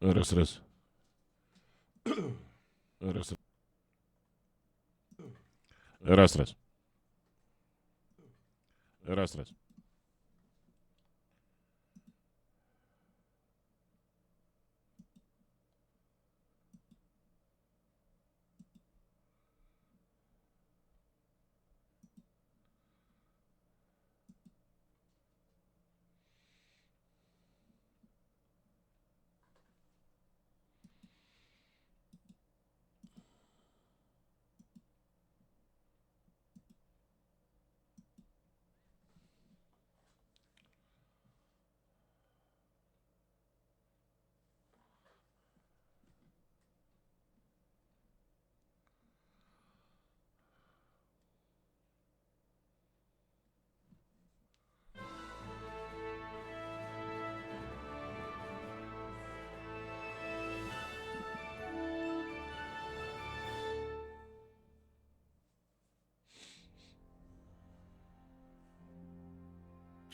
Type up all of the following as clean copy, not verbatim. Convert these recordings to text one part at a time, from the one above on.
Раз, раз. Раз, раз, раз. Раз, раз.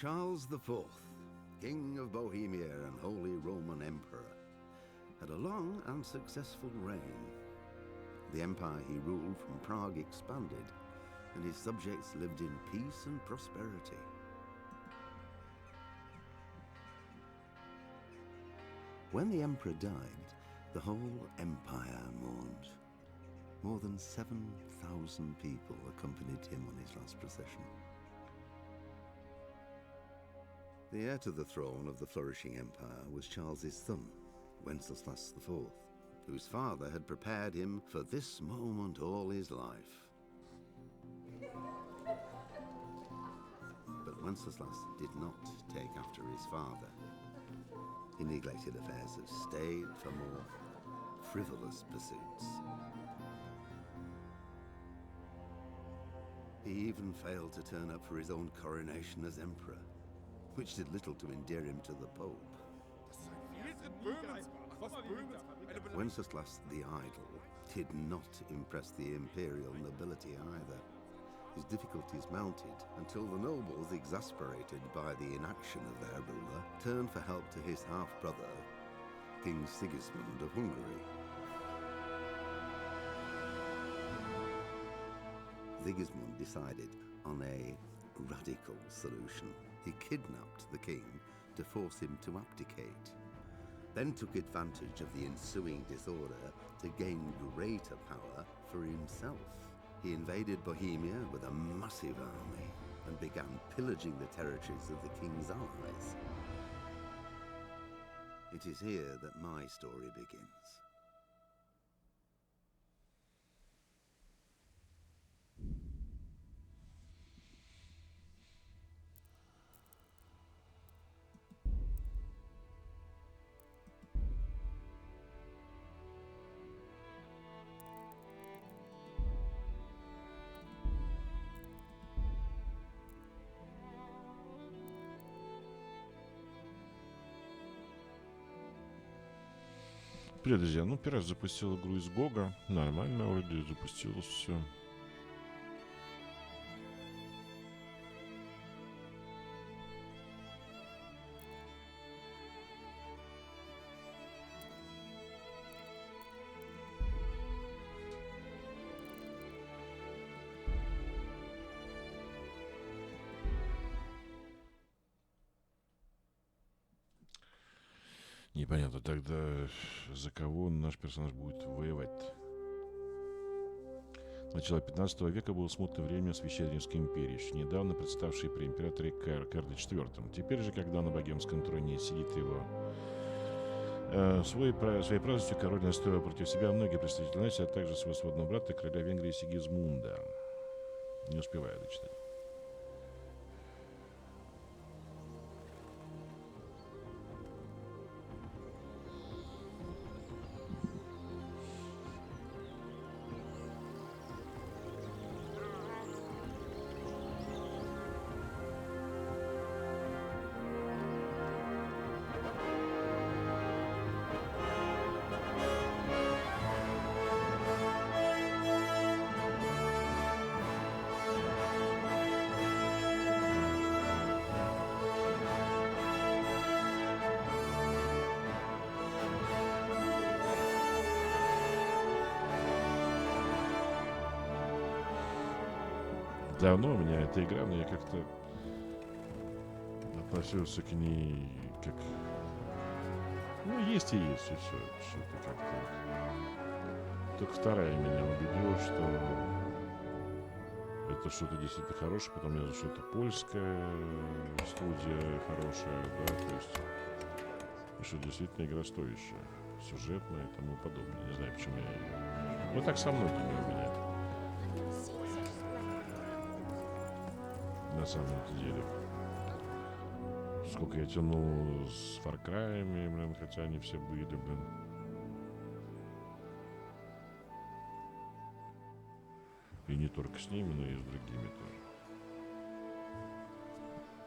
Charles IV, King of Bohemia and Holy Roman Emperor, had a long and successful reign. The empire he ruled from Prague expanded, and his subjects lived in peace and prosperity. When the emperor died, the whole empire mourned. More than 7,000 people accompanied him on his last procession. The heir to the throne of the flourishing empire was Charles's son, Wenceslas IV, whose father had prepared him for this moment all his life. But Wenceslas did not take after his father. He neglected affairs of state for more frivolous pursuits. He even failed to turn up for his own coronation as emperor, which did little to endear him to the Pope. Wenceslas the Idle did not impress the imperial nobility either. His difficulties mounted until the nobles, exasperated by the inaction of their ruler, turned for help to his half-brother, King Sigismund of Hungary. Sigismund decided on a radical solution. He kidnapped the king to force him to abdicate, then took advantage of the ensuing disorder to gain greater power for himself. He invaded Bohemia with a massive army and began pillaging the territories of the king's allies. It is here that my story begins. Привет, друзья. Ну, первый раз запустил игру из Гога. Нормально вроде запустилось все. Непонятно тогда, за кого наш персонаж будет воевать. Начало 15 века было смутное время освящения Римской империи, еще недавно представшей при императоре Карле IV. Теперь же, когда на богемском троне сидит его своей праздностью король настроил против себя многие представители нации, а также своего сводного брата, короля Венгрии Сигизмунда. Не успеваю дочитать. Давно у меня эта игра, но я как-то относился к ней как... Ну, есть и есть, и все. Что-то как-то... Только вторая меня убедила, что это что-то действительно хорошее. Потом я что это польская студия хорошая, да, то есть... И что действительно игра стоящая, сюжетная и тому подобное. Не знаю, почему я ее... Ну, так со многими у меня. На самом деле. Сколько я тянул с Far Cry'ами, блин, хотя они все были, блин. И не только с ними, но и с другими тоже.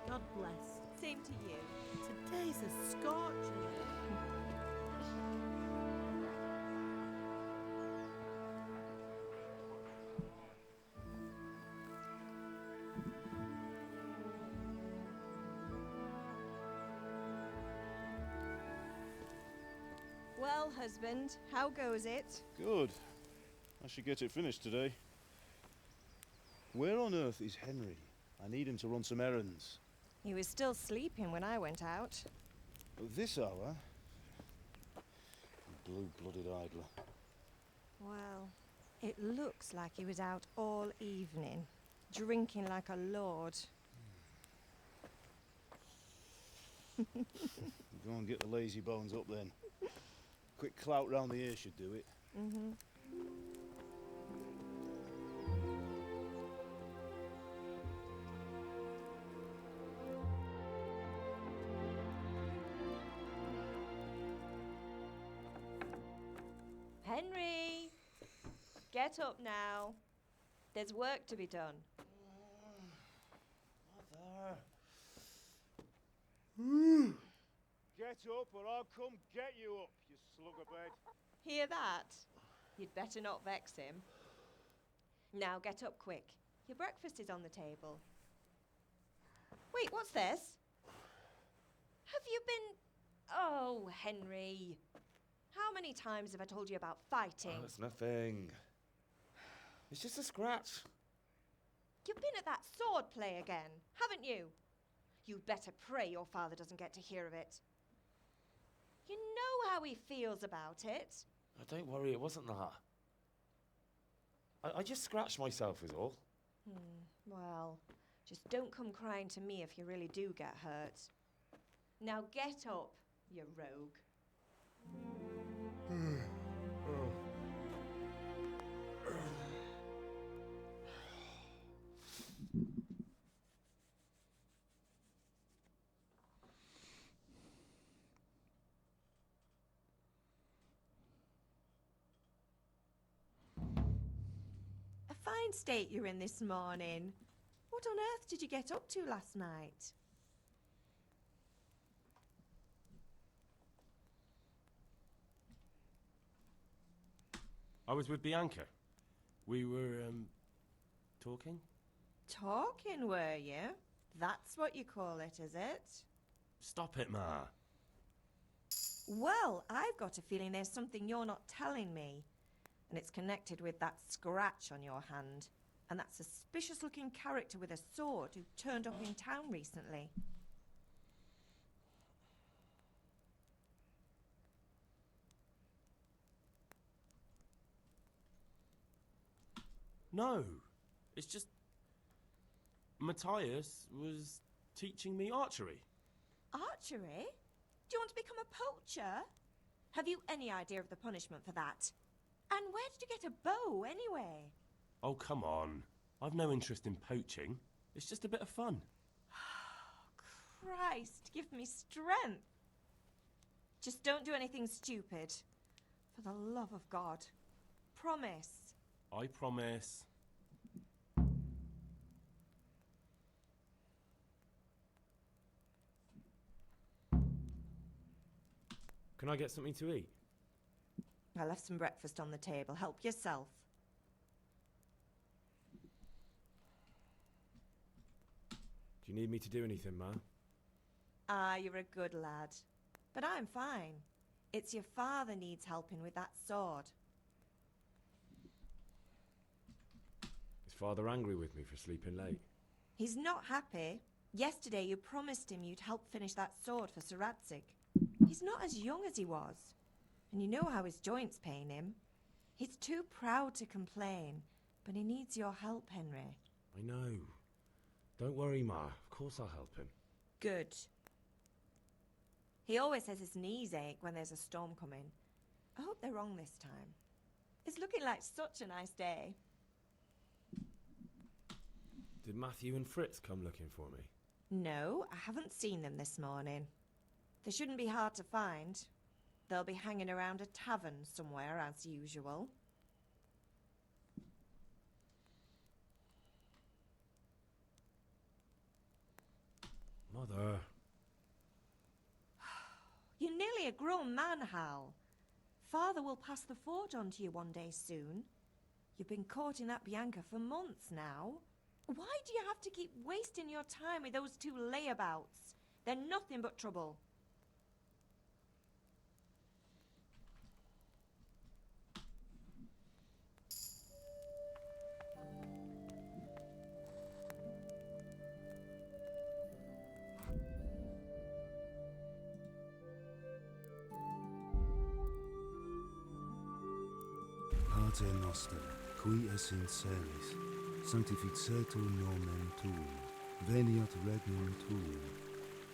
God bless. Same to you. Today's a scorcher. Well, husband, how goes it? Good. I should get it finished today. Where on earth is Henry? I need him to run some errands. He was still sleeping when I went out. At this hour? Blue-blooded idler. Well, it looks like he was out all evening, drinking like a lord. Go and get the lazy bones up then. Quick clout round the ear should do it. Mm-hmm. Henry! Get up now. There's work to be done. Mother! Get up or I'll come get you up, you slugabed. Hear that? You'd better not vex him. Now get up quick. Your breakfast is on the table. Wait, what's this? Have you been... Oh, Henry. How many times have I told you about fighting? Oh, it's nothing. It's just a scratch. You've been at that sword play again, haven't you? You'd better pray your father doesn't get to hear of it. You know how he feels about it. Oh, don't worry, it wasn't that. I just scratched myself is all. Well, just don't come crying to me if you really do get hurt. Now get up, you rogue. A fine state you're in this morning. What on earth did you get up to last night? I was with Bianca. We were, talking? Talking, were you? That's what you call it, is it? Stop it, Ma. Well, I've got a feeling there's something you're not telling me. And it's connected with that scratch on your hand. And that suspicious-looking character with a sword who turned up in town recently. No. It's just... Matthias was teaching me archery. Archery? Do you want to become a poacher? Have you any idea of the punishment for that? And where did you get a bow, anyway? Oh, come on. I've no interest in poaching. It's just a bit of fun. Christ, give me strength. Just don't do anything stupid. For the love of God. Promise. I promise. Can I get something to eat? I left some breakfast on the table. Help yourself. Do you need me to do anything, Ma? Ah, you're a good lad. But I'm fine. It's your father needs helping with that sword. It's Father angry with me for sleeping late? He's not happy. Yesterday you promised him you'd help finish that sword for Sir Radzig. He's not as young as he was. And you know how his joints pain him. He's too proud to complain, but he needs your help, Henry. I know. Don't worry, Ma. Of course I'll help him. Good. He always says his knees ache when there's a storm coming. I hope they're wrong this time. It's looking like such a nice day. Did Matthew and Fritz come looking for me? No, I haven't seen them this morning. They shouldn't be hard to find. They'll be hanging around a tavern somewhere as usual. Mother. You're nearly a grown man, Hal. Father will pass the fort on to you one day soon. You've been courting that Bianca for months now. Why do you have to keep wasting your time with those two layabouts? They're nothing but trouble. Pater noster, qui es in celis, sanctificetur nomen tuum, veniat regnum tuum,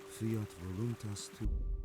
fiat voluntas tuum.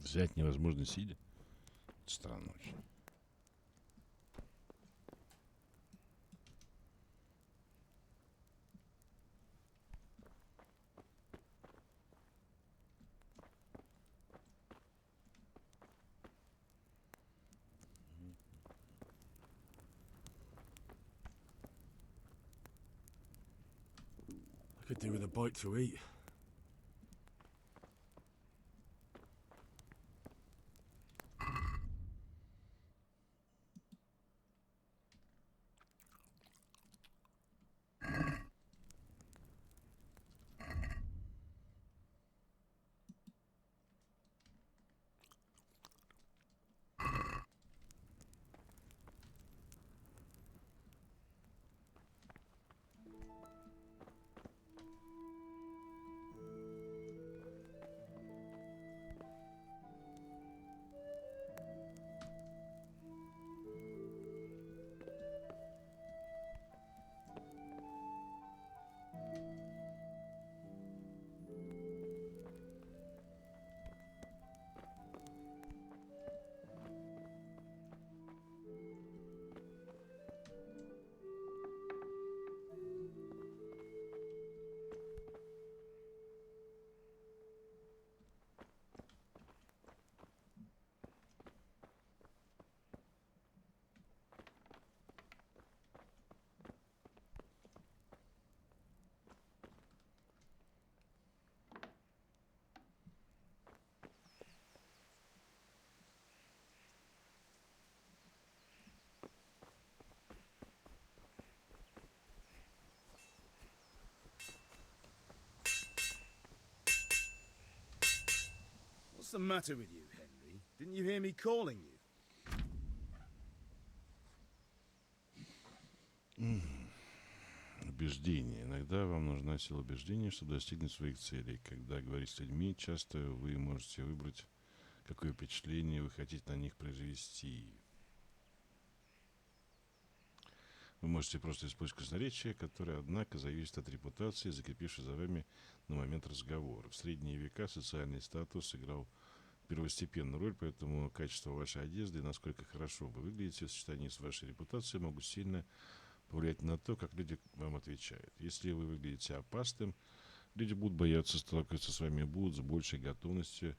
Взять невозможно сидя. Странно очень. I could do with a bite to eat. What's the matter with you, Henry? Didn't you hear me calling you? Убеждение. Иногда вам нужна сила убеждения, чтобы достигнуть своих целей. Когда говорите с людьми, часто вы можете выбрать, какое впечатление вы хотите на них произвести. Вы можете просто использовать красноречие, которое, однако, зависит от репутации, закрепившей за вами на момент разговора. В средние века социальный статус играл первостепенную роль, поэтому качество вашей одежды и насколько хорошо вы выглядите в сочетании с вашей репутацией могут сильно повлиять на то, как люди вам отвечают. Если вы выглядите опасным, люди будут бояться сталкиваться с вами, будут с большей готовностью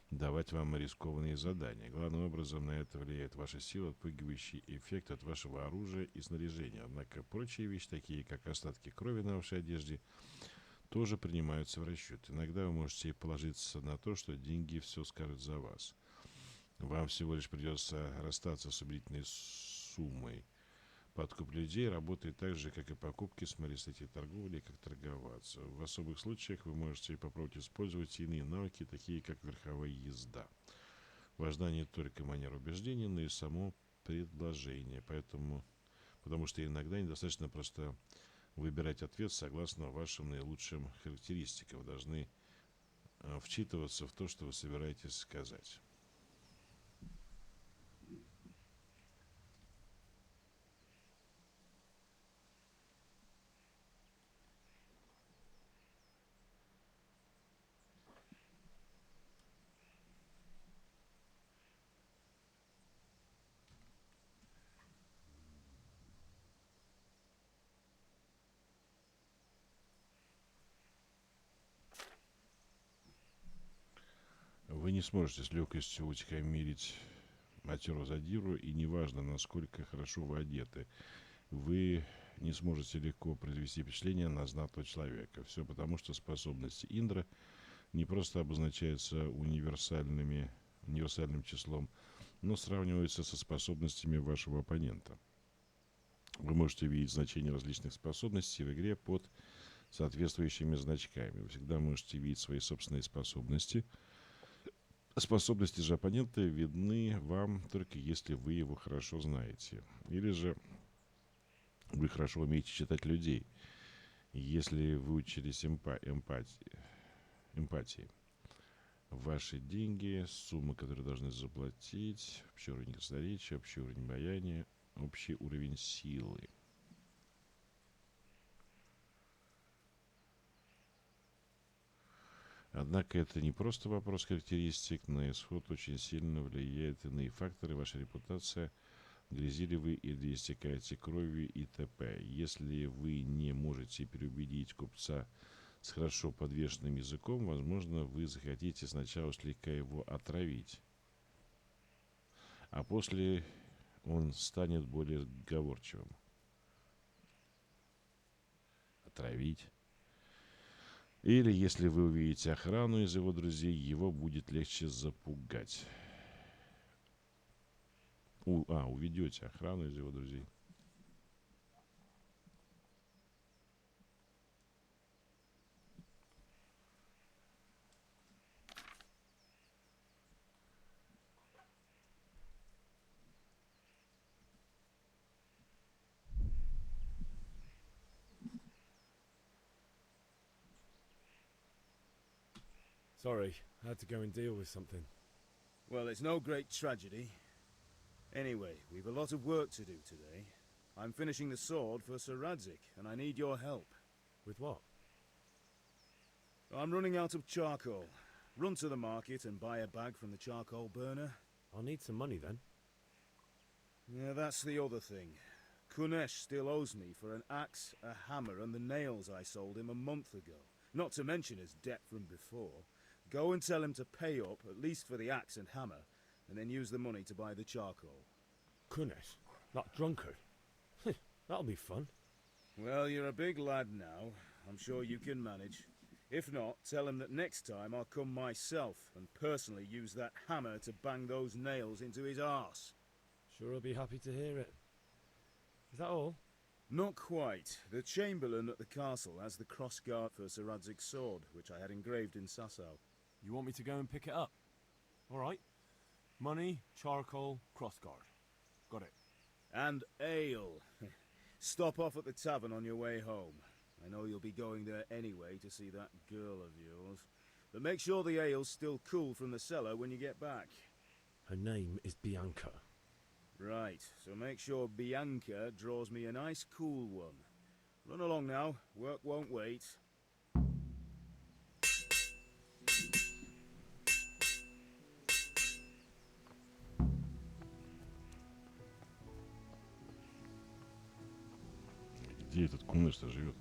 давать вам рискованные задания. Главным образом на это влияет ваша сила, отпугивающий эффект от вашего оружия и снаряжения. Однако прочие вещи, такие как остатки крови на вашей одежде, тоже принимаются в расчет. Иногда вы можете положиться на то, что деньги все скажут за вас. Вам всего лишь придется расстаться с убедительной суммой. Подкуп людей работает так же, как и покупки, смотря статьи торговли, как торговаться. В особых случаях вы можете попробовать использовать иные навыки, такие как верховая езда. Важна не только манера убеждения, но и само предложение. Потому что иногда недостаточно просто выбирать ответ согласно вашим наилучшим характеристикам. Вы должны вчитываться в то, что вы собираетесь сказать. Вы не сможете с легкостью утихомирить матерого задиру, и неважно, насколько хорошо вы одеты, вы не сможете легко произвести впечатление на знатного человека. Все потому, что способности Индра не просто обозначаются универсальным числом, но сравниваются со способностями вашего оппонента. Вы можете видеть значение различных способностей в игре под соответствующими значками. Вы всегда можете видеть свои собственные способности. Способности же оппонента видны вам только если вы его хорошо знаете. Или же вы хорошо умеете читать людей. Если вы учились эмпатии. Ваши деньги, суммы, которые должны заплатить, общий уровень красноречия, общий уровень обаяния, общий уровень силы. Однако это не просто вопрос характеристик, на исход очень сильно влияют иные факторы, ваша репутация, грязи ли вы или истекаете кровью и т.п. Если вы не можете переубедить купца с хорошо подвешенным языком, возможно, вы захотите сначала слегка его отравить, а после он станет более сговорчивым. Отравить. Или, если вы увидите охрану из его друзей, его будет легче запугать. Уведете охрану из его друзей. Sorry, I had to go and deal with something. Well, it's no great tragedy. Anyway, we've a lot of work to do today. I'm finishing the sword for Sir Radzik, and I need your help. With what? I'm running out of charcoal. Run to the market and buy a bag from the charcoal burner. I'll need some money then. Yeah, that's the other thing. Kunesh still owes me for an axe, a hammer, and the nails I sold him a month ago. Not to mention his debt from before. Go and tell him to pay up, at least for the axe and hammer, and then use the money to buy the charcoal. Kunesh, that drunkard. That'll be fun. Well, you're a big lad now. I'm sure you can manage. If not, tell him that next time I'll come myself and personally use that hammer to bang those nails into his arse. Sure, I'll be happy to hear it. Is that all? Not quite. The Chamberlain at the castle has the crossguard for Sir Radzik's sword, which I had engraved in Sasau. You want me to go and pick it up? All right. Money, charcoal, crossguard. Got it. And ale. Stop off at the tavern on your way home. I know you'll be going there anyway to see that girl of yours. But make sure the ale's still cool from the cellar when you get back. Her name is Bianca. Right, so make sure Bianca draws me a nice cool one. Run along now, work won't wait. Где этот кунеш-то живет?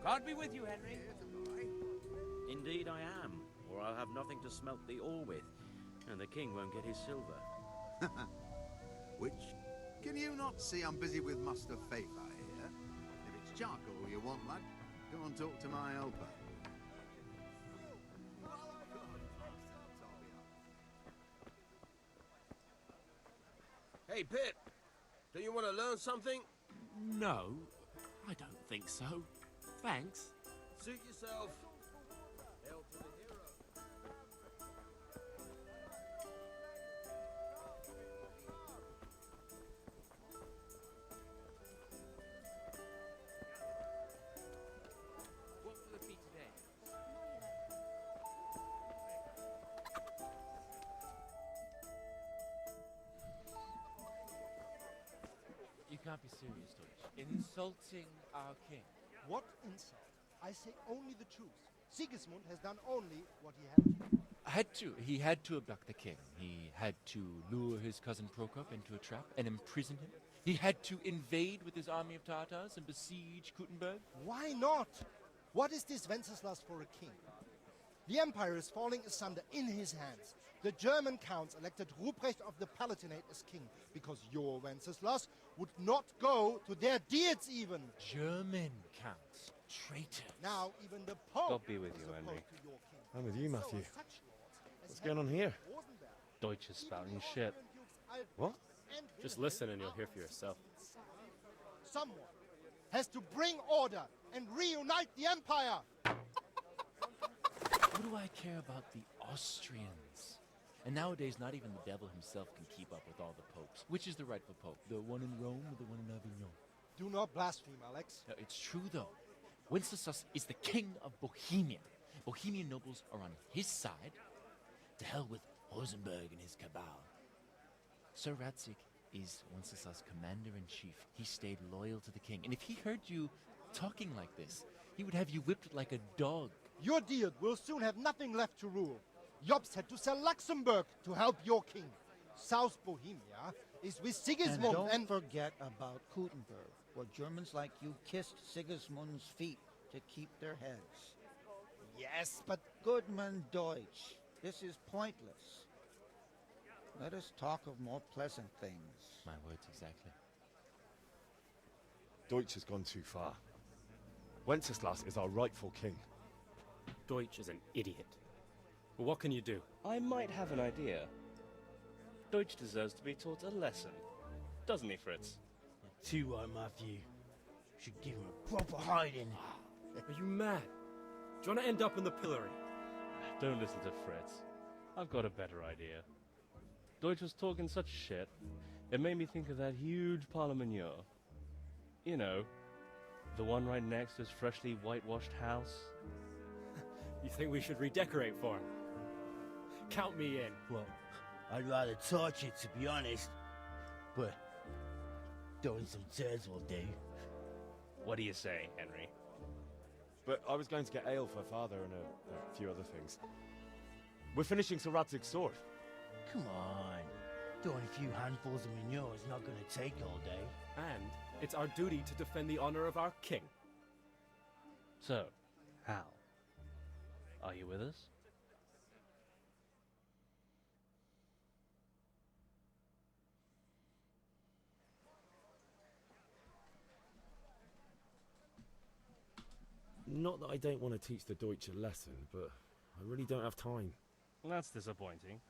God be with you, Henry. Indeed I am, or I'll have nothing to smelt the ore with, and the king won't get his silver. Which? Can you not see I'm busy with Master Faith, I hear? If it's charcoal you want, lad, go and talk to my helper. Hey, Pip. Do you want to learn something? No, I don't think so. Thanks. Suit yourself. Hail to the hero. What will it be today? You can't be serious, Deutsch. Insulting our king. What insult? I say only the truth. Sigismund has done only what he had to. He had to abduct the king. He had to lure his cousin Prokop into a trap and imprison him. He had to invade with his army of Tatars and besiege Kuttenberg. Why not? What is this Wenceslas for a king? The empire is falling asunder in his hands. The German counts elected Ruprecht of the Palatinate as king because your Wenceslas would not go to their deeds even. German counts. Traitor. Now even the Pope God be with is you, opposed Henry. to your king. I'm with you, So Matthew. are such lords as What's going on here? Rosenberg. Deutsch is spouting shit. What? Just listen and you'll hear for yourself. Someone has to bring order and reunite the empire. What do I care about the Austrians? And nowadays, not even the devil himself can keep up with all the popes. Which is the rightful pope? The one in Rome or the one in Avignon? Do not blaspheme, Alex. No, it's true, though. Wenceslas is the king of Bohemia. Bohemian nobles are on his side. To hell with Rosenberg and his cabal. Sir Ratzik is Wenceslas' commander-in-chief. He stayed loyal to the king. And if he heard you talking like this, he would have you whipped like a dog. Your deed will soon have nothing left to rule. Jobst had to sell Luxembourg to help your king. South Bohemia is with Sigismund And don't forget about Kuttenberg, where Germans like you kissed Sigismund's feet to keep their heads. Yes, but Goodman Deutsch, this is pointless. Let us talk of more pleasant things. My words exactly. Deutsch has gone too far. Wenceslas is our rightful king. Deutsch is an idiot. But what can you do? I might have an idea. Deutsch deserves to be taught a lesson. Doesn't he, Fritz? Too right, Matthew. Should give him a proper hiding. Are you mad? Do you want to end up in the pillory? Don't listen to Fritz. I've got a better idea. Deutsch was talking such shit, it made me think of that huge parliament. You know, the one right next to his freshly whitewashed house. You think we should redecorate for him? Count me in. Well, I'd rather torch it, to be honest. But throwing some turds will do. What do you say, Henry? But I was going to get ale for Father and a few other things. We're finishing Sir Radzig's sword. Come on. Throwing a few handfuls of manure is not going to take all day. And it's our duty to defend the honor of our king. So, Hal, are you with us? Not that I don't want to teach the Deutsch a lesson, but I really don't have time. That's disappointing.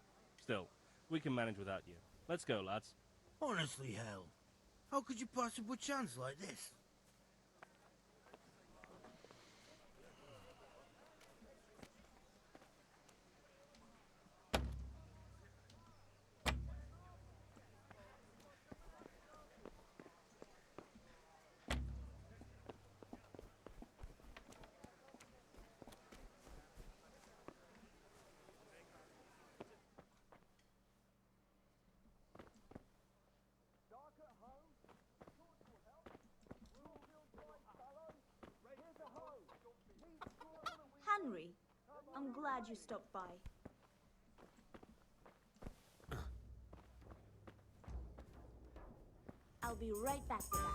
Still, we can manage without you. Let's go, lads. Honestly, Hal, how could you possibly chance like this? Henry, I'm glad you stopped by. I'll be right back with that.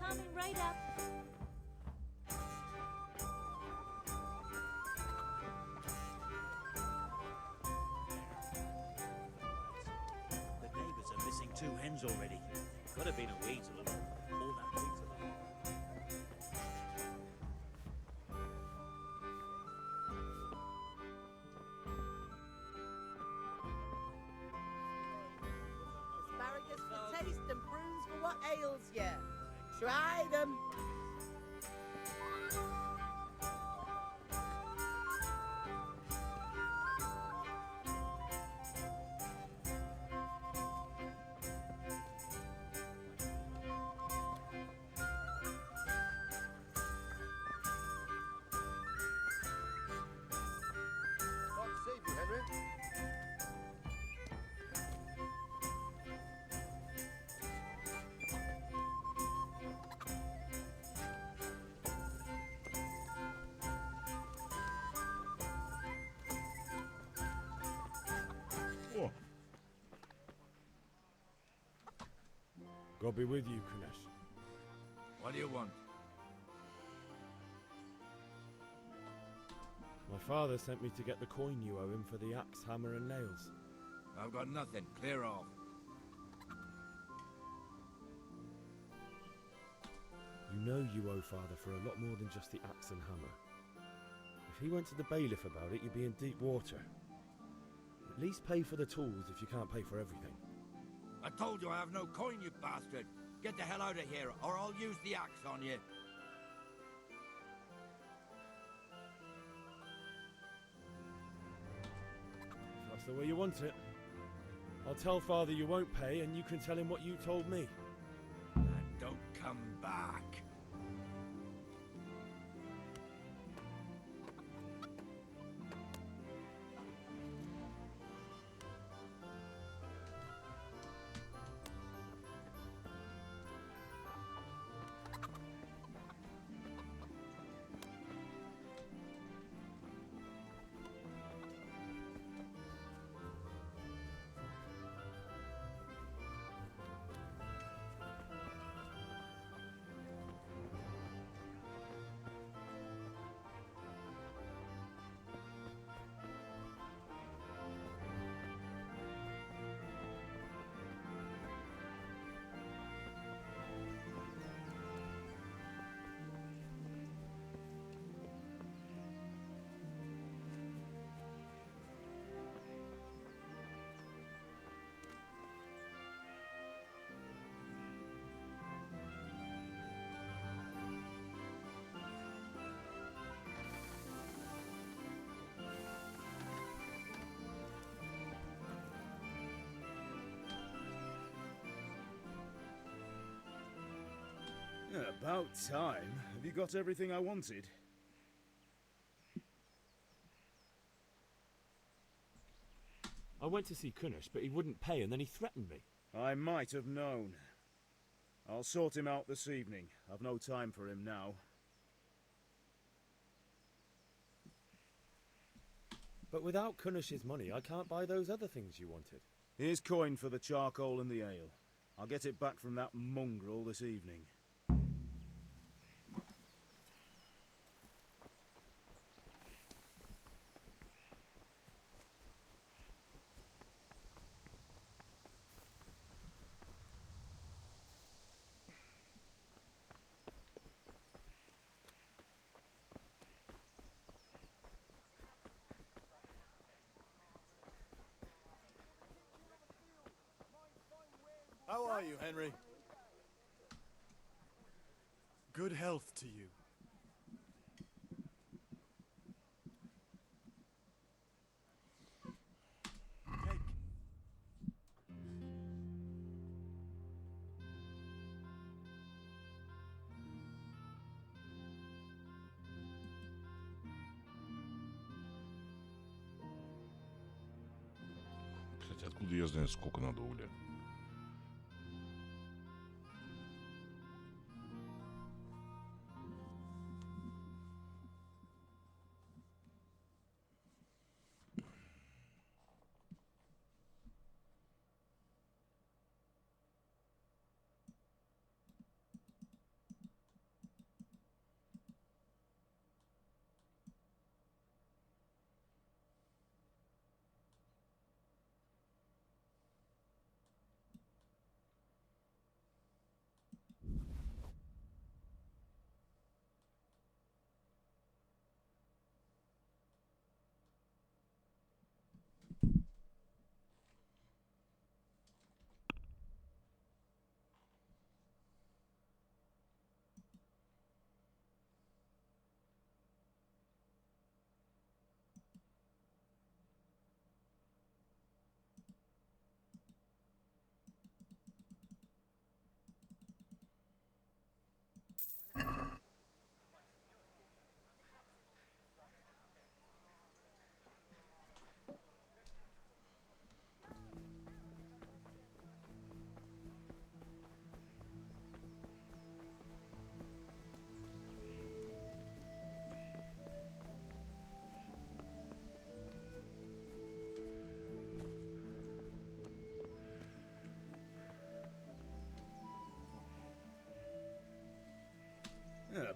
Coming right up. The neighbours are missing 2 hens already. Could have been a weasel. All that weasel. Asparagus for taste and prunes for what ails you. Try them. God save you, Henry. Oh, God be with you, Kunesh. What do you want? My father sent me to get the coin you owe him for the axe, hammer, and nails. I've got nothing. Clear off. You know you owe father for a lot more than just the axe and hammer. If he went to the bailiff about it, you'd be in deep water. At least pay for the tools if you can't pay for everything. I told you I have no coin, you bastard. Get the hell out of here, or I'll use the axe on you. If that's the way you want it. I'll tell father you won't pay, and you can tell him what you told me. And don't come back. About time. Have you got everything I wanted? I went to see Kunesh, but he wouldn't pay and then he threatened me. I might have known. I'll sort him out this evening. I've no time for him now. But without Kunesh's money, I can't buy those other things you wanted. Here's coin for the charcoal and the ale. I'll get it back from that mongrel this evening. How are you, Henry? Good health to you. Take. Кстати, откуда я знаю, сколько надо угля?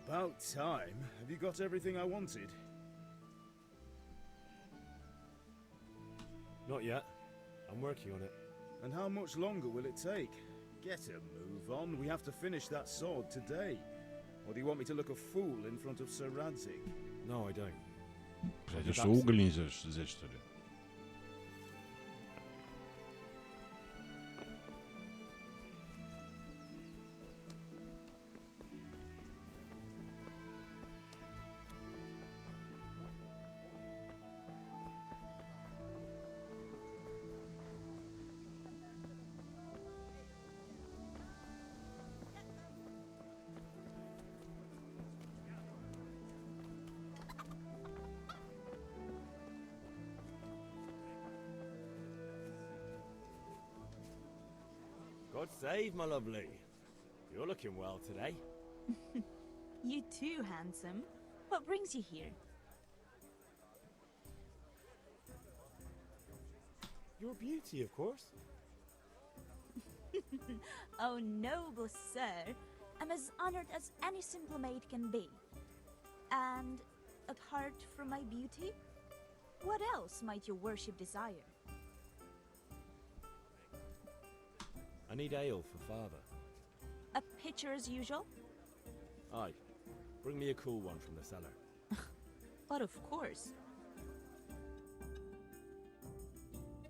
About time. Have you got everything I wanted? Not yet. I'm working on it. And how much longer will it take? Get a move on. We have to finish that sword today. Or do you want me to look a fool in front of Sir Radzig? No, I don't. Кстати, что уголь нельзя взять, что ли? God save, my lovely. You're looking well today. You too, handsome. What brings you here? Your beauty, of course. Oh, noble sir. I'm as honored as any simple maid can be. And apart from my beauty, what else might your worship desire? I need ale for father. A pitcher as usual? Aye. Bring me a cool one from the cellar. But of course.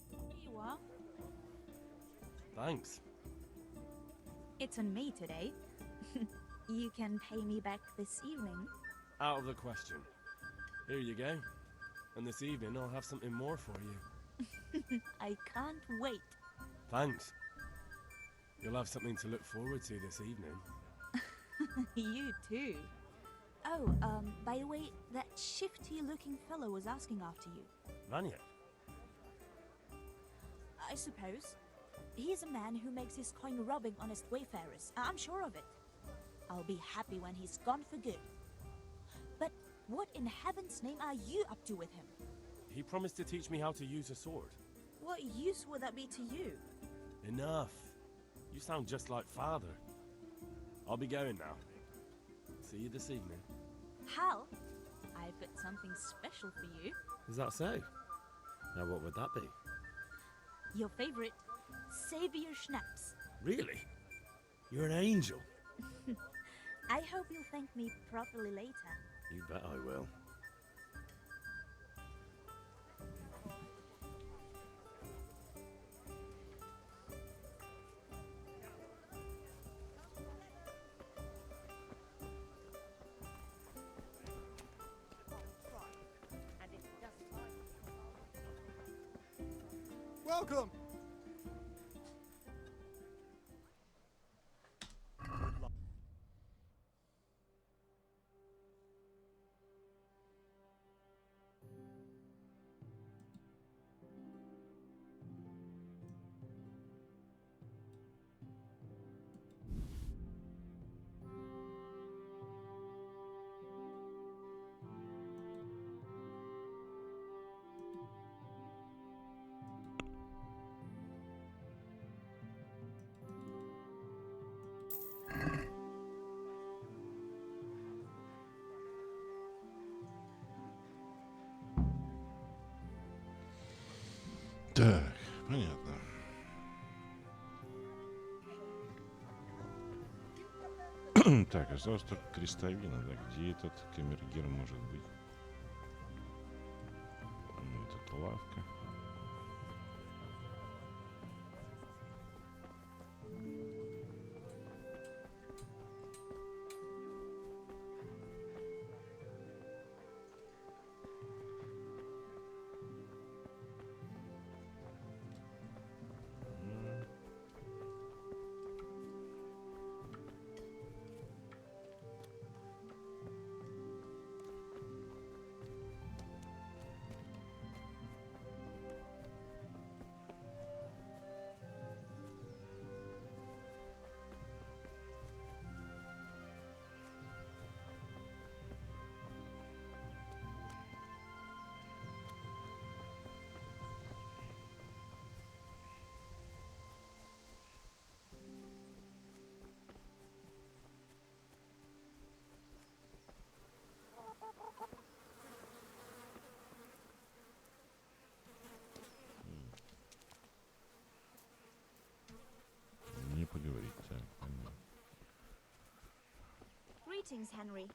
Here you are. Thanks. It's on me today. You can pay me back this evening. Out of the question. Here you go. And this evening I'll have something more for you. I can't wait. Thanks. You'll have something to look forward to this evening. You too. Oh, by the way, that shifty-looking fellow was asking after you. Vanya? I suppose. He's a man who makes his coin robbing honest wayfarers. I'm sure of it. I'll be happy when he's gone for good. But what in heaven's name are you up to with him? He promised to teach me how to use a sword. What use would that be to you? Enough. You sound just like father. I'll be going now. See you this evening. Hal, I've got something special for you. Is that so? Now what would that be? Your favorite, Savior Schnapps. Really? You're an angel. I hope you'll thank me properly later. You bet I will. Welcome! Так, понятно. Так, осталось только крестовина, да? Где этот камергер может быть? Ну, это лавка. Не поговорить, так, понятно. Greetings, Henry.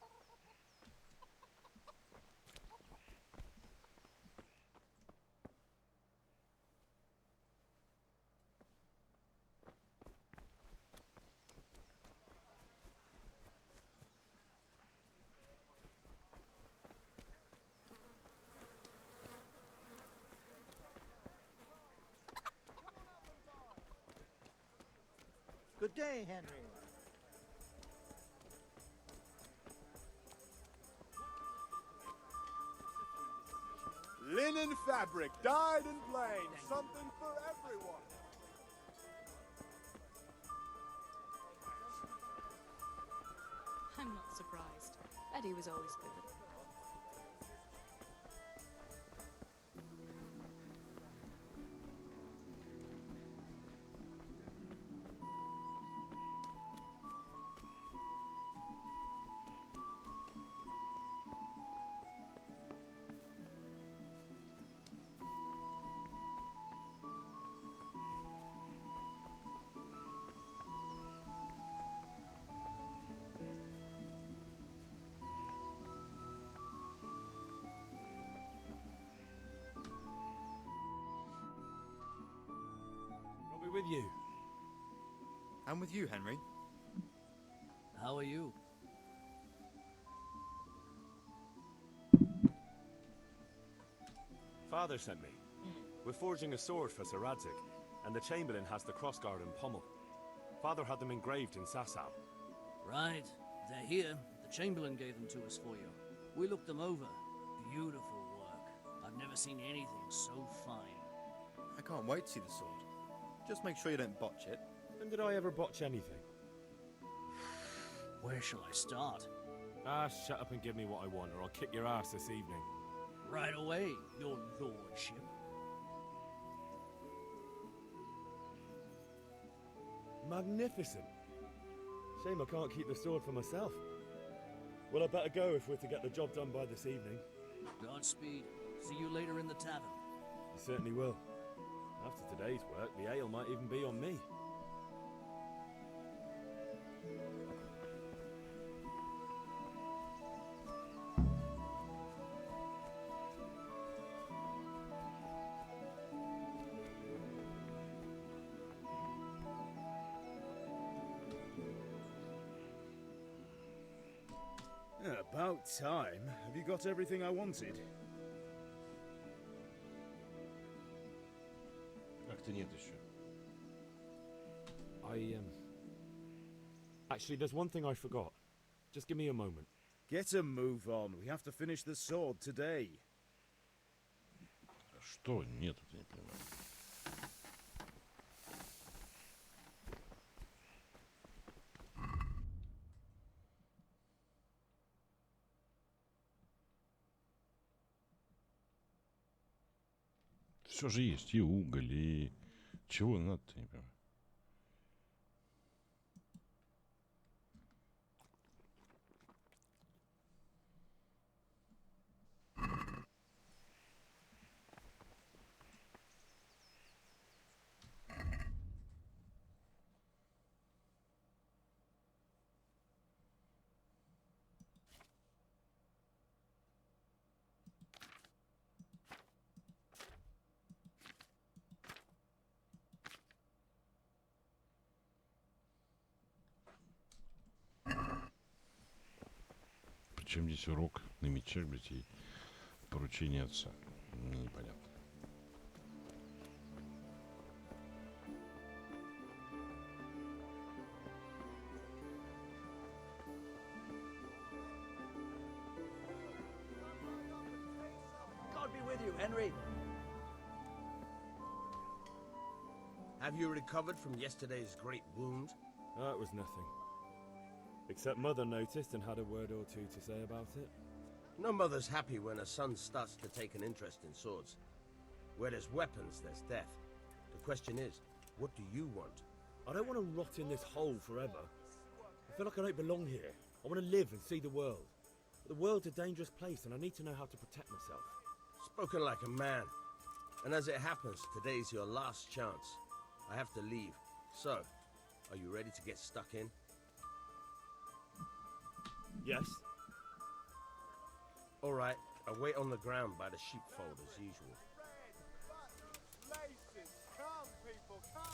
Good day, Henry. Linen fabric, dyed and plain, something for everyone. I'm not surprised. Eddie was always good. I'll be with you. I'm with you, Henry. How are you? Father sent me. We're forging a sword for Sir Radzik, and the Chamberlain has the crossguard and pommel. Father had them engraved in Sasau. Right. They're here. The Chamberlain gave them to us for you. We looked them over. Beautiful work. I've never seen anything so fine. I can't wait to see the sword. Just make sure you don't botch it. When did I ever botch anything? Where shall I start? Ah, shut up and give me what I want, or I'll kick your ass this evening. Right away, your lordship. Magnificent. Shame I can't keep the sword for myself. Well, I better go if we're to get the job done by this evening. Godspeed. See you later in the tavern. You certainly will. After today's work, the ale might even be on me. About time. Have you got everything I wanted? Как-то нет еще. Actually, there's one thing I forgot. Just give me a moment. Get a move on. We have to finish the sword today. Что? Нет, я не понимаю. Все же есть, и уголь, и... Чего надо-то, не понимаю. Причем здесь урок на мечах, блядь, и поручение отца. Мне непонятно. God be with you, Henry. Have you recovered from yesterday's great wound? That was nothing. Except Mother noticed and had a word or two to say about it. No mother's happy when a son starts to take an interest in swords. Where there's weapons, there's death. The question is, what do you want? I don't want to rot in this hole forever. I feel like I don't belong here. I want to live and see the world. But the world's a dangerous place and I need to know how to protect myself. Spoken like a man. And as it happens, today's your last chance. I have to leave. So, are you ready to get stuck in? Yes. All right, I'll wait on the ground by the sheepfold as usual. Laces, come, people, come!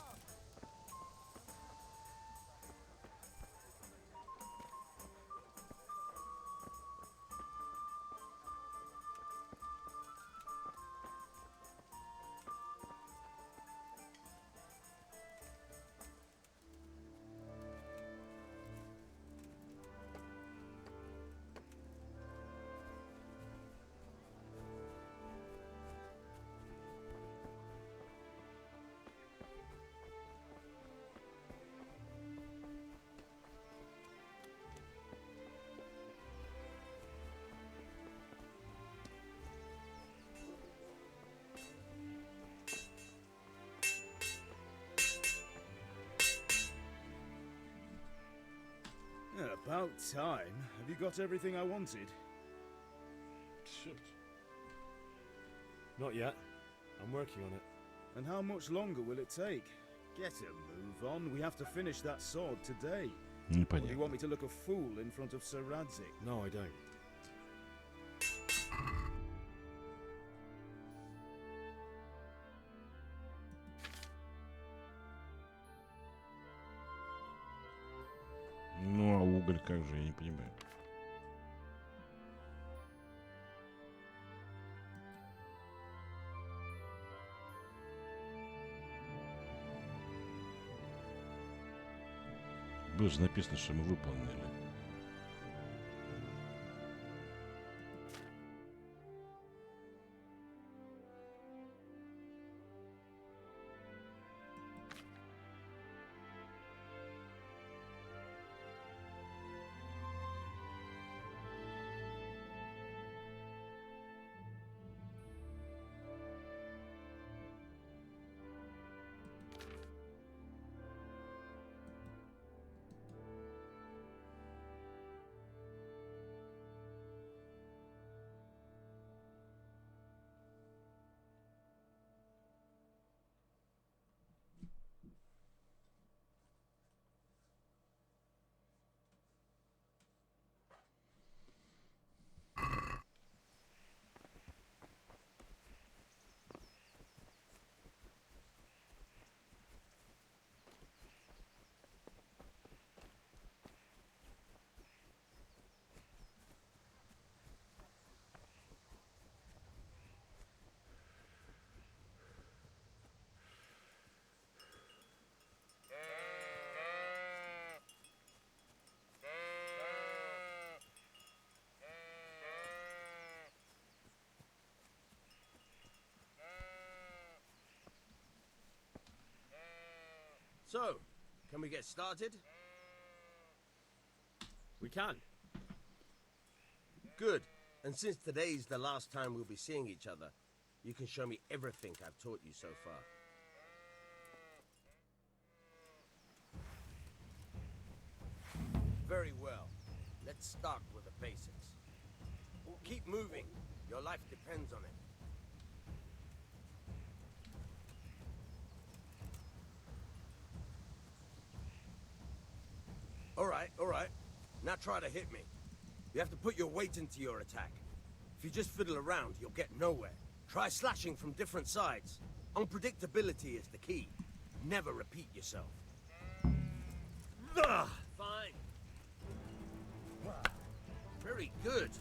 About time. Have you got everything I wanted? Shit. Not yet. I'm working on it. And how much longer will it take? Get a move on. We have to finish that sword today. Or do you want me to look a fool in front of Sir Radzik? No, I don't. Ну, а уголь как же, я не понимаю. Было же написано, что мы выполнили. So, can we get started? We can. Good. And since today's the last time we'll be seeing each other, you can show me everything I've taught you so far. Very well. Let's start with the basics. Keep moving. Your life depends on it. All right. Now try to hit me. You have to put your weight into your attack. If you just fiddle around, you'll get nowhere. Try slashing from different sides. Unpredictability is the key. Never repeat yourself. Fine. Very good.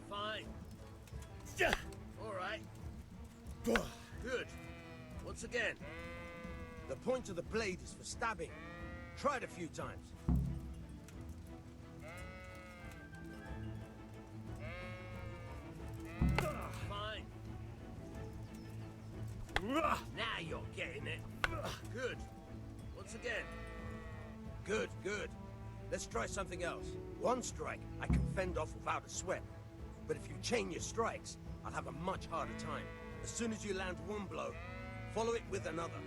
Fine. All right. Good. Once again. The point of the blade is for stabbing. Try it a few times. Fine. Now you're getting it. Good. Once again. Good. Let's try something else. One strike I can fend off without a sweat. But if you chain your strikes, I'll have a much harder time. As soon as you land one blow, follow it with another.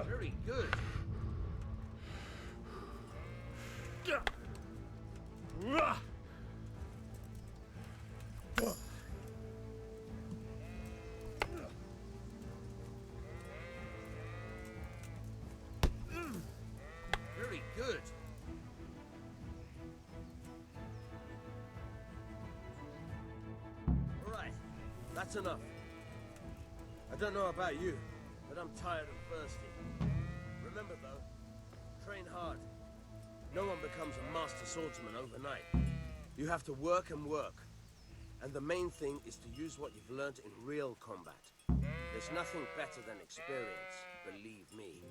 Very good. Very good. All right, that's enough. I don't know about you, but I'm tired and thirsty. Remember though, train hard. No one becomes a master swordsman overnight. You have to work and work. And the main thing is to use what you've learned in real combat. There's nothing better than experience, believe me.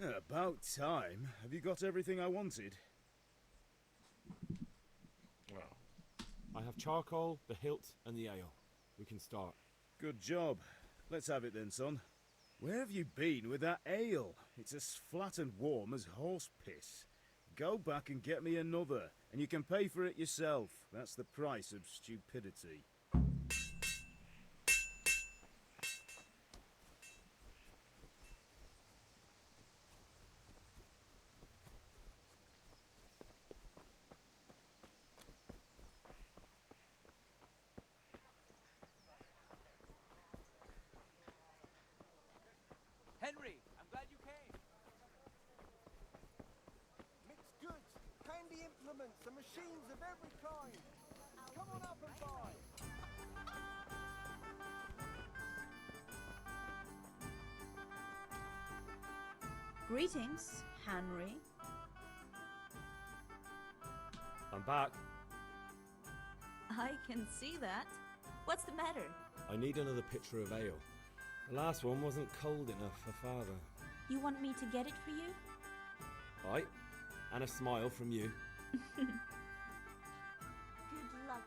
Yeah, about time. Have you got everything I wanted? Well, I have charcoal, the hilt, and the ale. We can start. Good job. Let's have it then, son. Where have you been with that ale? It's as flat and warm as horse piss. Go back and get me another, and you can pay for it yourself. That's the price of stupidity. Henry, I'm glad you came. Mixed goods, handy implements, and machines of every kind. Come on up and buy. Greetings, Henry. I'm back. I can see that. What's the matter? I need another pitcher of ale. The last one wasn't cold enough for Father. You want me to get it for you? Aye, and a smile from you. Good luck.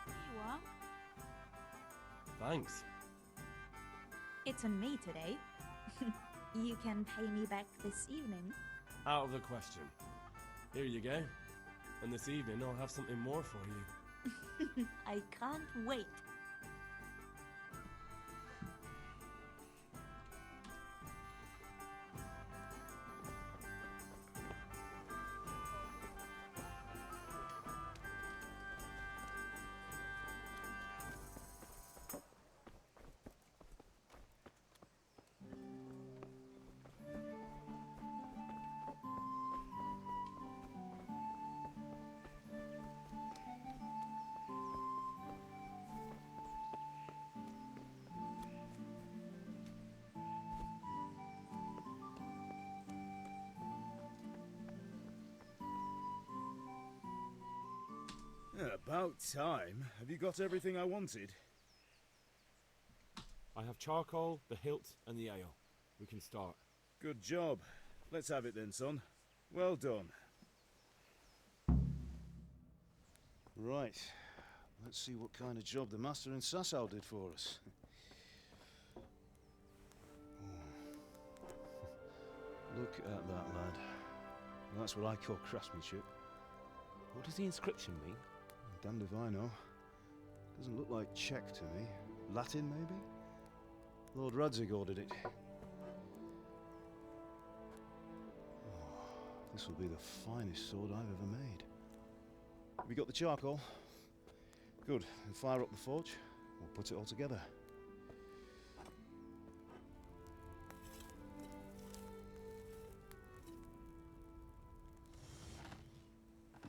Here you are. Thanks. It's on me today. You can pay me back this evening. Out of the question. Here you go. And this evening I'll have something more for you. I can't wait. About time. Have you got everything I wanted? I have charcoal, the hilt, and the ale. We can start. Good job. Let's have it then, son. Well done. Right. Let's see what kind of job the master in Sasau did for us. Look at that, lad. That's what I call craftsmanship. What does the inscription mean? Damned if I know. Doesn't look like Czech to me. Latin, maybe? Lord Radzig ordered it. Oh, this will be the finest sword I've ever made. Have you got the charcoal? Good. Then fire up the forge. We'll put it all together.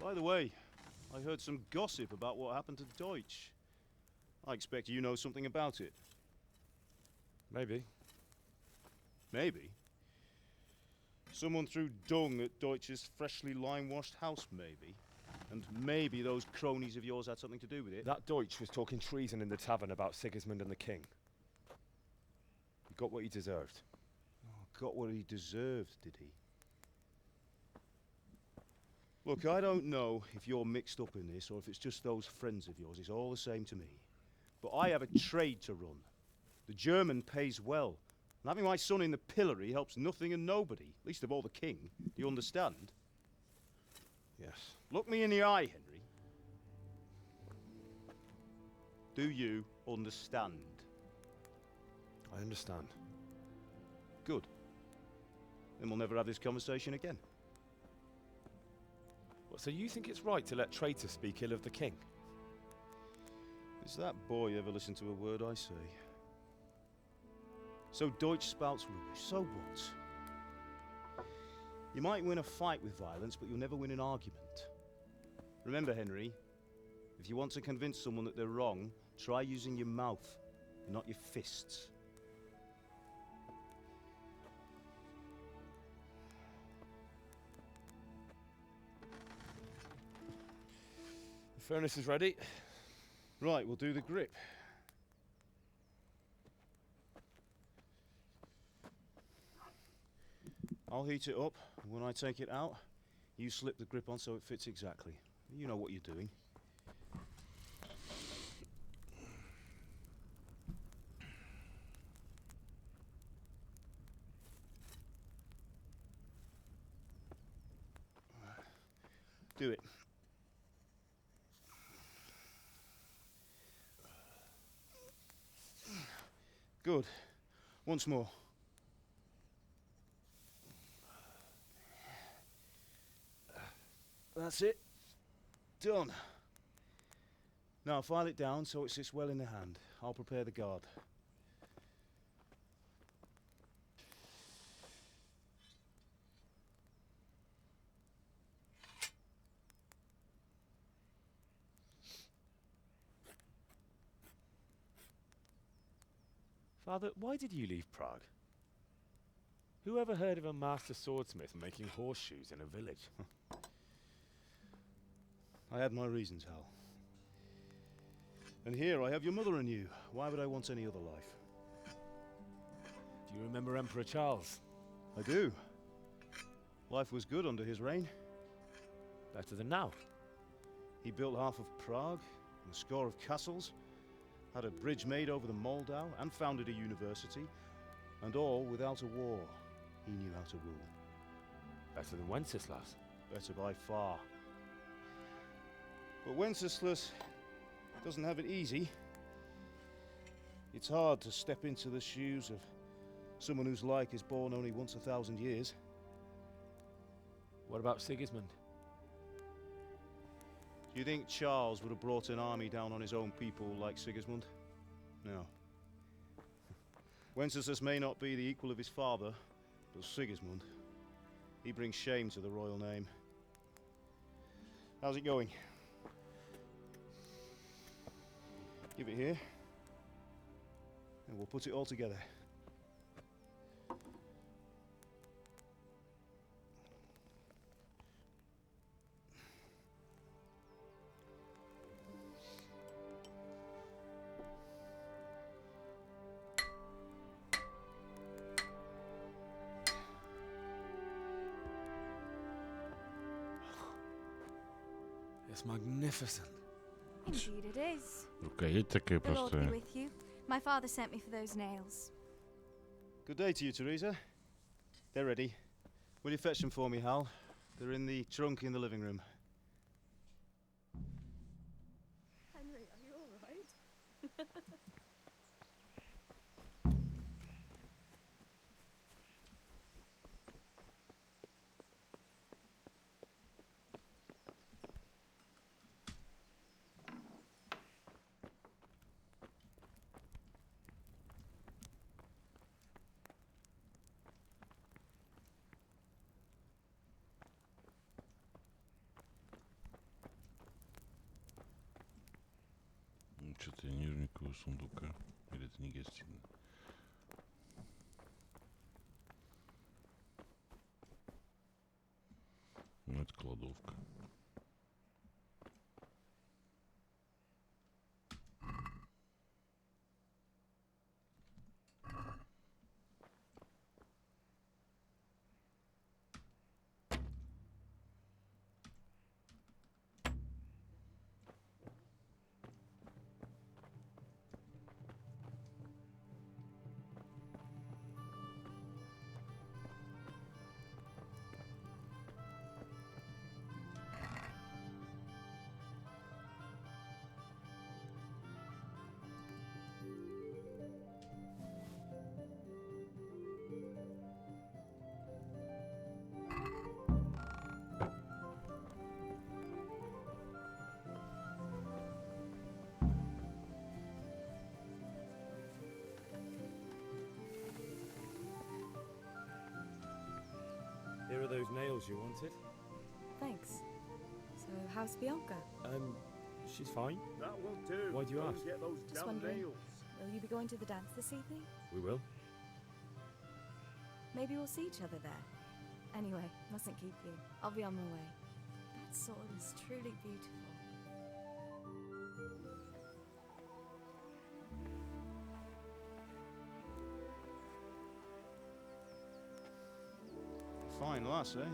By the way, I heard some gossip about what happened to Deutsch. I expect you know something about it. Maybe. Maybe? Someone threw dung at Deutsch's freshly lime-washed house, maybe? And maybe those cronies of yours had something to do with it? That Deutsch was talking treason in the tavern about Sigismund and the king. He got what he deserved. Oh, got what he deserved, did he? Look, I don't know if you're mixed up in this or if it's just those friends of yours. It's all the same to me. But I have a trade to run. The German pays well. And having my son in the pillory helps nothing and nobody, least of all the king. Do you understand? Yes. Look me in the eye, Henry. Do you understand? I understand. Good. Then we'll never have this conversation again. What, so you think it's right to let traitors speak ill of the king? Does that boy ever listen to a word I say? So Deutsch spouts rubbish, so what? You might win a fight with violence, but you'll never win an argument. Remember, Henry, if you want to convince someone that they're wrong, try using your mouth, not your fists. The furnace is ready. Right, we'll do the grip. I'll heat it up, and when I take it out, you slip the grip on so it fits exactly. You know what you're doing. Do it. Good. Once more. That's it. Done. Now file it down so it sits well in the hand. I'll prepare the guard. Father, why did you leave Prague? Who ever heard of a master swordsmith making horseshoes in a village? I had my reasons, Hal. And here I have your mother and you. Why would I want any other life? Do you remember Emperor Charles? I do. Life was good under his reign. Better than now. He built half of Prague, and a score of castles, had a bridge made over the Moldau, and founded a university, and all without a war. He knew how to rule. Better than Wenceslas. Better by far. But Wenceslas doesn't have it easy. It's hard to step into the shoes of someone whose like is born only once 1,000 years. What about Sigismund? Do you think Charles would have brought an army down on his own people like Sigismund? No. Wenceslas may not be the equal of his father, but Sigismund, he brings shame to the royal name. How's it going? Give it here, and we'll put it all together. It's magnificent. Indeed it is. Рукоять такая The Lord be простая. with you. My father sent me for those nails. Good day to you, Teresa. They're ready. Will you fetch them for me, Hal? They're in the trunk in the living room. Henry, are you alright? Что-то я не вижу никакого сундука. Или это не гостиная? Ну, это кладовка. Here are those nails you wanted. Thanks. So, how's Bianca? She's fine. That will do. Why do you Go ask? Get those Just damn wondering. nails. Will you be going to the dance this evening? We will. Maybe we'll see each other there. Anyway, mustn't keep you. I'll be on my way. That sword is truly beautiful. Fine lass, eh?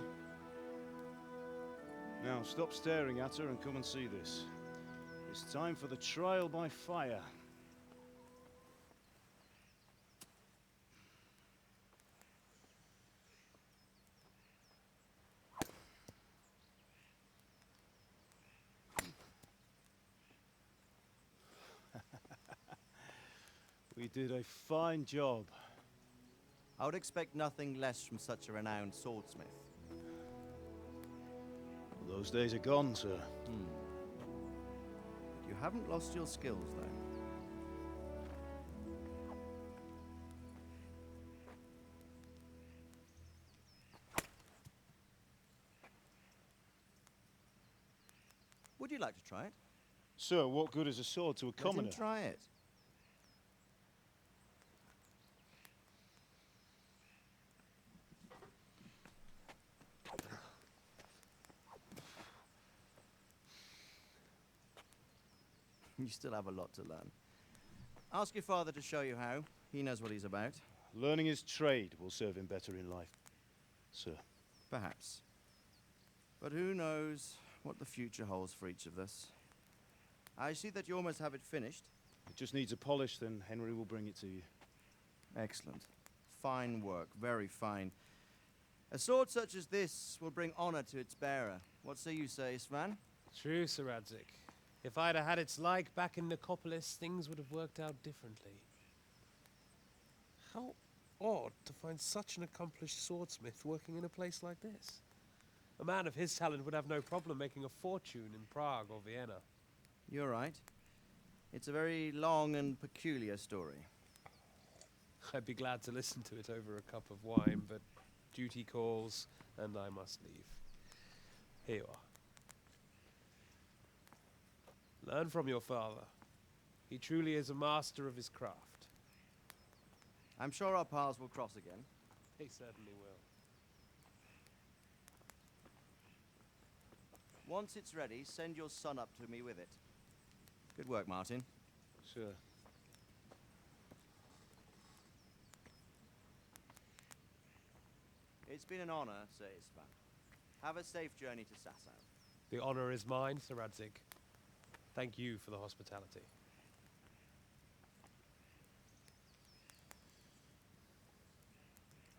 Now stop staring at her and come and see this. It's time for the trial by fire. We did a fine job. I would expect nothing less from such a renowned swordsmith. Those days are gone, sir. You haven't lost your skills, though. Would you like to try it? Sir, what good is a sword to a commoner? Let him try it. You still have a lot to learn. Ask your father to show you how. He knows what he's about. Learning his trade will serve him better in life, sir. Perhaps. But who knows what the future holds for each of us. I see that you almost have it finished. It just needs a polish, then Henry will bring it to you. Excellent. Fine work, very fine. A sword such as this will bring honor to its bearer. What say you, Svan? True, Sir Radzik. If I'd have had its like back in Nicopolis, things would have worked out differently. How odd to find such an accomplished swordsmith working in a place like this. A man of his talent would have no problem making a fortune in Prague or Vienna. You're right. It's a very long and peculiar story. I'd be glad to listen to it over a cup of wine, but duty calls, and I must leave. Here you are. Learn from your father. He truly is a master of his craft. I'm sure our paths will cross again. He certainly will. Once it's ready, send your son up to me with it. Good work, Martin. Sure. It's been an honor, Sir Isvan. Have a safe journey to Sasau. The honor is mine, Sir Radzig. Thank you for the hospitality.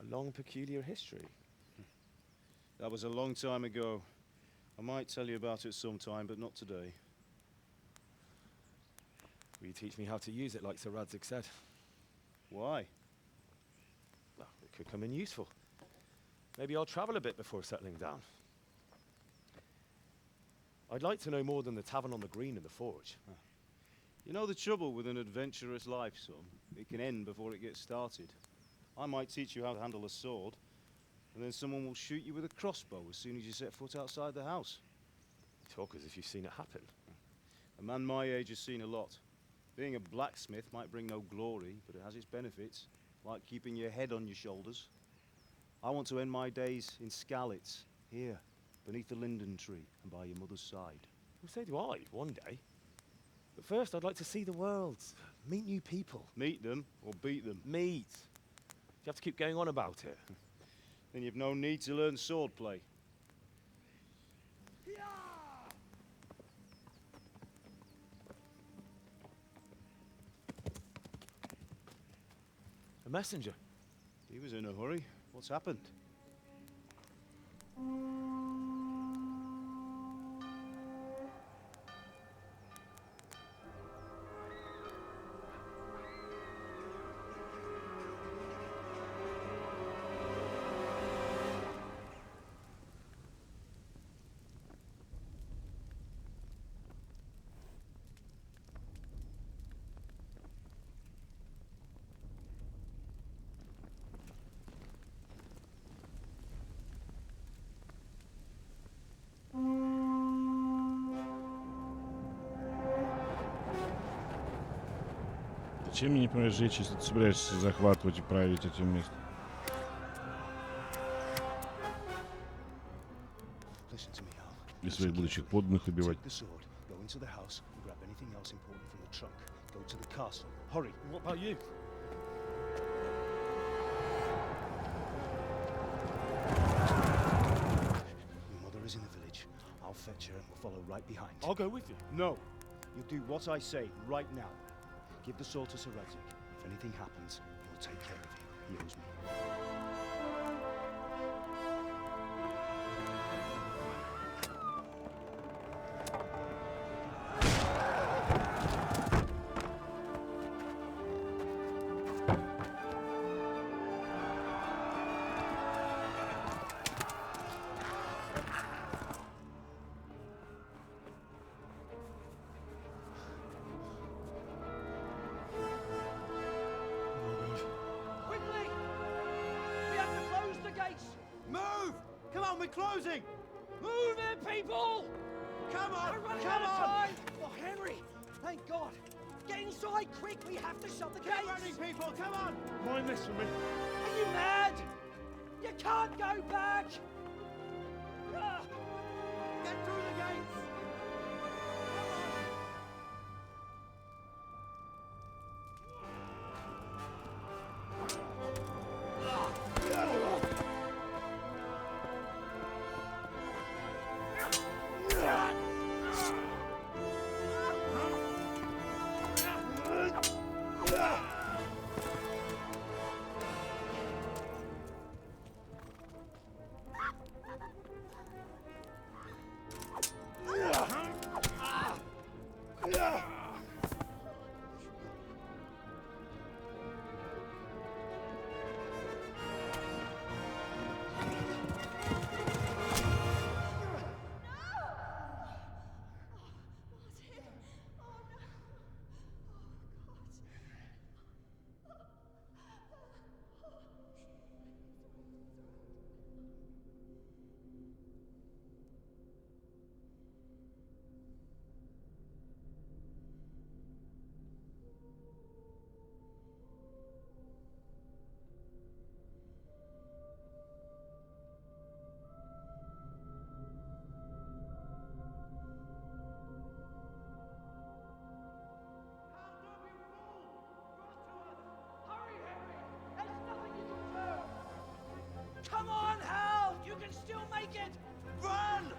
A long, peculiar history. That was a long time ago. I might tell you about it sometime, but not today. Will you teach me how to use it like Sir Radzig said? Why? Well, it could come in useful. Maybe I'll travel a bit before settling down. I'd like to know more than the tavern on the green and the forge. You know the trouble with an adventurous life, son? It can end before it gets started. I might teach you how to handle a sword, and then someone will shoot you with a crossbow as soon as you set foot outside the house. You talk as if you've seen it happen. A man my age has seen a lot. Being a blacksmith might bring no glory, but it has its benefits, like keeping your head on your shoulders. I want to end my days in Skalitz, here, beneath the linden tree and by your mother's side. Well, so do I, one day. But first, I'd like to see the world, meet new people. Meet them or beat them? Meet. You have to keep going on about it. Then you've no need to learn swordplay. A messenger. He was in a hurry. What's happened? Чем мне не понимаешь жечь, если ты собираешься захватывать и править этим местом? И своих будущих подданных убивать. Go into the house and grab anything else important from the trunk. Go to the castle. Hurry. What about you? Your mother is in the village. I'll fetch her and we'll follow right behind. I'll go with you. No. You'll do what I say right now. Give the sword to Sir Radzig. If anything happens, he'll take care of you. He owes me. Move! Come on, we're closing! Move it, people! Come on! We're running Come out of on! time! Oh, Henry! Thank God! Get inside, quick! We have to shut the gates! Get running, people! Come on! Mind this for me. Are you mad? You can't go back! Ah. Get through the gates! Come on, Hal! You can still make it! Run!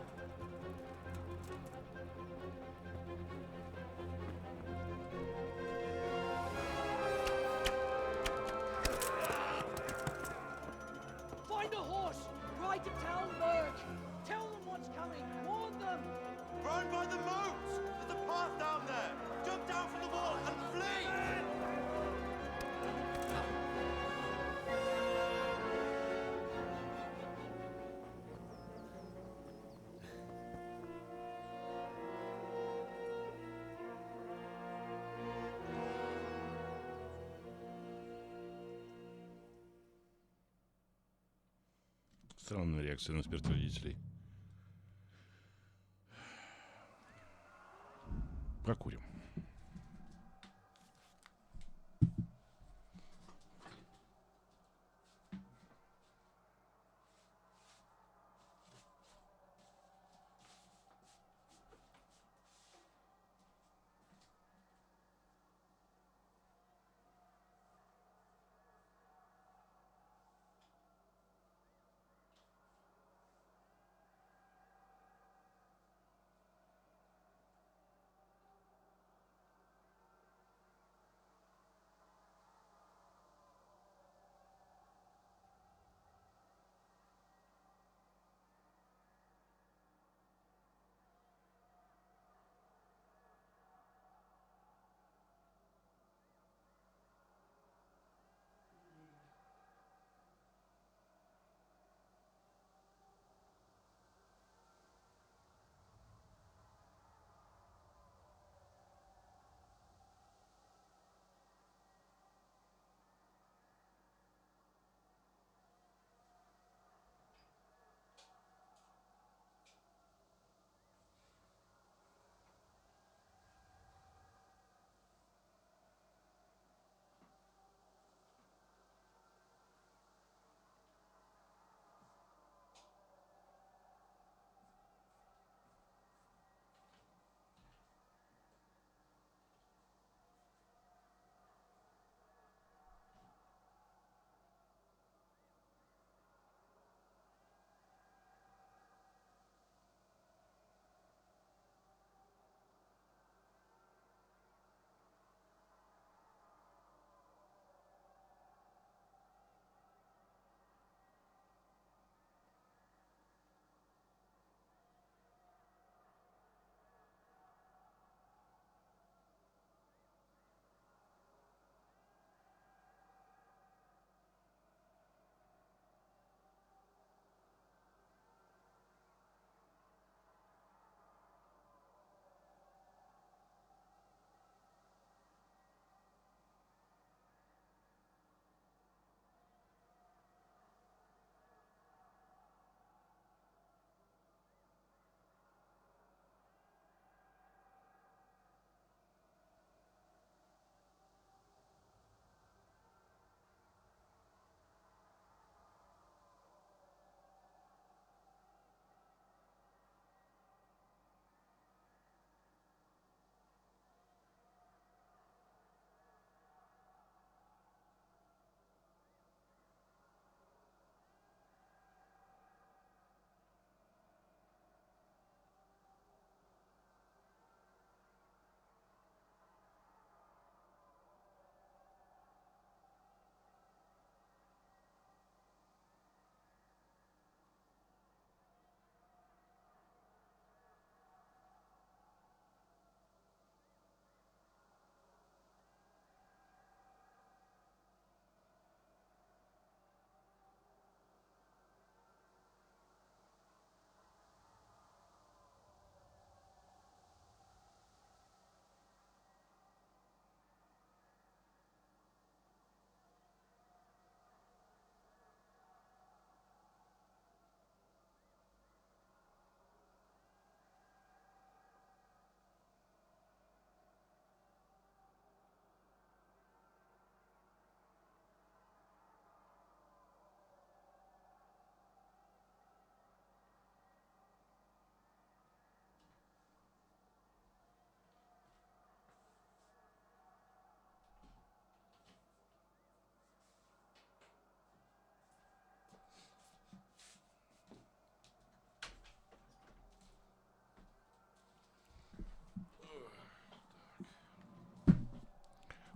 Странная реакция на смерть родителей. Прокурим.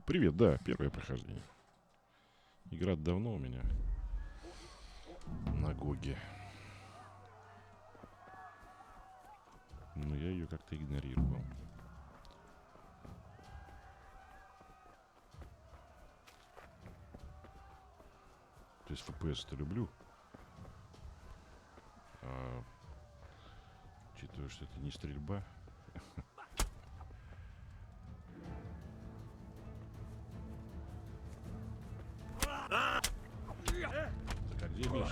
Привет, да, первое прохождение. Игра давно у меня на Гоге. Но я ее как-то игнорировал. То есть FPS-то люблю. А учитывая, что это не стрельба. Так, а где меч?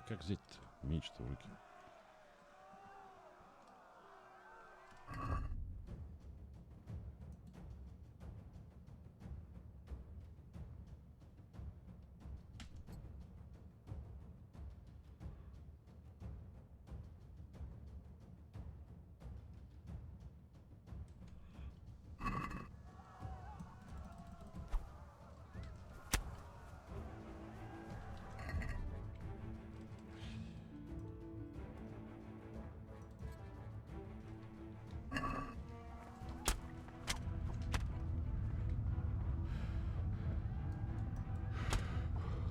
как взять-то меч-то в руки?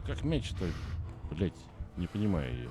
Как меч-то, блять, не понимаю я.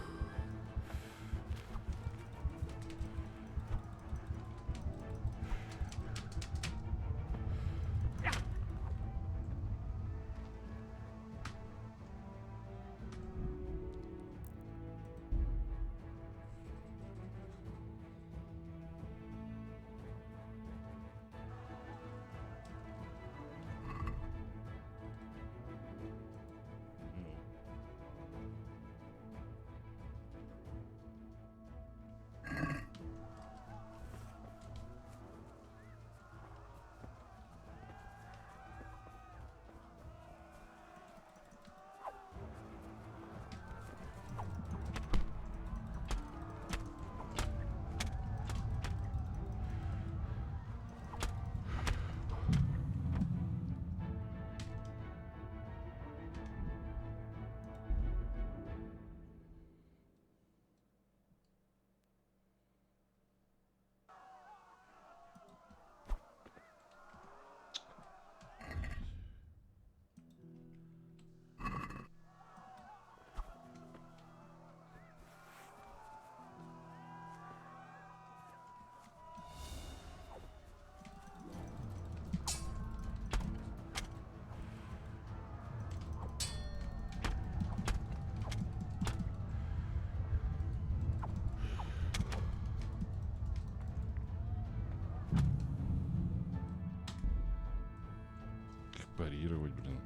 Парировать, блин.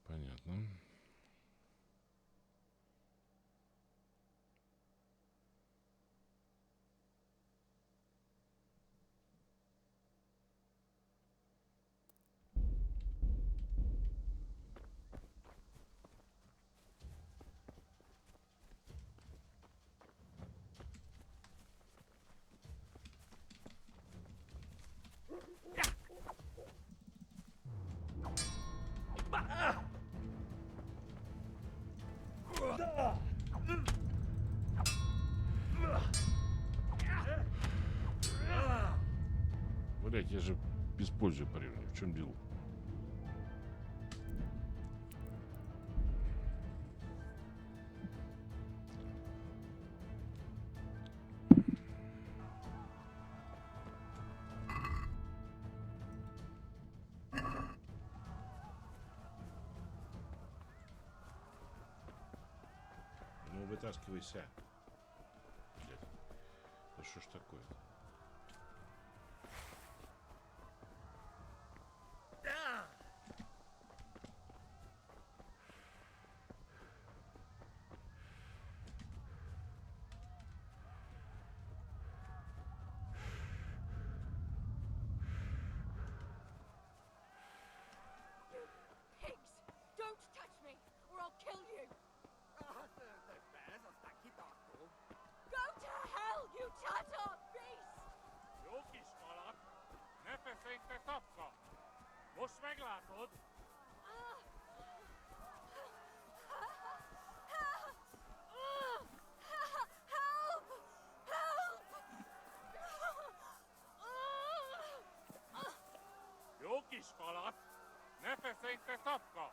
Понятно. Блять, я же без пользы парирую. В чем дело? Вытаскивайся. Блядь. Да что ж такое? Pigs! Don't touch me, or I'll kill you! Go to hell, you Tatar beast! Jókiskolat! Ne feszélyt te szapka! Most meglátod! Jókiskolat! Ne feszélyt te szapka!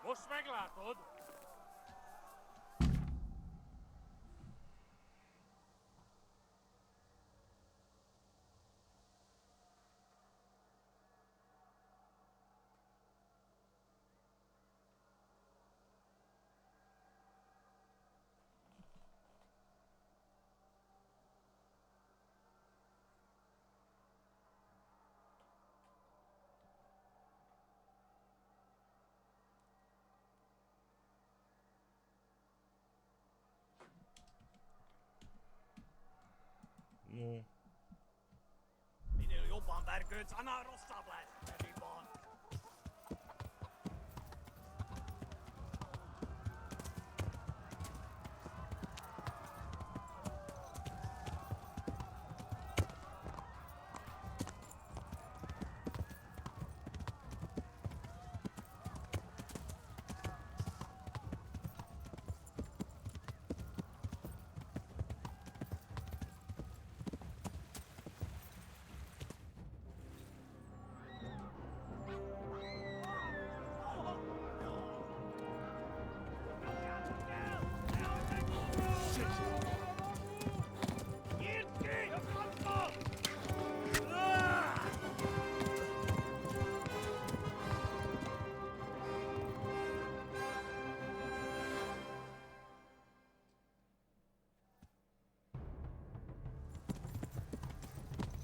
Most meglátod! Ну. Minél jobban vergődsz, annál rosszabb lesz, Eddie-ban.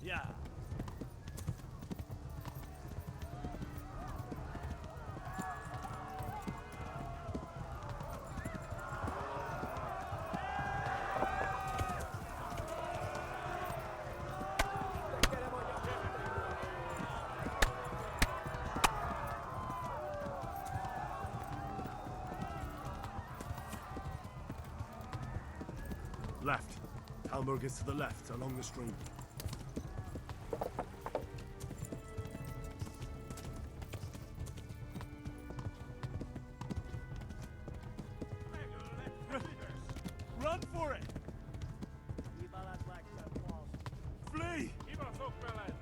Yeah. Left. Talmberg is to the left, along the stream. Run for it! Flee! Kibaszok veled!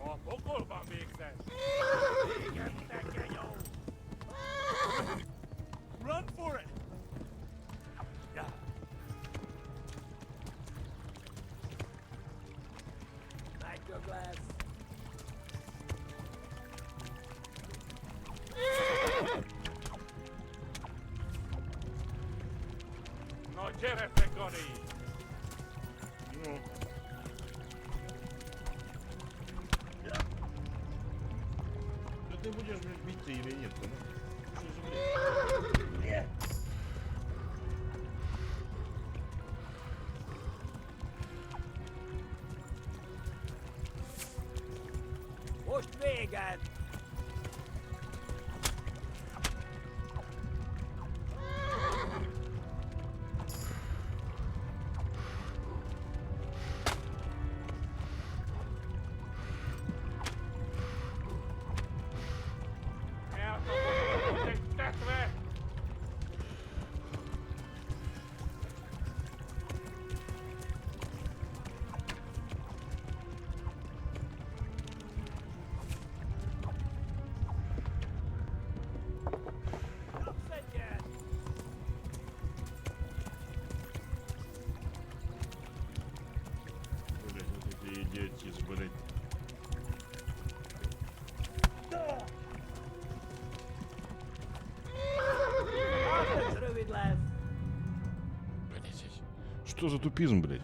A pokolban végzett! Igen, neked jó! Run for it! Yeah. Meg lesz. Na gyere te, Gani! Ну. Да ты будешь, блядь, бить-то или нет? Ну, что за бред? Most véget! Elkapott egy tetve! Что за тупизм, блядь?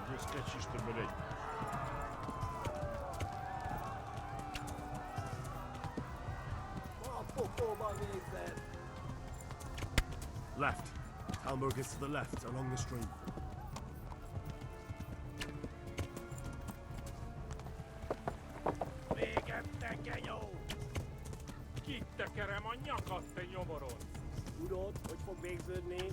Где скачишь-то, блядь? Left. Talmberg is to the left, along the stream. Végettek, jó! Kitekerem a nyakat, te nyomoron! Tudod, hogy fog végződni?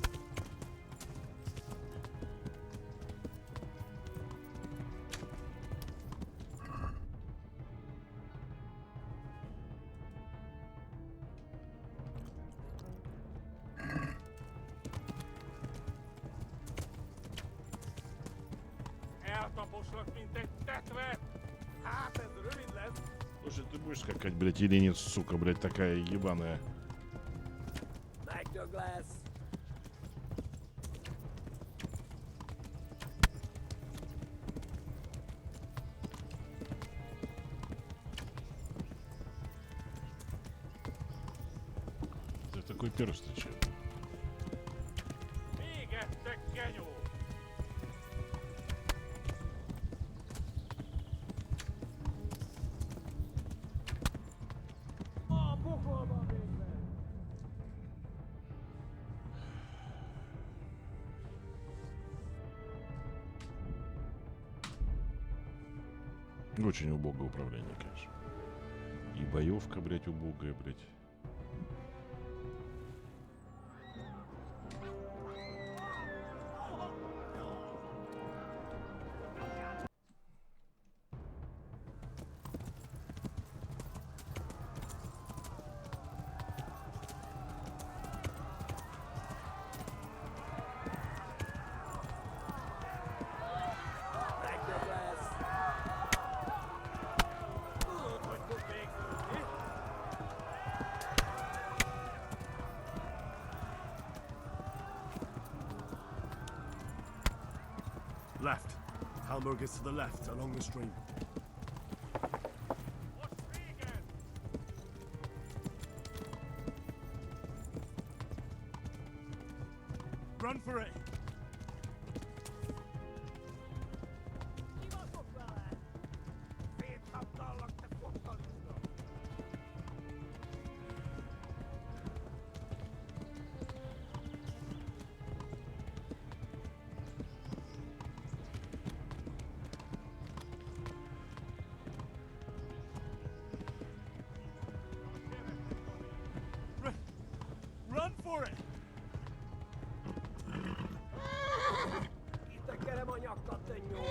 Eltaposlak, mint egy tetvet! Hát ez rövid lesz! Слушай, ты будешь скакать, блядь, или нет, сука, блядь, такая ебаная? Megdög lesz! Ты такой первый встречаю. Végettek, genyó! A pokolba végre! Очень убогое управление, конечно. И боевка, блядь, убогая, блядь. Megdög lesz! Tudod, hogy fog végződni? Left. Talmberg is to the left, along the stream. Run for it! Szétszabdallak, te fottalista! Run for it! Kitekerem a nyakat, te nyom!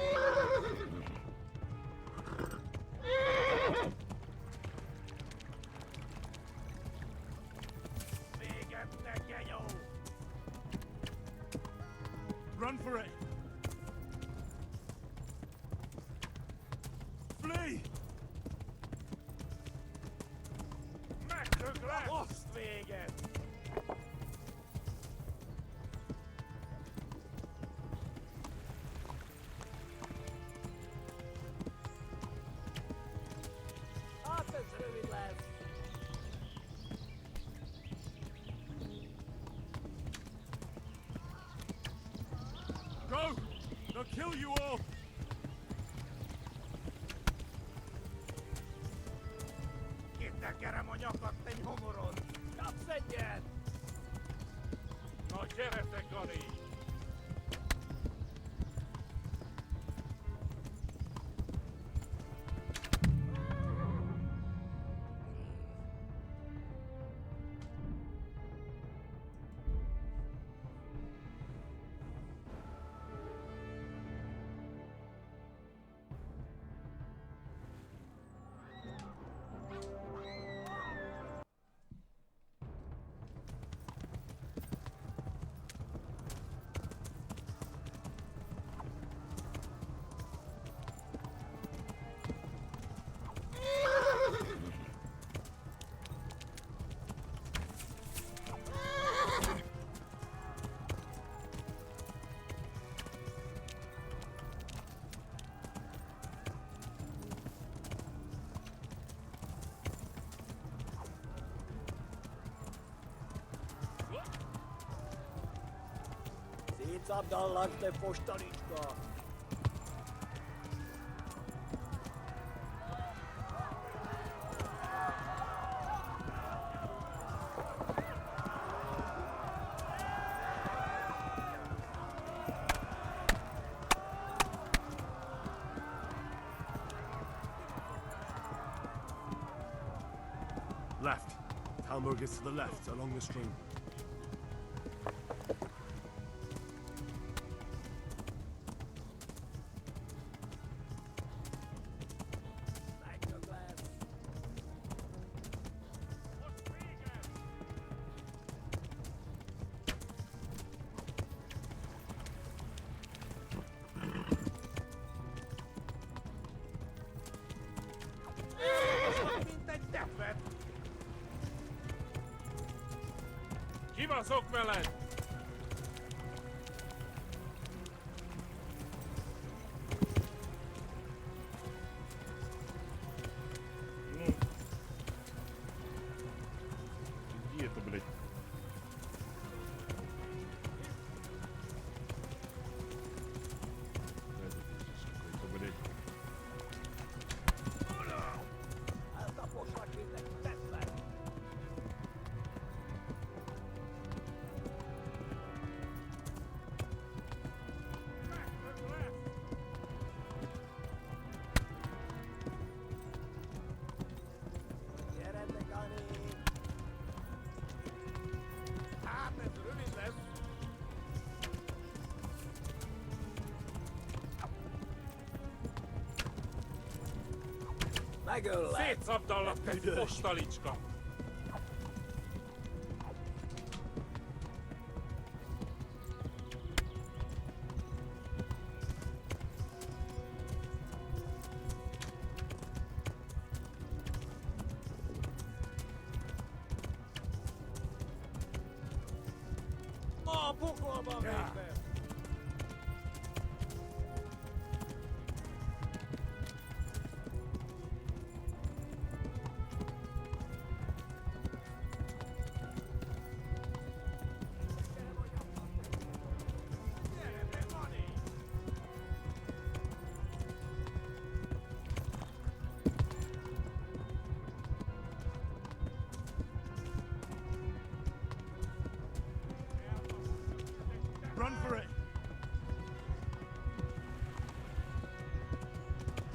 Végettek, genyó! Run for it! Flee! Megdög lesz! Azt véget! Hát ez rövid lesz! Go! They'll kill you all! Megverem a nyakat, te nyomoron! Kapsz egyet! Na gyere, Gani! Szétszabdallak, te fostalicska! Left. Talmberg is to the left, along the stream. Mint egy tepet! Kivaszok veled! Где это, блядь? Это пиздец какой-то, блядь. Eltaposlak, mint egy tepet! Gyere, te Gani! Hát, ez rövid lesz! Megöllek! Szétszabdallak, te fostalicska! A pokolban végbe! Run for it!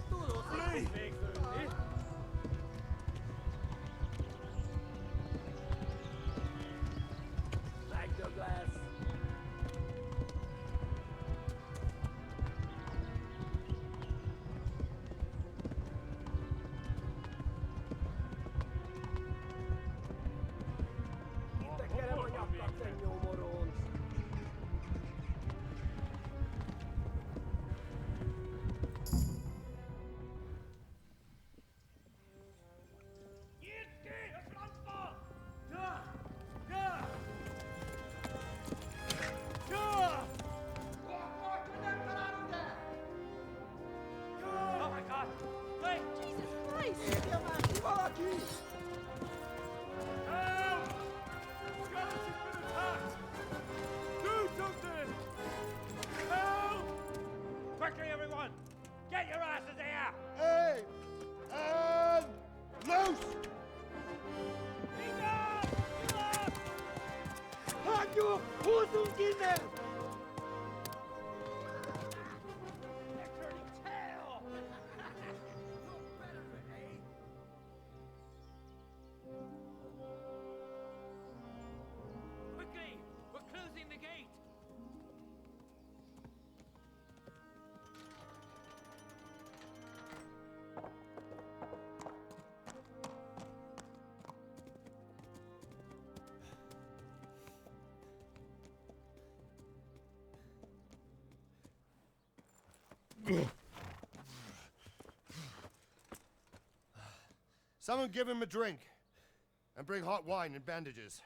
Tudod, hogy fog végződni? Megdög lesz! Itt tekerem a nyakat, te nyomoronc! 아주 고승기네. Quickly! We're closing the gate! Someone give him a drink. And bring hot wine and bandages.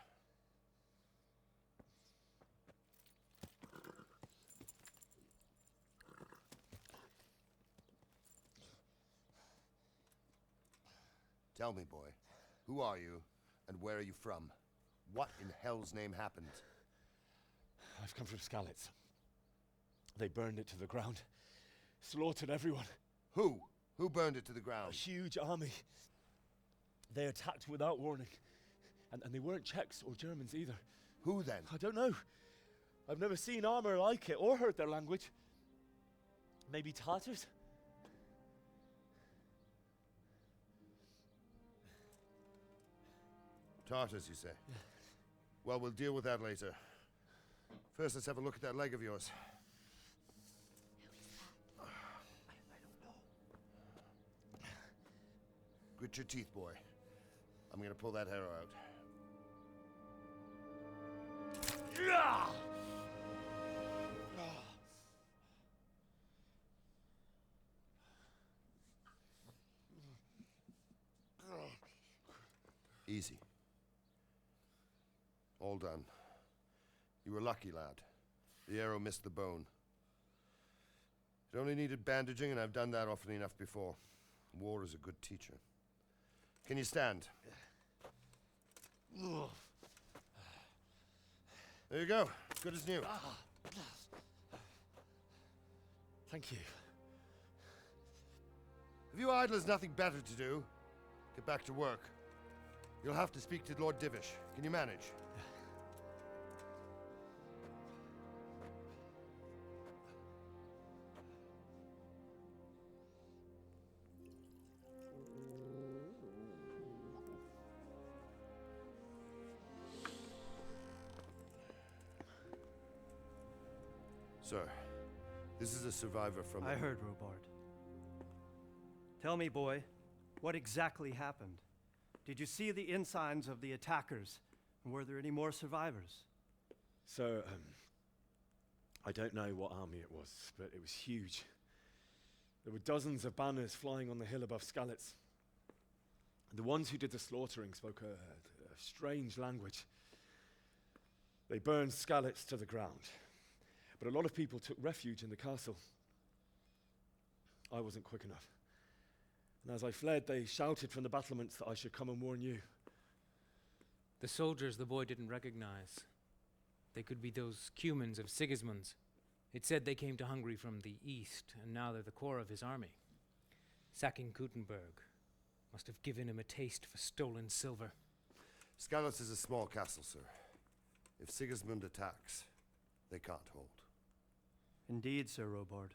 Tell me, boy, who are you, and where are you from? What in hell's name happened? I've come from Skalitz. They burned it to the ground. Slaughtered everyone. Who? Who burned it to the ground? A huge army. They attacked without warning. And they weren't Czechs or Germans either. Who then? I don't know. I've never seen armor like it or heard their language. Maybe Tatars? Tartars, you say? Yeah. Well, we'll deal with that later. First, let's have a look at that leg of yours. Grit your teeth, boy. I'm gonna pull that arrow out. Easy. All done. You were lucky, lad. The arrow missed the bone. It only needed bandaging, and I've done that often enough before. War is a good teacher. Can you stand? There you go. Good as new. Thank you. If you idlers nothing better to do, get back to work. You'll have to speak to Lord Divish. Can you manage? Sir, this is a survivor from... I heard, Robard. Tell me, boy, what exactly happened? Did you see the ensigns of the attackers? And were there any more survivors? So, I don't know what army it was, but it was huge. There were dozens of banners flying on the hill above Skalitz. The ones who did the slaughtering spoke a strange language. They burned Skalitz to the ground. But a lot of people took refuge in the castle. I wasn't quick enough. And as I fled, they shouted from the battlements that I should come and warn you. The soldiers the boy didn't recognize. They could be those Cumans of Sigismund's. It said they came to Hungary from the east, and now they're the core of his army. Sacking Gutenberg must have given him a taste for stolen silver. Skalitz is a small castle, sir. If Sigismund attacks, they can't hold. Indeed, Sir Robard.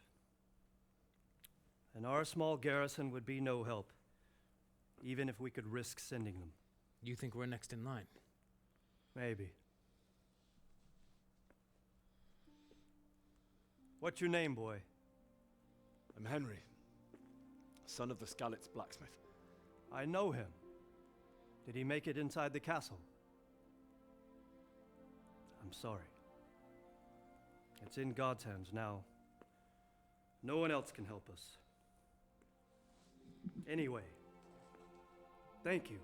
And our small garrison would be no help, even if we could risk sending them. You think we're next in line? Maybe. What's your name, boy? I'm Henry, son of the Skalitz blacksmith. I know him. Did he make it inside the castle? I'm sorry. It's in God's hands now. No one else can help us. Anyway, thank you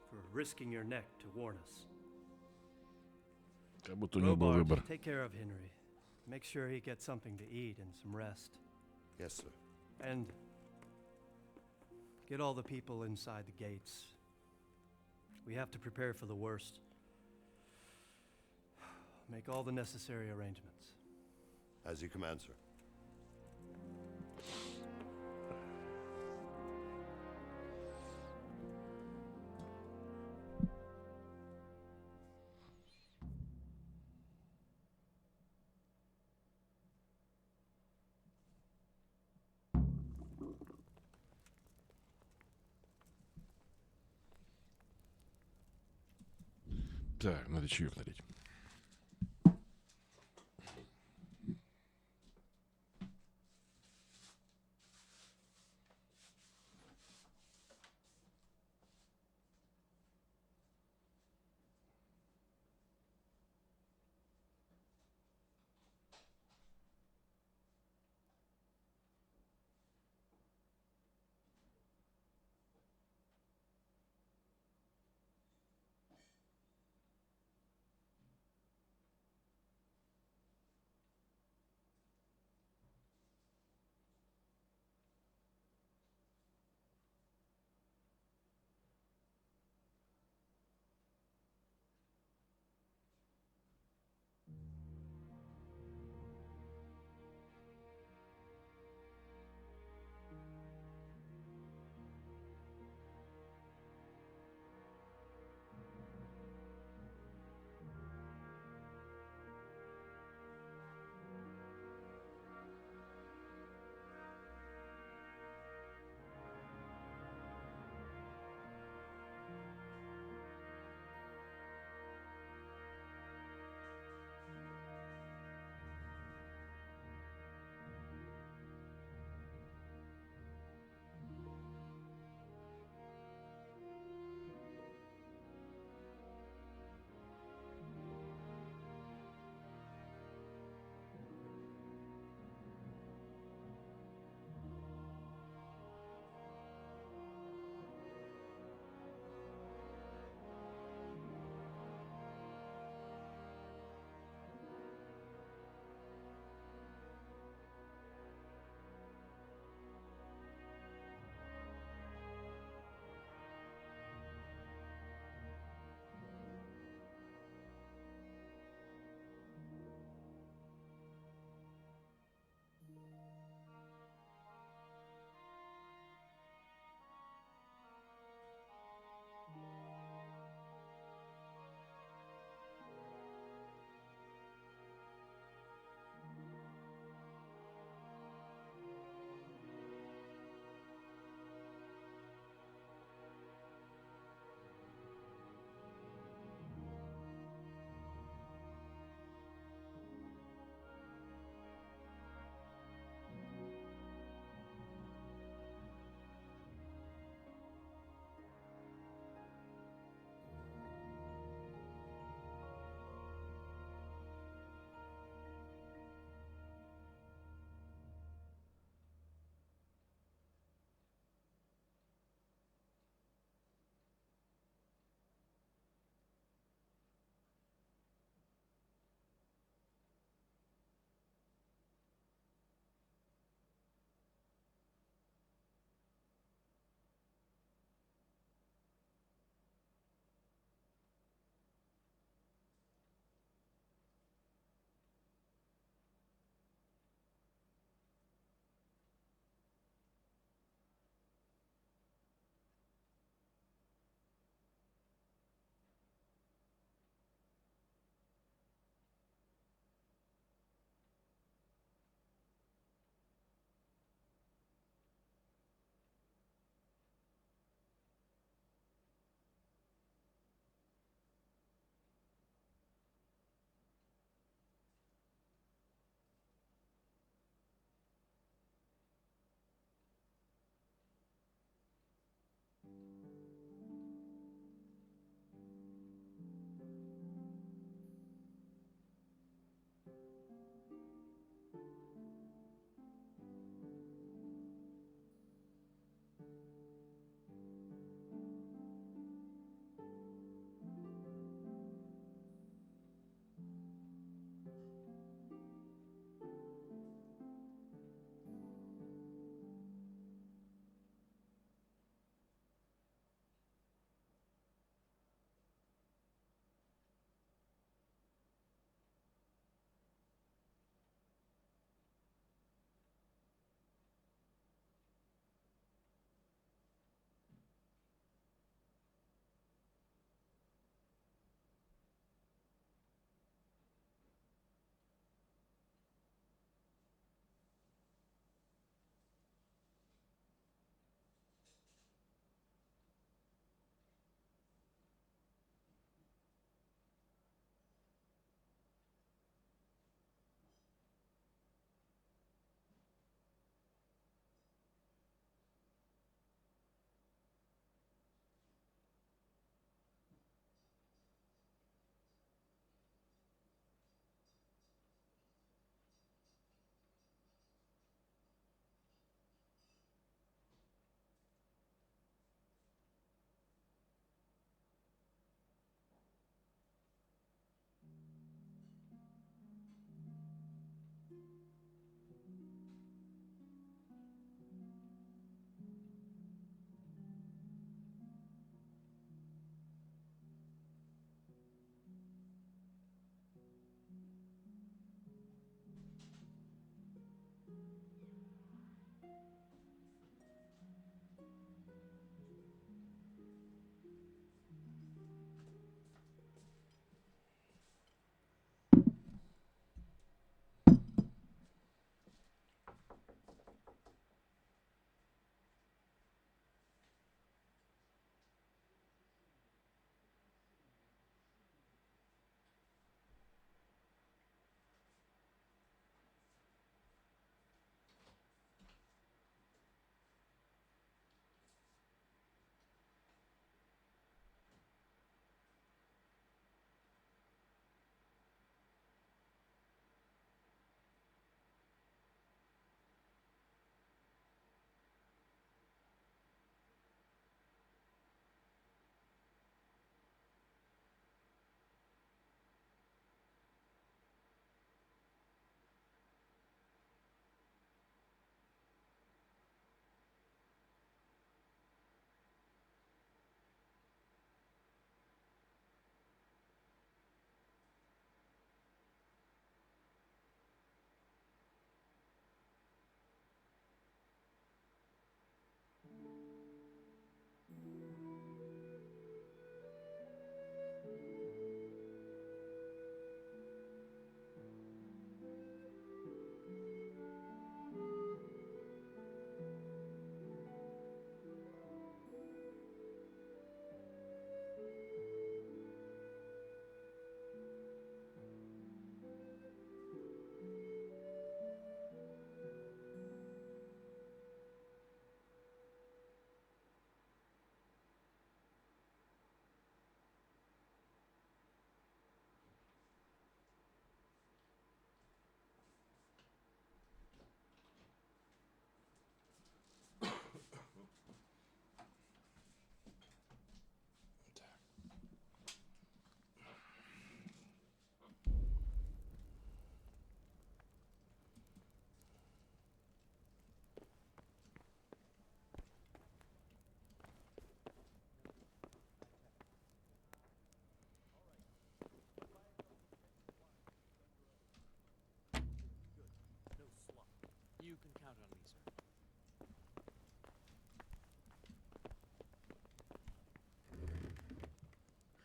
for risking your neck to warn us. Как будто у него был выбор. Take care of Henry. Make sure he gets something to eat and some rest. Yes, sir. And get all the people inside the gates. We have to prepare for the worst. Make all the necessary arrangements. As you command, sir. Так, надо чаек налить.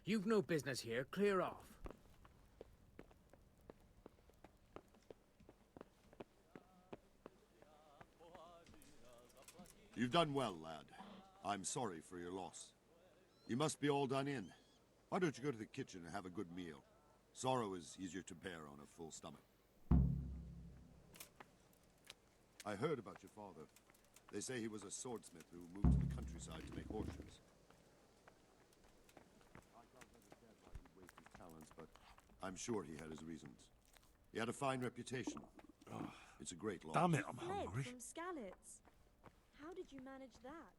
You've no business here. Clear off. You've done well, lad. I'm sorry for your loss. You must be all done in. Why don't you go to the kitchen and have a good meal? Sorrow is easier to bear on a full stomach. I heard about your father. They say he was a swordsmith who moved to the countryside to make horseshoes. I can't understand why he'd waste his talents, but I'm sure he had his reasons. He had a fine reputation. It's a great loss. Damn it, I'm Fled hungry. from Skalitz. How did you manage that?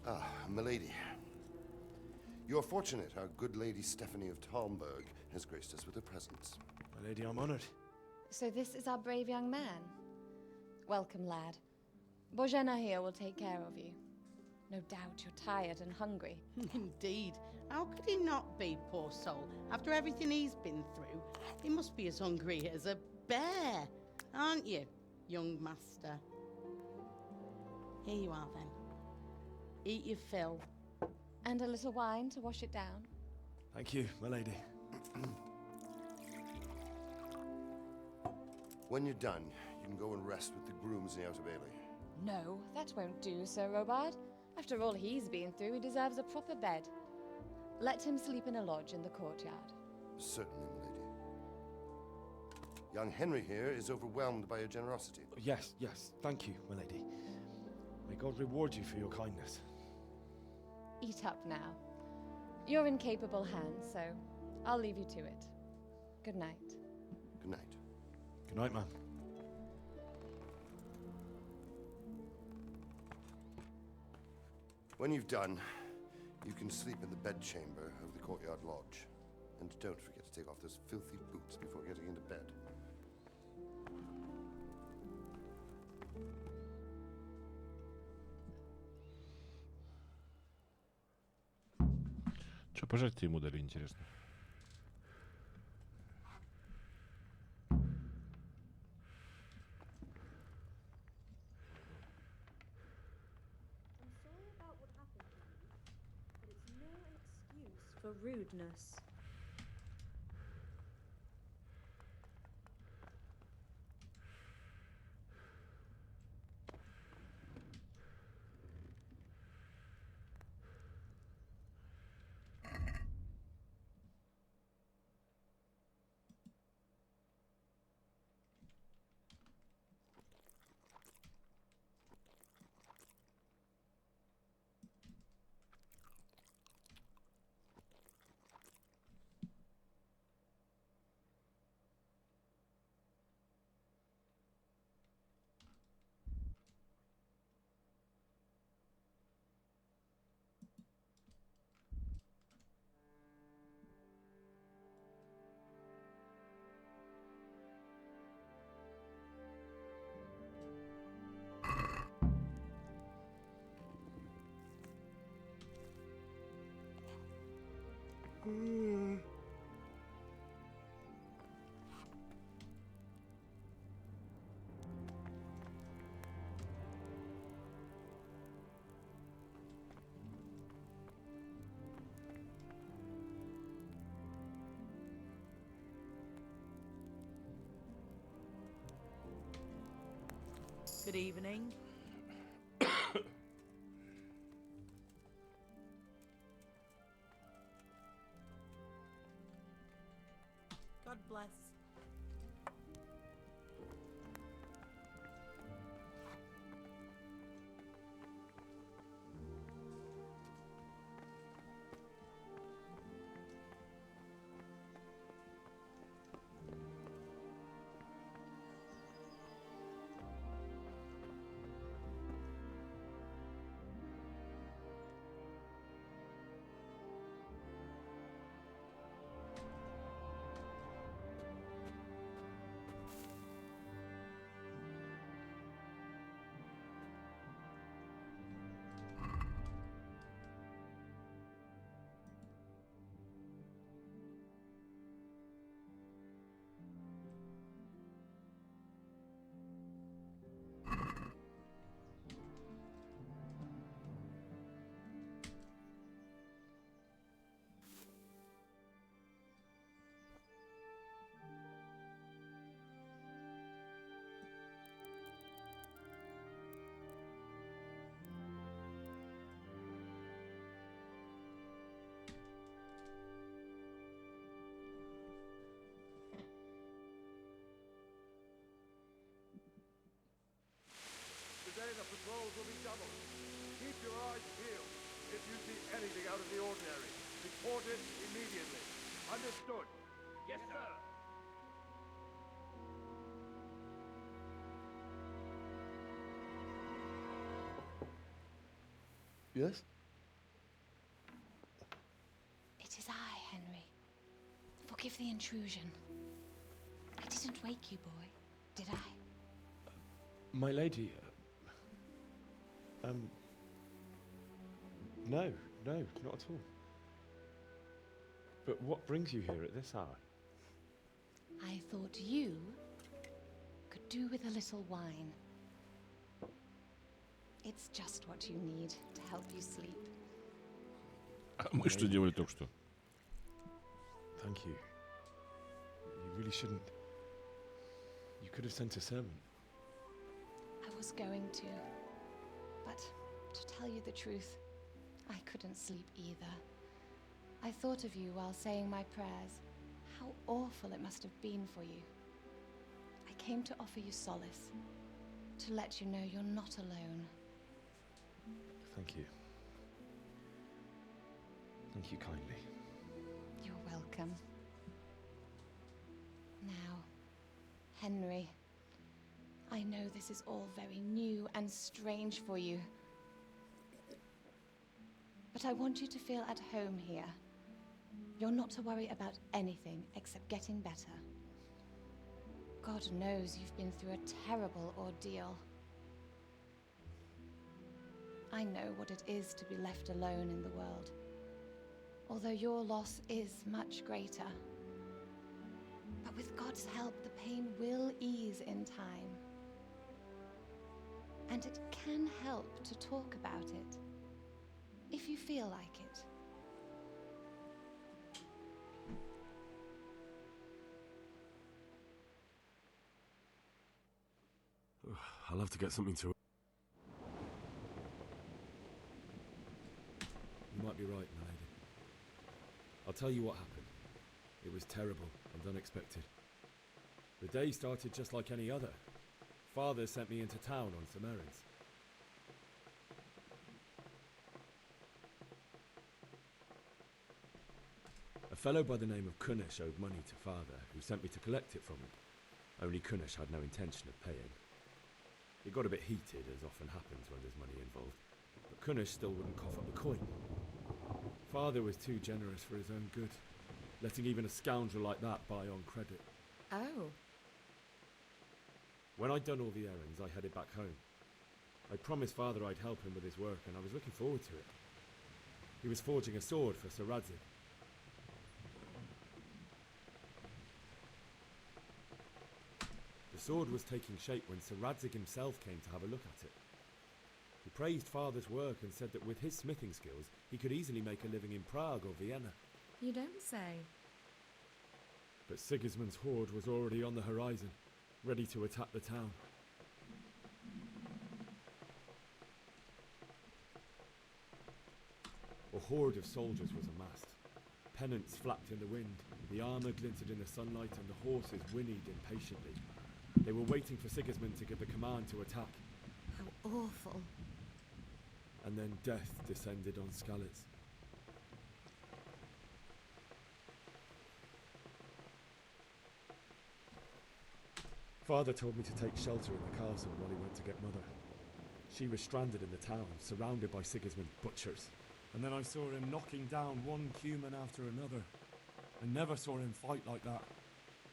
Ah, milady. You're fortunate our good lady Stephanie of Talmberg has graced us with her presence. My lady, I'm honored. So this is our brave young man. Welcome, lad. Bozhena here will take care of you. No doubt you're tired and hungry. Indeed. How could he not be, poor soul? After everything he's been through, he must be as hungry as a bear, aren't you, young master? Here you are, then. Eat your fill. And a little wine to wash it down. Thank you, my lady. When you're done, you can go and rest with the grooms in the Outer Bailey. No, that won't do, Sir Robard. After all he's been through, he deserves a proper bed. Let him sleep in a lodge in the courtyard. Certainly, milady. Young Henry here is overwhelmed by your generosity. Yes, yes, thank you, my lady. May God reward you for your kindness. Eat up now. You're in capable hands, so I'll leave you to it. Good night. Good night. Good night, man. When you've done, you can sleep in the bedchamber of the courtyard lodge. And don't forget to take off those filthy boots before getting into bed. Что пожать-то ему дали, интересно? I'm sorry about what happened to you, but it's no excuse for rudeness. Good evening. God bless. out of the ordinary. Report it immediately. Understood? Yes, sir. Yes? It is I, Henry. Forgive the intrusion. I didn't wake you, boy, did I? My lady, no, not at all. But what brings you here at this hour? I thought you could do with a little wine. It's just what you need to help you sleep. А мы что делали только что? Thank you. You really shouldn't. You could have sent a servant. I was going to, but to tell you the truth, I couldn't sleep either. I thought of you while saying my prayers. How awful it must have been for you. I came to offer you solace, to let you know you're not alone. Thank you. Thank you kindly. You're welcome. Now, Henry, I know this is all very new and strange for you, but I want you to feel at home here. You're not to worry about anything except getting better. God knows you've been through a terrible ordeal. I know what it is to be left alone in the world, although your loss is much greater. But with God's help, the pain will ease in time. And it can help to talk about it, if you feel like it. I'll have to get something to... You might be right, my lady. I'll tell you what happened. It was terrible and unexpected. The day started just like any other. Father sent me into town on some errands. A fellow by the name of Kunesh owed money to Father, who sent me to collect it from him. Only Kunesh had no intention of paying. It got a bit heated, as often happens when there's money involved, but Kunesh still wouldn't cough up the coin. Father was too generous for his own good, letting even a scoundrel like that buy on credit. Oh. When I'd done all the errands, I headed back home. I promised Father I'd help him with his work, and I was looking forward to it. He was forging a sword for Sir Radzig. The sword was taking shape when Sir Radzig himself came to have a look at it. He praised Father's work and said that with his smithing skills, he could easily make a living in Prague or Vienna. You don't say. But Sigismund's horde was already on the horizon, ready to attack the town. A horde of soldiers was amassed. Pennants flapped in the wind, the armour glinted in the sunlight, and the horses whinnied impatiently. They were waiting for Sigismund to give the command to attack. How awful. And then death descended on Skalitz. Father told me to take shelter in the castle while he went to get Mother. She was stranded in the town, surrounded by Sigismund's butchers. And then I saw him knocking down one human after another. I never saw him fight like that.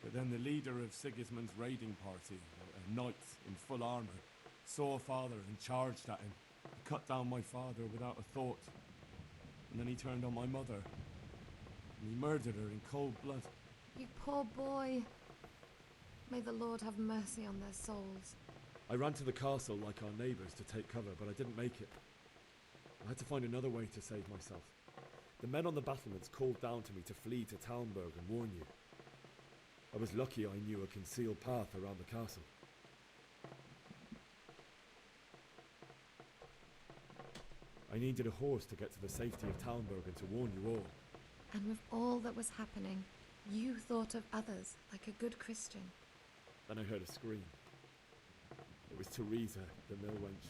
But then the leader of Sigismund's raiding party, a knight in full armour, saw Father and charged at him. He cut down my father without a thought. And then he turned on my mother. And he murdered her in cold blood. You poor boy. May the Lord have mercy on their souls. I ran to the castle like our neighbours to take cover, but I didn't make it. I had to find another way to save myself. The men on the battlements called down to me to flee to Talmberg and warn you. I was lucky I knew a concealed path around the castle. I needed a horse to get to the safety of Talmberg and to warn you all. And with all that was happening, you thought of others like a good Christian. Then I heard a scream. It was Teresa, the mill wench.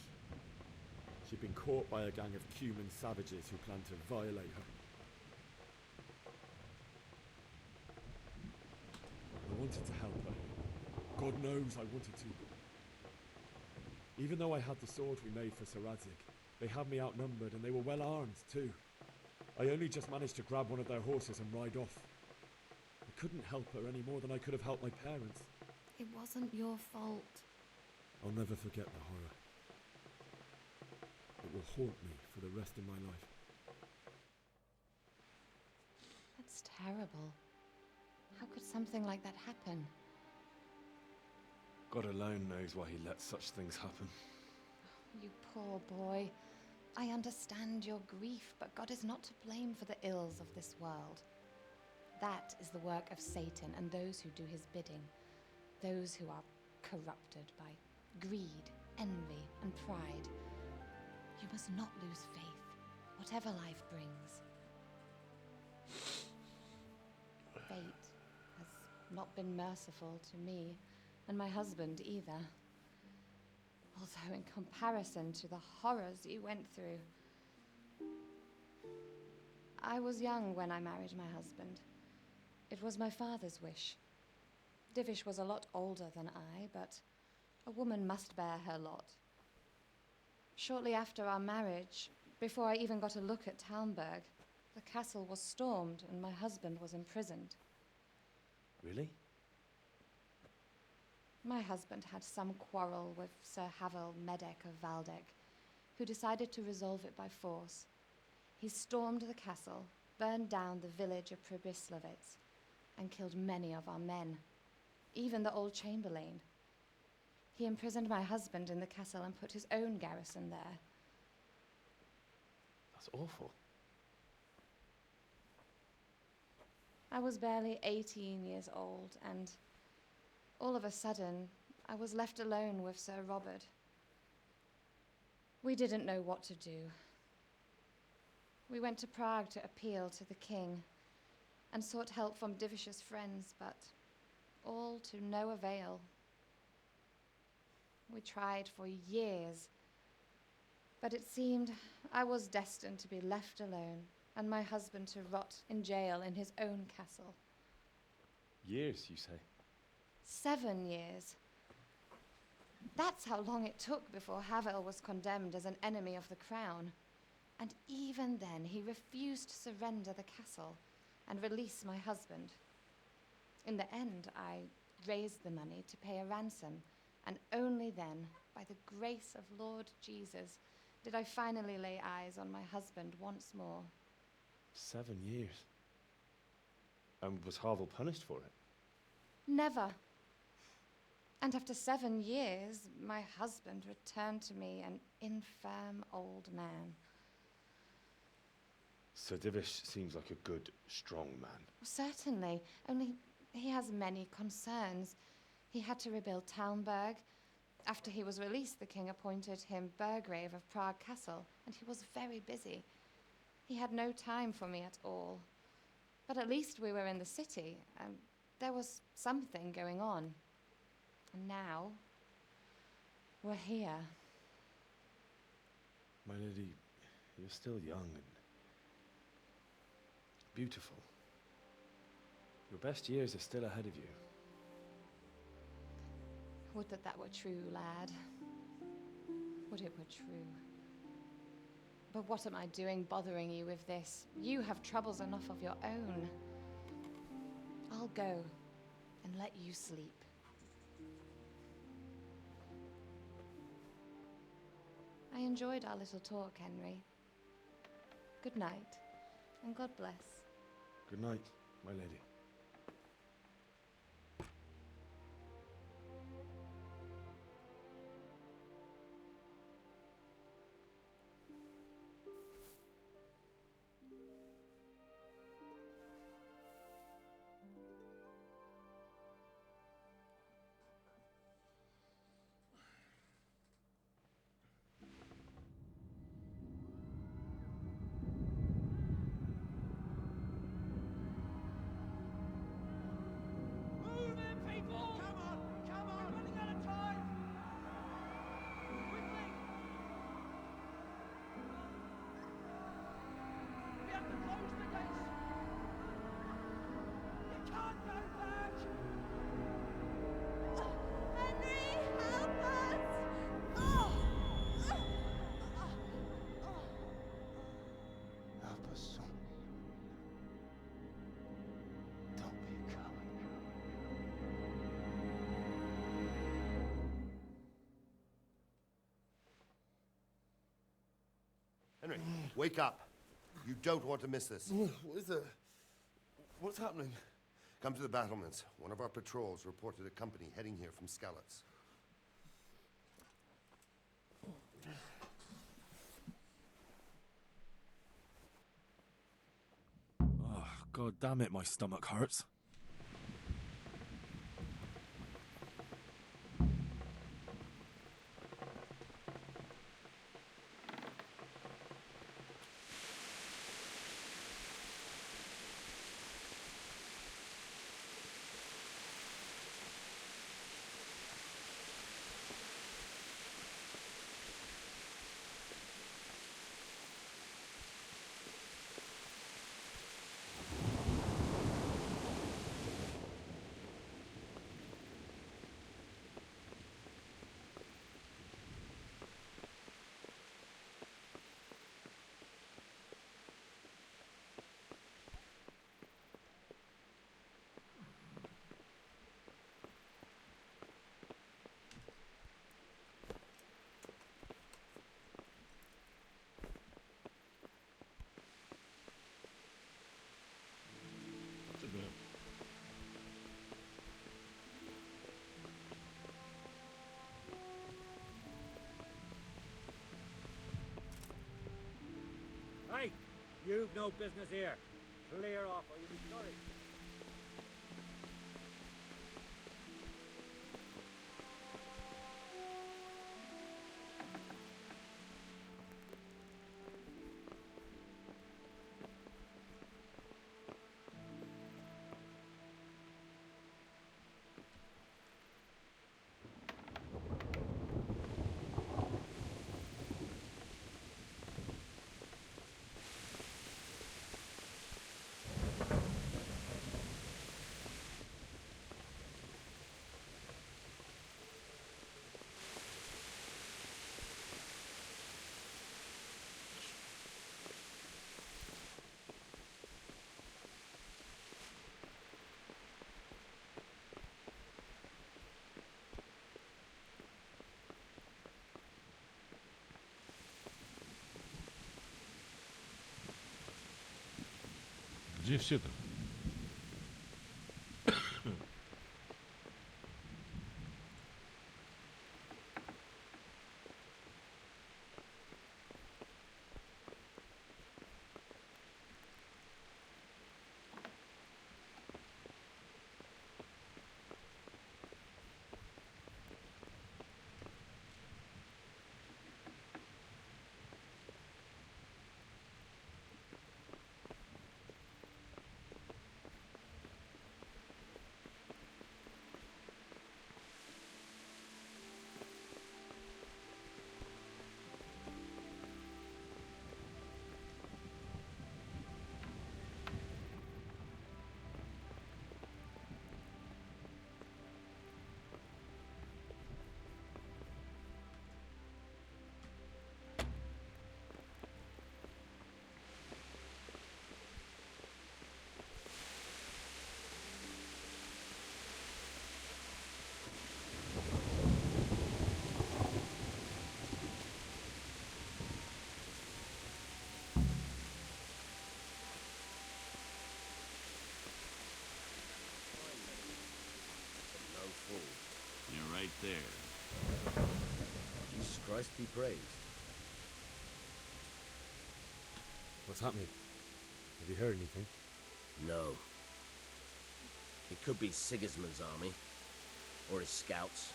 she'd been caught by a gang of Cuman savages who planned to violate her. I wanted to help her. God knows I wanted to. Even though I had the sword we made for Sir Radzig, they had me outnumbered and they were well armed too. I only just managed to grab one of their horses and ride off. I couldn't help her any more than I could have helped my parents. It wasn't your fault. I'll never forget the horror. It will haunt me for the rest of my life. That's terrible. How could something like that happen? God alone knows why he lets such things happen. You poor boy. I understand your grief, but God is not to blame for the ills of this world. That is the work of Satan and those who do his bidding. Those who are corrupted by greed, envy, and pride. You must not lose faith, whatever life brings. Fate has not been merciful to me, and my husband either. Although in comparison to the horrors you went through. I was young when I married my husband. It was my father's wish. Divish was a lot older than I, but a woman must bear her lot. Shortly after our marriage, before I even got a look at Talmberg, the castle was stormed and my husband was imprisoned. Really? My husband had some quarrel with Sir Havel Medek of Valdek, who decided to resolve it by force. He stormed the castle, burned down the village of Pribyslavitz, and killed many of our men, even the old chamberlain. He imprisoned my husband in the castle and put his own garrison there. That's awful. I was barely 18 years old, and all of a sudden, I was left alone with Sir Robert. We didn't know what to do. We went to Prague to appeal to the king and sought help from Divish's friends, but all to no avail. We tried for years, but it seemed I was destined to be left alone and my husband to rot in jail in his own castle. Years, you say? 7 years. That's how long it took before Havel was condemned as an enemy of the crown. And even then, he refused to surrender the castle and release my husband. In the end, I raised the money to pay a ransom, and only then, by the grace of Lord Jesus, did I finally lay eyes on my husband once more. 7 years? And was Havel punished for it? Never. And after 7 years, my husband returned to me an infirm old man. Sir Divish seems like a good, strong man. Certainly, only he has many concerns. He had to rebuild Talmberg. After he was released, the king appointed him Burgrave of Prague Castle, and he was very busy. He had no time for me at all. But at least we were in the city, and there was something going on. And now, we're here. My lady, you're still young and beautiful. Your best years are still ahead of you. Would that that were true, lad. Would it were true. But what am I doing bothering you with this? You have troubles enough of your own. I'll go and let you sleep. I enjoyed our little talk, Henry. Good night, and God bless. Good night, my lady. Wake up. You don't want to miss this. What is it? What's happening? Come to the battlements. One of our patrols reported a company heading here from Skalitz. Oh, God damn it, my stomach hurts. Hey, you've no business here. Clear off or you'll be sorry. Где все-то? No fool. You're right there. Jesus Christ be praised. What's happening? Have you heard anything? No. It could be Sigismund's army, or his scouts,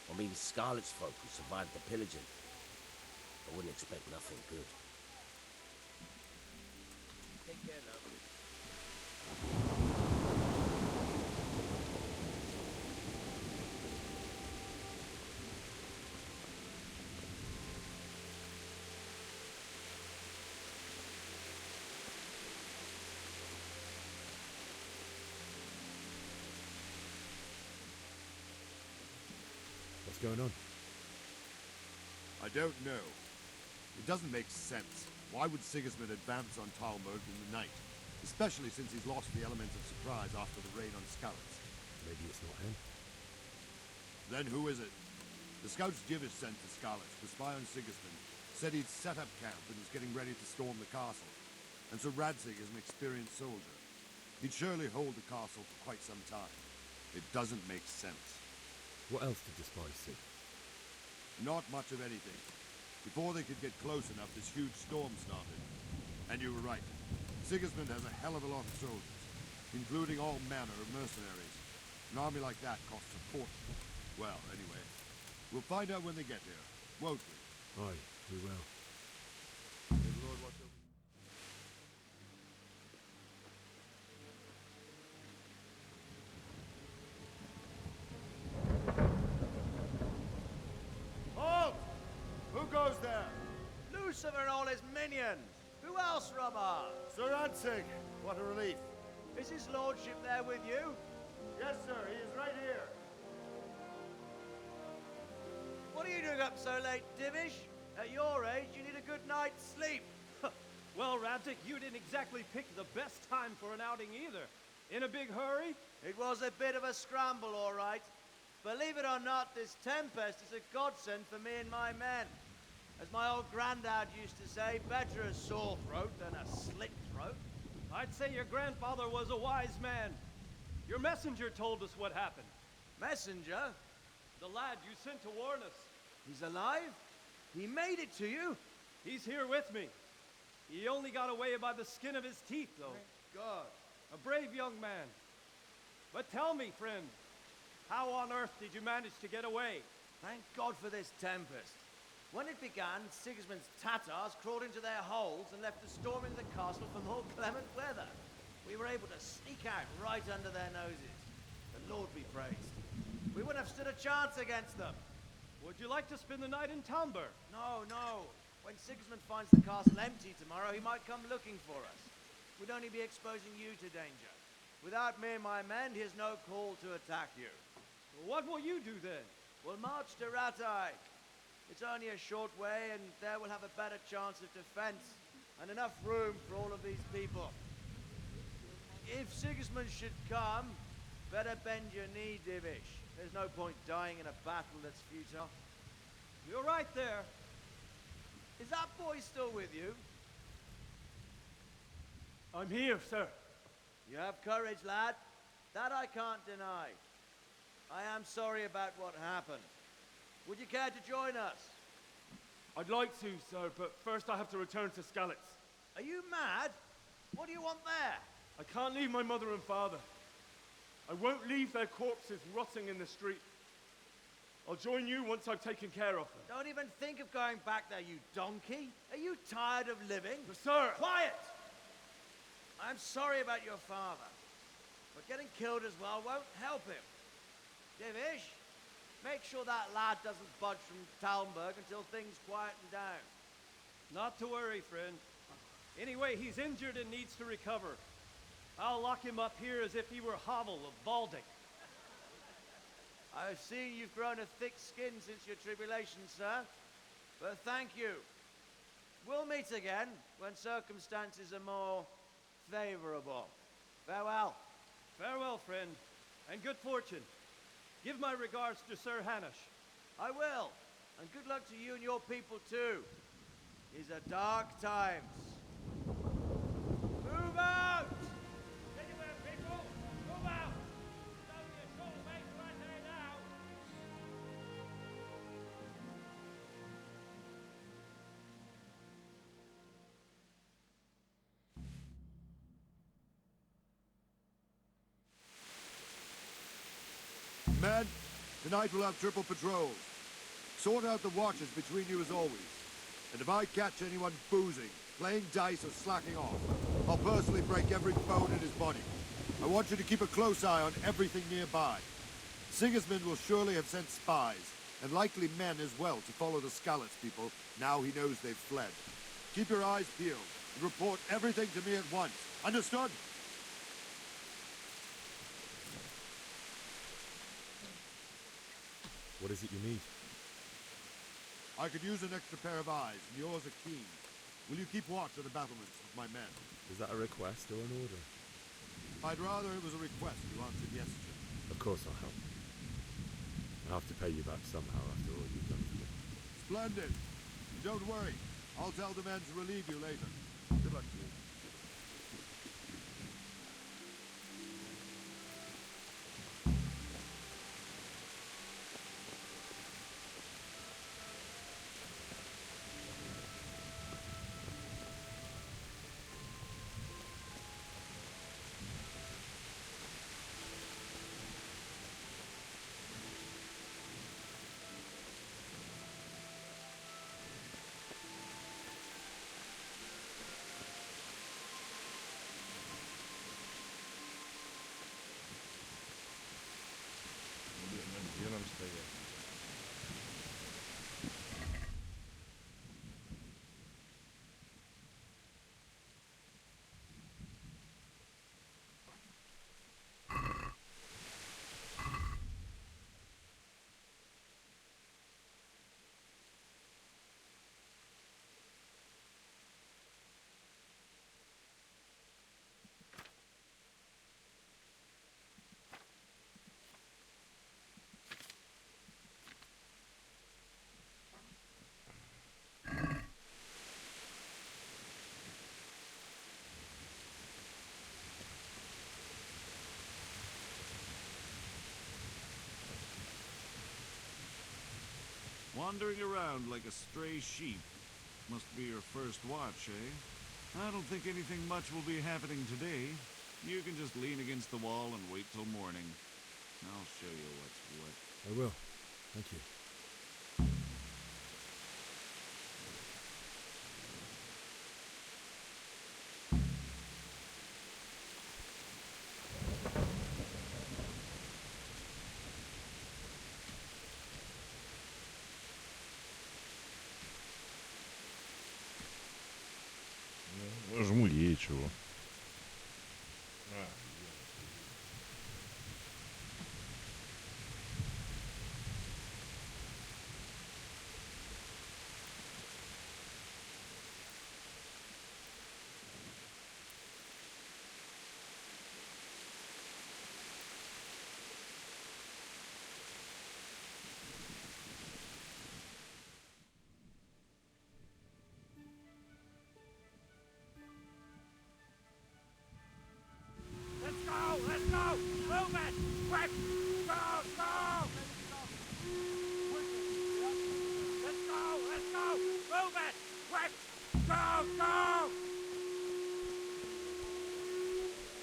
or maybe Scarlet's folk who survived the pillaging. I wouldn't expect nothing good. Take care now. What's going on? I don't know. It doesn't make sense. Why would Sigismund advance on Talmberg in the night? Especially since he's lost the element of surprise after the raid on Skalitz. Maybe it's not him. Then who is it? The scouts Jivish sent to Skalitz to spy on Sigismund said he'd set up camp and was getting ready to storm the castle. And Sir Radzig is an experienced soldier. He'd surely hold the castle for quite some time. It doesn't make sense. What else did the spies see? Not much of anything. Before they could get close enough, this huge storm started. And you were right. Sigismund has a hell of a lot of soldiers, including all manner of mercenaries. An army like that costs a fortune. Well, anyway, we'll find out when they get here, won't we? Aye, we will. May the Lord watch over you. Halt! Who goes there? Lucifer and all his minions. Who else, Robber? Sir Radzig, what a relief. Is his lordship there with you? Yes, sir, he is right here. What are you doing up so late, Divish? At your age, you need a good night's sleep. Well, Radzig, you didn't exactly pick the best time for an outing either. In a big hurry? It was a bit of a scramble, all right. Believe it or not, this tempest is a godsend for me and my men. As my old granddad used to say, better a sore throat than a slit throat. I'd say your grandfather was a wise man. Your messenger told us what happened. Messenger? The lad you sent to warn us. He's alive? He made it to you? He's here with me. He only got away by the skin of his teeth, though. Thank God. A brave young man. But tell me, friend, how on earth did you manage to get away? Thank God for this tempest. When it began, Sigismund's Tatars crawled into their holes and left us storming the castle for more clement weather. We were able to sneak out right under their noses. The Lord be praised. We wouldn't have stood a chance against them. Would you like to spend the night in Talmberg? No, no. When Sigismund finds the castle empty tomorrow, he might come looking for us. We'd only be exposing you to danger. Without me and my men, he has no call to attack you. What will you do then? We'll march to Ratai. It's only a short way, and there we'll have a better chance of defense and enough room for all of these people. If Sigismund should come, better bend your knee, Divish. There's no point dying in a battle that's futile. You're right there. Is that boy still with you? I'm here, sir. You have courage, lad. That I can't deny. I am sorry about what happened. Would you care to join us? I'd like to, sir, but first I have to return to Skalitz. Are you mad? What do you want there? I can't leave my mother and father. I won't leave their corpses rotting in the street. I'll join you once I've taken care of them. Don't even think of going back there, you donkey. Are you tired of living? But sir! Quiet! I'm sorry about your father, but getting killed as well won't help him. Divish, make sure that lad doesn't budge from Talmberg until things quieten down. Not to worry, friend. Anyway, he's injured and needs to recover. I'll lock him up here as if he were Havel of Baldic. I've seen you've grown a thick skin since your tribulation, sir. But thank you. We'll meet again when circumstances are more favorable. Farewell. Farewell, friend, and good fortune. Give my regards to Sir Hanush. I will. And good luck to you and your people, too. These are dark times. Move out! Anywhere, people! Move out! It's only a short way to Rattay now! Men, tonight we'll have triple patrols. Sort out the watches between you as always. And if I catch anyone boozing, playing dice or slacking off, I'll personally break every bone in his body. I want you to keep a close eye on everything nearby. Sigismund will surely have sent spies, and likely men as well, to follow the Skalitz people now he knows they've fled. Keep your eyes peeled and report everything to me at once. Understood? What is it you need? I could use an extra pair of eyes, and yours are keen. Will you keep watch of the battlements with my men? Is that a request or an order? I'd rather it was a request you answered yes to. Of course I'll help. I'll have to pay you back somehow after all you've done for me. Splendid. And don't worry. I'll tell the men to relieve you later. Good luck to you. Где нам стоять? Wandering around like a stray sheep. Must be your first watch, eh? I don't think anything much will be happening today. You can just lean against the wall and wait till morning. I'll show you what's what. I will. Thank you. Жму ей чего. Let's go! Let's go! Move it! Quick! Go! Go! Let's go! Let's go! Move it! Quick! Go! Go!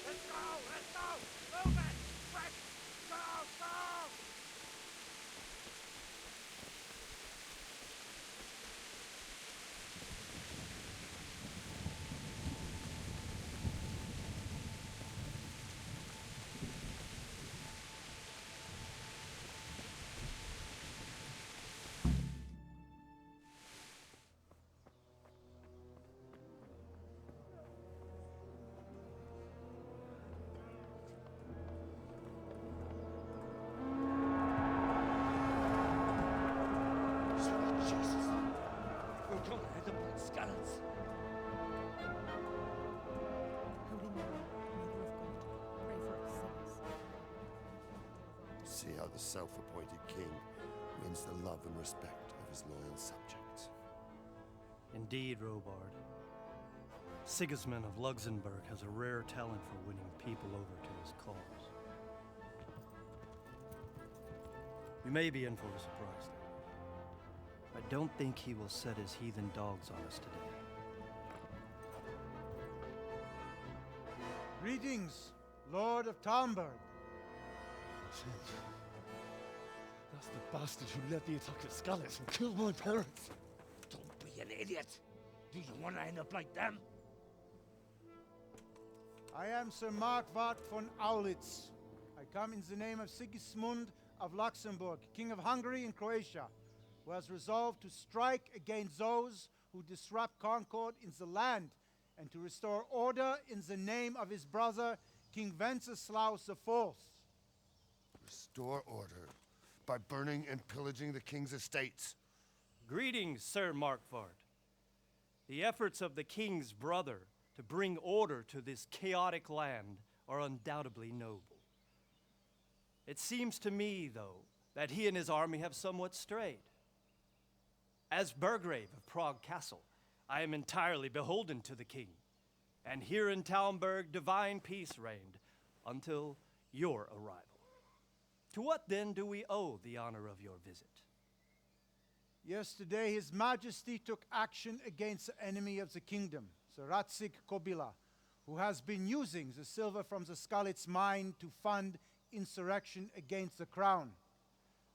Let's go! Let's go! Move it! Quick! Go! Go! Jesus! We're going to end up like scallops. Holy Mary, Mother of God, pray for us sinners. See how the self-appointed king wins the love and respect of his loyal subjects. Indeed, Robard. Sigismund of Luxembourg has a rare talent for winning people over to his cause. We may be in for a surprise, though. I don't think he will set his heathen dogs on us today. Greetings, Lord of Talmberg. That's the bastard who led the attack at Scarlet and killed my parents. Don't be an idiot. Do you want to end up like them? I am Sir Markwart von Aulitz. I come in the name of Sigismund of Luxembourg, King of Hungary and Croatia, who has resolved to strike against those who disrupt concord in the land and to restore order in the name of his brother, King Wenceslaus IV. Restore order by burning and pillaging the king's estates. Greetings, Sir Markwart. The efforts of the king's brother to bring order to this chaotic land are undoubtedly noble. It seems to me, though, that he and his army have somewhat strayed. As Burgrave of Prague Castle, I am entirely beholden to the king, and here in Talmberg divine peace reigned until your arrival. To what then do we owe the honor of your visit? Yesterday, His Majesty took action against the enemy of the kingdom, Sir Ratzik Kobila, who has been using the silver from the Skalitz mine to fund insurrection against the crown.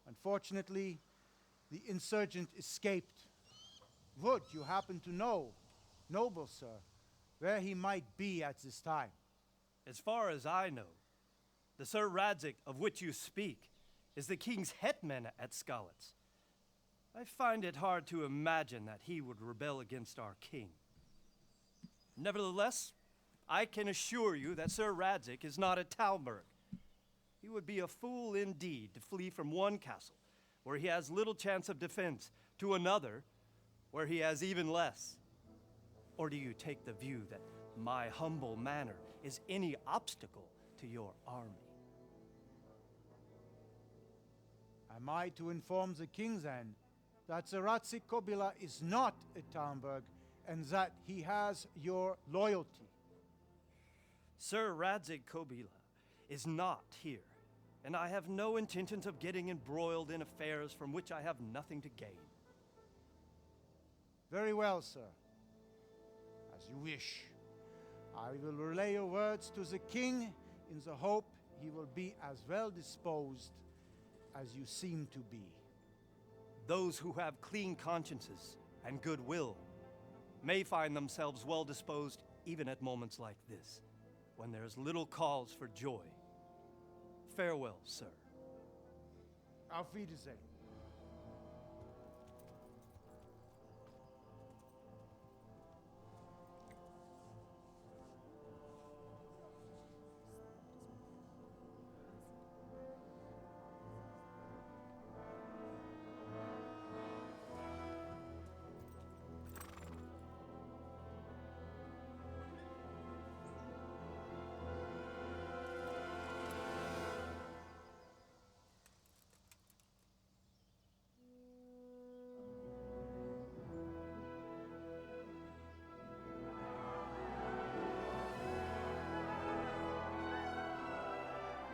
Unfortunately, the insurgent escaped. Would you happen to know, noble sir, where he might be at this time? As far as I know, the Sir Radzik of which you speak is the king's hetman at Skalitz. I find it hard to imagine that he would rebel against our king. Nevertheless, I can assure you that Sir Radzik is not at Talmberg. He would be a fool indeed to flee from one castle, where he has little chance of defense, to another, where he has even less. Or do you take the view that my humble manner is any obstacle to your army? Am I to inform the king then that Sir Ratzik Kobila is not at Talmberg and that he has your loyalty? Sir Radzik Kobila is not here, and I have no intentions of getting embroiled in affairs from which I have nothing to gain. Very well, sir. As you wish. I will relay your words to the king in the hope he will be as well disposed as you seem to be. Those who have clean consciences and goodwill may find themselves well disposed even at moments like this, when there is little cause for joy. Farewell, sir. Auf Wiedersehen.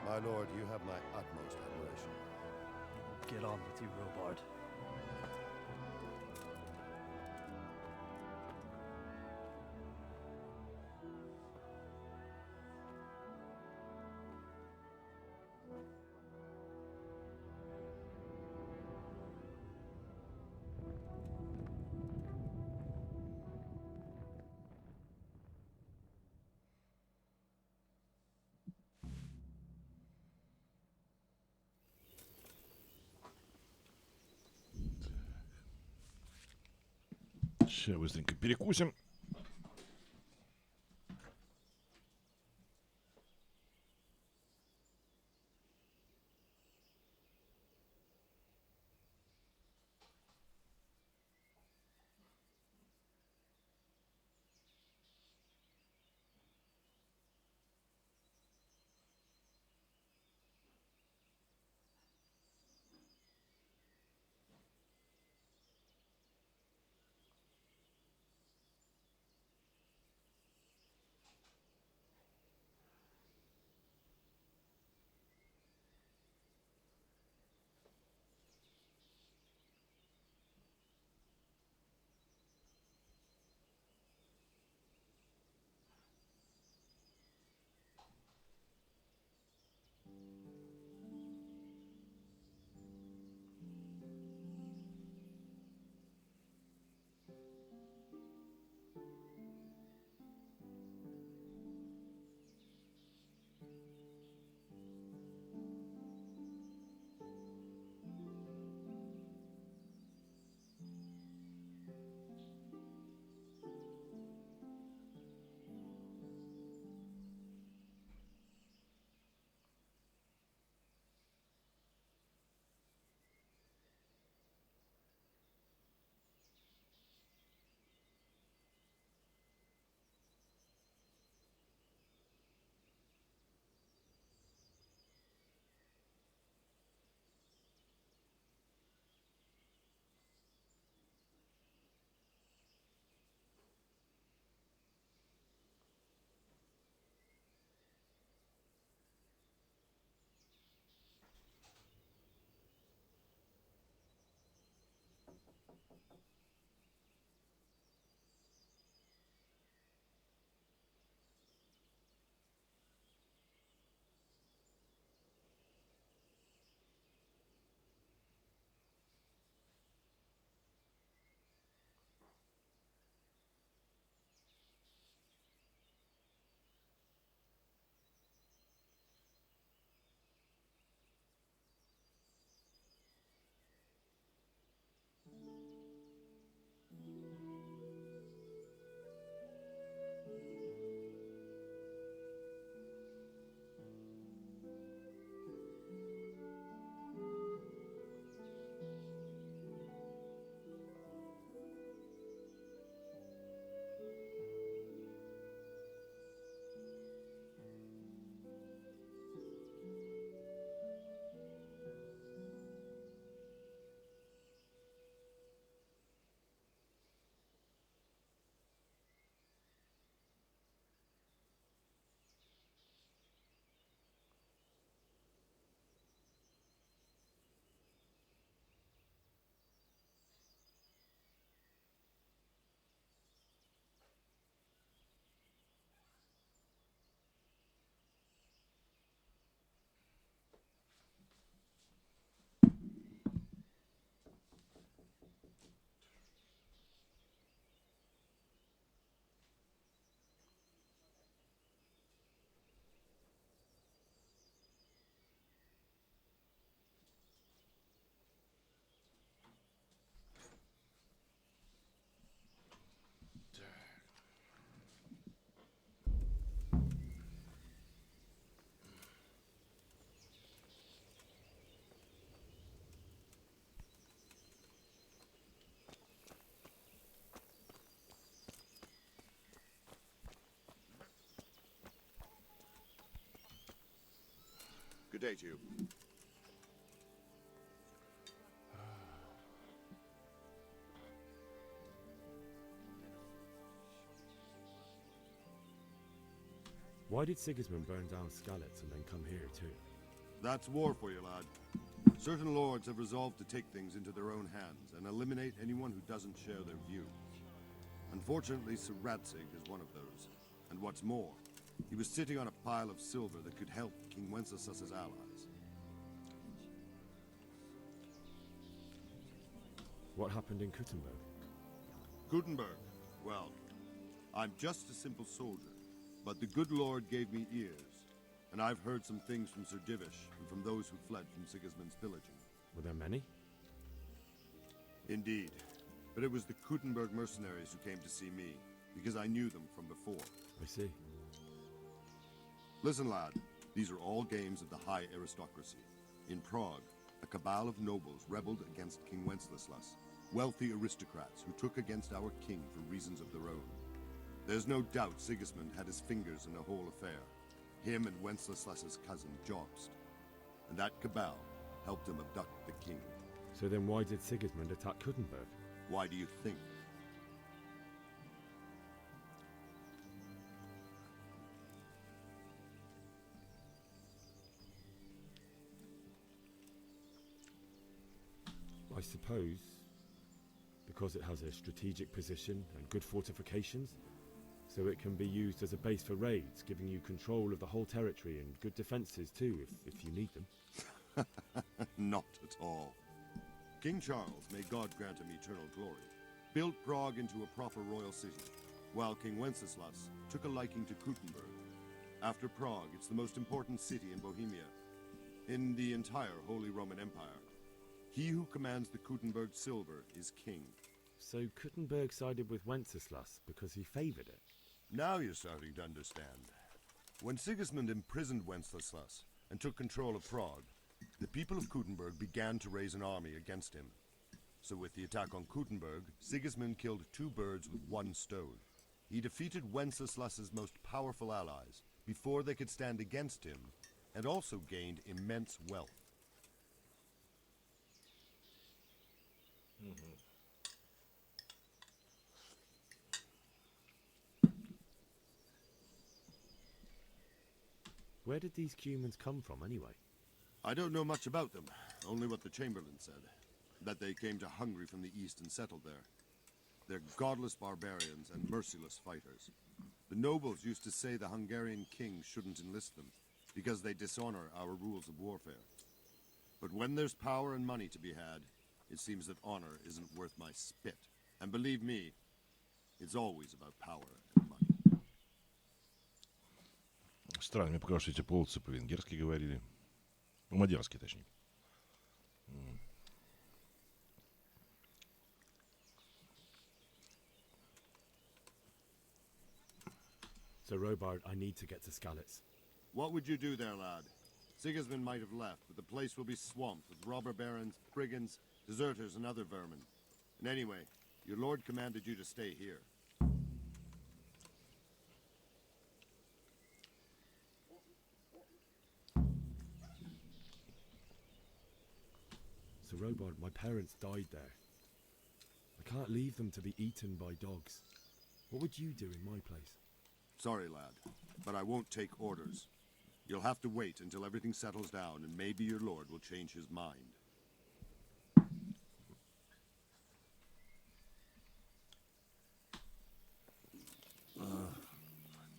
My lord, you have my utmost admiration. Get on with you, Robard. Сейчас быстренько перекусим. Good day to you. Why did Sigismund burn down Skalitz and then come here too? That's war for you, lad. Certain lords have resolved to take things into their own hands and eliminate anyone who doesn't share their view. Unfortunately, Sir Radzig is one of those. And what's more, he was sitting on a pile of silver that could help King Wenceslas's allies. What happened in Kuttenberg? Gutenberg. Well, I'm just a simple soldier, but the good Lord gave me ears, and I've heard some things from Sir Divish and from those who fled from Sigismund's pillaging. Were there many? Indeed, but it was the Kuttenberg mercenaries who came to see me, because I knew them from before. I see. Listen, lad, these are all games of the high aristocracy. In Prague, a cabal of nobles rebelled against King Wenceslas, wealthy aristocrats who took against our king for reasons of their own. There's no doubt Sigismund had his fingers in the whole affair. Him and Wenceslas's cousin, Jobst. And that cabal helped him abduct the king. So then why did Sigismund attack Kuttenberg? Why do you think? I suppose because it has a strategic position and good fortifications, so it can be used as a base for raids, giving you control of the whole territory and good defences too, if you need them. Not at all. King Charles, may God grant him eternal glory, built Prague into a proper royal city, while King Wenceslas took a liking to Kuttenberg. After Prague, it's the most important city in Bohemia, in the entire Holy Roman Empire. He who commands the Kuttenberg silver is king. So Kuttenberg sided with Wenceslas because he favoured it? Now you're starting to understand. When Sigismund imprisoned Wenceslas and took control of Prague, the people of Kuttenberg began to raise an army against him. So with the attack on Kuttenberg, Sigismund killed two birds with one stone. He defeated Wenceslas's most powerful allies before they could stand against him, and also gained immense wealth. Where did these Cumans come from anyway? I don't know much about them, only what the Chamberlain said. That they came to Hungary from the east and settled there. They're godless barbarians and merciless fighters. The nobles used to say the Hungarian king shouldn't enlist them, because they dishonor our rules of warfare. But when there's power and money to be had, it seems that honor isn't worth my spit. And believe me, it's always about power and money. Странно, мне показалось, что эти половцы по-венгерски говорили. По-мадярски, точнее. So Robard, I need to get to Skalitz. What would you do there, lad? Sigismund might have left, but the place will be swamped with robber barons, brigands, deserters, and other vermin. And anyway, your lord commanded you to stay here. So Robard, my parents died there. I can't leave them to be eaten by dogs. What would you do in my place? Sorry, lad, but I won't take orders. You'll have to wait until everything settles down, and maybe your lord will change his mind.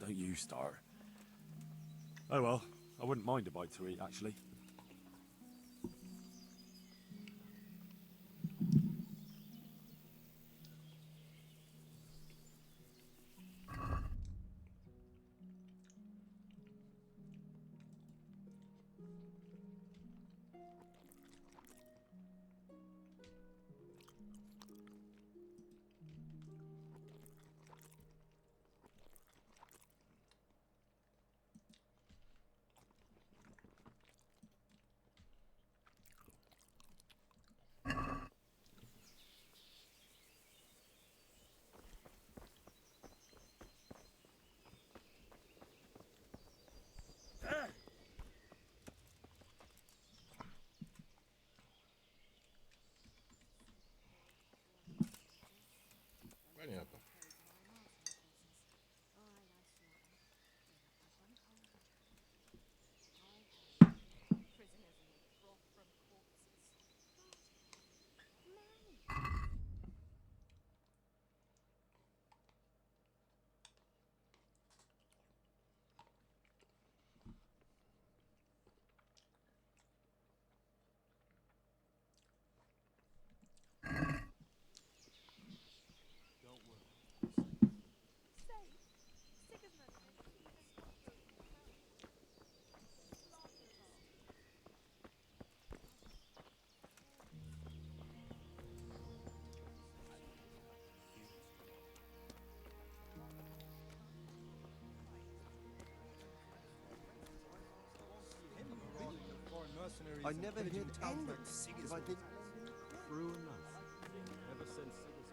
Don't you start. Oh well, I wouldn't mind a bite to eat, actually. I never heard anything if I didn't. True enough. Ever since Sigismund.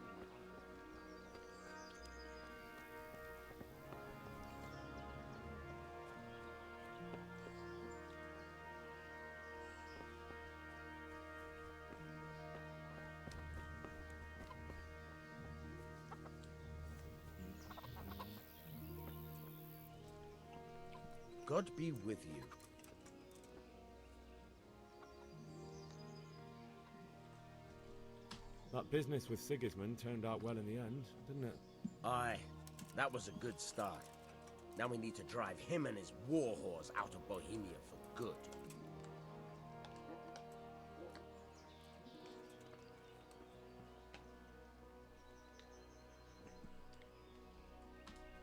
God be with you. That business with Sigismund turned out well in the end, didn't it? Aye, that was a good start. Now we need to drive him and his war horse out of Bohemia for good.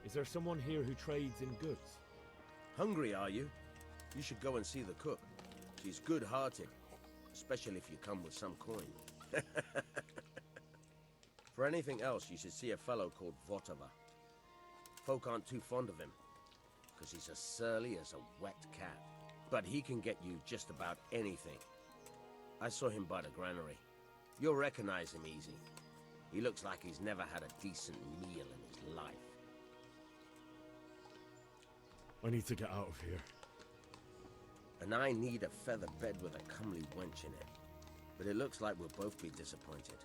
Is there someone here who trades in goods? Hungry, are you? You should go and see the cook. She's good-hearted, especially if you come with some coin. For anything else, you should see a fellow called Votava. Folk aren't too fond of him, because he's as surly as a wet cat. But he can get you just about anything. I saw him by the granary. You'll recognize him easy. He looks like he's never had a decent meal in his life. I need to get out of here. And I need a feather bed with a comely wench in it. But it looks like we'll both be disappointed.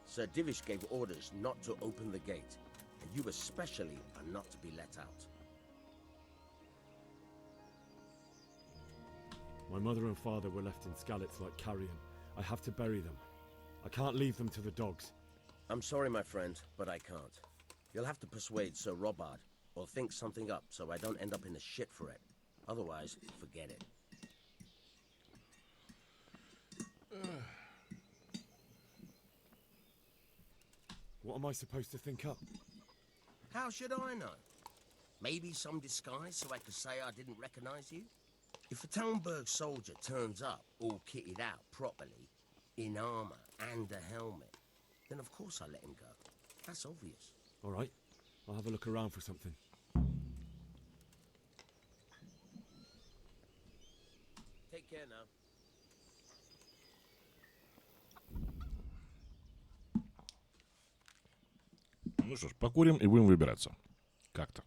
Sir Divish gave orders not to open the gate, and you especially are not to be let out. My mother and father were left in Skalitz like carrion. I have to bury them. I can't leave them to the dogs. I'm sorry, my friend, but I can't. You'll have to persuade Sir Robard, or think something up so I don't end up in the shit for it. Otherwise, forget it. What am I supposed to think up? How should I know? Maybe some disguise so I could say I didn't recognize you? If a Talmberg soldier turns up all kitted out properly, in armor and a helmet, then of course I let him go. That's obvious. All right, I'll have a look around for something. Take care now. Ну что ж, покурим и будем выбираться. Как-то.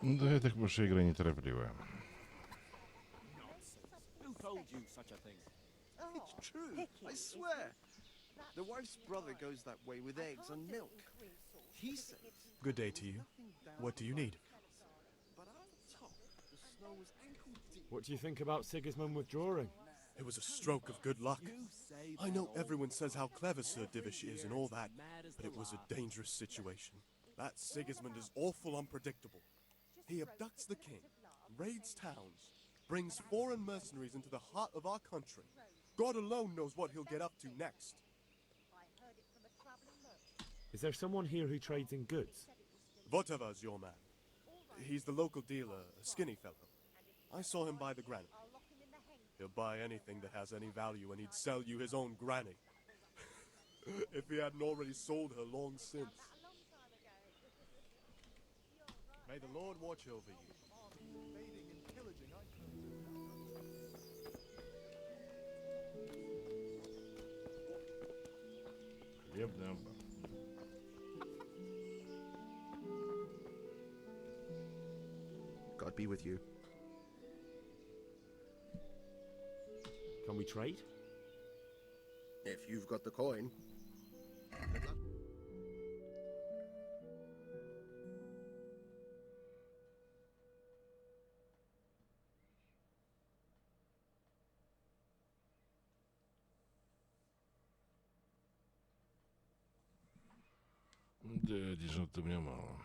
Да, это больше игра неторопливая. Who told you such a thing? It's true, I swear. The wife's brother goes that way with eggs and milk. He says... Good day to you. What do you need? But at the top, the snow was ankle deep. What do you think about Sigismund withdrawing? It was a stroke of good luck. I know everyone says how clever Sir Divish is and all that, but it was a dangerous situation. That Sigismund is awful unpredictable. He abducts the king, raids towns, brings foreign mercenaries into the heart of our country. God alone knows what he'll get up to next. Is there someone here who trades in goods? Votavar's your man. He's the local dealer, a skinny fellow. I saw him buy the granite. He'll buy anything that has any value, and he'd sell you his own granny. If he hadn't already sold her long since. May the Lord watch over you. Хлебный амбар. God be with you. Can we trade? If you've got the coin. Good luck. Да, деньжат у меня мало.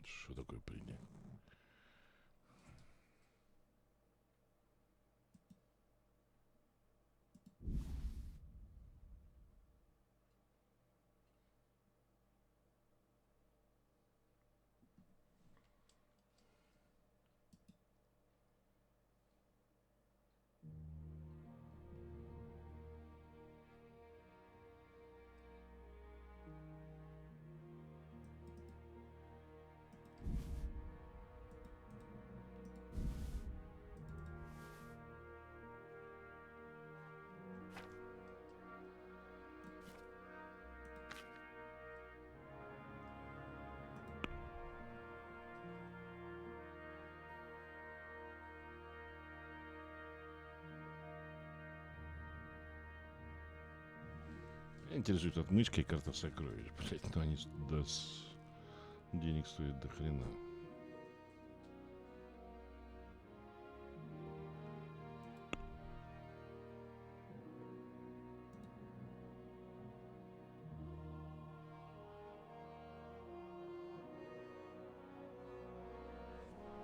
Что такое принять? Меня интересует отмычка и карта сокровищ. Блять, но они денег стоят до хрена.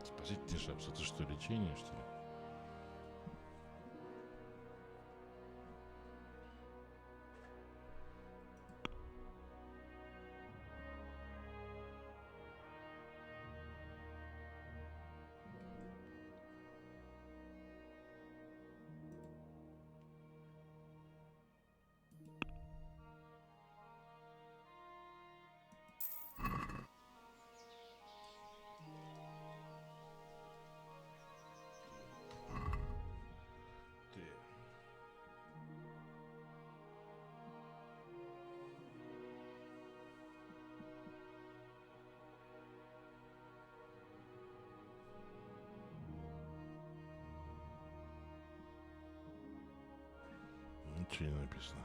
Спасите шапс, это что, лечение, что ли? Ничего не написано.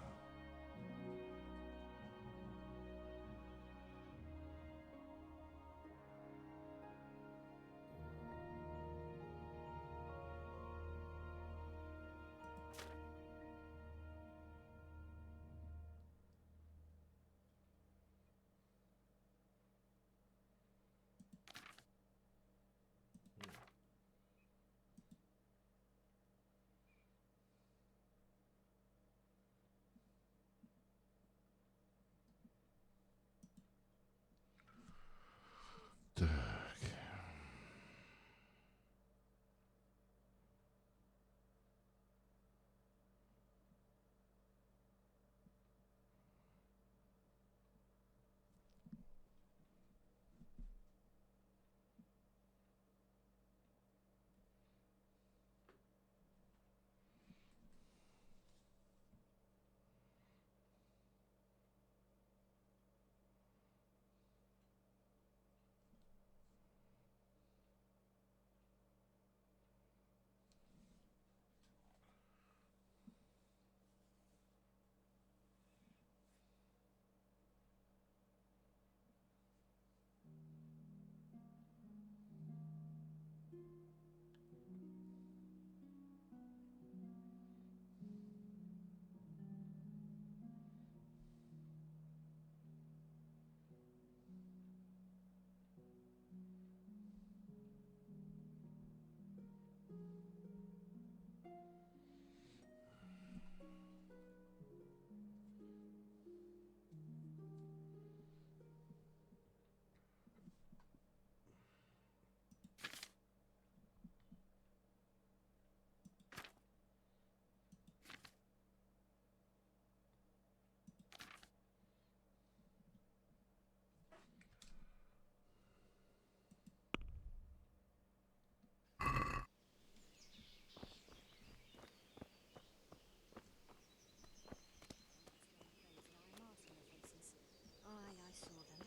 Aye, I saw them.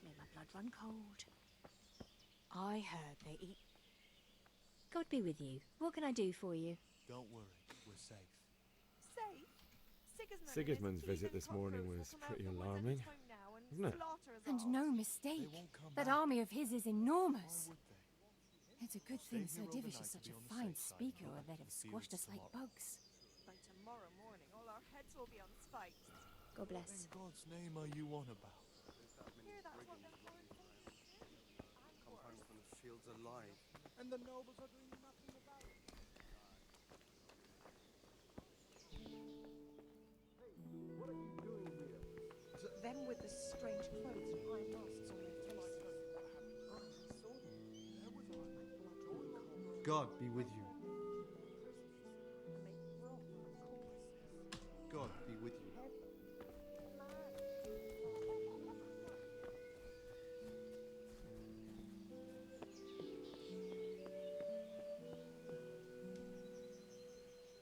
Made my blood run cold. I heard they eat. God be with you. What can I do for you? Don't worry, we're safe. Safe? Sigismund's visit this morning was pretty alarming, wasn't it? And no mistake. That army of his is enormous. It's a good thing Sir Divish is such a fine speaker, or they'd have squashed us like bugs. By tomorrow morning, all our heads will be on spikes. God bless. In God's name are you on about? Hear that's what them foreign soldiers do. Come home from the fields alive, and the nobles are doing nothing about it. What are you doing here? Them with the strange clothes and iron masks on their faces. I saw them. God be with you. God be with you.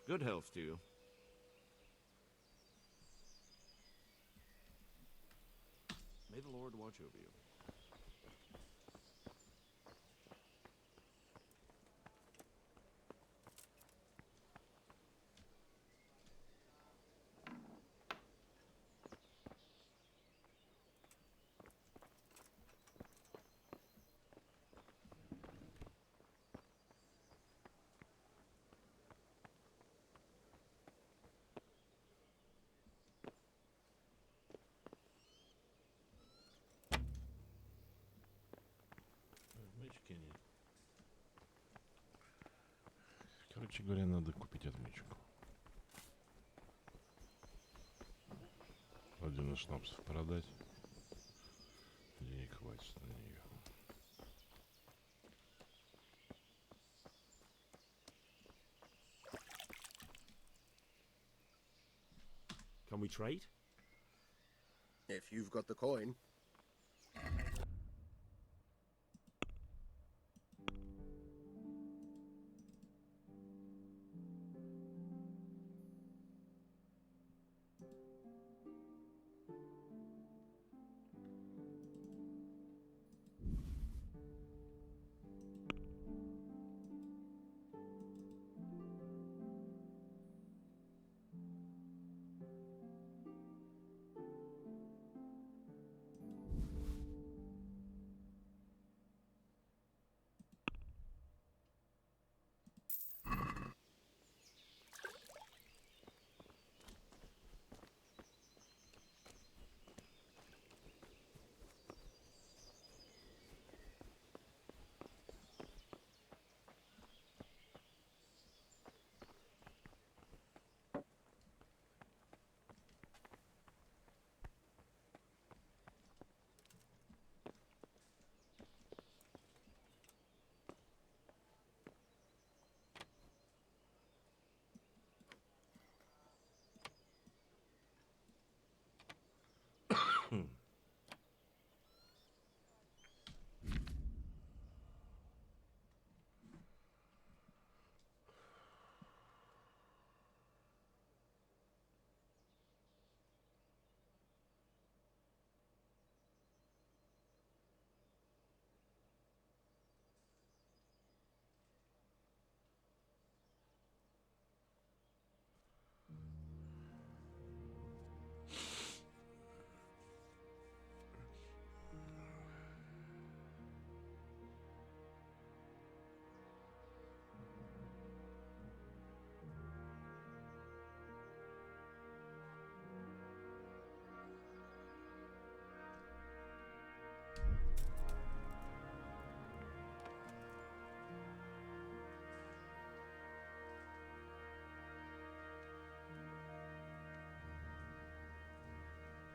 Good health to you. May the Lord watch over you. Отмычки нет. Короче говоря, надо купить отмычку. Один из шнапсов продать. Денег хватит на нее. Can we trade? If you've got the coin.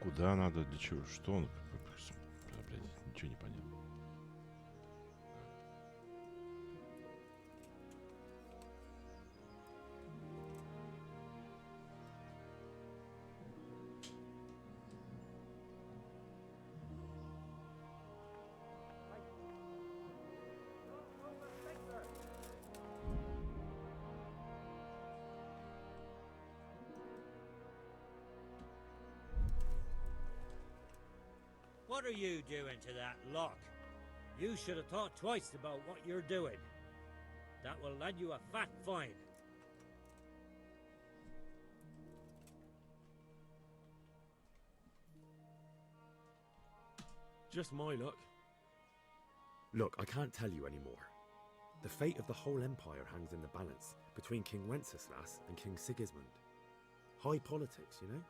Куда надо, для чего, что он... Блядь, ничего не понятно. What are you doing to that lock? You should have thought twice about what you're doing. That will land you a fat fine. Just my luck. Look, I can't tell you anymore. The fate of the whole empire hangs in the balance between King Wenceslas and King Sigismund. High politics, you know?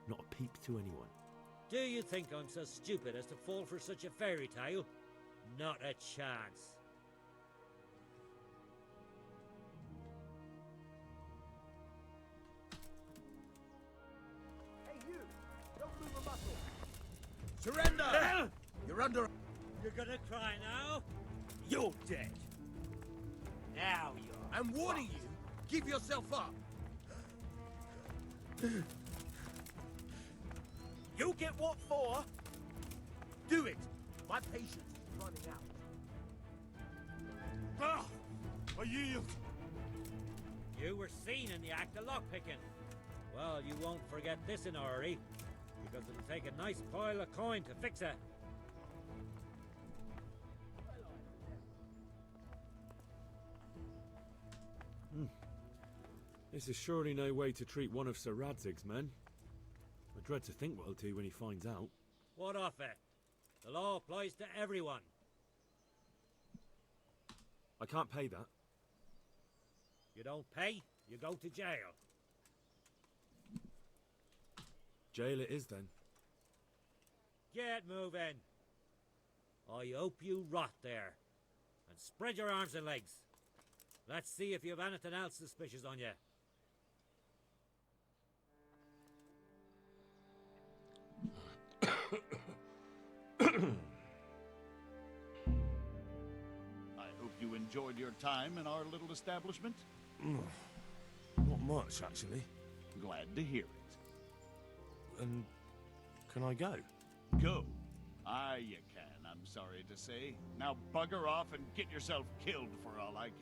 Not a peep to anyone. Do you think I'm so stupid as to fall for such a fairy tale? Not a chance. Hey, you! Don't move a muscle! Surrender! You're under... You're gonna cry now? You're dead. Now you're... I'm warning you. Give yourself up. You get what for? Do it. My patience is running out. Ah! I yield. You were seen in the act of lockpicking. Well, you won't forget this in a hurry, because it'll take a nice pile of coin to fix it. This is surely no way to treat one of Sir Radzig's men. I dread to think what he'll do when he finds out. What of it? The law applies to everyone. I can't pay that. You don't pay, you go to jail. Jail it is then. Get moving. I hope you rot there. And spread your arms and legs. Let's see if you have anything else suspicious on you. I hope you enjoyed your time in our little establishment. Not much, actually. Glad to hear it. And can I go? Go. Ah, you can, I'm sorry to say. Now bugger off and get yourself killed for all I care.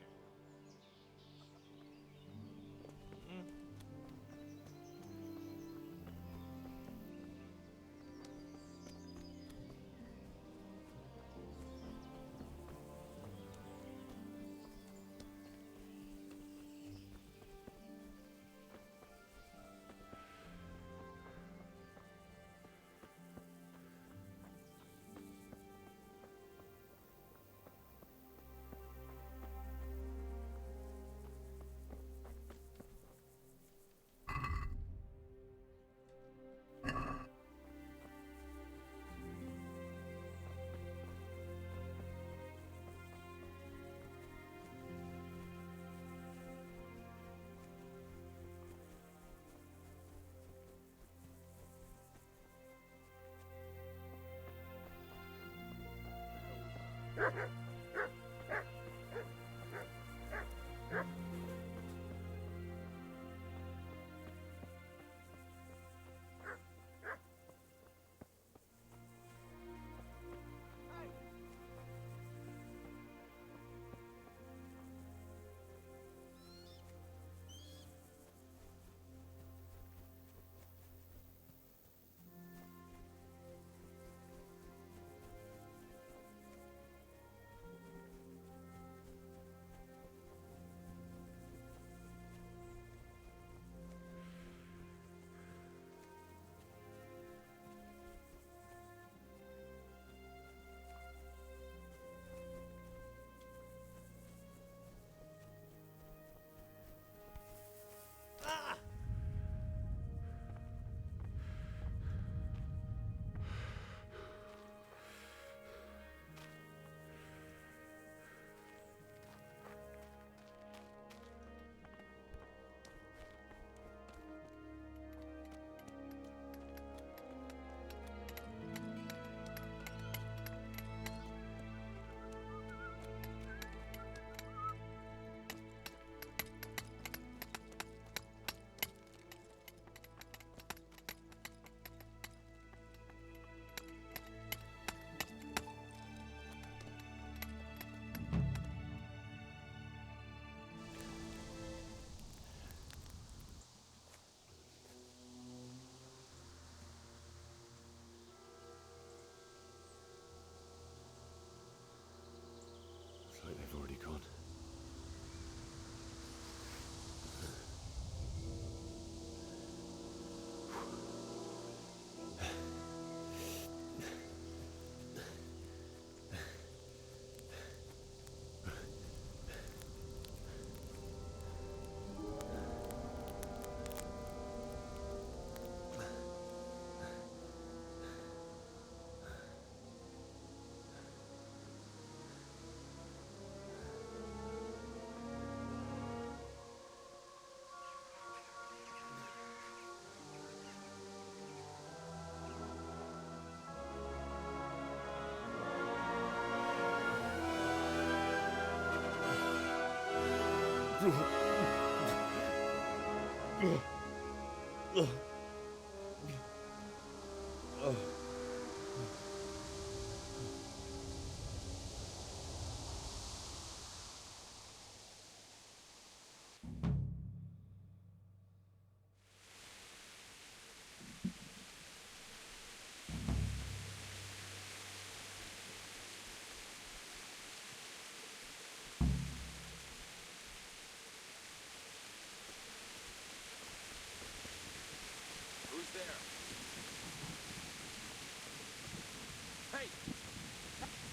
Hey!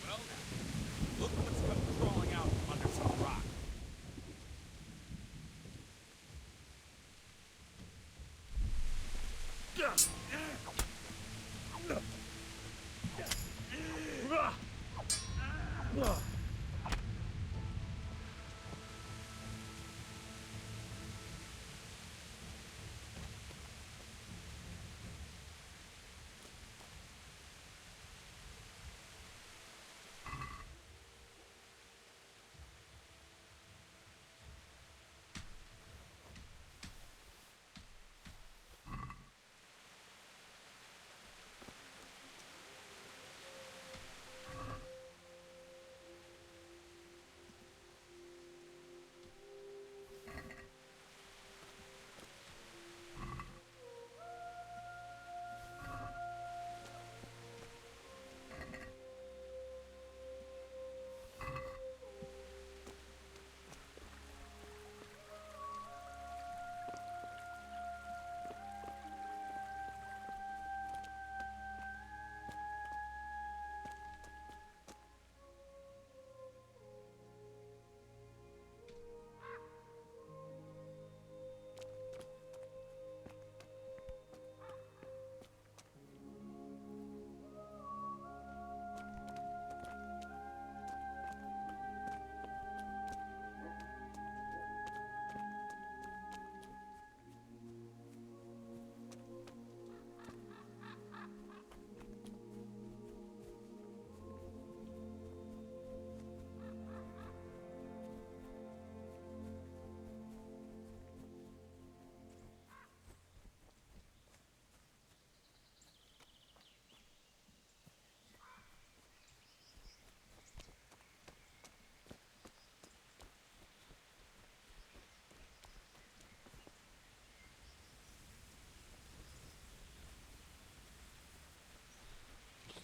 Well, now, look what's come crawling out from under some rock.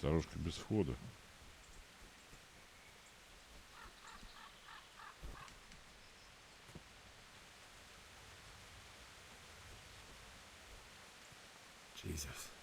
Дорожка без входа. Jesus.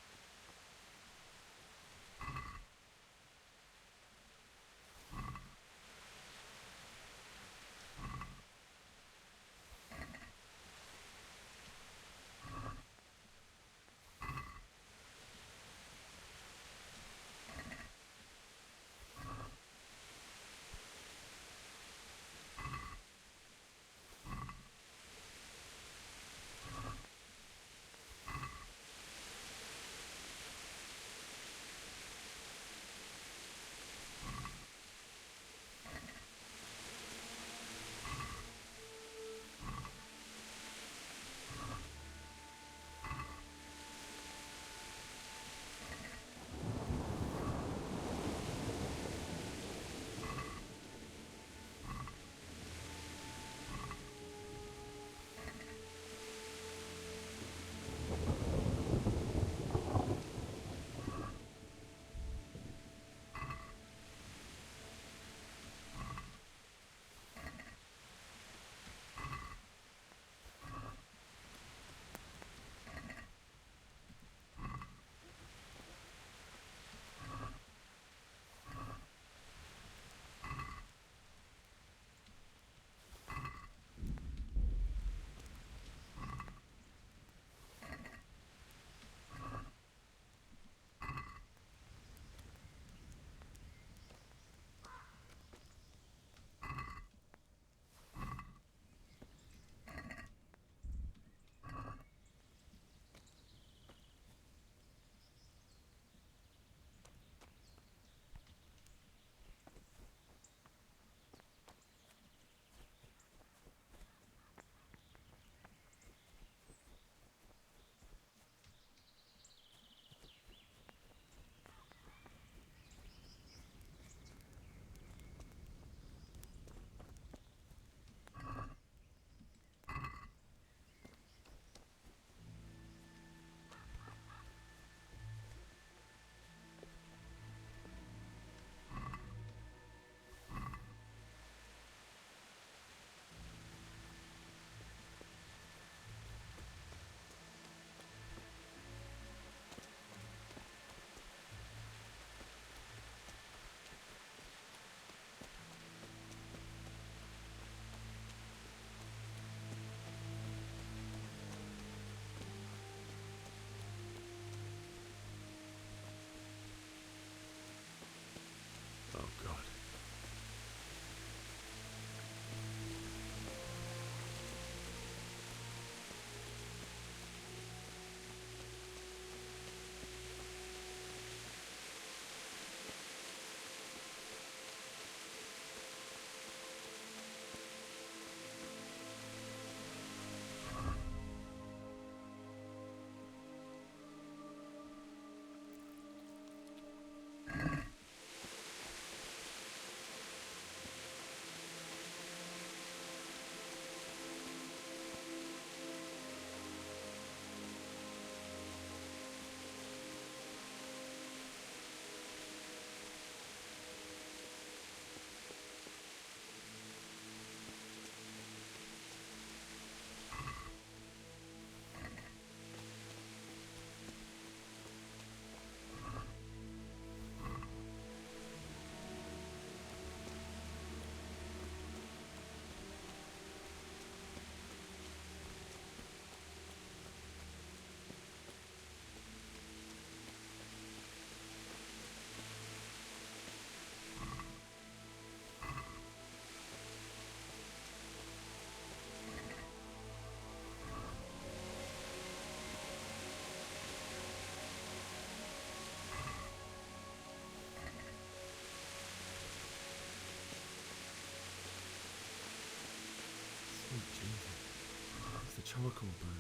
charcoal burner.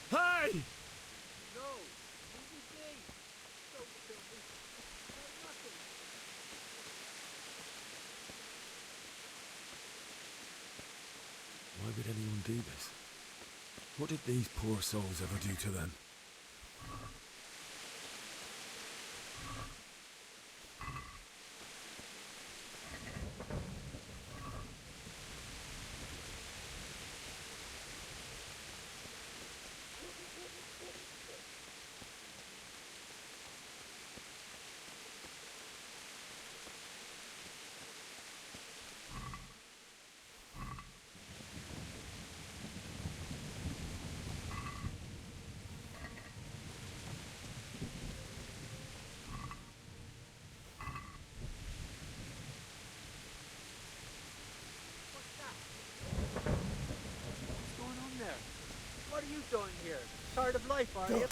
Hey! No! Easy thing! Don't kill me. I'm nothing. Why would anyone do this? What did these poor souls ever do to them? What's going on there? What are you doing here? Tired of life, are you?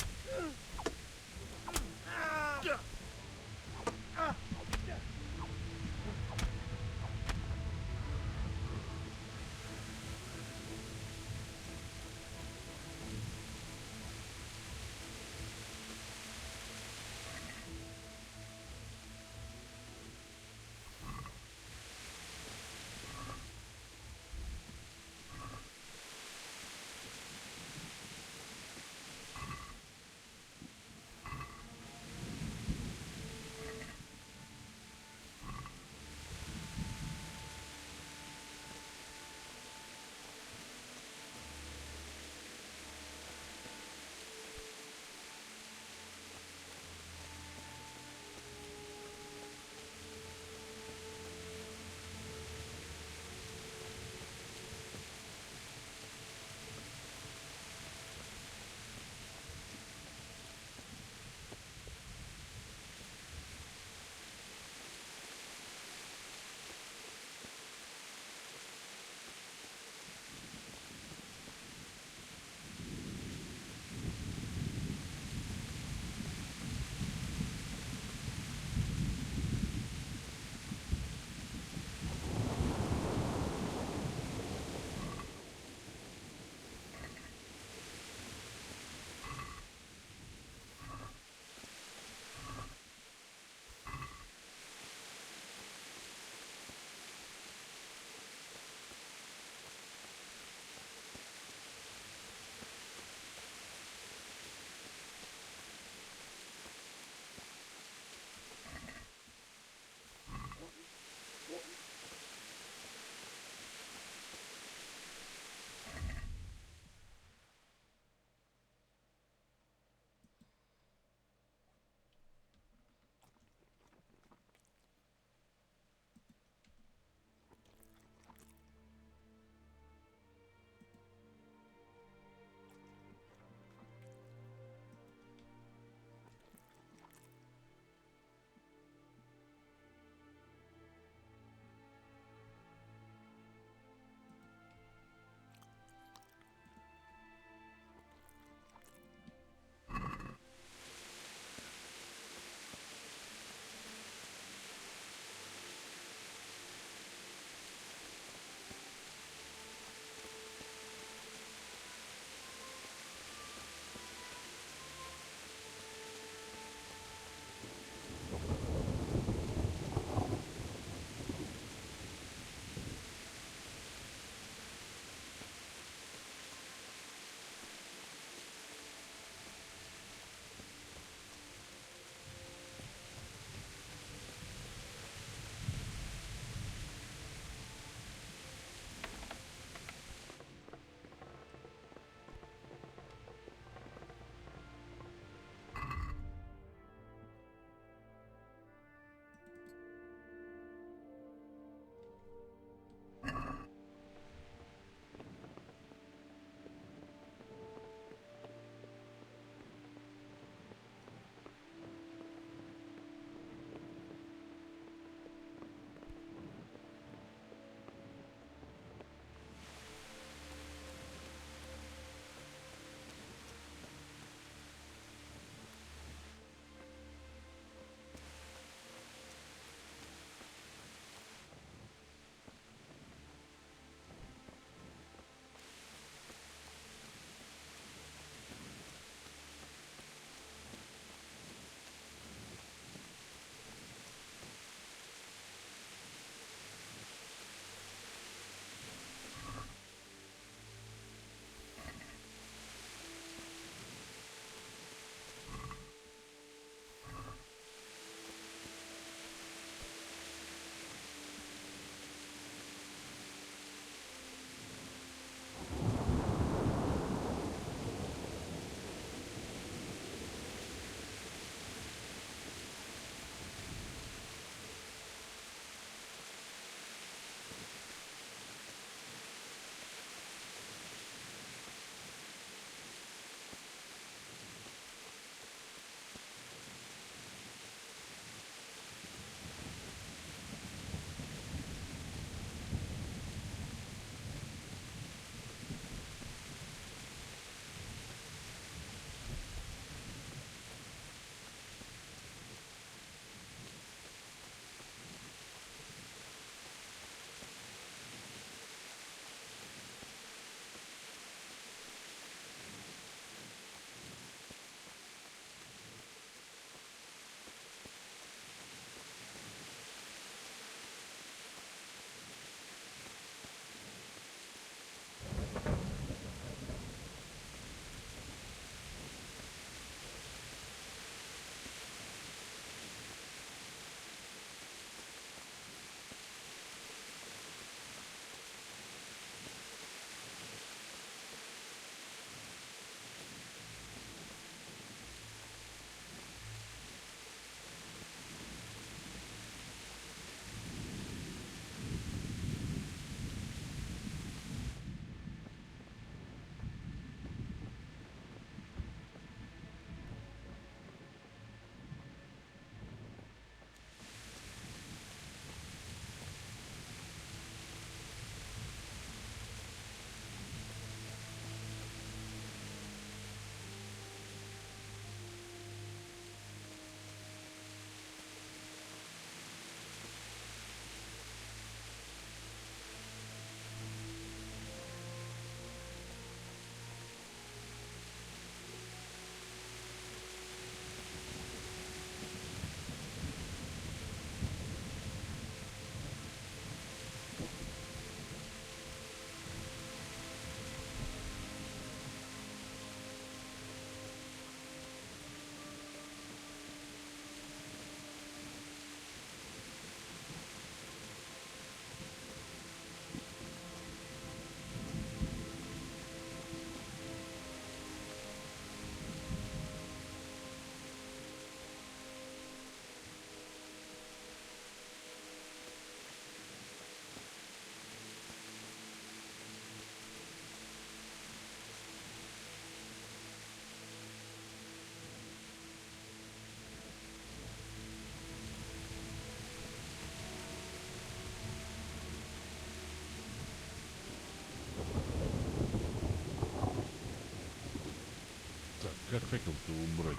как факел-то убрать?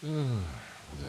Да.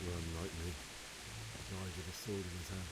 Run like me. Die with a sword in his hand.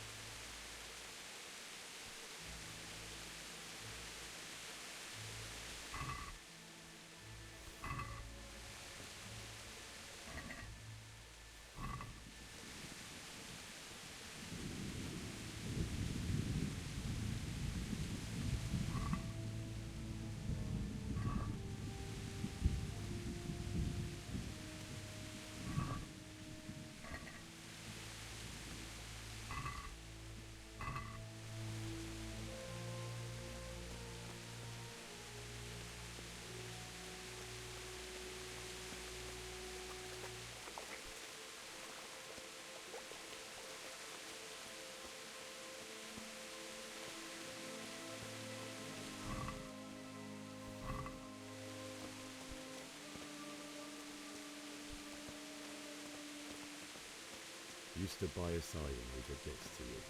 You stood by his side and he did this to you.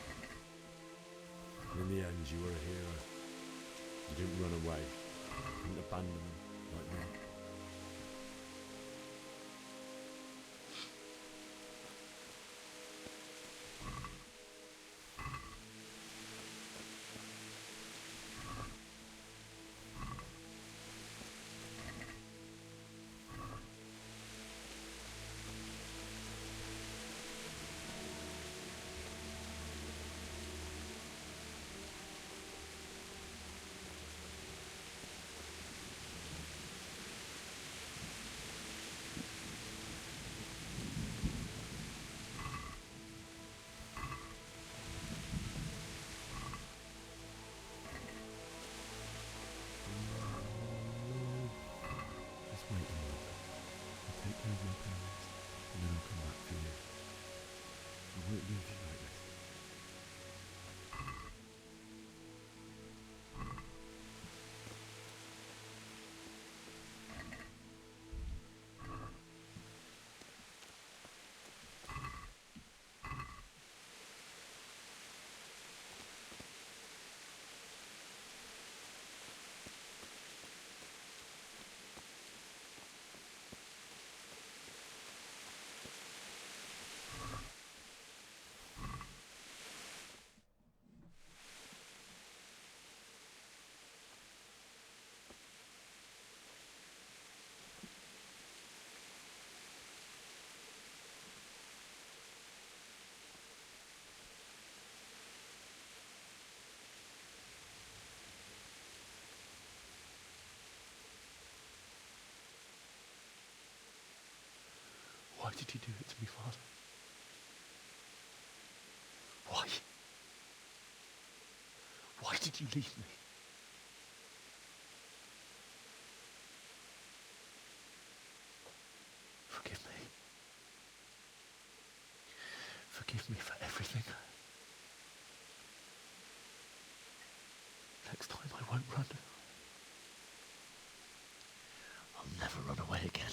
And in the end, you were a hero. You didn't run away. You didn't abandon them like me. Just wait a moment. I'll take care of my parents, and then I'll come back for you. I won't leave you like this. Why did you do it to me, Father? Why? Why did you leave me? Forgive me. Forgive me for everything. Next time I won't run. I'll never run away again.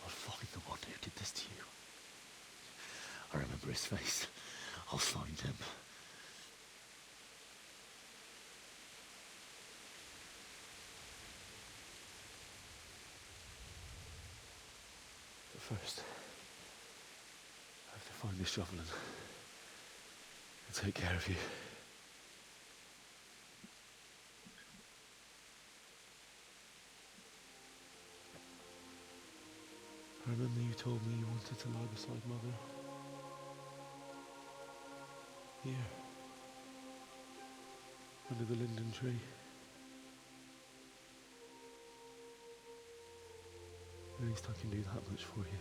I'll find the one who did this to you. I remember his face. I'll find him. But first, I have to find this shovel and take care of you. I remember you told me you wanted to lie beside Mother. Here. Under the linden tree. At least I can do that much for you.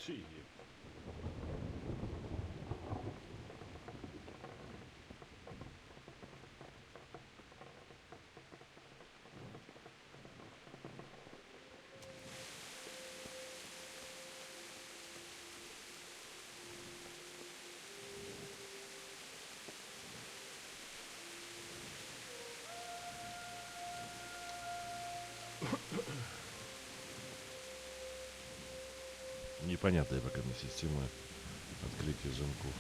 Shit. Непонятная пока мне система открытия замков.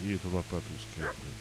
Где эту лопату искать, блин?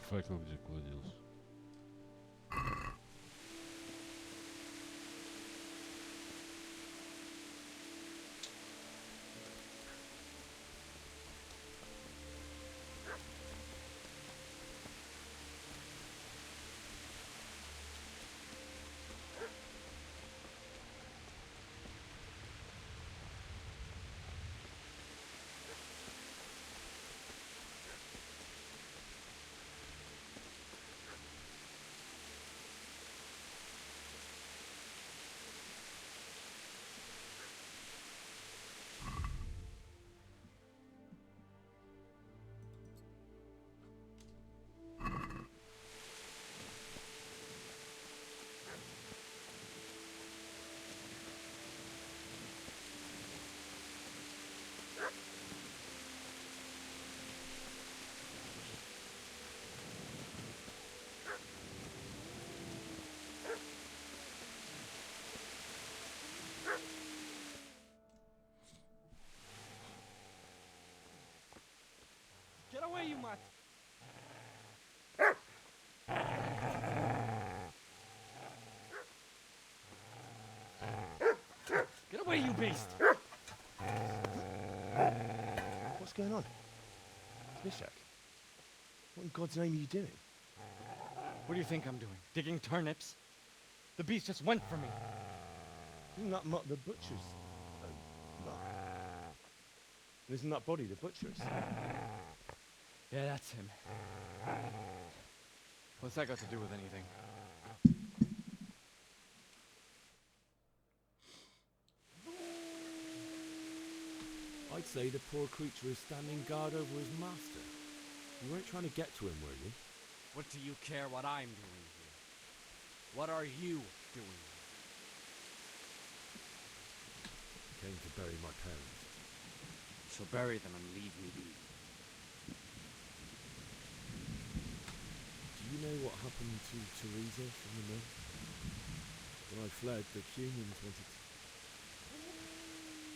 факел где кладился? Get away, you mutt! Get away, you beast! What's going on? Mishak, what in God's name are you doing? What do you think I'm doing? Digging turnips? The beast just went for me. Isn't that mutt the butcher's? Mutt? And isn't that body the butcher's? Yeah, that's him. What's that got to do with anything? I'd say the poor creature is standing guard over his master. You weren't trying to get to him, were you? What do you care what I'm doing here? What are you doing here? Came to bury my parents. So bury them and leave me be. Do you know what happened to Teresa from the mill? When I fled, the Cumans wanted to...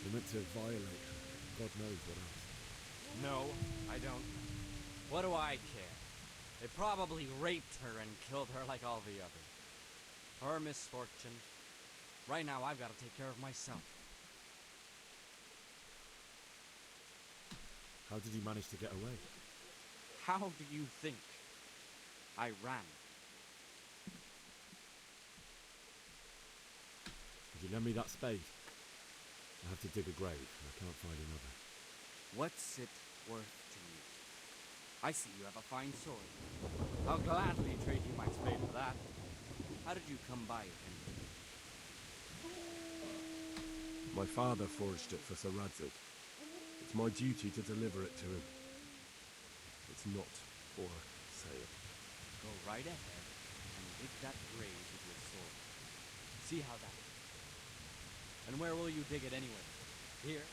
They meant to violate her. God knows what else. No, I don't. What do I care? They probably raped her and killed her like all the others. Her misfortune. Right now, I've got to take care of myself. How did you manage to get away? How do you think? I ran. Would you lend me that spade? I have to dig a grave, and I can't find another. What's it worth to you? I see you have a fine sword. I'll gladly trade you my spade for that. How did you come by it, anyway? My father forged it for Sir Radzig. It's my duty to deliver it to him. It's not for sale. Go right ahead and dig that grave with your sword. See how that is. And where will you dig it anyway? Here?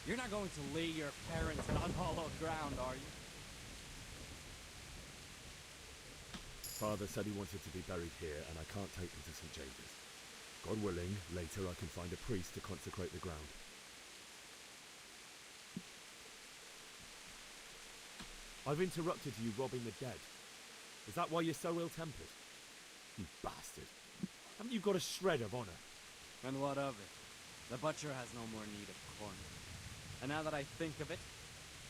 You're not going to lay your parents on unhallowed ground, are you? Father said he wanted to be buried here, and I can't take him to St. James's. God willing, later I can find a priest to consecrate the ground. I've interrupted you robbing the dead. Is that why you're so ill-tempered? You bastard. Haven't you got a shred of honor? And what of it? The butcher has no more need of corn. And now that I think of it,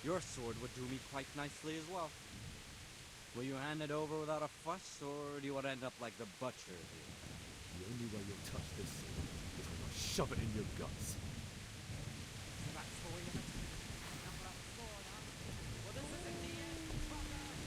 your sword would do me quite nicely as well. Will you hand it over without a fuss, or do you want to end up like the butcher did? The only way you'll touch this sword is when I shove it in your guts. So that's the way of it. Now put up the sword, huh? Well, this isn't the end, fucker!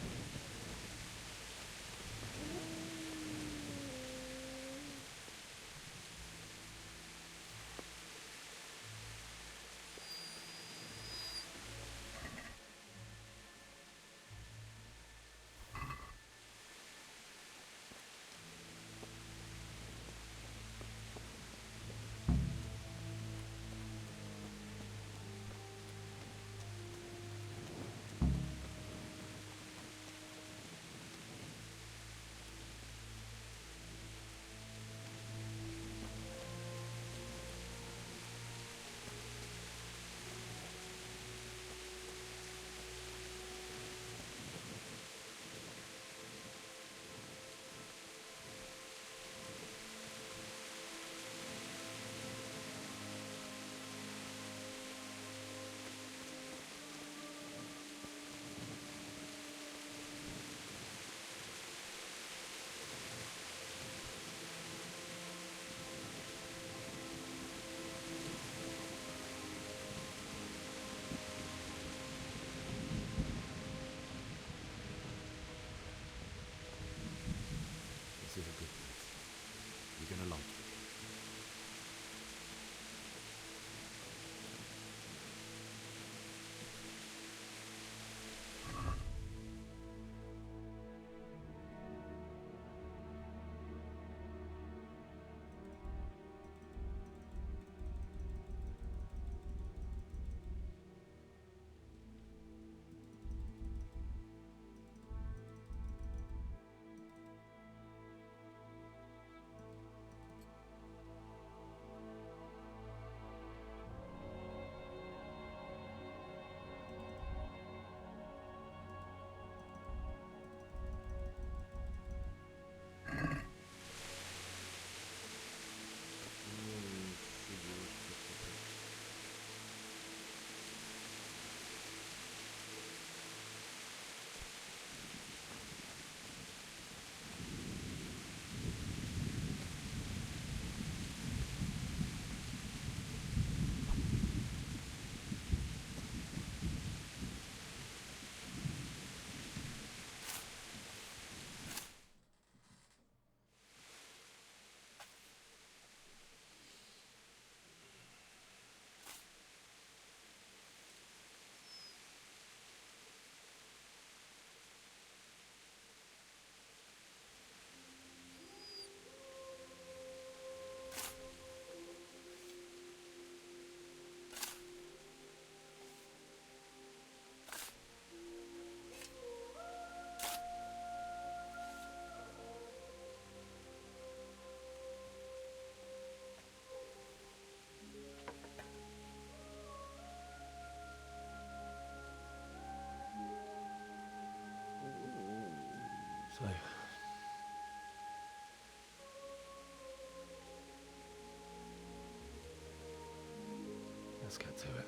Let's get to it.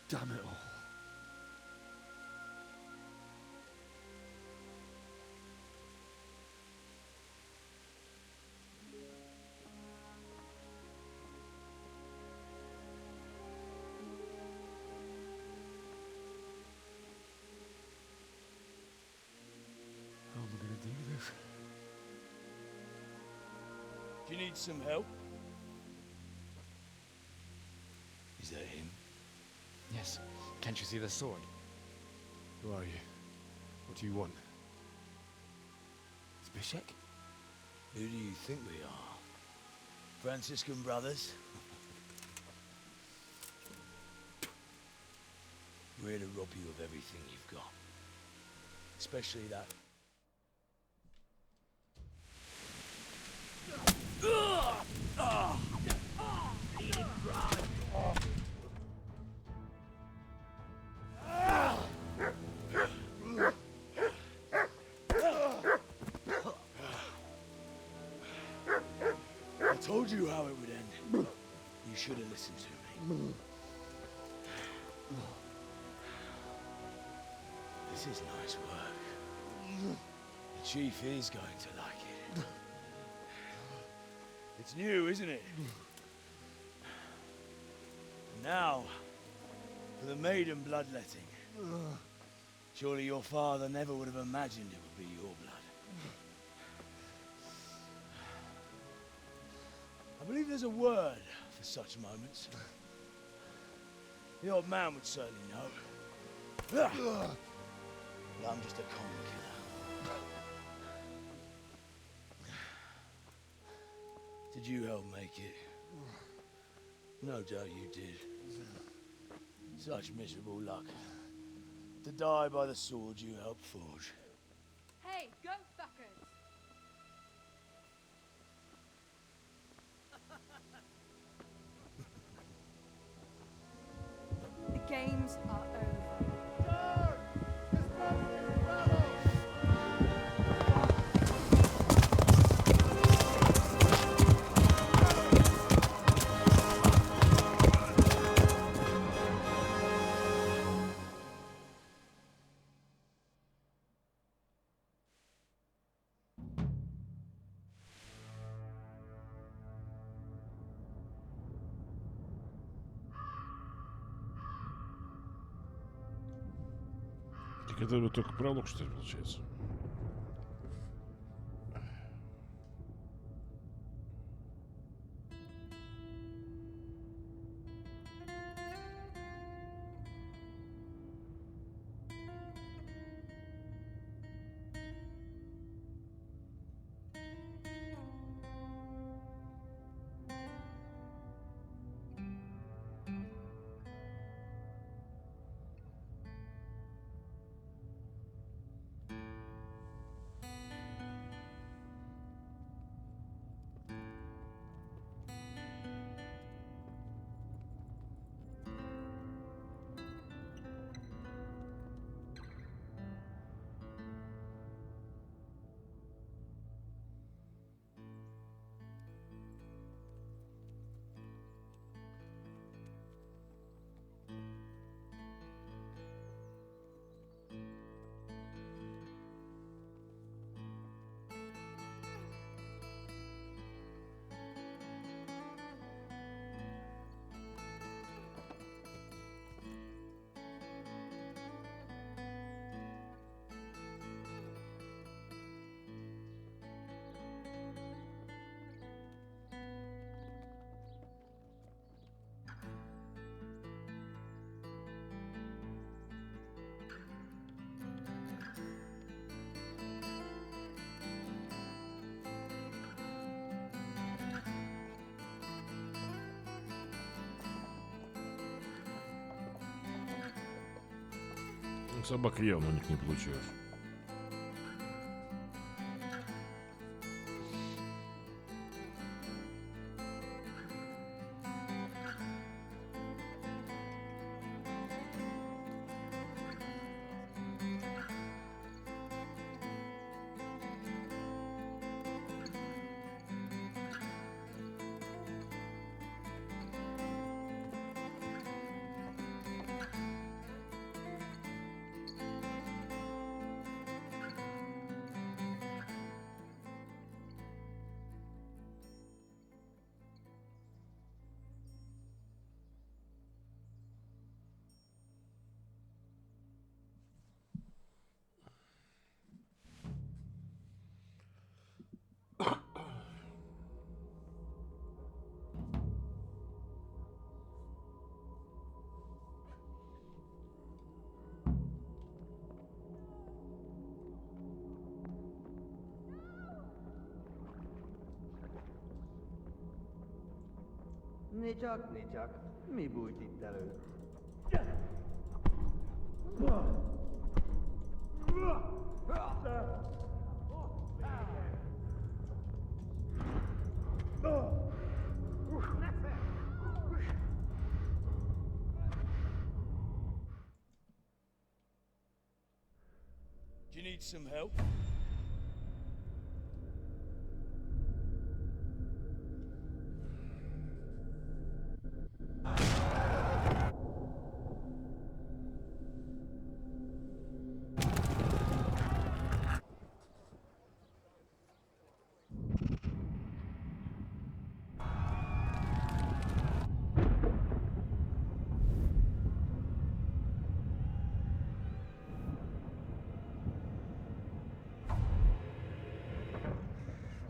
Damn it all. How am I gonna do this? Do you need some help? Is that him? Yes. Can't you see the sword? Who are you? What do you want? Zbyszek? Who do you think we are? Franciscan brothers? We're here to rob you of everything you've got. Especially that. Bleeding blood. I told you how it would end. You should have listened to me. This is nice work. The chief is going to like it. It's new, isn't it? And now, for the maiden bloodletting. Surely your father never would have imagined it would be your blood. I believe there's a word for such moments. The old man would certainly know. But I'm just a common killer. Did you help make it? No doubt you did. Such miserable luck. To die by the sword you helped forge. Hey, go fuckers! The games are over. Так это вот только пролог, что ли, получается? Собака явно у них не получилась. Nicsak, mi bújt itt elő? Do you need some help?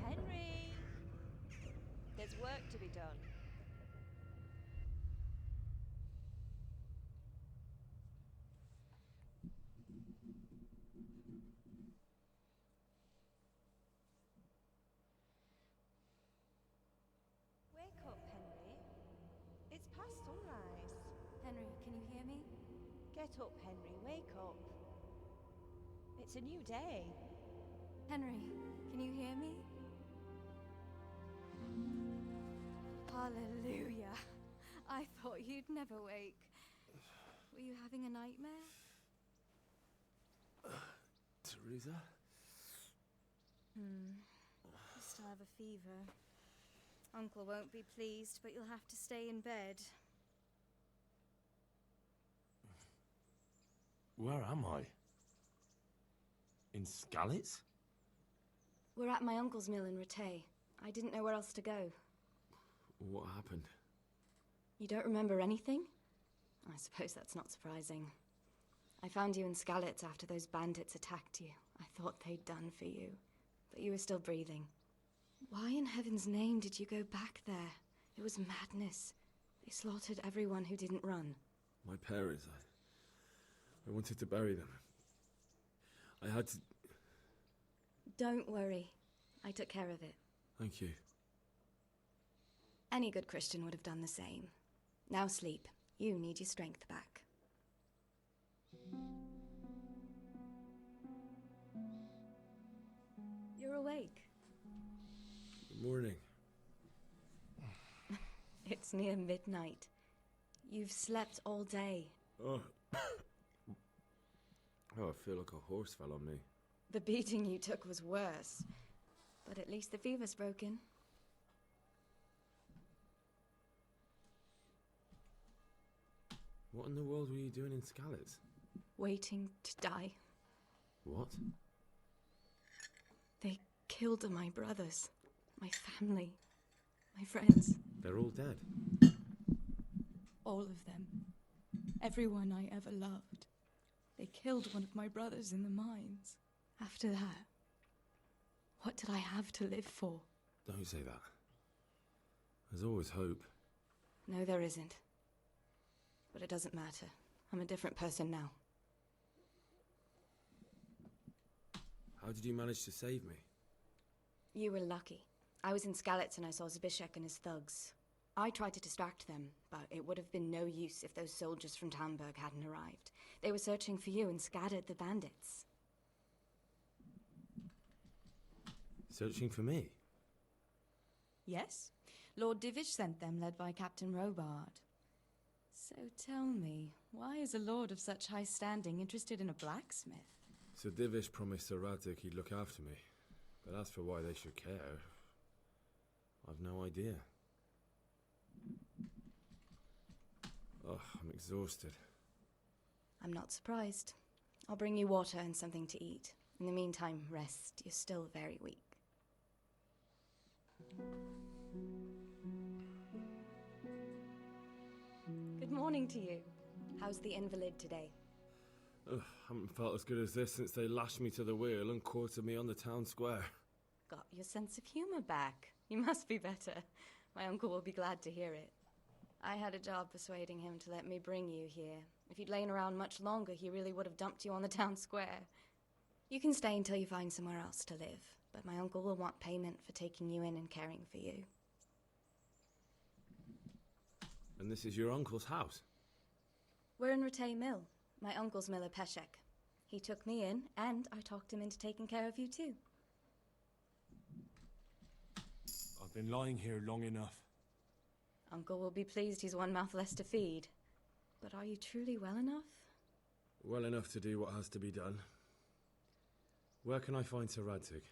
Henry! There's work to be done. Wake up, Henry. It's past sunrise. Henry, can you hear me? Get up, Henry. Wake up. It's a new day. Henry, can you hear me? Hallelujah. I thought you'd never wake. Were you having a nightmare? Teresa? You still have a fever. Uncle won't be pleased, but you'll have to stay in bed. Where am I? In Skalitz? We're at my uncle's mill in Rattay. I didn't know where else to go. What happened? You don't remember anything? I suppose that's not surprising. I found you in Skalitz after those bandits attacked you. I thought they'd done for you, but you were still breathing. Why in heaven's name did you go back there? It was madness. They slaughtered everyone who didn't run. My parents, I wanted to bury them. I had to... Don't worry. I took care of it. Thank you. Any good Christian would have done the same. Now sleep. You need your strength back. You're awake. Good morning. It's near midnight. You've slept all day. Oh. Oh, I feel like a horse fell on me. The beating you took was worse. But at least the fever's broken. What in the world were you doing in Skalitz? Waiting to die. What? They killed my brothers, my family, my friends. They're all dead. All of them. Everyone I ever loved. They killed one of my brothers in the mines. After that, what did I have to live for? Don't say that. There's always hope. No, there isn't. But it doesn't matter. I'm a different person now. How did you manage to save me? You were lucky. I was in Skalitz and I saw Zbyszek and his thugs. I tried to distract them, but it would have been no use if those soldiers from Talmberg hadn't arrived. They were searching for you and scattered the bandits. Searching for me? Yes. Lord Divish sent them, led by Captain Robard. So tell me, why is a lord of such high standing interested in a blacksmith? Sir Divish promised Sir Radic he'd look after me. But as for why they should care, I've no idea. Oh, I'm exhausted. I'm not surprised. I'll bring you water and something to eat. In the meantime, rest. You're still very weak. Good morning to you. How's the invalid today? Ugh, haven't felt as good as this since they lashed me to the wheel and quartered me on the town square. Got your sense of humor back. You must be better. My uncle will be glad to hear it. I had a job persuading him to let me bring you here. If you'd lain around much longer, he really would have dumped you on the town square. You can stay until you find somewhere else to live, but my uncle will want payment for taking you in and caring for you. And this is your uncle's house? We're in Rattay Mill. My uncle's miller Peshek. He took me in, and I talked him into taking care of you too. I've been lying here long enough. Uncle will be pleased he's one mouth less to feed. But are you truly well enough? Well enough to do what has to be done. Where can I find Sir Radzig?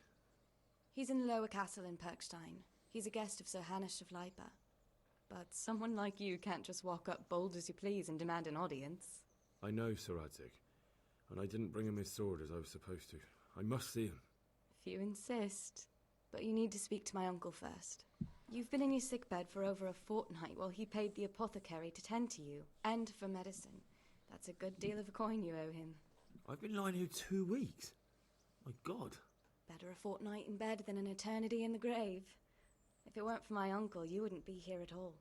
He's in the lower castle in Perkstein. He's a guest of Sir Hanush of Leipa. But someone like you can't just walk up bold as you please and demand an audience. I know Sir Radzig, and I didn't bring him his sword as I was supposed to. I must see him. If you insist. But you need to speak to my uncle first. You've been in your sickbed for over a fortnight while he paid the apothecary to tend to you, and for medicine. That's a good deal of a coin you owe him. I've been lying here 2 weeks. My God. Better a fortnight in bed than an eternity in the grave. If it weren't for my uncle, you wouldn't be here at all.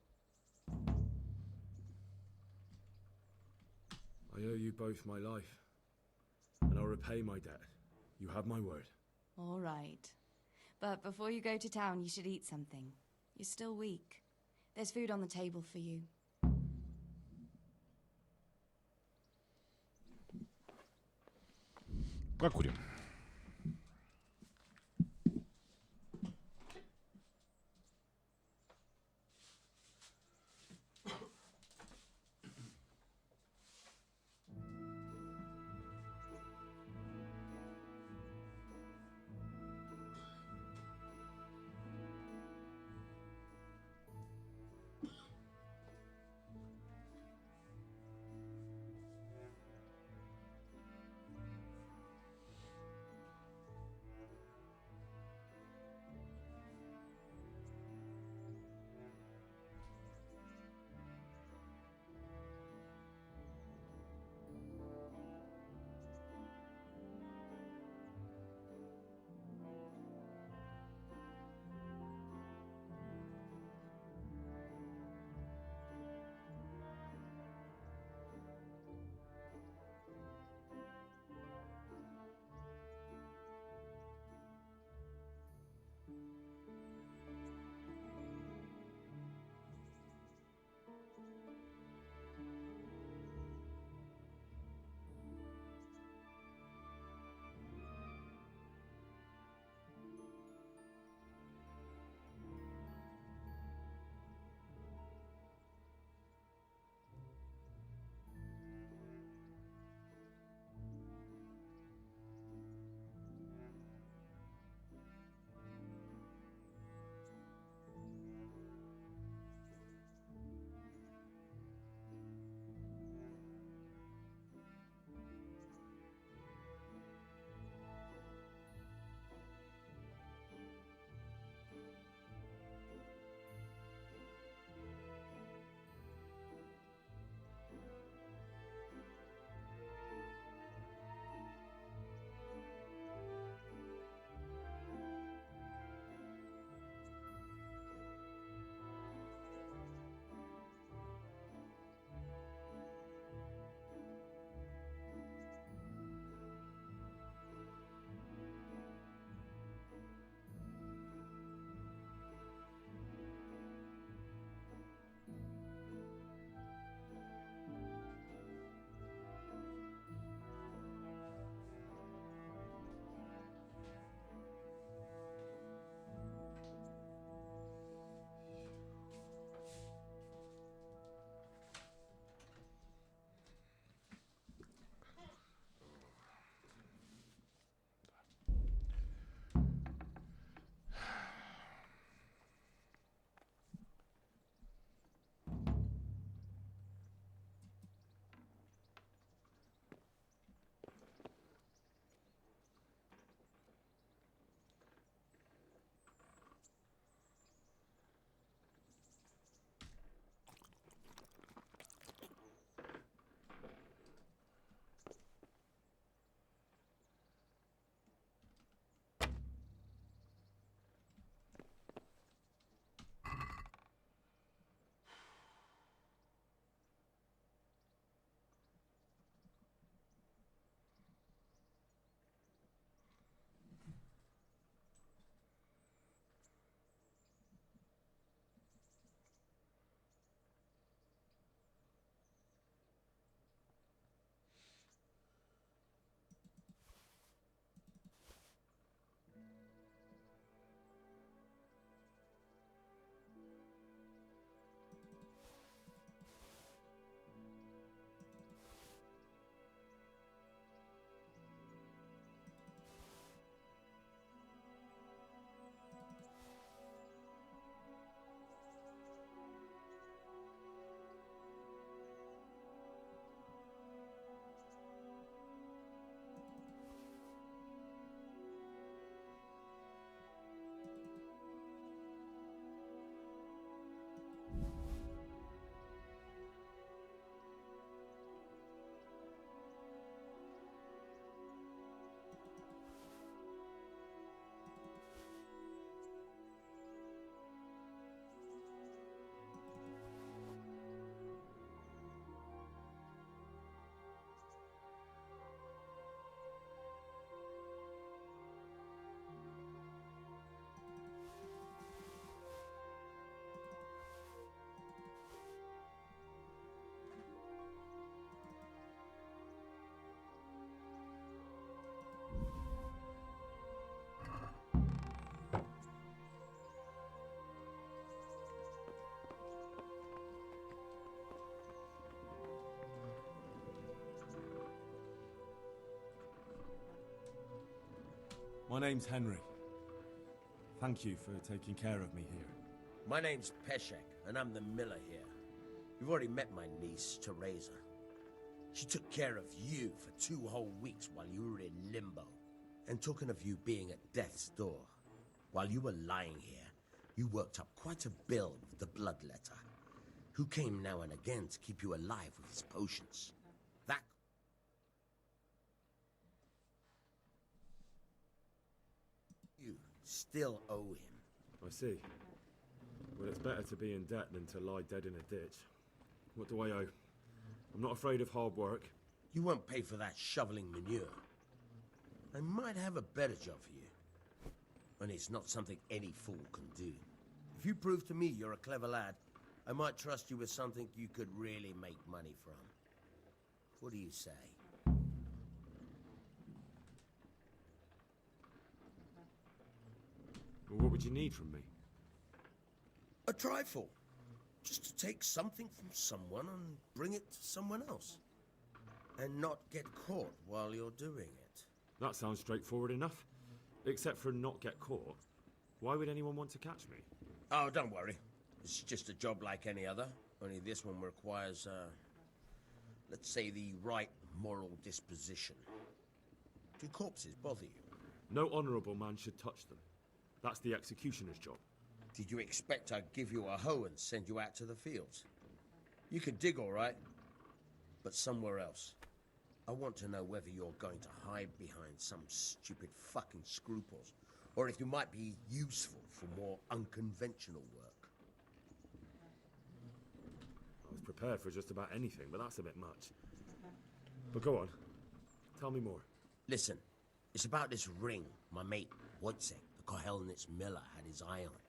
I owe you both my life, and I'll repay my debt. You have my word. All right. But before you go to town, you should eat something. You're still weak. There's food on the table for you. Покурим. My name's Henry. Thank you for taking care of me here. My name's Peshek, and I'm the miller here. You've already met my niece, Teresa. She took care of you for 2 whole weeks while you were in limbo. And talking of you being at death's door, while you were lying here, you worked up quite a bill with the bloodletter, who came now and again to keep you alive with his potions. That... You still owe him. I see. Well, it's better to be in debt than to lie dead in a ditch. What do I owe? I'm not afraid of hard work. You won't pay for that shoveling manure. I might have a better job for you. And it's not something any fool can do. If you prove to me you're a clever lad, I might trust you with something you could really make money from. What do you say? Well, what would you need from me? A trifle. Just to take something from someone and bring it to someone else. And not get caught while you're doing it. That sounds straightforward enough. Except for not get caught. Why would anyone want to catch me? Oh, don't worry. It's just a job like any other. Only this one requires, let's say, the right moral disposition. Do corpses bother you? No honourable man should touch them. That's the executioner's job. Did you expect I'd give you a hoe and send you out to the fields? You can dig all right, but somewhere else. I want to know whether you're going to hide behind some stupid fucking scruples, or if you might be useful for more unconventional work. I was prepared for just about anything, but that's a bit much. But go on. Tell me more. Listen, it's about this ring my mate Wojciech, the Kohelnitz miller, had his eye on.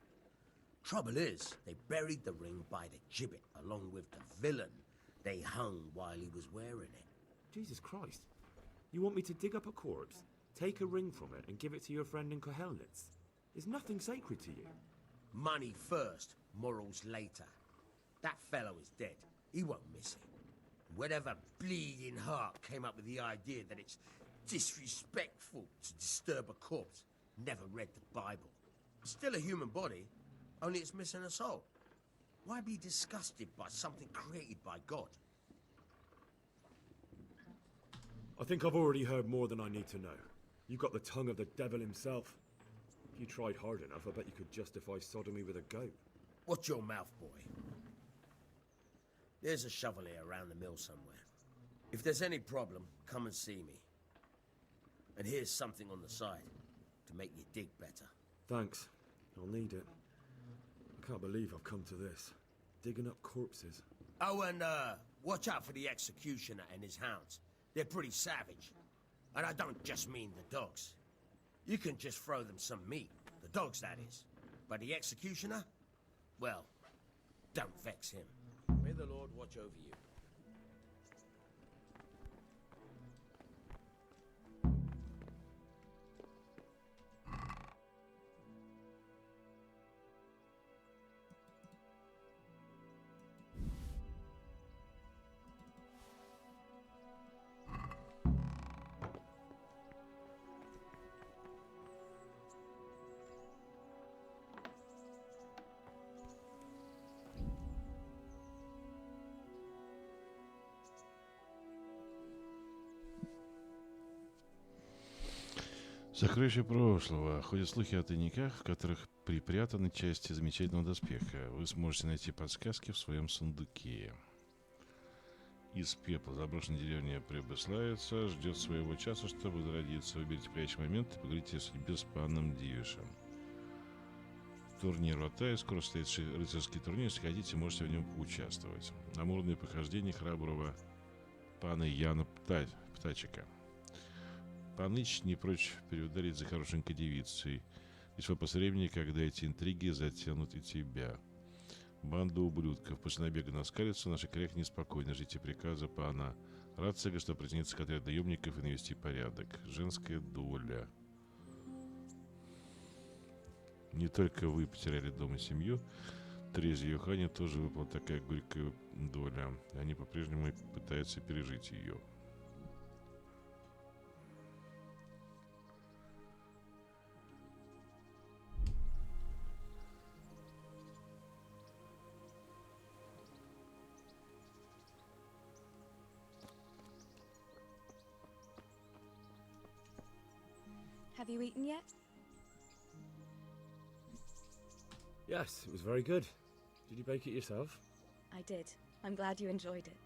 Trouble is, they buried the ring by the gibbet along with the villain they hung while he was wearing it. Jesus Christ. You want me to dig up a corpse, take a ring from it, and give it to your friend in Kohelnitz? Is nothing sacred to you? Money first, morals later. That fellow is dead. He won't miss it. Whatever bleeding heart came up with the idea that it's disrespectful to disturb a corpse never read the Bible. It's still a human body, only it's missing a soul. Why be disgusted by something created by God? I think I've already heard more than I need to know. You got the tongue of the devil himself. If you tried hard enough, I bet you could justify sodomy with a goat. Watch your mouth, boy. There's a shovel here around the mill somewhere. If there's any problem, come and see me. And here's something on the side to make you dig better. Thanks. I'll need it. I can't believe I've come to this. Digging up corpses. Oh, and watch out for the executioner and his hounds. They're pretty savage. And I don't just mean the dogs. You can just throw them some meat. The dogs, that is. But the executioner? Well, don't vex him. May the Lord watch over you. Сокровища прошлого. Ходят слухи о тайниках, в которых припрятаны части замечательного доспеха. Вы сможете найти подсказки в своем сундуке. Из пепла заброшенная деревня Прибыславица ждет своего часа, чтобы возродиться. Выберите прячь момент и поговорите о судьбе с паном Дивишем. Турнир в Алтае. Скоро состоится рыцарский турнир. Если хотите, можете в нем поучаствовать. Амурные похождения храброго пана Яна Птачика. Паныч не прочь переударить за хорошенькой девицей. Лишь вопрос времени, когда эти интриги затянут и тебя. Банда ублюдков. После набега на скалицу наши кряхи неспокойны. Ждите приказа пана Рацига, что присоединиться к отряду наемников и навести порядок. Женская доля. Не только вы потеряли дом и семью. Терезе и Йохане тоже выпала такая горькая доля. Они по-прежнему пытаются пережить ее. Have you eaten yet? Yes, it was very good. Did you bake it yourself? I did. I'm glad you enjoyed it.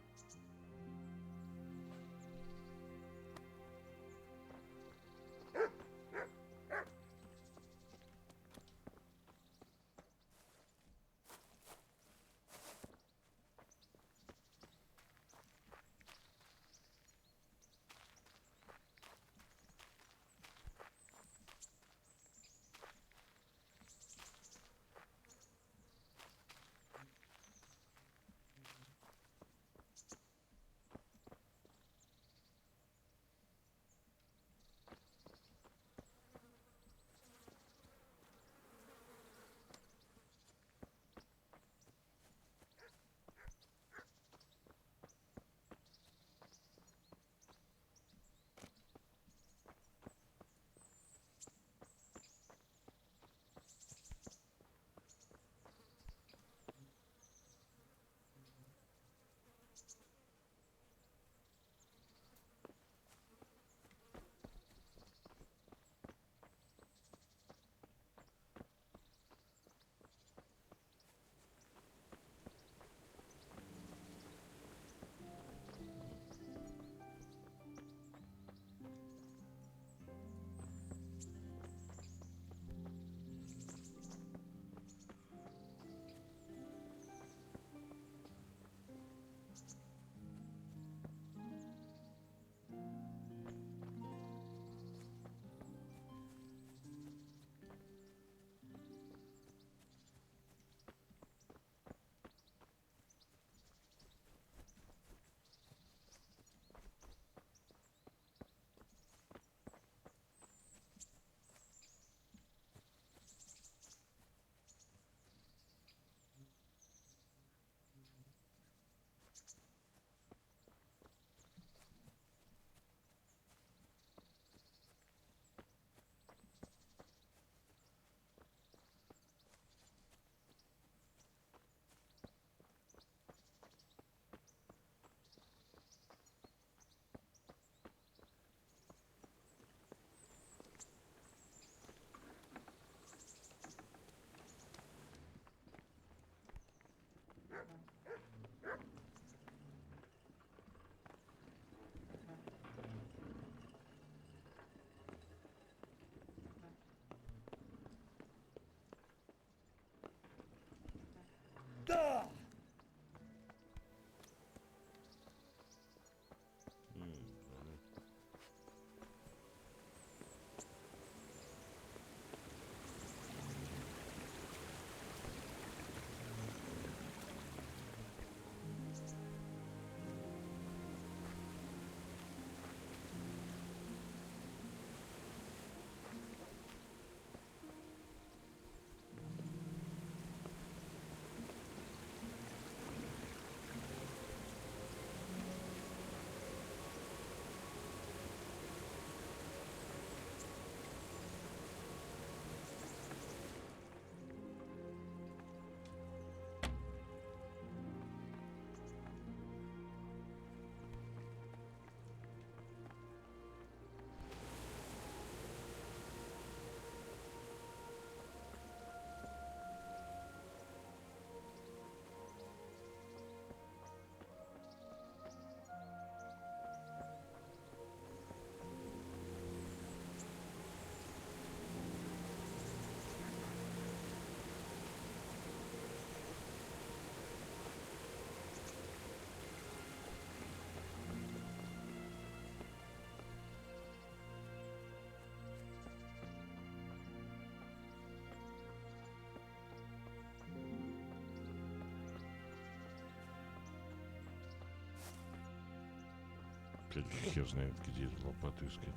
Опять хер знает, где эту лопату искать.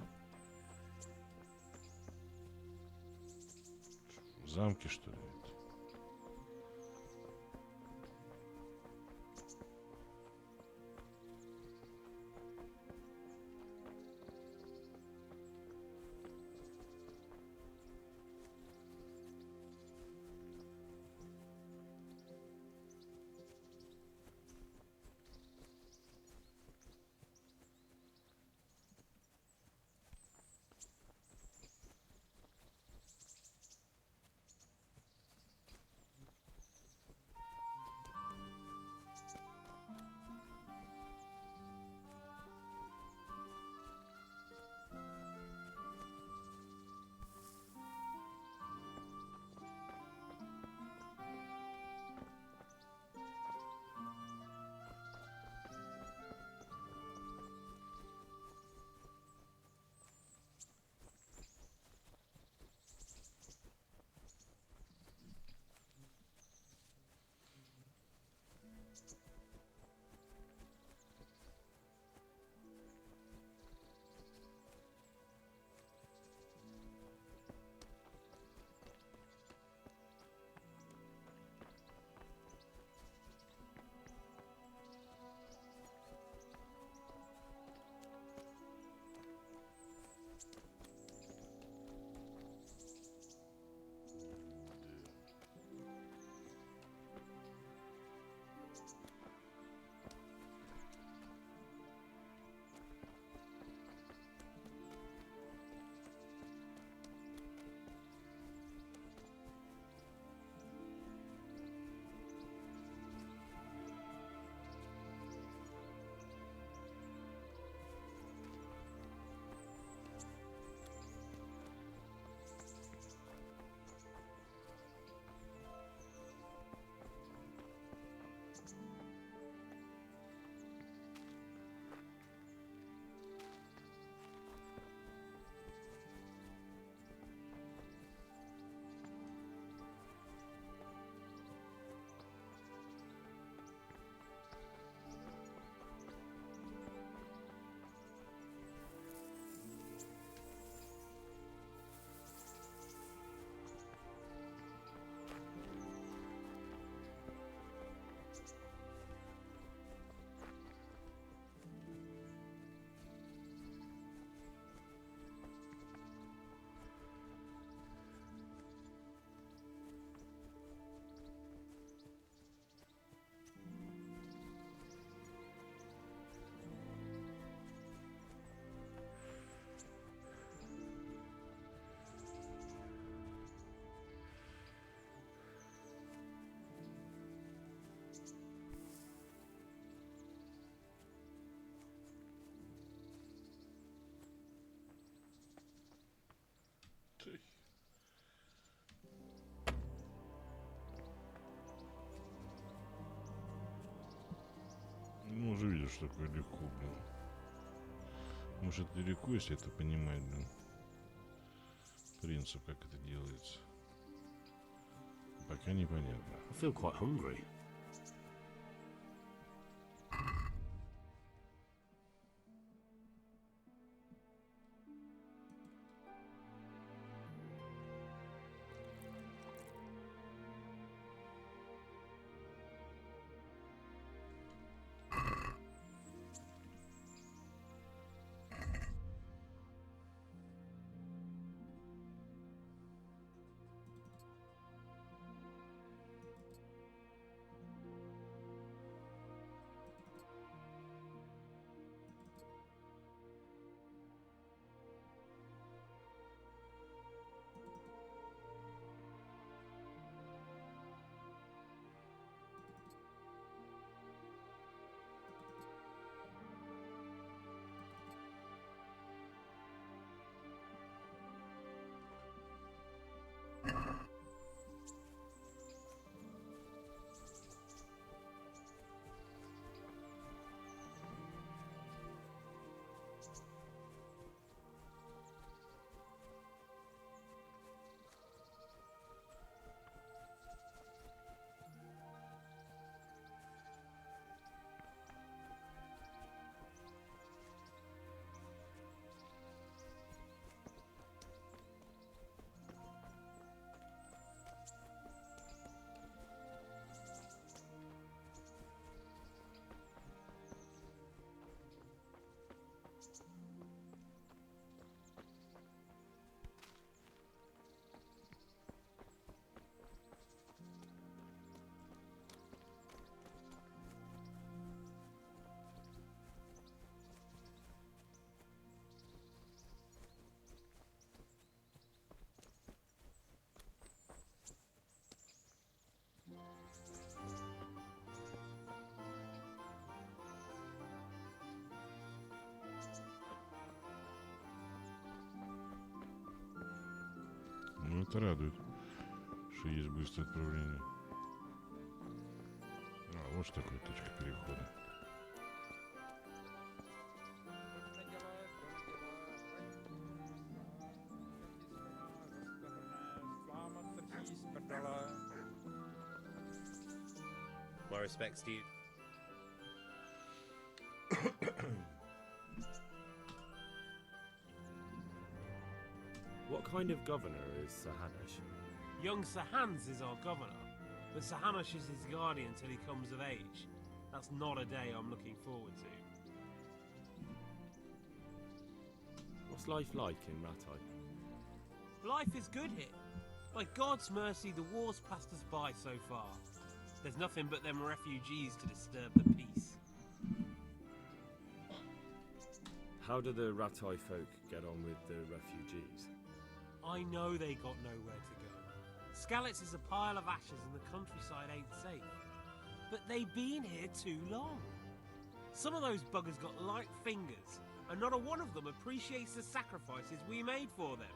В замке, что ли? смотришь, такое легко, блин. Может, это легко, если это понимать, блин. Принцип, как это делается. Пока непонятно. I feel quite hungry. Ну, это радует, что есть быстрое отправление. А, вот что такое точка перехода. My respects to you. What kind of governor is Sahanish? Young Sahans is our governor, but Sahanish is his guardian till he comes of age. That's not a day I'm looking forward to. What's life like in Ratai? Life is good here. By God's mercy, the war's passed us by so far. There's nothing but them refugees to disturb the peace. How do the Ratai folk get on with the refugees? I know they got nowhere to go. Skalitz is a pile of ashes and the countryside ain't safe. But they've been here too long. Some of those buggers got light fingers, and not a one of them appreciates the sacrifices we made for them.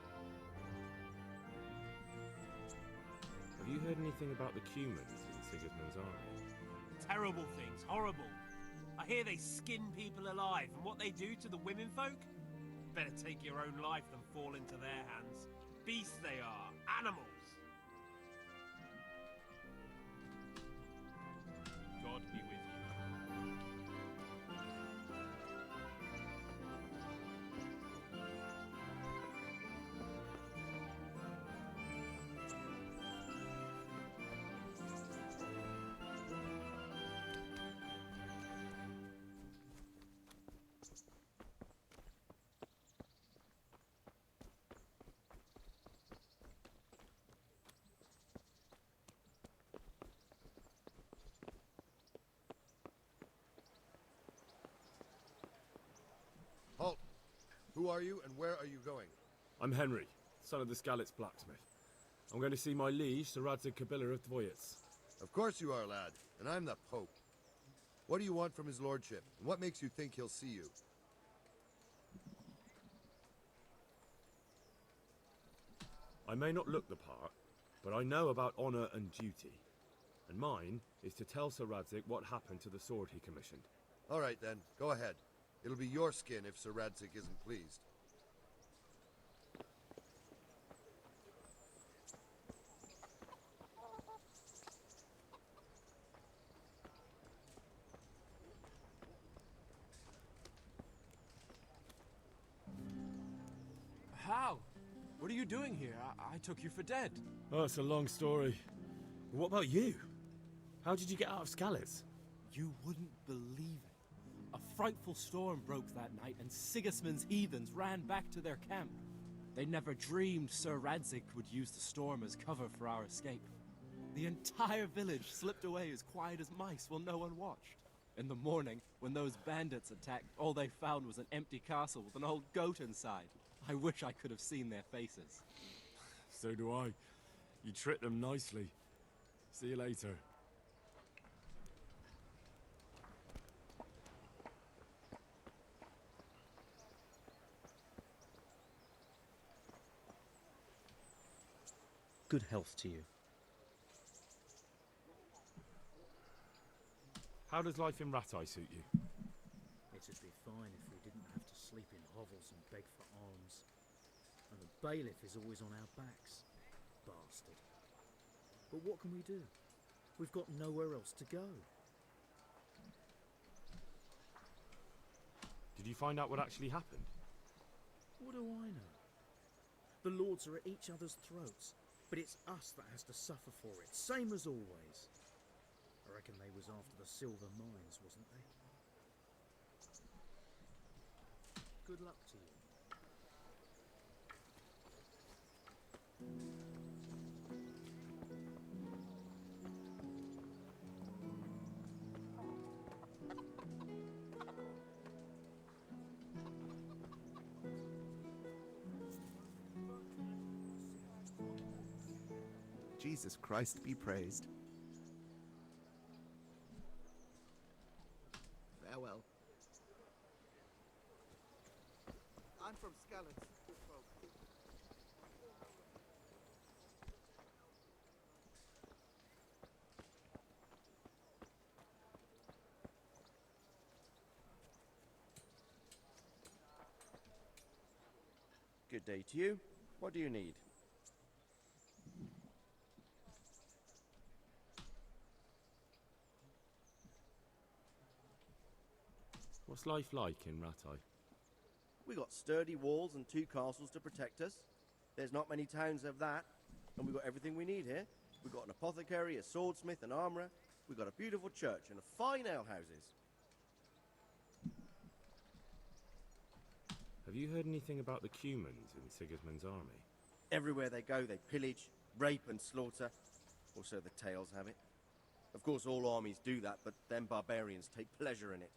Have you heard anything about the Cumans in Sigismund's army? Terrible things, horrible. I hear they skin people alive, and what they do to the women folk? Better take your own life than fall into their hands. Beasts they are, animals. God be with you. Halt! Who are you and where are you going? I'm Henry, son of the Skalitz blacksmith. I'm going to see my liege, Sir Radzig Kabiller of Dvoyitz. Of course you are, lad, and I'm the Pope. What do you want from his lordship, and what makes you think he'll see you? I may not look the part, but I know about honour and duty. And mine is to tell Sir Radzig what happened to the sword he commissioned. All right, then. Go ahead. It'll be your skin if Sir Radzig isn't pleased. How? What are you doing here? I took you for dead. Oh, it's a long story. What about you? How did you get out of Skalitz? You wouldn't believe it. A frightful storm broke that night, and Sigismund's heathens ran back to their camp. They never dreamed Sir Radzig would use the storm as cover for our escape. The entire village slipped away as quiet as mice while no one watched. In the morning, when those bandits attacked, all they found was an empty castle with an old goat inside. I wish I could have seen their faces. So do I. You tricked them nicely. See you later. Good health to you. How does life in Ratai suit you? It'd be fine if we didn't have to sleep in hovels and beg for alms. And the bailiff is always on our backs. Bastard. But what can we do? We've got nowhere else to go. Did you find out what actually happened? What do I know? The lords are at each other's throats, but it's us that has to suffer for it, same as always. I reckon they was after the silver mines, wasn't they? Good luck to you. Jesus Christ be praised. Farewell. I'm from Skalitz, good folk. Good day to you. What do you need? What's life like in Ratai? We got sturdy walls and 2 castles to protect us. There's not many towns have that, and we got everything we need here. We got an apothecary, a swordsmith, an armourer. We got a beautiful church and a fine alehouses. Have you heard anything about the Cumans in Sigismund's army? Everywhere they go, they pillage, rape, and slaughter. Or so the tales have it. Of course, all armies do that, but them barbarians take pleasure in it.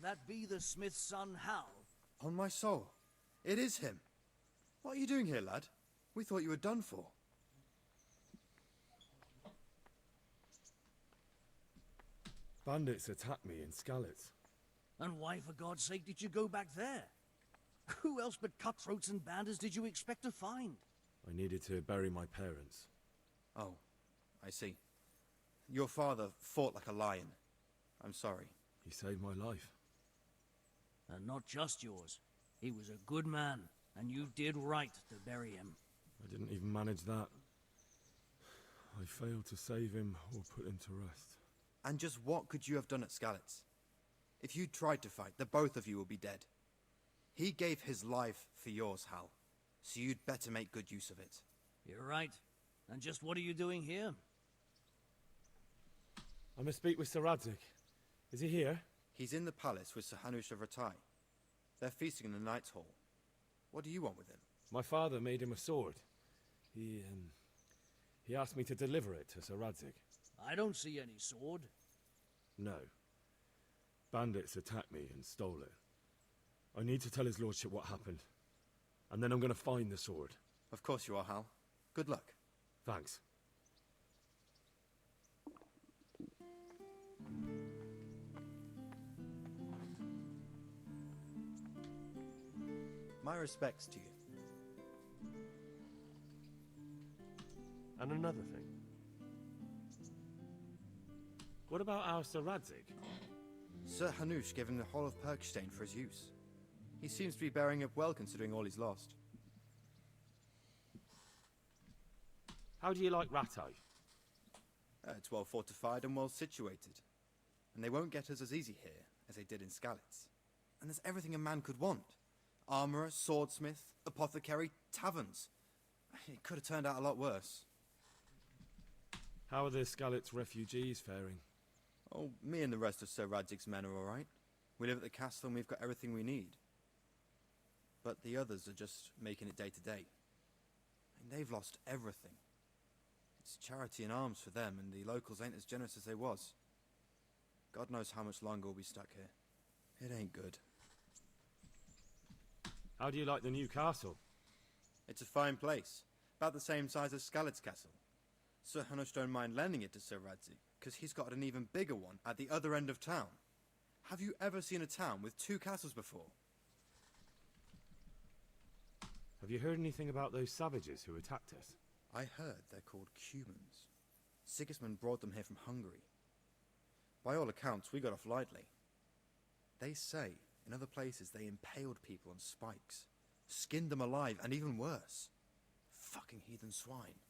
that be the smith's son, Hal? On my soul, it is him. What are you doing here, lad? We thought you were done for. Bandits attacked me in Skalitz. And why, for God's sake, did you go back there? Who else but cutthroats and bandits did you expect to find? I needed to bury my parents. Oh, I see. Your father fought like a lion. I'm sorry. He saved my life. And not just yours. He was a good man, and you did right to bury him. I didn't even manage that. I failed to save him or put him to rest. And just what could you have done at Skalitz? If you tried to fight, the both of you will be dead. He gave his life for yours, Hal. So you'd better make good use of it. You're right. And just what are you doing here? I must speak with Sir Radzig. Is he here? He's in the palace with Sir Hanush of Ratai. They're feasting in the Knight's Hall. What do you want with him? My father made him a sword. He asked me to deliver it to Sir Radzig. I don't see any sword. No. Bandits attacked me and stole it. I need to tell his lordship what happened. And then I'm going to find the sword. Of course you are, Hal. Good luck. Thanks. My respects to you. And another thing. What about our Sir Radzig? Sir Hanush gave him the whole of Perkstein for his use. He seems to be bearing up well considering all he's lost. How do you like Ratai? It's well fortified and well situated. And they won't get us as easy here as they did in Skalitz. And there's everything a man could want. Armourer, swordsmith, apothecary, taverns. It could have turned out a lot worse. How are the Skalitz refugees faring? Oh, me and the rest of Sir Radzig's men are all right. We live at the castle and we've got everything we need. But the others are just making it day to day. And they've lost everything. It's charity and arms for them, and the locals ain't as generous as they was. God knows how much longer we'll be stuck here. It ain't good. How do you like the new castle? It's a fine place. About the same size as Skalitz Castle. Sir Hanush don't mind lending it to Sir Radzig, because he's got an even bigger one at the other end of town. Have you ever seen a town with two castles before? Have you heard anything about those savages who attacked us? I heard they're called Cumans. Sigismund brought them here from Hungary. By all accounts, we got off lightly. They say, in other places, they impaled people on spikes, skinned them alive, and even worse. Fucking heathen swine.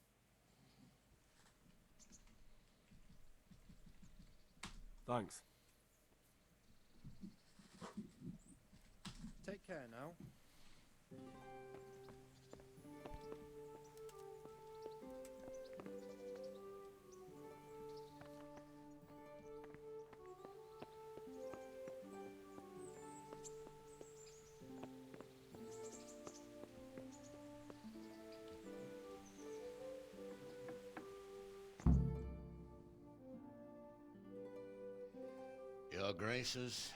Thanks. Take care now. Your Graces,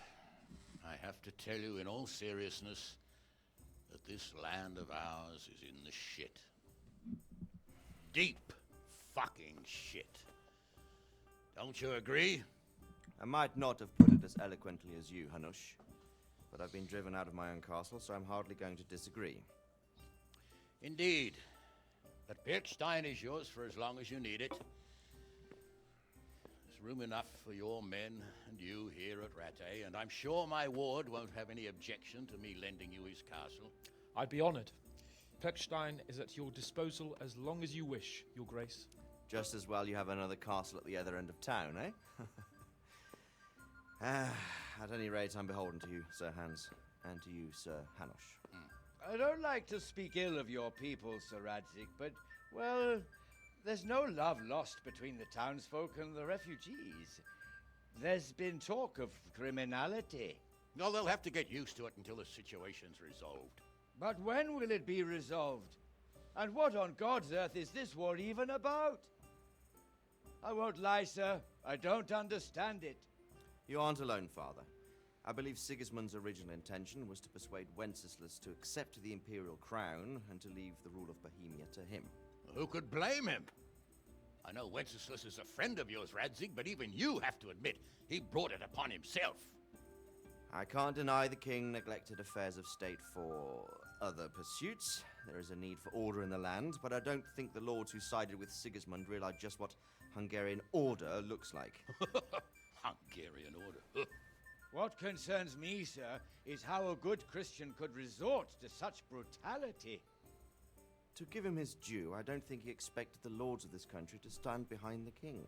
I have to tell you in all seriousness that this land of ours is in the shit. Deep fucking shit. Don't you agree? I might not have put it as eloquently as you, Hanush, but I've been driven out of my own castle, so I'm hardly going to disagree. Indeed. But Birkstein is yours for as long as you need it. There's room enough for your men and you here at Rattay, and I'm sure my ward won't have any objection to me lending you his castle. I'd be honored. Pechstein is at your disposal as long as you wish, Your Grace. Just as well you have another castle at the other end of town, eh? At any rate, I'm beholden to you, Sir Hans, and to you, Sir Hanush. I don't like to speak ill of your people, Sir Radzig, but, well, there's no love lost between the townsfolk and the refugees. There's been talk of criminality. No, they'll have to get used to it until the situation's resolved. But when will it be resolved? And what on God's earth is this war even about? I won't lie, sir. I don't understand it. You aren't alone, Father. I believe Sigismund's original intention was to persuade Wenceslas to accept the imperial crown and to leave the rule of Bohemia to him. Who could blame him? I know Wenceslas is a friend of yours, Radzig, but even you have to admit he brought it upon himself. I can't deny the king neglected affairs of state for other pursuits. There is a need for order in the land, but I don't think the lords who sided with Sigismund realized just what Hungarian order looks like. Hungarian order? What concerns me, sir, is how a good Christian could resort to such brutality. To give him his due, I don't think he expected the lords of this country to stand behind the king.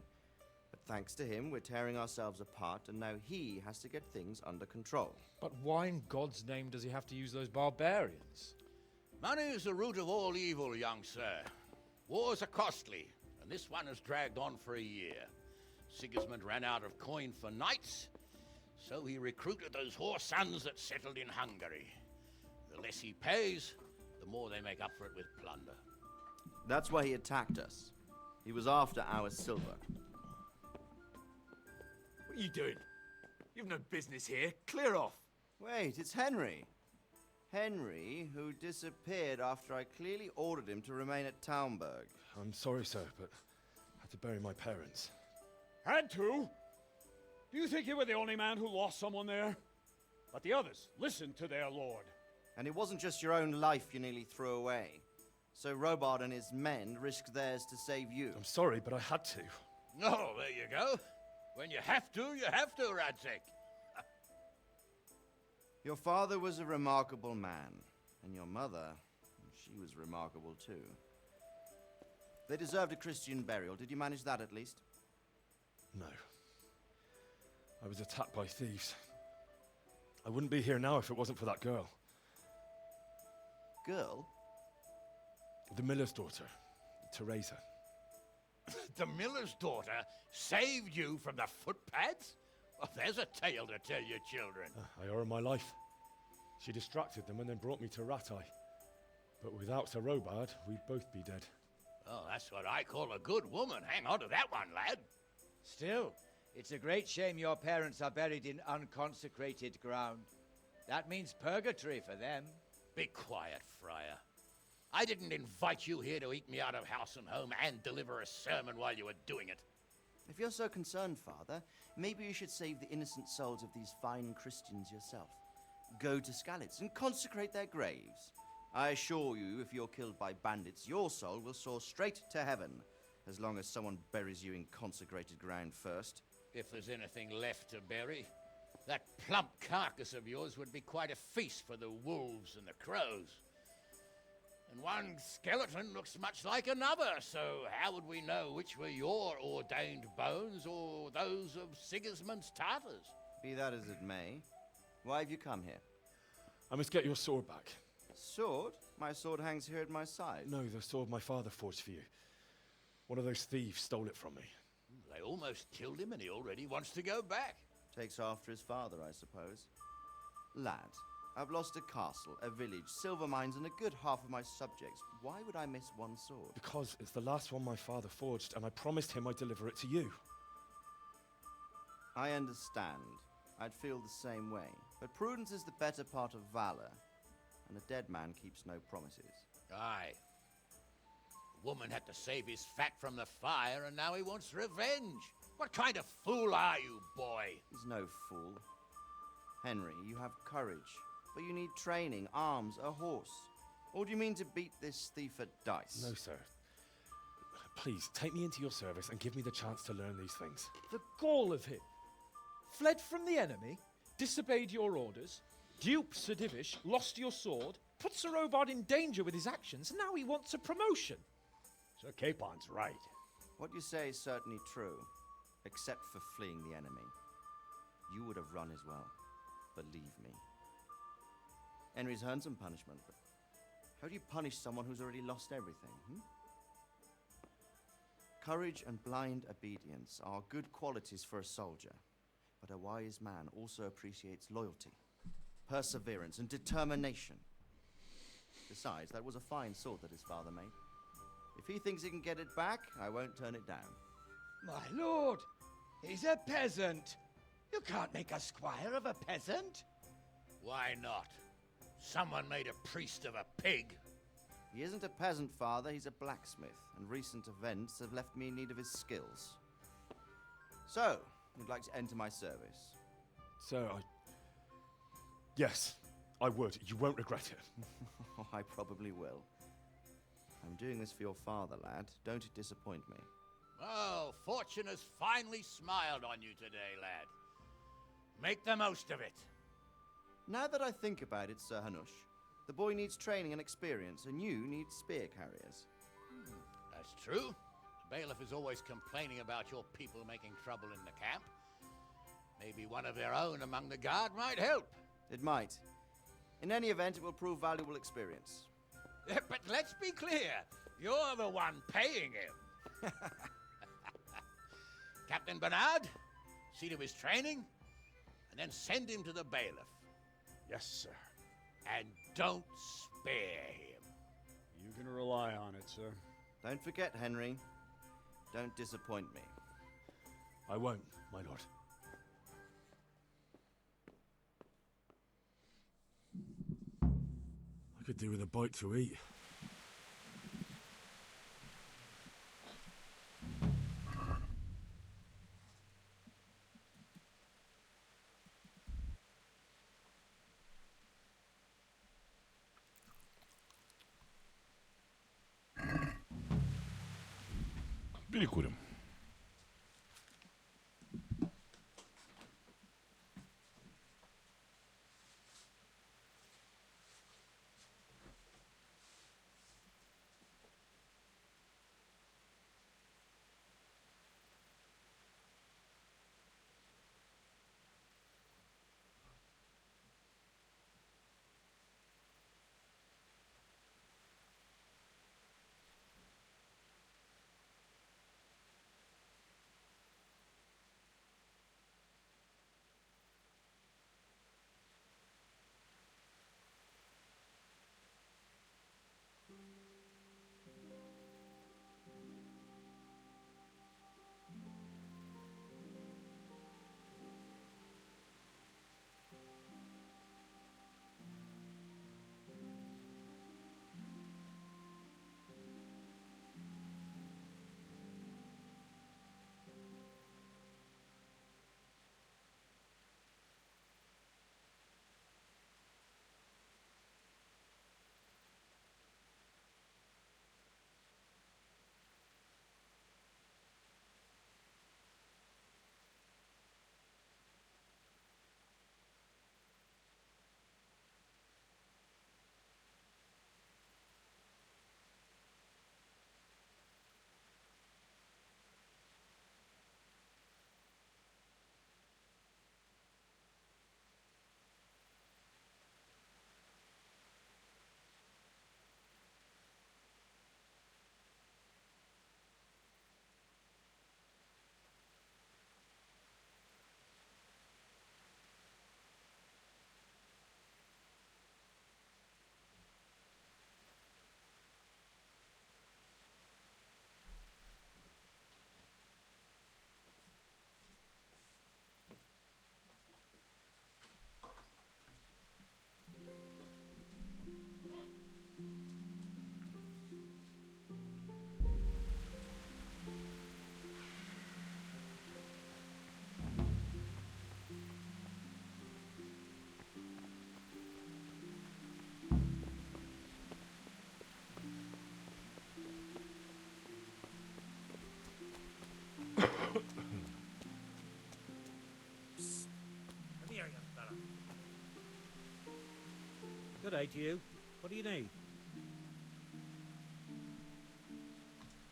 But thanks to him, we're tearing ourselves apart, and now he has to get things under control. But why in God's name does he have to use those barbarians? Money is the root of all evil, young sir. Wars are costly, and this one has dragged on for a year. Sigismund ran out of coin for knights, so he recruited those whore sons that settled in Hungary. The less he pays, the more they make up for it with plunder. That's why he attacked us. He was after our silver. What are you doing? You've no business here. Clear off. Wait, it's Henry. Henry, who disappeared after I clearly ordered him to remain at Taumberg. I'm sorry, sir, but I had to bury my parents. Had to? Do you think you were the only man who lost someone there? But the others listened to their lord. And it wasn't just your own life you nearly threw away. So Robard and his men risked theirs to save you. I'm sorry, but I had to. Oh, there you go. When you have to, Radzig. Your father was a remarkable man, and your mother, she was remarkable too. They deserved a Christian burial. Did you manage that at least? No. I was attacked by thieves. I wouldn't be here now if it wasn't for that girl. Girl? The miller's daughter, Teresa. The miller's daughter saved you from the footpads? Well, there's a tale to tell your children. I owe her my life. She distracted them and then brought me to Rattay. But without Sir Robard, we'd both be dead. Oh, that's what I call a good woman. Hang on to that one, lad. Still, it's a great shame your parents are buried in unconsecrated ground. That means purgatory for them. Be quiet, Friar. I didn't invite you here to eat me out of house and home and deliver a sermon while you were doing it. If you're so concerned, Father, maybe you should save the innocent souls of these fine Christians yourself. Go to Skalitz and consecrate their graves. I assure you, if you're killed by bandits, your soul will soar straight to heaven, as long as someone buries you in consecrated ground first. If there's anything left to bury, that plump carcass of yours would be quite a feast for the wolves and the crows. And one skeleton looks much like another, so how would we know which were your ordained bones or those of Sigismund's Tartars? Be that as it may, why have you come here? I must get your sword back. Sword? My sword hangs here at my side. No, the sword my father forged for you. One of those thieves stole it from me. They almost killed him and he already wants to go back. Takes after his father, I suppose. Lad, I've lost a castle, a village, silver mines, and a good half of my subjects. Why would I miss one sword? Because it's the last one my father forged, and I promised him I'd deliver it to you. I understand. I'd feel the same way. But prudence is the better part of valor, and a dead man keeps no promises. Aye. The woman had to save his fat from the fire, and now he wants revenge. What kind of fool are you, boy? He's no fool. Henry, you have courage, but you need training, arms, a horse. Or do you mean to beat this thief at dice? No, sir. Please, take me into your service and give me the chance to learn these things. The gall of him. Fled from the enemy, disobeyed your orders, duped Sir Divish, lost your sword, put Sir Robard in danger with his actions, and now he wants a promotion. Sir Capon's right. What you say is certainly true, except for fleeing the enemy. You would have run as well, believe me. Henry's earned some punishment, but how do you punish someone who's already lost everything, Courage and blind obedience are good qualities for a soldier, but a wise man also appreciates loyalty, perseverance, and determination. Besides, that was a fine sword that his father made. If he thinks he can get it back, I won't turn it down. My lord, he's a peasant. You can't make a squire of a peasant. Why not? Someone made a priest of a pig. He isn't a peasant, Father. He's a blacksmith, and recent events have left me in need of his skills. So, you'd like to enter my service? Sir, Yes, I would. You won't regret it. I probably will. I'm doing this for your father, lad. Don't it disappoint me. Well, fortune has finally smiled on you today, lad. Make the most of it. Now that I think about it, Sir Hanush, the boy needs training and experience, and you need spear carriers. That's true. The bailiff is always complaining about your people making trouble in the camp. Maybe one of their own among the guard might help. It might. In any event, it will prove valuable experience. But let's be clear, you're the one paying him. Captain Bernard, see to his training, and then send him to the bailiff. Yes, sir. And don't spare him. You can rely on it, sir. Don't forget, Henry. Don't disappoint me. I won't, my lord. I could do with a bite to eat. Перекурим. Come here, young fella. Good day to you. What do you need?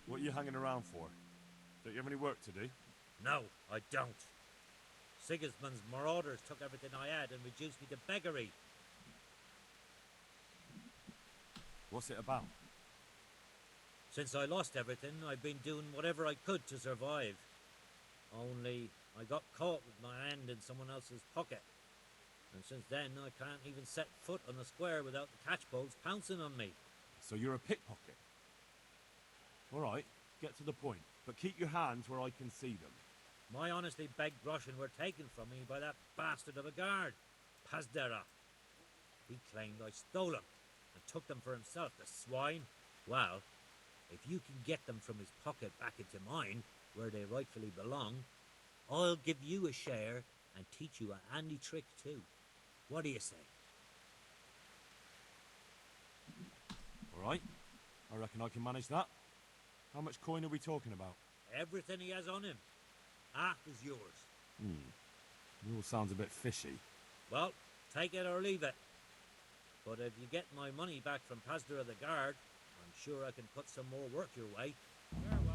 What are you hanging around for? Don't you have any work to do? No, I don't. Sigismund's marauders took everything I had and reduced me to beggary. What's it about? Since I lost everything, I've been doing whatever I could to survive. Only I got caught with my hand in someone else's pocket. And since then, I can't even set foot on the square without the catchpoles pouncing on me. So you're a pickpocket? All right, get to the point. But keep your hands where I can see them. My honestly begged groschen were taken from me by that bastard of a guard, Pazdera. He claimed I stole them and took them for himself, the swine. Well, if you can get them from his pocket back into mine, where they rightfully belong, I'll give you a share and teach you a handy trick too. What do you say? All right. I reckon I can manage that. How much coin are we talking about? Everything he has on him. Half is yours. It all sounds a bit fishy. Well, take it or leave it. But if you get my money back from Pastor of the Guard, I'm sure I can put some more work your way. Farewell.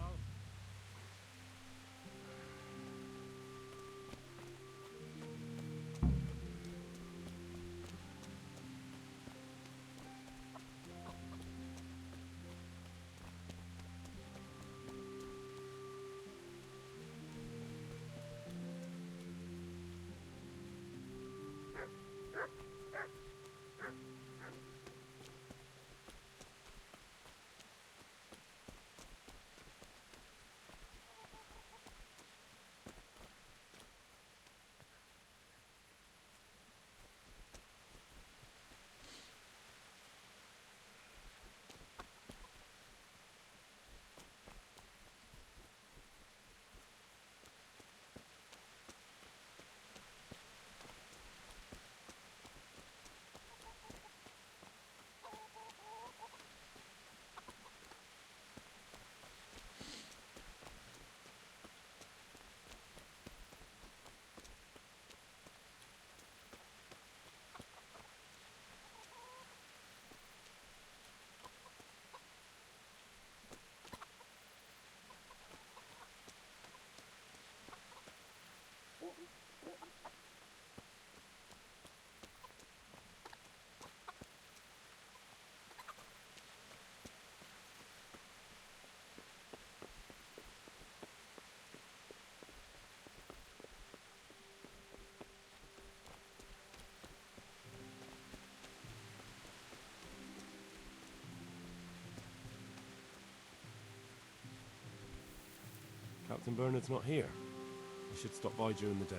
Captain Bernard's not here. I should stop by during the day.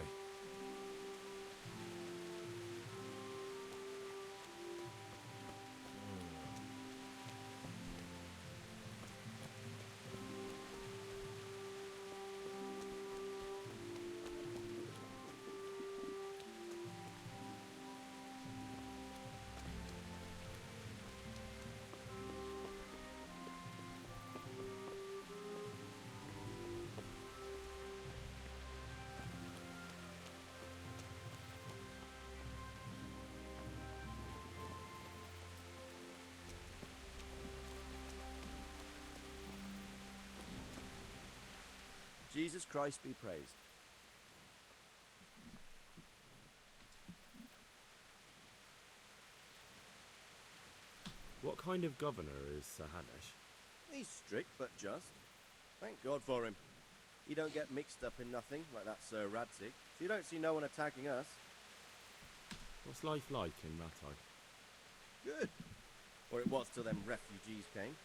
Jesus Christ be praised. What kind of governor is Sir Hanesh? He's strict but just. Thank God for him. He don't get mixed up in nothing like that Sir Radzig, so you don't see no one attacking us. What's life like in Ratai? Good. Or it was till them refugees came.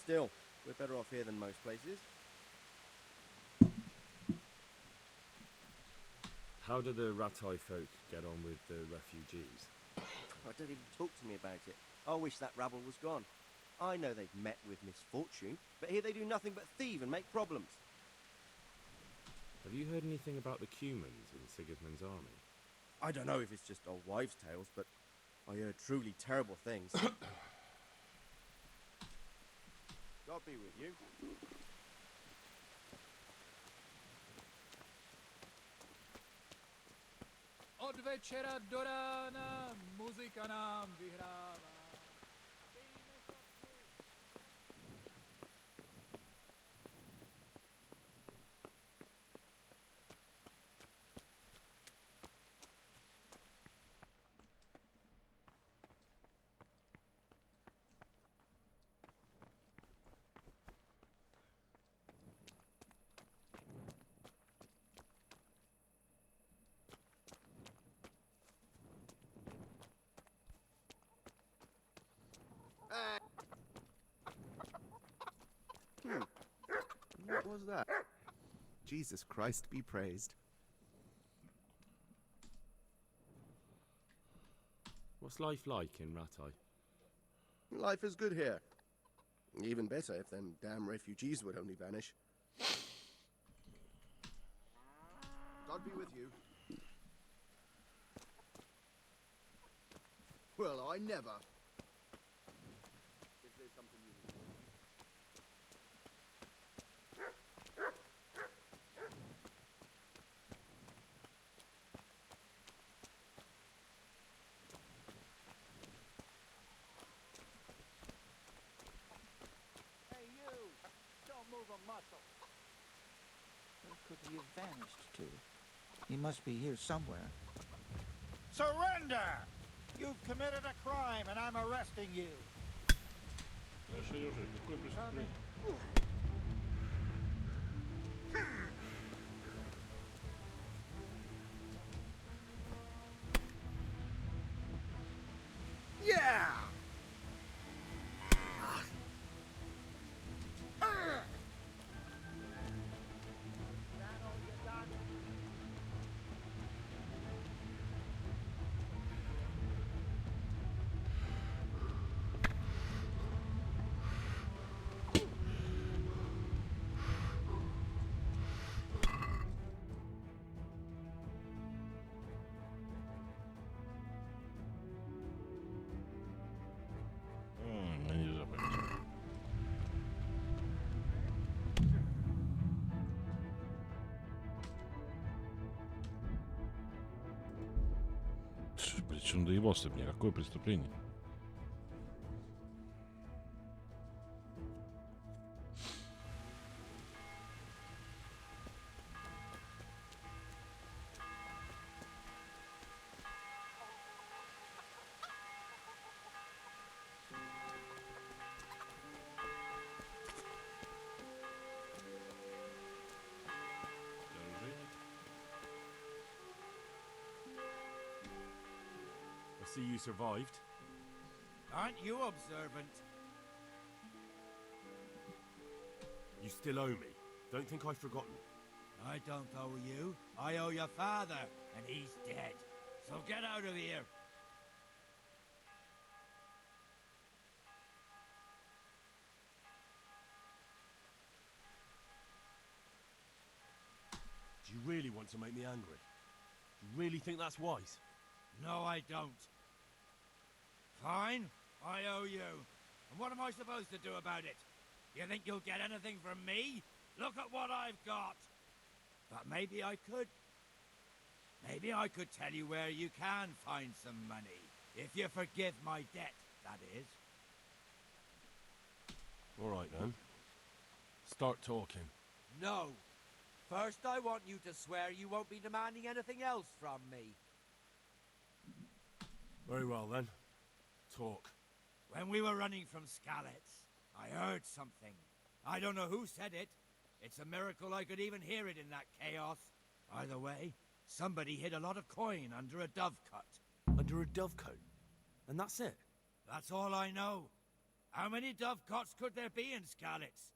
Still, we're better off here than most places. How do the Ratai folk get on with the refugees? Oh, don't even talk to me about it. I wish that rabble was gone. I know they've met with misfortune, but here they do nothing but thieve and make problems. Have you heard anything about the Cumans in Sigismund's army? I don't know if it's just old wives' tales, but I heard truly terrible things. God be with you. Od večera do rána muzika nám vyhrává. What was that? Jesus Christ be praised. What's life like in Ratai? Life is good here. Even better if them damn refugees would only vanish. God be with you. Well, I never. Is there something you need? Hey, you! Don't move a muscle. Where could he have vanished to? He must be here somewhere. Surrender! You've committed a crime, and I'm arresting you. Сережа, какое преступление? Yeah! Нельзя пойти. Причем доебался мне, какое преступление? I see you survived. Aren't you observant? You still owe me. Don't think I've forgotten. I don't owe you. I owe your father, and he's dead. So get out of here. Do you really want to make me angry? Do you really think that's wise? No, I don't. Fine, I owe you. And what am I supposed to do about it? You think you'll get anything from me? Look at what I've got. But maybe I could. Maybe I could tell you where you can find some money. If you forgive my debt, that is. All right, then. Start talking. No. First, I want you to swear you won't be demanding anything else from me. Very well, then. Talk. When we were running from Skalitz, I heard something. I don't know who said it. It's a miracle I could even hear it in that chaos. By the way, somebody hid a lot of coin under a dovecote. Under a dovecote? And that's it? That's all I know. How many dovecotes could there be in Skalitz?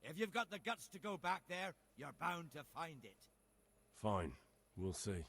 If you've got the guts to go back there, you're bound to find it. Fine. We'll see.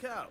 cow.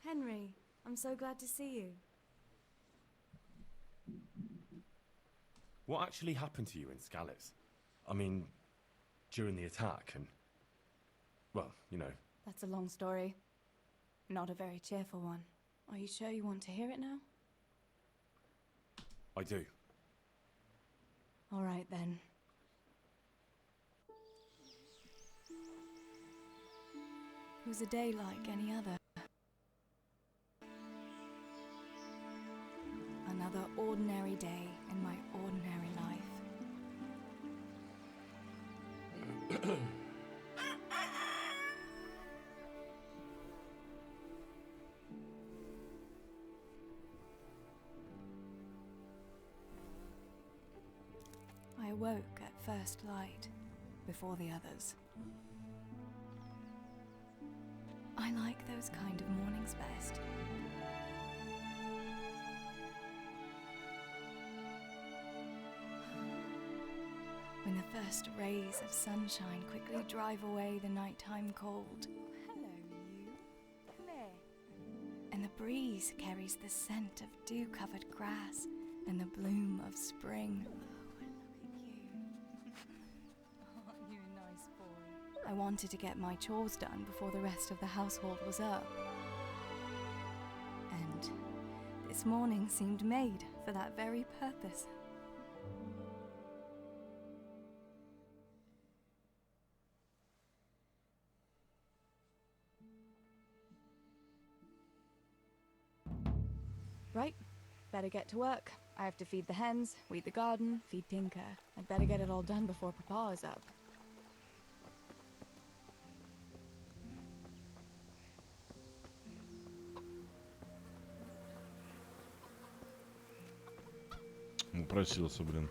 Henry, I'm so glad to see you. What actually happened to you in Scalise? I mean, during the attack and... well, you know. That's a long story. Not a very cheerful one. Are you sure you want to hear it now? I do. All right then. It was a day like any other. Another ordinary day in my ordinary life. I awoke at first light, before the others. I like those kind of mornings best. When the first rays of sunshine quickly drive away the nighttime cold. Hello, you. Come here. And the breeze carries the scent of dew-covered grass and the bloom of spring. Oh, look at you. Aren't you a nice boy? I wanted to get my chores done before the rest of the household was up. And this morning seemed made for that very purpose. Right, better get to work. I have to feed the hens, weed the garden, feed Tinker. I'd better get it all done before Papa is up. Упросился, блин.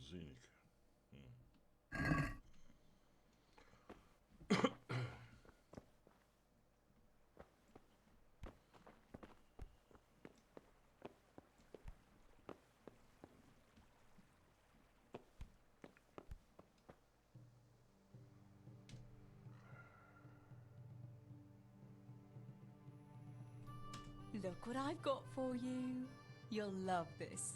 Зиника. Look what I've got for you. You'll love this.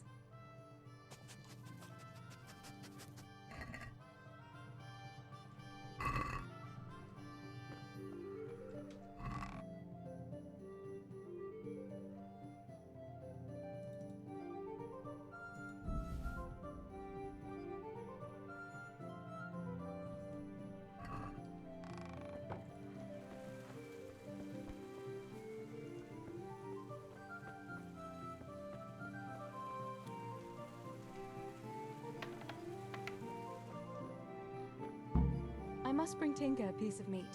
I must bring Tinker a piece of meat.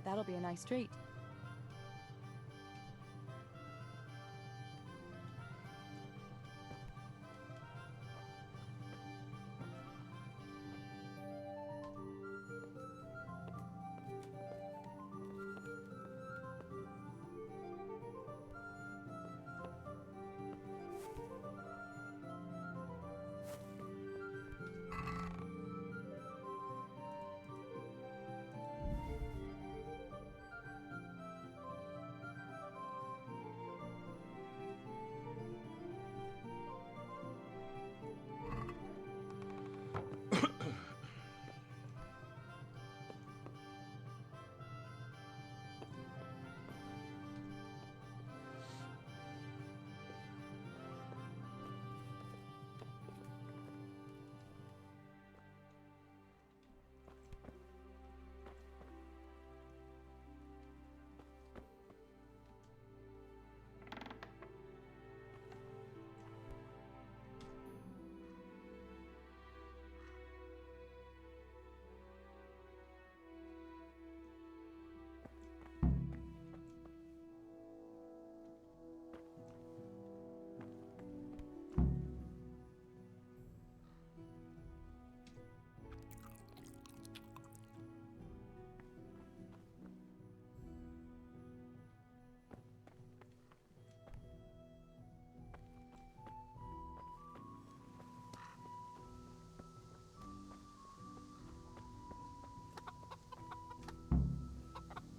That'll be a nice treat.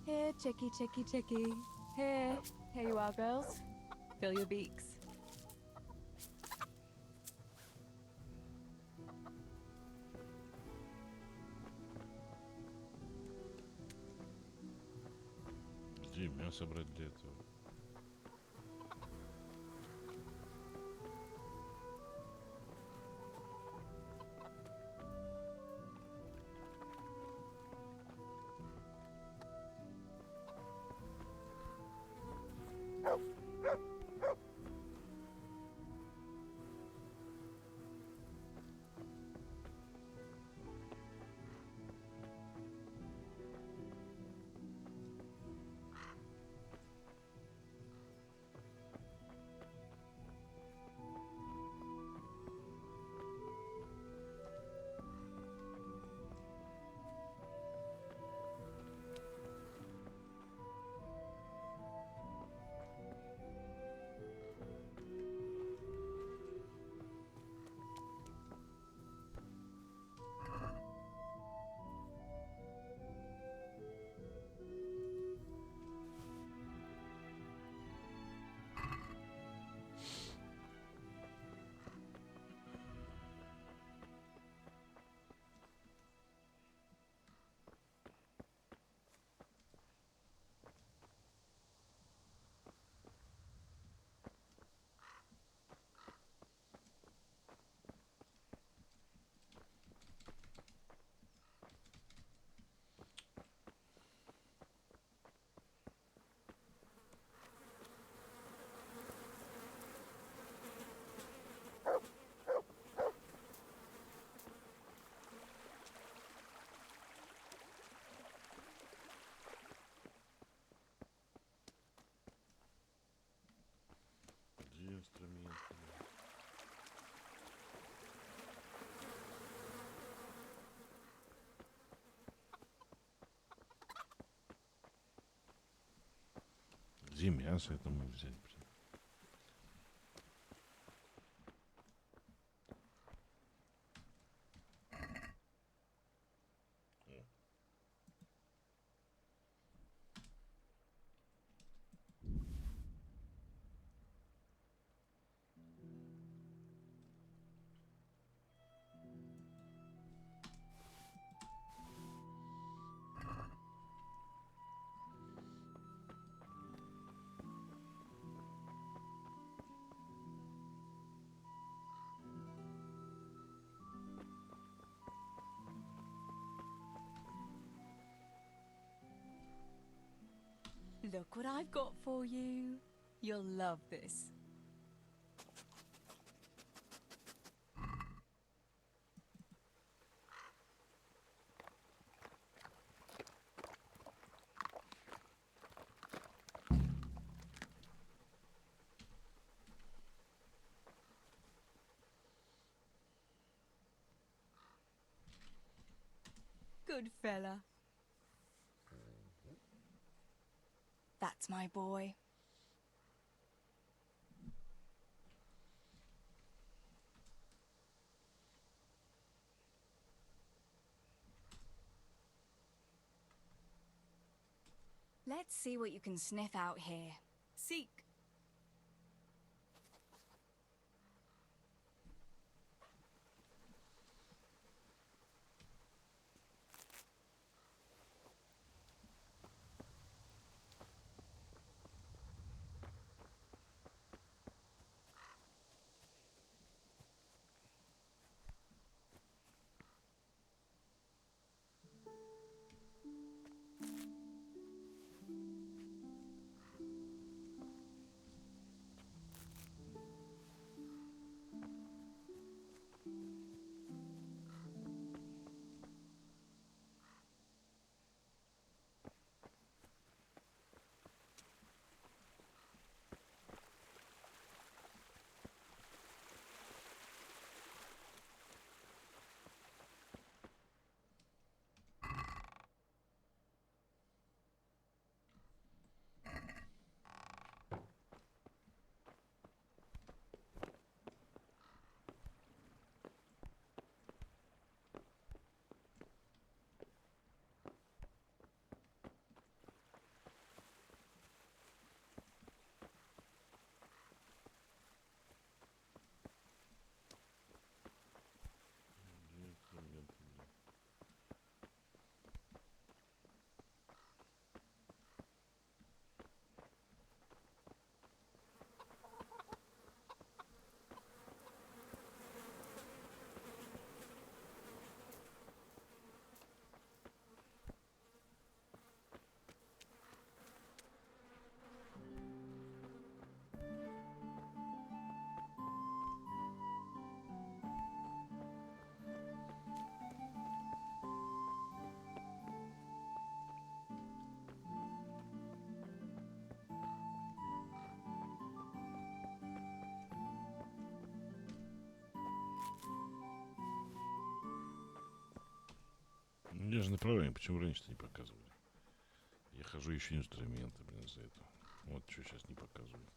Here, chickie, chickie, chickie. Here. Here you are, girls. Fill your beaks. Где мясо брать для этого? Инструменты. Где мясо это мы взять? Look what I've got for you. You'll love this. Good fella. That's my boy. Let's see what you can sniff out here. Seek. Я же направляю, почему раньше-то не показывали? Я хожу, ищу инструменты, блин, за это. Вот что сейчас не показывают.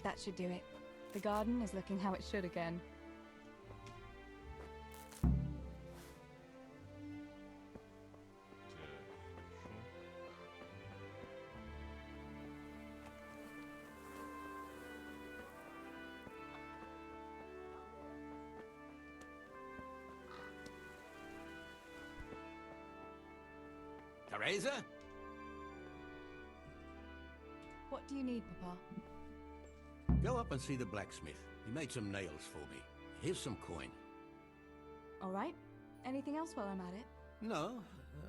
That should do it. The garden is looking how it should again. Teresa? What do you need, Papa? Go up and see the blacksmith. He made some nails for me. Here's some coin. All right. Anything else while I'm at it? No,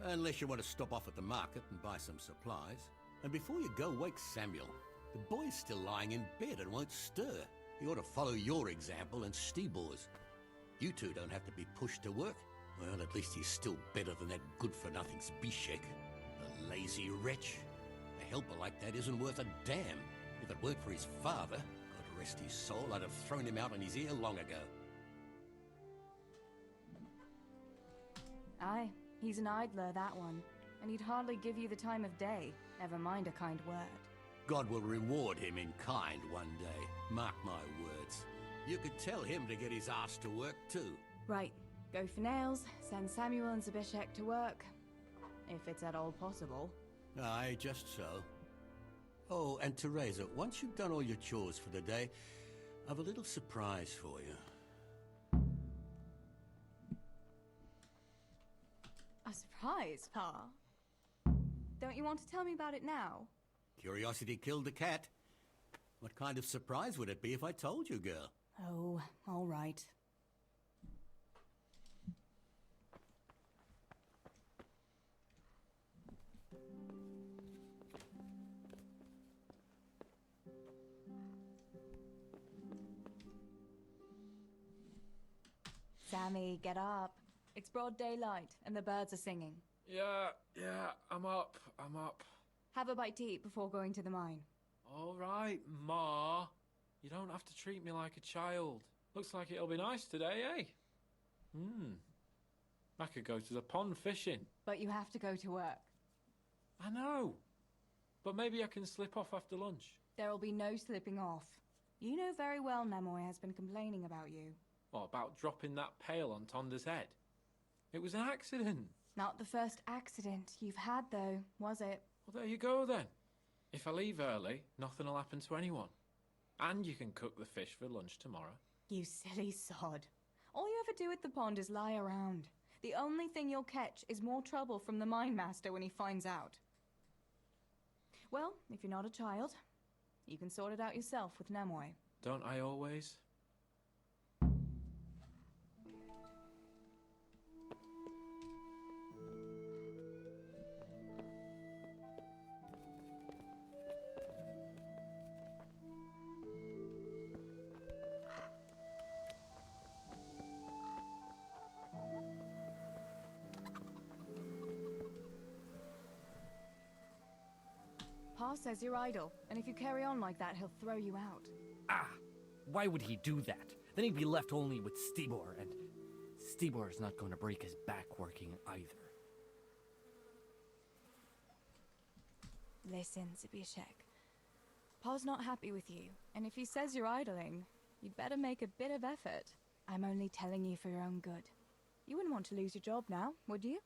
Unless you want to stop off at the market and buy some supplies. And before you go, wake Samuel. The boy's still lying in bed and won't stir. He ought to follow your example and Stebor's. You two don't have to be pushed to work. Well, at least he's still better than that good-for-nothing Zbyszek. A lazy wretch. A helper like that isn't worth a damn. If it weren't for his father, God rest his soul, I'd have thrown him out on his ear long ago. Aye, he's an idler, that one. And he'd hardly give you the time of day, never mind a kind word. God will reward him in kind one day. Mark my words. You could tell him to get his ass to work too. Right, go for nails, send Samuel and Zbyszek to work. If it's at all possible. Aye, just so. Oh, and Teresa, once you've done all your chores for the day, I've a little surprise for you. A surprise, Pa? Don't you want to tell me about it now? Curiosity killed the cat. What kind of surprise would it be if I told you, girl? Oh, all right. Sammy, get up. It's broad daylight, and the birds are singing. Yeah, I'm up. Have a bite to eat before going to the mine. All right, Ma. You don't have to treat me like a child. Looks like it'll be nice today, eh? I could go to the pond fishing. But you have to go to work. I know. But maybe I can slip off after lunch. There'll be no slipping off. You know very well Nemoy has been complaining about you. What about dropping that pail on Tonda's head? It was an accident. Not the first accident you've had, though, was it? Well, there you go, then. If I leave early, nothing will happen to anyone. And you can cook the fish for lunch tomorrow. You silly sod. All you ever do at the pond is lie around. The only thing you'll catch is more trouble from the mine master when he finds out. Well, if you're not a child, you can sort it out yourself with Nemoy. Don't I always? Pa says you're idle, and if you carry on like that, he'll throw you out. Ah! Why would he do that? Then he'd be left only with Stibor, and Stibor is not going to break his back working either. Listen, Zbyszek. Pa's not happy with you, and if he says you're idling, you'd better make a bit of effort. I'm only telling you for your own good. You wouldn't want to lose your job now, would you?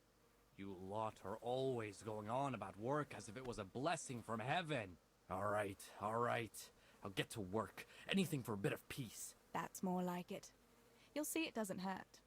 You lot are always going on about work as if it was a blessing from heaven. All right. I'll get to work. Anything for a bit of peace. That's more like it. You'll see it doesn't hurt.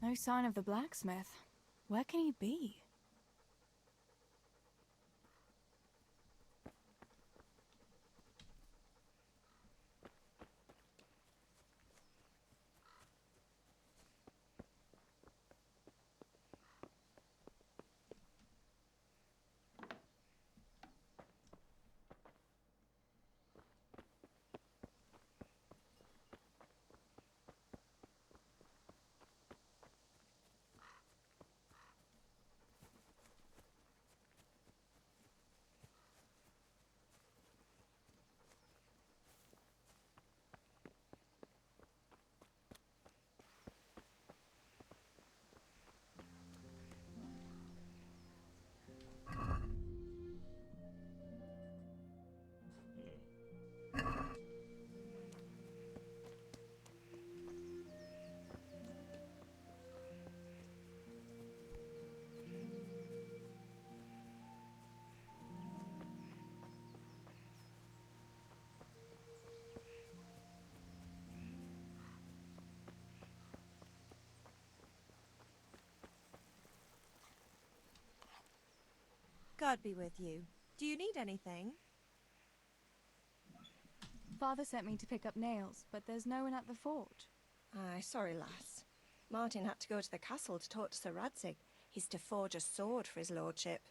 No sign of the blacksmith. Where can he be? God be with you. Do you need anything? Father sent me to pick up nails, but there's no one at the fort. Aye, sorry, lass. Martin had to go to the castle to talk to Sir Radzig. He's to forge a sword for his lordship.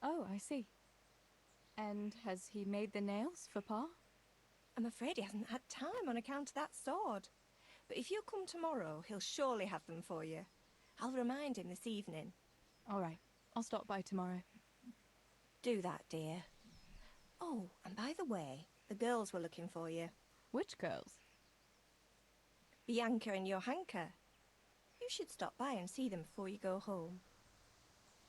Oh, I see. And has he made the nails for Pa? I'm afraid he hasn't had time on account of that sword. But if you come tomorrow, he'll surely have them for you. I'll remind him this evening. All right, I'll stop by tomorrow. Do that, dear. Oh, and by the way, the girls were looking for you. Which girls? Bianca and Johanka. You should stop by and see them before you go home.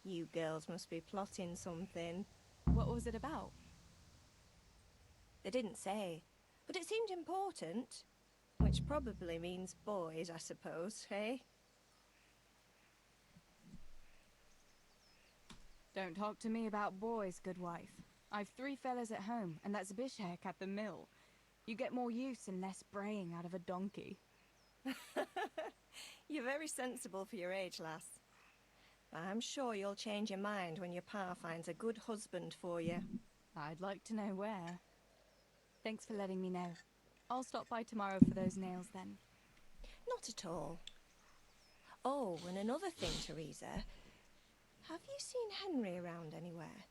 You girls must be plotting something. What was it about? They didn't say, but it seemed important. Which probably means boys, I suppose, eh? Don't talk to me about boys, good wife. I've 3 fellas at home, and that's Bishek at the mill. You get more use and less braying out of a donkey. You're very sensible for your age, lass. I'm sure you'll change your mind when your pa finds a good husband for you. I'd like to know where. Thanks for letting me know. I'll stop by tomorrow for those nails then. Not at all. Oh, and another thing, Teresa. Have you seen Henry around anywhere?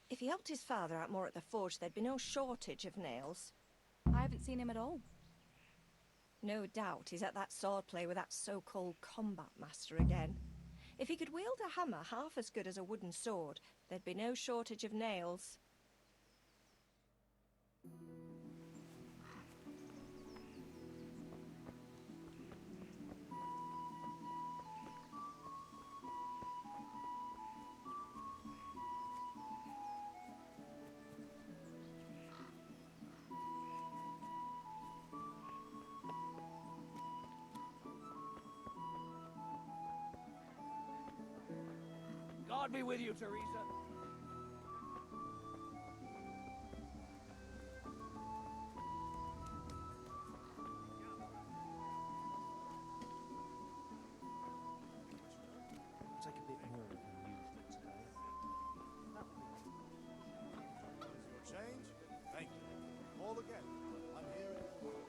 If he helped his father out more at the forge, there'd be no shortage of nails. I haven't seen him at all. No doubt he's at that swordplay with that so-called combat master again. If he could wield a hammer half as good as a wooden sword, there'd be no shortage of nails. God be with you, Teresa. Take a bit more than usual today. Change? Thank you. All again. I'm here at your word.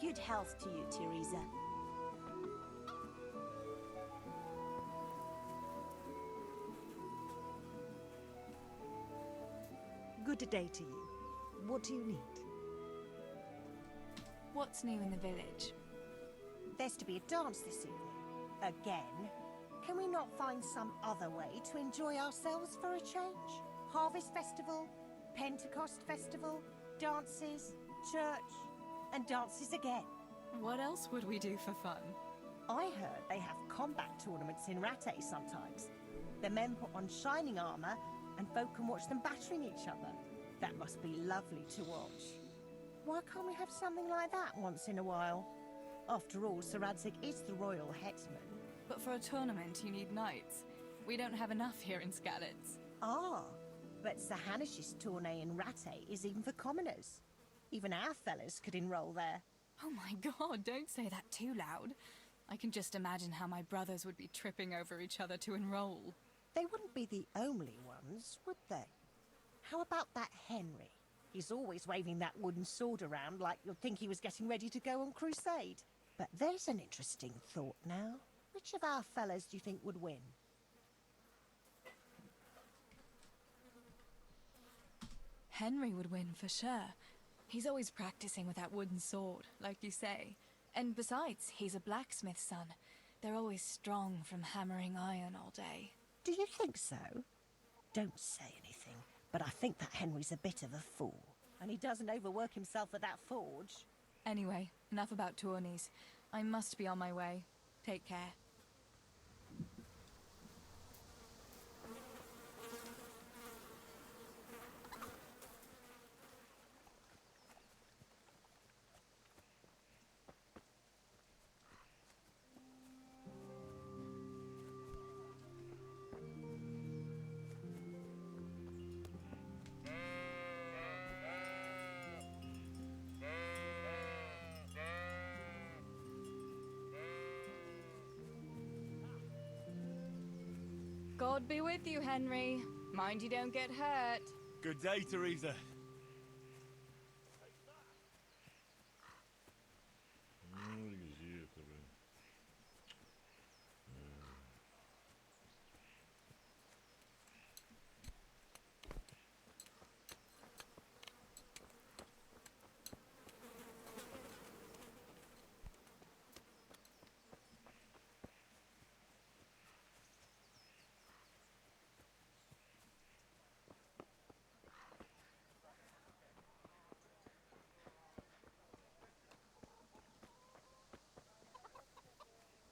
Good health to you, Teresa. Good day to you. What do you need? What's new in the village? There's to be a dance this evening. Again? Can we not find some other way to enjoy ourselves for a change? Harvest Festival, Pentecost Festival, dances, church, and dances again. What else would we do for fun? I heard they have combat tournaments in Rattay sometimes. The men put on shining armour and folk can watch them battering each other. That must be lovely to watch. Why can't we have something like that once in a while? After all, Sir Radzig is the royal headsman. But for a tournament, you need knights. We don't have enough here in Skalitz. Ah, but Sir Hanish's tourney in Rattay is even for commoners. Even our fellas could enroll there. Oh my god, don't say that too loud. I can just imagine how my brothers would be tripping over each other to enroll. They wouldn't be the only ones, would they? How about that Henry? He's always waving that wooden sword around like you'd think he was getting ready to go on crusade. But there's an interesting thought now. Which of our fellas do you think would win? Henry would win for sure. He's always practicing with that wooden sword, like you say. And besides, he's a blacksmith's son. They're always strong from hammering iron all day. Do you think so? Don't say anything, but I think that Henry's a bit of a fool. And he doesn't overwork himself at that forge. Anyway, enough about tourneys. I must be on my way. Take care. God be with you, Henry. Mind you don't get hurt. Good day, Teresa. Ну, где это, блин?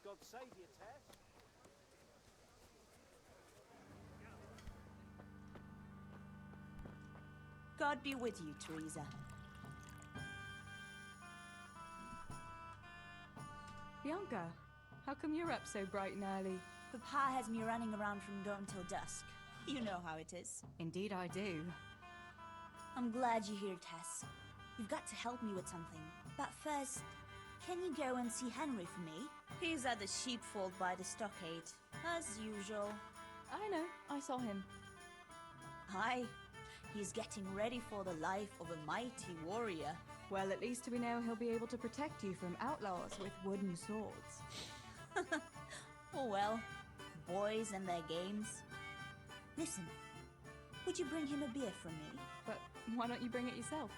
God save you, Tess. God be with you, Teresa. Bianca, how come you're up so bright and early? Papa has me running around from dawn till dusk. You know how it is. Indeed I do. I'm glad you're here, Tess. You've got to help me with something. But first, can you go and see Henry for me? He's at the sheepfold by the stockade, as usual. I know, I saw him. Aye, he's getting ready for the life of a mighty warrior. Well, at least we know he'll be able to protect you from outlaws with wooden swords. Oh well, boys and their games. Listen, would you bring him a beer from me? But why don't you bring it yourself?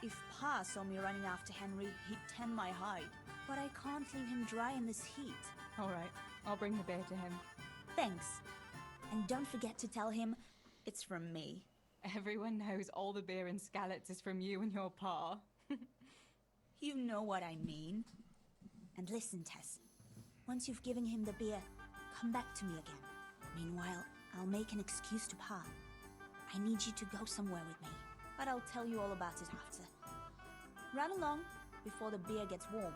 If Pa saw me running after Henry, he'd tan my hide. But I can't leave him dry in this heat. All right, I'll bring the beer to him. Thanks. And don't forget to tell him it's from me. Everyone knows all the beer in Skalitz is from you and your pa. You know what I mean. And listen, Tess. Once you've given him the beer, come back to me again. Meanwhile, I'll make an excuse to Pa. I need you to go somewhere with me. But I'll tell you all about it after. Run along before the beer gets warm.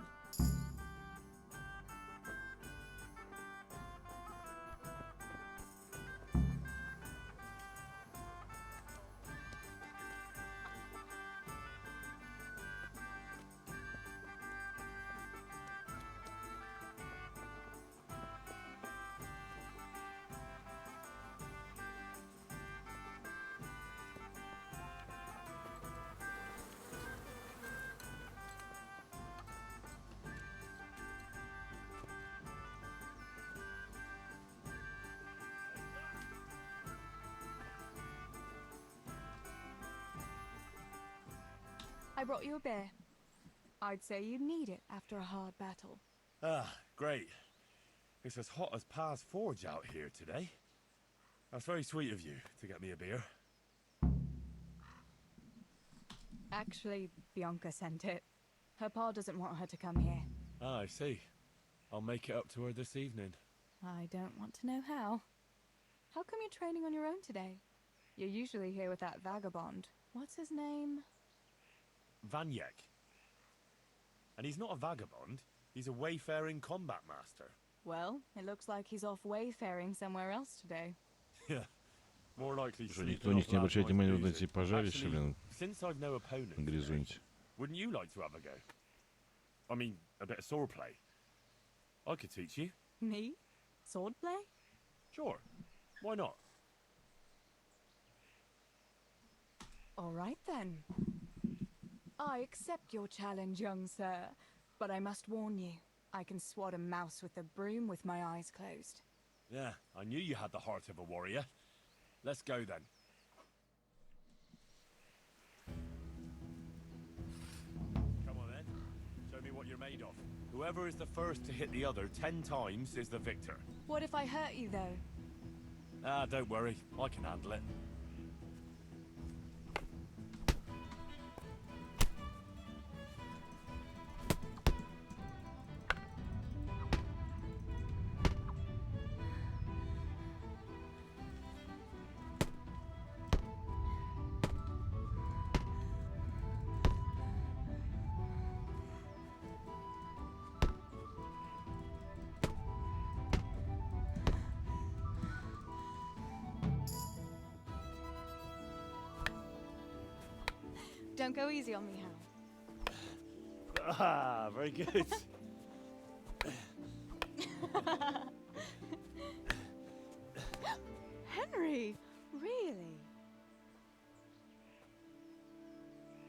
I brought you a beer. I'd say you need it after a hard battle. Ah, great. It's as hot as Pa's Forge out here today. That's very sweet of you to get me a beer. Actually, Bianca sent it. Her pa doesn't want her to come here. Ah, I see. I'll make it up to her this evening. I don't want to know how. How come you're training on your own today? You're usually here with that vagabond. What's his name? Vanyek. And he's not a vagabond. He's a wayfaring combat master. Well, it looks like he's off wayfaring somewhere else today. Yeah. More likely Что никто у них не обращает внимания на эти пожарища, блин, since I've no opponent на горизонте. wouldn't you like to have a go? I mean, a bit of swordplay. I could teach you. Me? Swordplay? Sure. Why not? All right then. I accept your challenge, young sir, but I must warn you, I can swat a mouse with a broom with my eyes closed. Yeah, I knew you had the heart of a warrior. Let's go then. Come on then. Show me what you're made of. Whoever is the first to hit the other 10 times is the victor. What if I hurt you, though? Ah, don't worry. I can handle it. Don't go easy on me, Hal. Ah, very good. Henry! Really?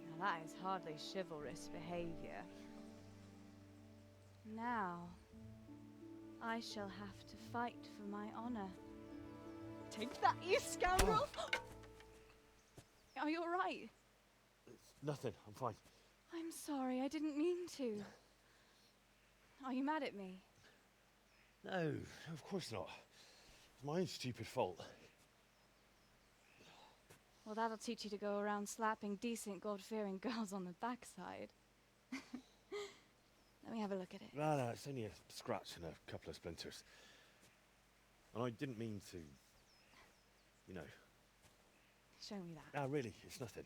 Now that is hardly chivalrous behavior. Now, I shall have to fight for my honor. Take that, you scoundrel! Are you all right? Nothing. I'm fine. I'm sorry, I didn't mean to. Are you mad at me? No, of course not. It's my own stupid fault. Well, that'll teach you to go around slapping decent, God-fearing girls on the backside. Let me have a look at it. No, it's only a scratch and a couple of splinters. And I didn't mean to, you know. Show me that. No, really, it's nothing.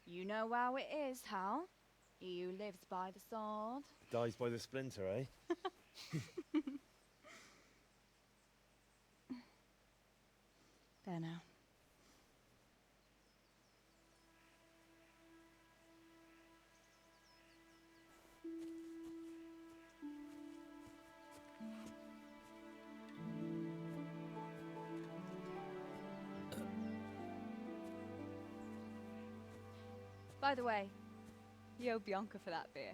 You know how it is, Hal. He who lives by the sword Dies by the splinter, eh? There now. By the way, you owe Bianca for that beer.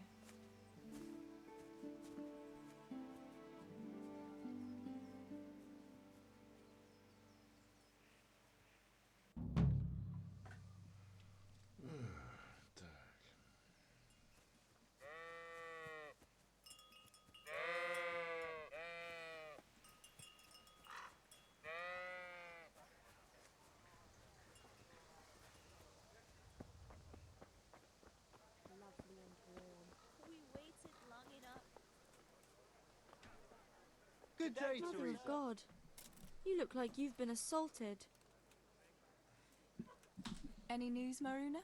Good day, Mother Teresa. of God, you look like you've been assaulted. Any news, Maruna?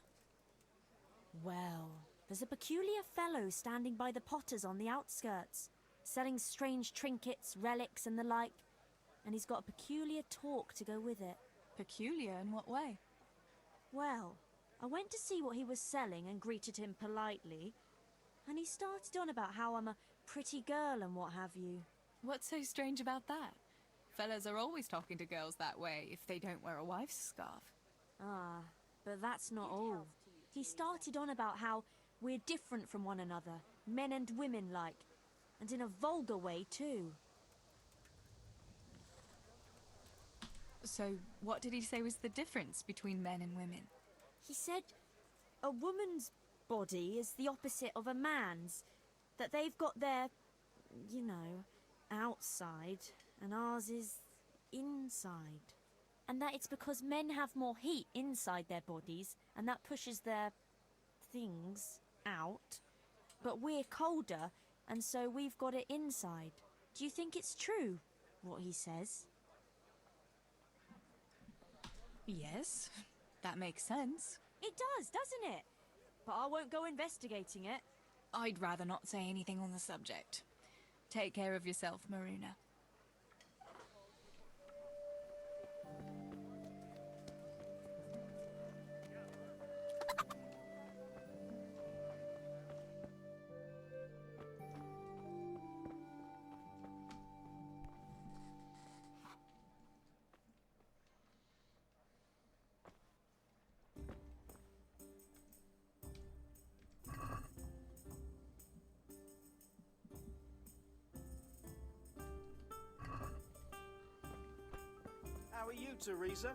Well, there's a peculiar fellow standing by the potters on the outskirts, selling strange trinkets, relics and the like, and he's got a peculiar talk to go with it. Peculiar in what way? Well, I went to see what he was selling and greeted him politely, and he started on about how I'm a pretty girl and what have you. What's so strange about that? Fellas are always talking to girls that way if they don't wear a wife's scarf. Ah, but that's not all. He started on about how we're different from one another, men and women like, and in a vulgar way too. So, what did he say was the difference between men and women? He said a woman's body is the opposite of a man's, that they've got their, you know, outside, and ours is inside. And that it's because men have more heat inside their bodies, and that pushes their things out. But we're colder, and so we've got it inside. Do you think it's true, what he says? Yes, that makes sense. It does, doesn't it? But I won't go investigating it. I'd rather not say anything on the subject. Take care of yourself, Maruna. How are you, Teresa?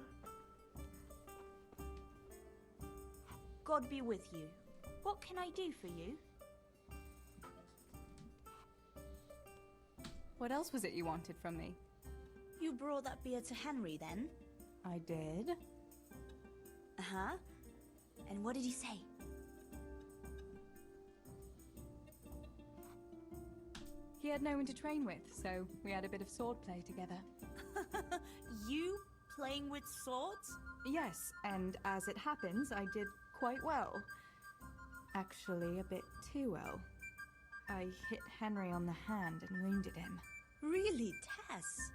God be with you. What can I do for you? What else was it you wanted from me? You brought that beer to Henry, then? I did. Uh-huh. And what did he say? He had no one to train with, so we had a bit of swordplay together. You playing with swords? Yes, and as it happens, I did quite well. Actually, a bit too well. I hit Henry on the hand and wounded him. Really, Tess?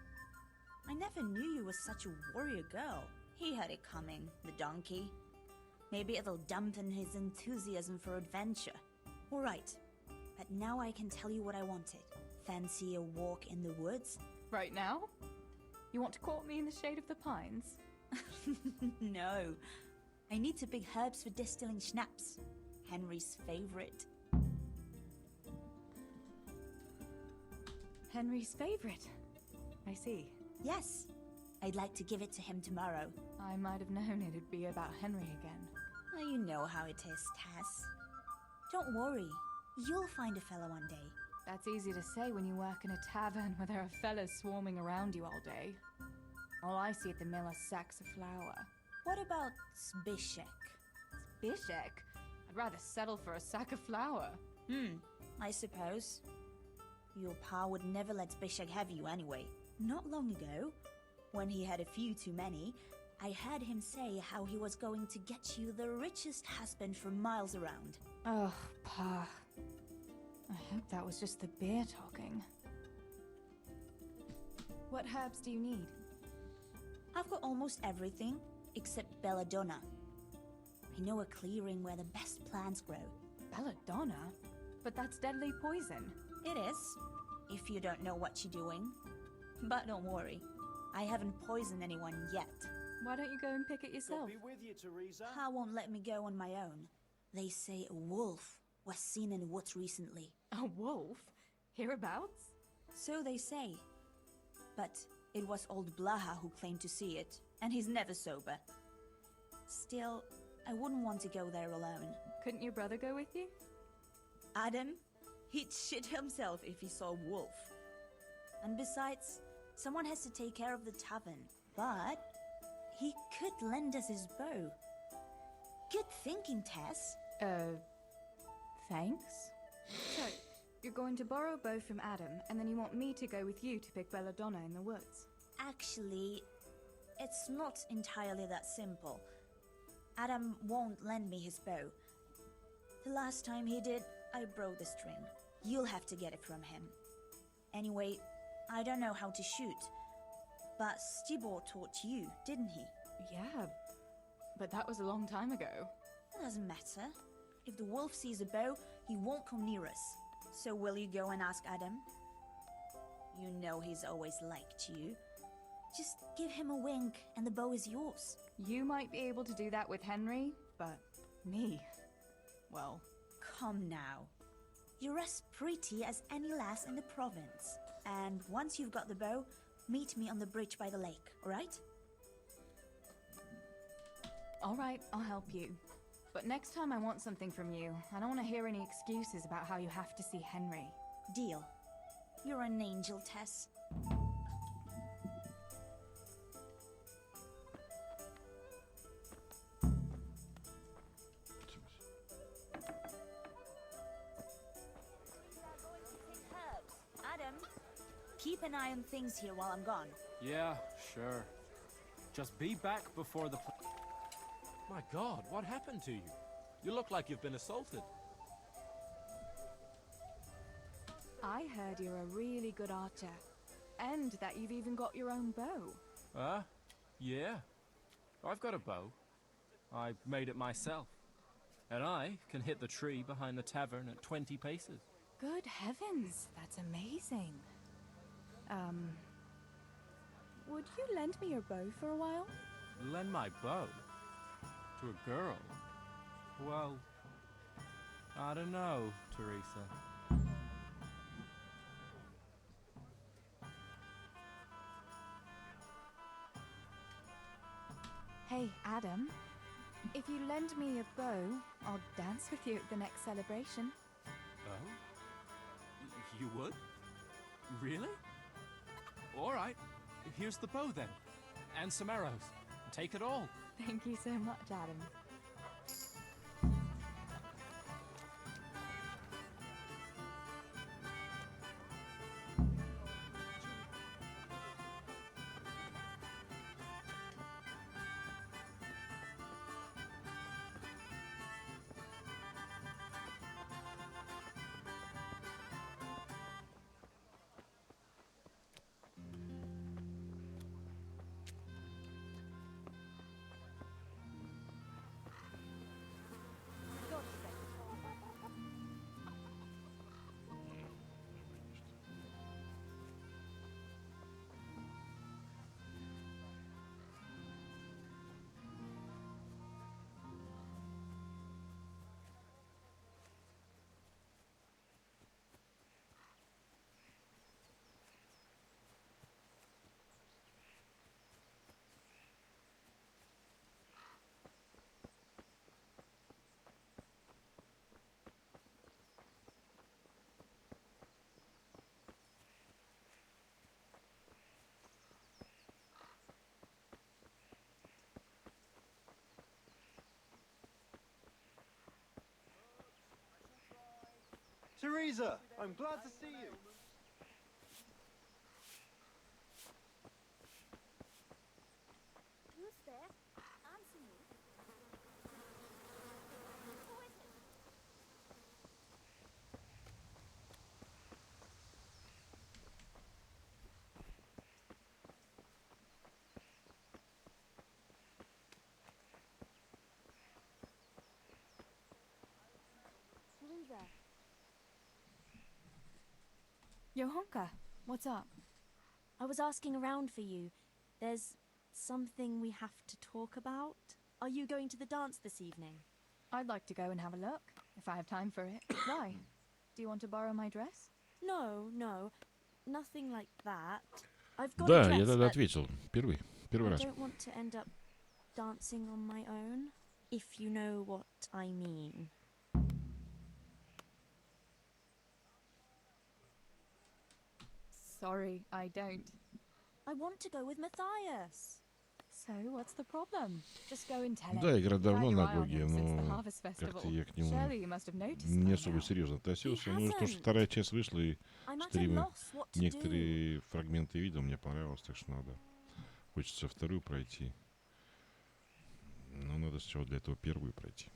I never knew you were such a warrior girl. He had it coming, the donkey. Maybe it'll dampen his enthusiasm for adventure. All right, but now I can tell you what I wanted. Fancy a walk in the woods? Right now? You want to court me in the shade of the pines? No. I need to pick herbs for distilling schnapps. Henry's favorite. Henry's favorite? I see. Yes. I'd like to give it to him tomorrow. I might have known it'd be about Henry again. Well, you know how it is, Tess. Don't worry. You'll find a fella one day. That's easy to say when you work in a tavern where there are fellas swarming around you all day. All I see at the mill are sacks of flour. What about Zbyszek? Zbyszek? I'd rather settle for a sack of flour. I suppose. Your pa would never let Zbyszek have you anyway. Not long ago, when he had a few too many, I heard him say how he was going to get you the richest husband for miles around. Oh, Pa. I hope that was just the beer talking. What herbs do you need? I've got almost everything, except belladonna. I know a clearing where the best plants grow. Belladonna? But that's deadly poison. It is, if you don't know what you're doing. But don't worry, I haven't poisoned anyone yet. Why don't you go and pick it yourself? God be with you, Teresa. Pa won't let me go on my own. They say a wolf was seen in the woods recently. A wolf? Hereabouts? So they say. But it was old Blaha who claimed to see it, and he's never sober. Still, I wouldn't want to go there alone. Couldn't your brother go with you? Adam? He'd shit himself if he saw a wolf. And besides, someone has to take care of the tavern. But he could lend us his bow. Good thinking, Tess. Thanks? So, you're going to borrow a bow from Adam, and then you want me to go with you to pick belladonna in the woods? Actually, it's not entirely that simple. Adam won't lend me his bow. The last time he did, I broke the string. You'll have to get it from him. Anyway, I don't know how to shoot. But Stibor taught you, didn't he? Yeah, but that was a long time ago. It doesn't matter. If the wolf sees a bow, he won't come near us. So will you go and ask Adam? You know he's always liked you. Just give him a wink and the bow is yours. You might be able to do that with Henry, but me, well... Come now. You're as pretty as any lass in the province. And once you've got the bow, meet me on the bridge by the lake, alright? Alright, I'll help you. But next time I want something from you, I don't want to hear any excuses about how you have to see Henry. Deal. You're an angel, Tess. Adam, keep an eye on things here while I'm gone. Yeah, sure. Just be back before the... My God, what happened to you? You look like you've been assaulted. I heard you're a really good archer. And that you've even got your own bow. Yeah. I've got a bow. I made it myself. And I can hit the tree behind the tavern at 20 paces. Good heavens, that's amazing. Would you lend me your bow for a while? Lend my bow? To a girl? Well, I don't know, Teresa. Hey, Adam. If you lend me a bow, I'll dance with you at the next celebration. Oh? You would? Really? All right. Here's the bow then. And some arrows. Take it all. Thank you so much, Adam. Teresa, I'm glad to see you. Who's there? Answer me. Who is it? Teresa. Johanka, what's up? I was asking around for you. There's something we have to talk about. Are you going to the dance this evening? I'd like to go and have a look, if I have time for it. Why? Do you want to borrow my dress? No, no. Nothing like that. I've got a Да, dress, я тогда but ответил. Первый I раз. don't want to end up dancing on my own, if you know what I mean. Sorry, I don't. I want to go with Matthias. So, what's the problem? Just go and tell him. Да, игра You've давно had на your eye on Гоге, him since the но Harvest Festival. как-то я к Surely нему you must have noticed не by особо now. серьезно относился. He Ну, то, что hasn't. вторая часть вышла, и I'm at a стримы, loss what to do. некоторые фрагменты видел, мне понравилось, так что надо. Хочется вторую пройти. Но надо сначала для этого первую пройти.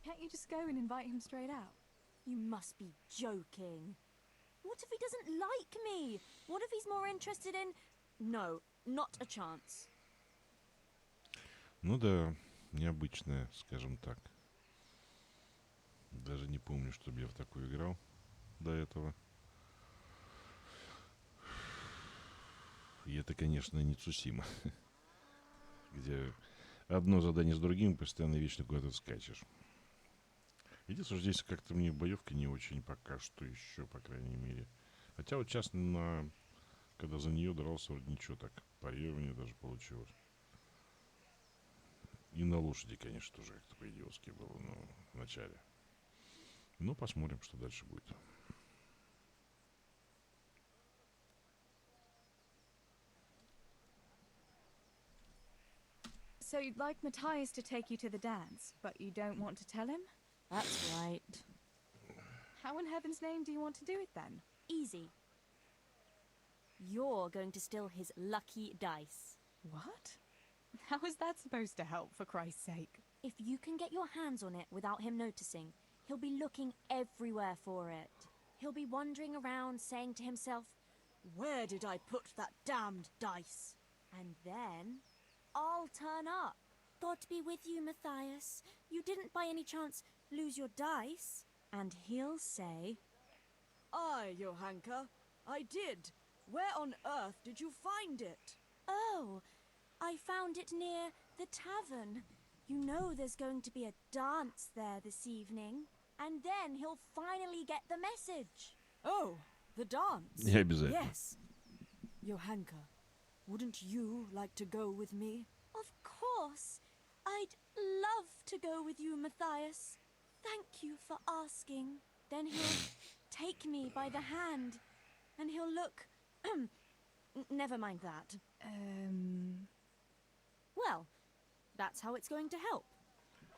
Can't you just go and invite him straight out? You must be joking. What if he doesn't like me? What if he's more interested in... No, not a chance. Ну да, необычная, скажем так. Даже не помню, чтобы я в такую играл до этого. И это, конечно, не Цусима, где одно задание с другим, постоянно вечно куда-то скачешь. Единственное, что здесь как-то мне боевка не очень пока что еще, по крайней мере. Хотя вот сейчас, когда за нее дрался, вроде ничего так. Парирование даже получилось. И на лошади, конечно, тоже как-то по-идиотски было, но в начале. Ну, посмотрим, что дальше будет. So you'd like Matthias to take you to the dance, but you don't want to tell him? That's right. How in heaven's name do you want to do it then? Easy. You're going to steal his lucky dice. What? How is that supposed to help, for Christ's sake? If you can get your hands on it without him noticing, he'll be looking everywhere for it. He'll be wandering around saying to himself, "Where did I put that damned dice?" And then I'll turn up. God be with you, Matthias. You didn't by any chance lose your dice? And he'll say, "Aye, Johanka, I did. Where on earth did you find it?" "Oh, I found it near the tavern. You know there's going to be a dance there this evening." And then he'll finally get the message. "Oh, the dance?" Не обязательно. "Yes. Johanka, wouldn't you like to go with me?" Of course. I'd love to go with you, Matthias. Thank you for asking. Then he'll take me by the hand, and he'll look... Never mind that. Well, that's how it's going to help.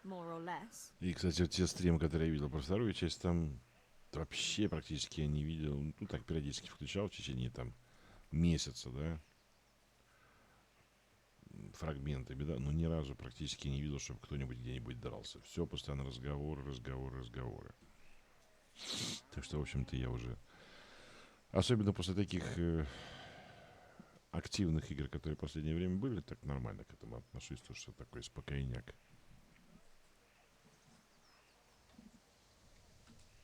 More or less. И, кстати, вот те стримы, которые я видел про вторую часть, там вообще практически я не видел. Ну, так, периодически включал в течение там месяца, да, фрагментами, да, но ни разу практически не видел, чтобы кто-нибудь где-нибудь дрался. Все постоянно разговоры. Так что, в общем-то, я уже... Особенно после таких активных игр, которые в последнее время были, так нормально к этому отношусь, то что такой спокойняк.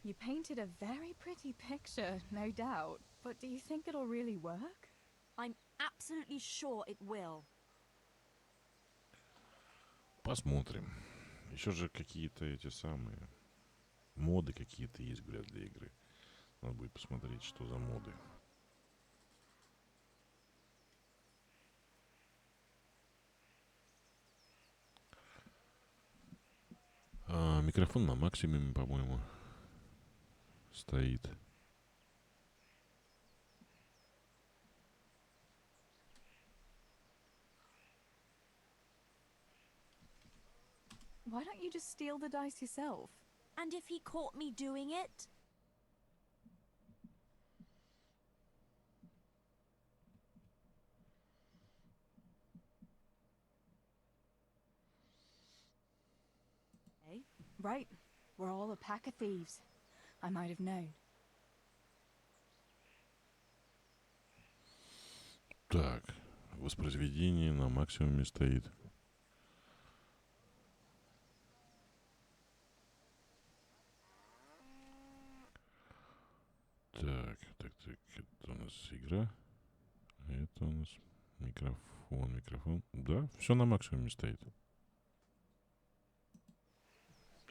You painted a very pretty picture, no doubt. But do you think it'll really work? I'm absolutely sure it will. Посмотрим. Еще же какие-то эти самые моды какие-то есть, говорят, для игры. Надо будет посмотреть, что за моды. Микрофон на максимуме, по-моему, стоит. Why don't you just steal the dice yourself? And if he caught me doing it? Right. We're all a pack of thieves. I might have known. Так, воспроизведение на максимуме стоит. Так, это у нас игра. А это у нас микрофон. Да, все на максимуме стоит.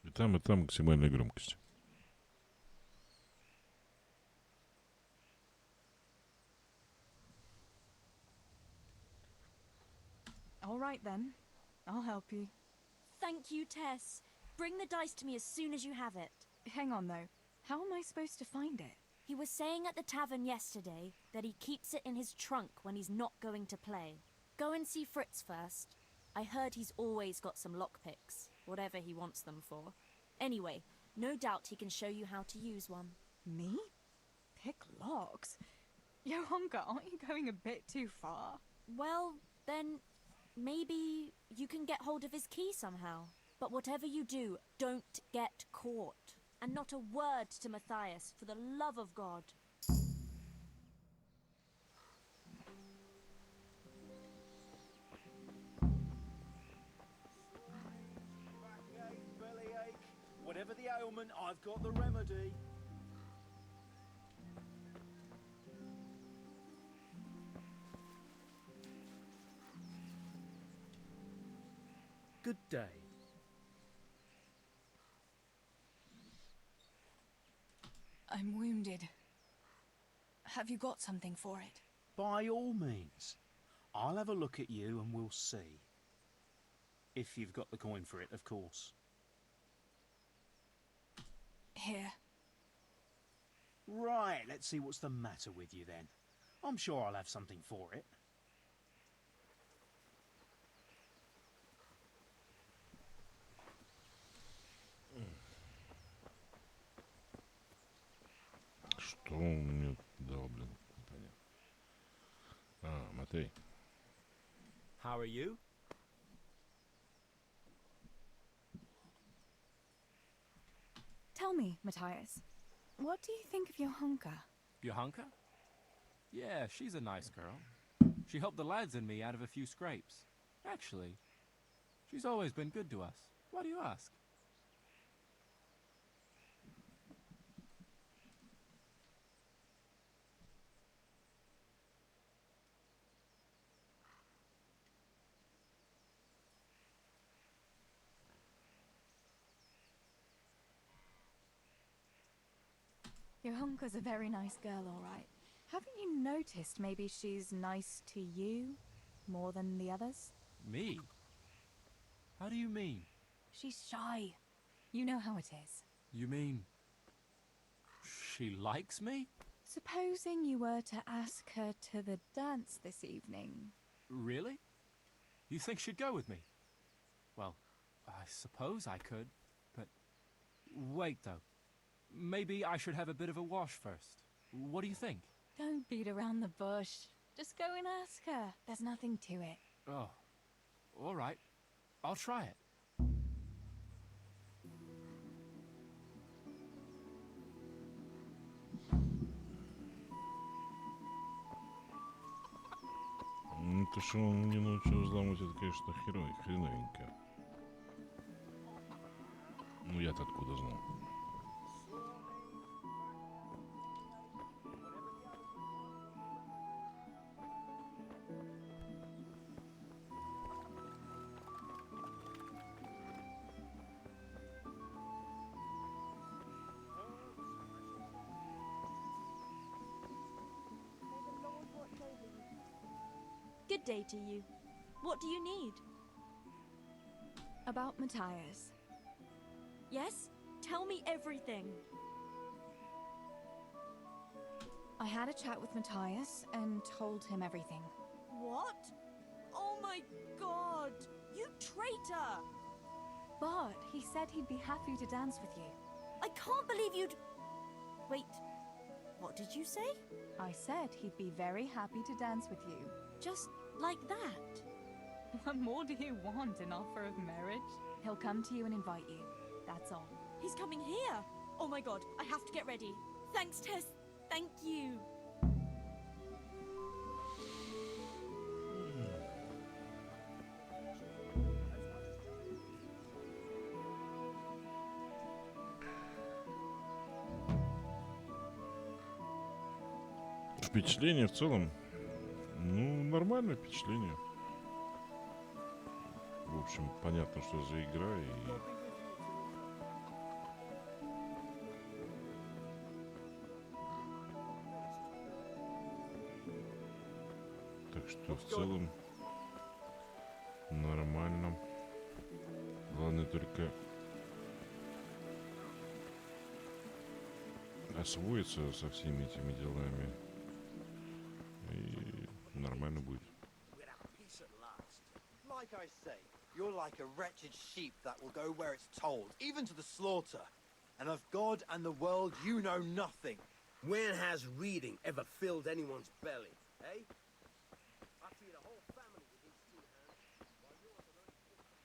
И там максимальная громкость. All right then. I'll help you. Thank you, Tess. Bring the dice to me as soon as you have it. Hang on though. How am I supposed to find it? He was saying at the tavern yesterday that he keeps it in his trunk when he's not going to play. Go and see Fritz first. I heard he's always got some lockpicks, whatever he wants them for. Anyway, no doubt he can show you how to use one. Me? Pick locks? Johanka, aren't you going a bit too far? Well, then maybe you can get hold of his key somehow. But whatever you do, don't get caught. And not a word to Matthias, for the love of God. Backache, bellyache, whatever the ailment, I've got the remedy. Good day. I'm wounded. Have you got something for it? By all means. I'll have a look at you and we'll see. If you've got the coin for it, of course. Here. Right, let's see what's the matter with you then. I'm sure I'll have something for it. Что он мне дал, блин, непонятно. Hey. How are you? Tell me, Matthias, what do you think of your hunker? Johanka? Yeah, she's a nice girl. She helped the lads and me out of a few scrapes. Actually, she's always been good to us. Why do you ask? Your hunker's a very nice girl, all right. Haven't you noticed maybe she's nice to you more than the others? Me? How do you mean? She's shy. You know how it is. You mean she likes me? Supposing you were to ask her to the dance this evening. Really? You think she'd go with me? Well, I suppose I could, but wait though. Maybe I should have a bit of a wash first. What do you think? Don't beat around the bush. Just go and ask her. There's nothing to it. Oh, all right. I'll try it. То, что он не научил взламывать, это, конечно, хреновенько. Ну, я-то откуда знал? Good day to you. What do you need? About Matthias. Yes? Tell me everything. I had a chat with Matthias and told him everything. What? Oh my god! You traitor! But he said he'd be happy to dance with you. I can't believe you'd... Wait, what did you say? I said he'd be very happy to dance with you. Just like that? What more do you want, an offer of marriage? He'll come to you and invite you. That's all. He's coming here! Oh my god, I have to get ready. Thanks, Tess. Thank you. Впечатление в целом, ну, нормальное впечатление. В общем, понятно, что за игра и... Так что в целом нормально. Главное только освоиться со всеми этими делами. И нормально будет. Like I say, you're like a wretched sheep that will go where it's told, even to the slaughter. And of God and the world, you know nothing. When has reading ever filled anyone's belly, eh? I feed a whole family with these two hands, while yours are only fit for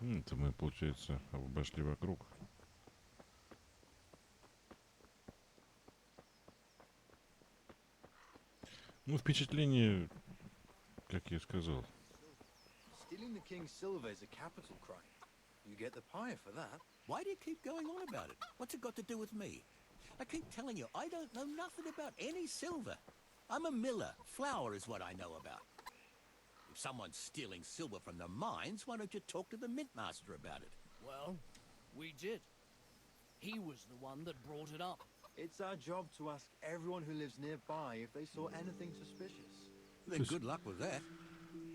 pulling. Это мы, получается, обошли вокруг. Ну, впечатление, как я сказал. Stealing the king's silver is a capital crime. You get the pyre for that. Why do you keep going on about it? What's it got to do with me? I keep telling you, I don't know nothing about any silver. I'm a miller. Flour is what I know about. If someone's stealing silver from the mines, why don't you talk to the mint master about it? Well, we did. He was the one that brought it up. It's our job to ask everyone who lives nearby if they saw anything suspicious. Then good luck with that.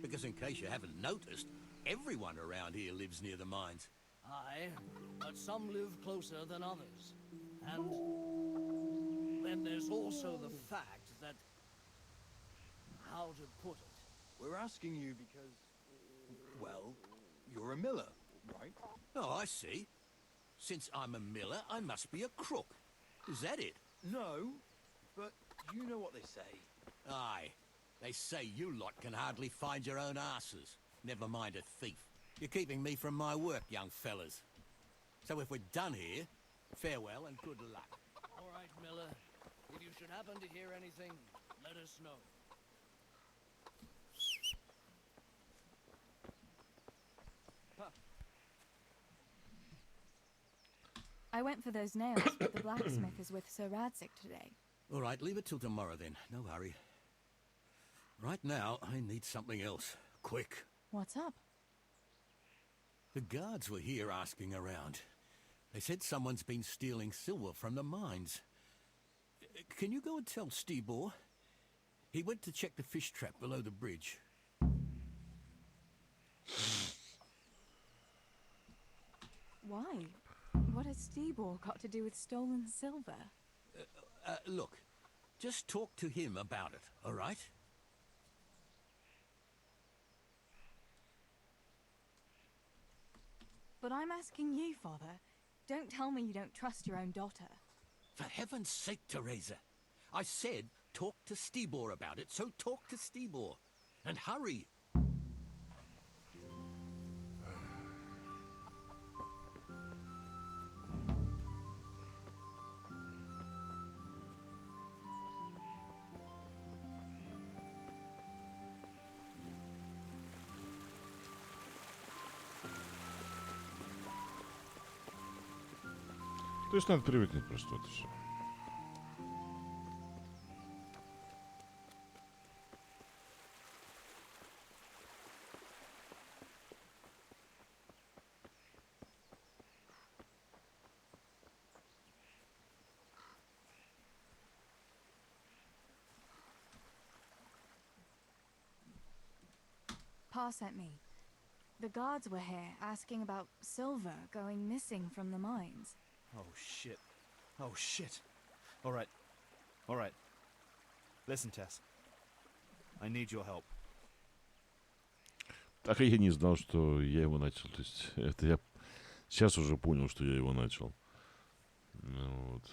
Because in case you haven't noticed, everyone around here lives near the mines. Aye, but some live closer than others. And then there's also the fact that... How to put it? We're asking you because, well, you're a miller, right? Oh, I see. Since I'm a miller, I must be a crook. Is that it? No, but you know what they say. Aye. They say you lot can hardly find your own asses. Never mind a thief. You're keeping me from my work, young fellas. So if we're done here, farewell and good luck. All right, Miller. If you should happen to hear anything, let us know. I went for those nails, but the blacksmith is with Sir Radzik today. All right, leave it till tomorrow then. No hurry. Right now, I need something else. Quick. What's up? The guards were here asking around. They said someone's been stealing silver from the mines. Can you go and tell Stibor? He went to check the fish trap below the bridge. Why? What has Stibor got to do with stolen silver? Look, just talk to him about it, all right? But I'm asking you, Father. Don't tell me you don't trust your own daughter. For heaven's sake, Teresa. I said talk to Stibor about it, so talk to Stibor. And hurry. То есть надо привыкнуть просто, вот и все. Pa sent me. The guards were here asking about silver going missing from the mines. Oh, shit. Oh, shit. All right. All right. Listen, Tess. I need your help. Так и я не знал, что я его начал. То есть это я сейчас уже понял, что я его начал. Ну, вот.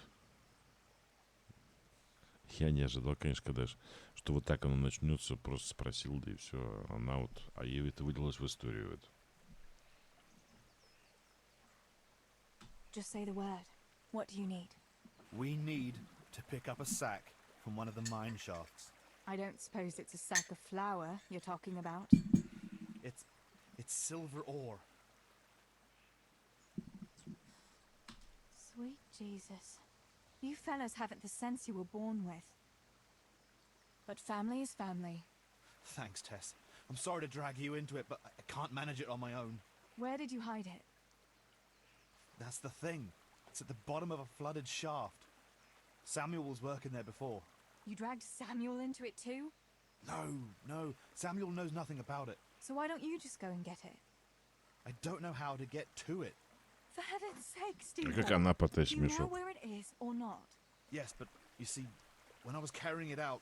Я не ожидал, конечно, когда что вот так оно начнется, просто спросил, да и все. Она вот, а ей это вылилось в историю. Это. Just say the word. What do you need? We need to pick up a sack from one of the mine shafts. I don't suppose it's a sack of flour you're talking about. It's silver ore. Sweet Jesus. You fellas haven't the sense you were born with. But family is family. Thanks, Tess. I'm sorry to drag you into it, but I can't manage it on my own. Where did you hide it? That's the thing. It's at the bottom of a flooded shaft. Samuel was working there before. You dragged Samuel into it too? No. Samuel knows nothing about it. So why don't you just go and get it? I don't know how to get to it. For heaven's sake, Steve. Как она потащит Do you know мешок? where it is or not? Yes, but you see, when I was carrying it out,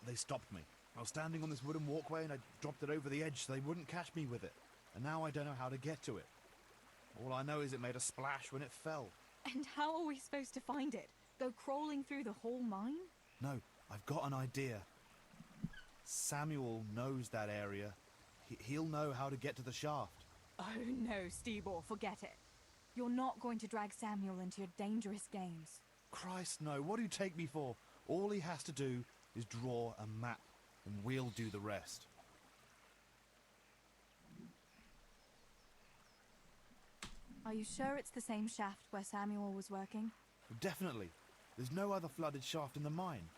they stopped me. I was standing on this wooden walkway and I dropped it over the edge so they wouldn't catch me with it. And now I don't know how to get to it. All I know is it made a splash when it fell. And how are we supposed to find it? Go crawling through the whole mine? No, I've got an idea. Samuel knows that area. He'll know how to get to the shaft. Oh no, Stibor, forget it. You're not going to drag Samuel into your dangerous games. Christ, no. What do you take me for? All he has to do is draw a map, and we'll do the rest. Are you sure it's the same shaft where Samuel was working? Definitely. There's no other flooded shaft in the mine.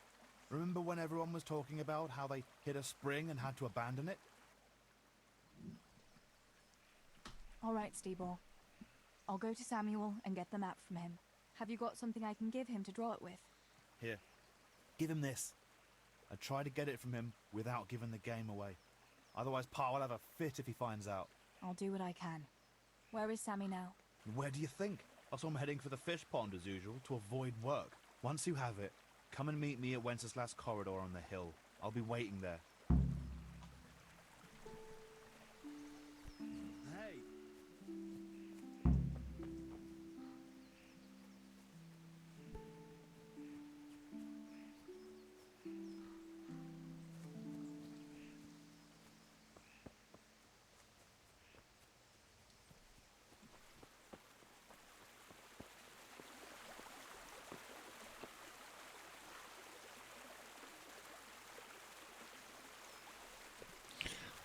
Remember when everyone was talking about how they hit a spring and had to abandon it? All right, Stibor. I'll go to Samuel and get the map from him. Have you got something I can give him to draw it with? Here. Give him this. I try to get it from him without giving the game away. Otherwise, Pa will have a fit if he finds out. I'll do what I can. Where is Sammy now? Where do you think? I saw him heading for the fish pond as usual to avoid work. Once you have it, come and meet me at Wenceslas Corridor on the hill. I'll be waiting there. Hey.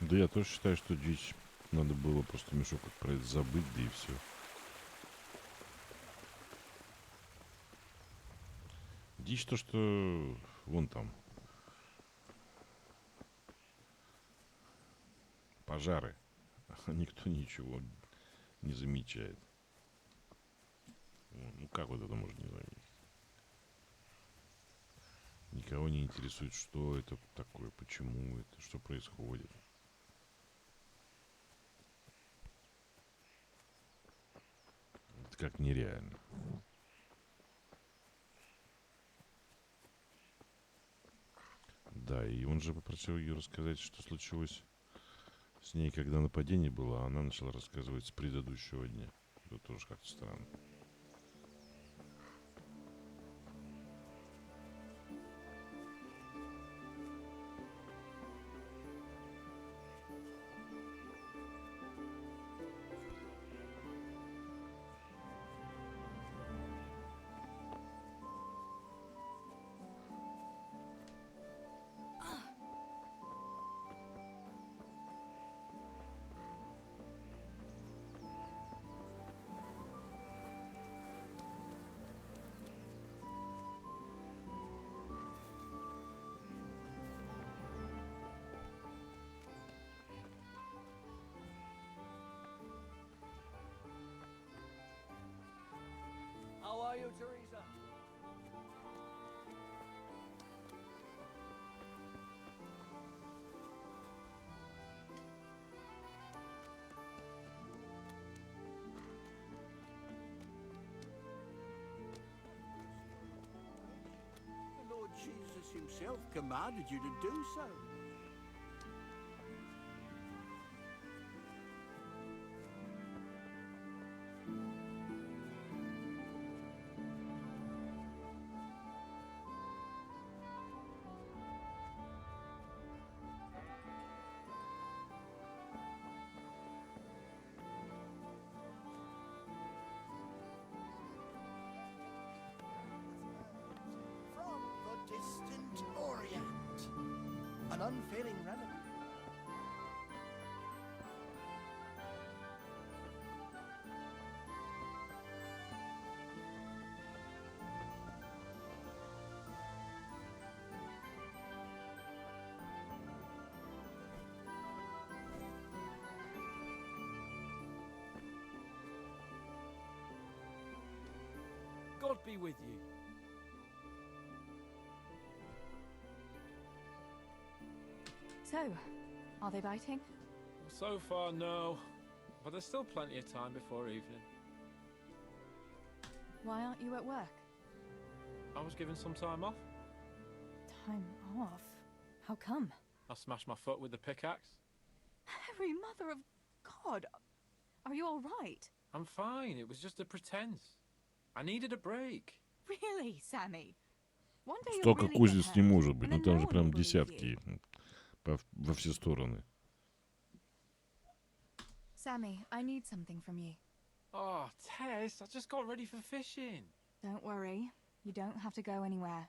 Да я тоже считаю, что дичь надо было просто мешок про это забыть, да и все. Дичь то, что вон там пожары, а никто ничего не замечает. Ну как вот это можно не заметить? Никого не интересует, что это такое, почему это, что происходит. Это как нереально. Да, и он же попросил ее рассказать, что случилось с ней, когда нападение было, а она начала рассказывать с предыдущего дня. Это тоже как-то странно. How are you, Teresa? The Lord Jesus himself commanded you to do so. From the distant Orient, an unfailing remedy. God be with you. So, are they biting? So far, no. But there's still plenty of time before evening. Why aren't you at work? I was given some time off. Time off? How come? I smashed my foot with the pickaxe. Harry, mother of God! Are you all right? I'm fine. It was just a pretense. I needed a break. Really, Sammy? One day you'll Столько really get кузнец не hurt, может быть. and Ну then там no же one прям will believe десятки you. во все стороны. Sammy, I need something from you. Oh, Tess, I just got ready for fishing. Don't worry. You don't have to go anywhere.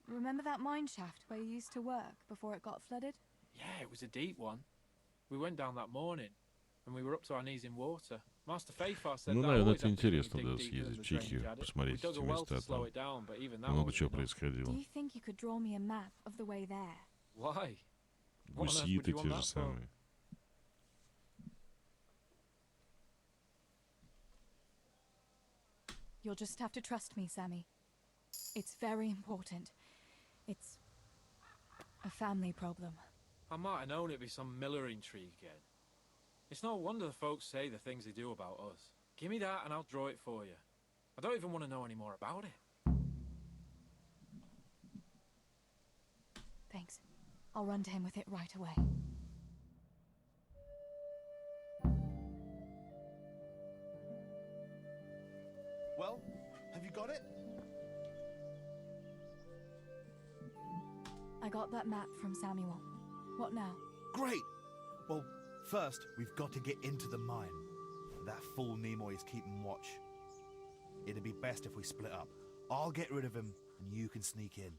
Remember that mine shaft where you used to work before it got flooded? Yeah, it was a deep one. We went down that morning, and we were up to our knees in water. Master Fayfar said Ну, that наверное, always это happens when you интересно, dig да, deeper than съездить the в Чехию, drainage adit. We посмотреть dug эти a well to места, slow там it down, but even that много wasn't чего enough. происходило. Do you think you could draw me a map of the way there? Why? What on earth would Гуситы you want те же that for? самые. You'll just have to trust me, Sammy. It's very important. It's a family problem. I might have known it'd be some miller intrigue again. It's no wonder the folks say the things they do about us. Give me that and I'll draw it for you. I don't even want to know any more about it. Thanks. I'll run to him with it right away. Well, have you got it? I got that map from Samuel. What now? Great! Well, first, we've got to get into the mine. That fool Nimoy is keeping watch. It'd be best if we split up. I'll get rid of him, and you can sneak in.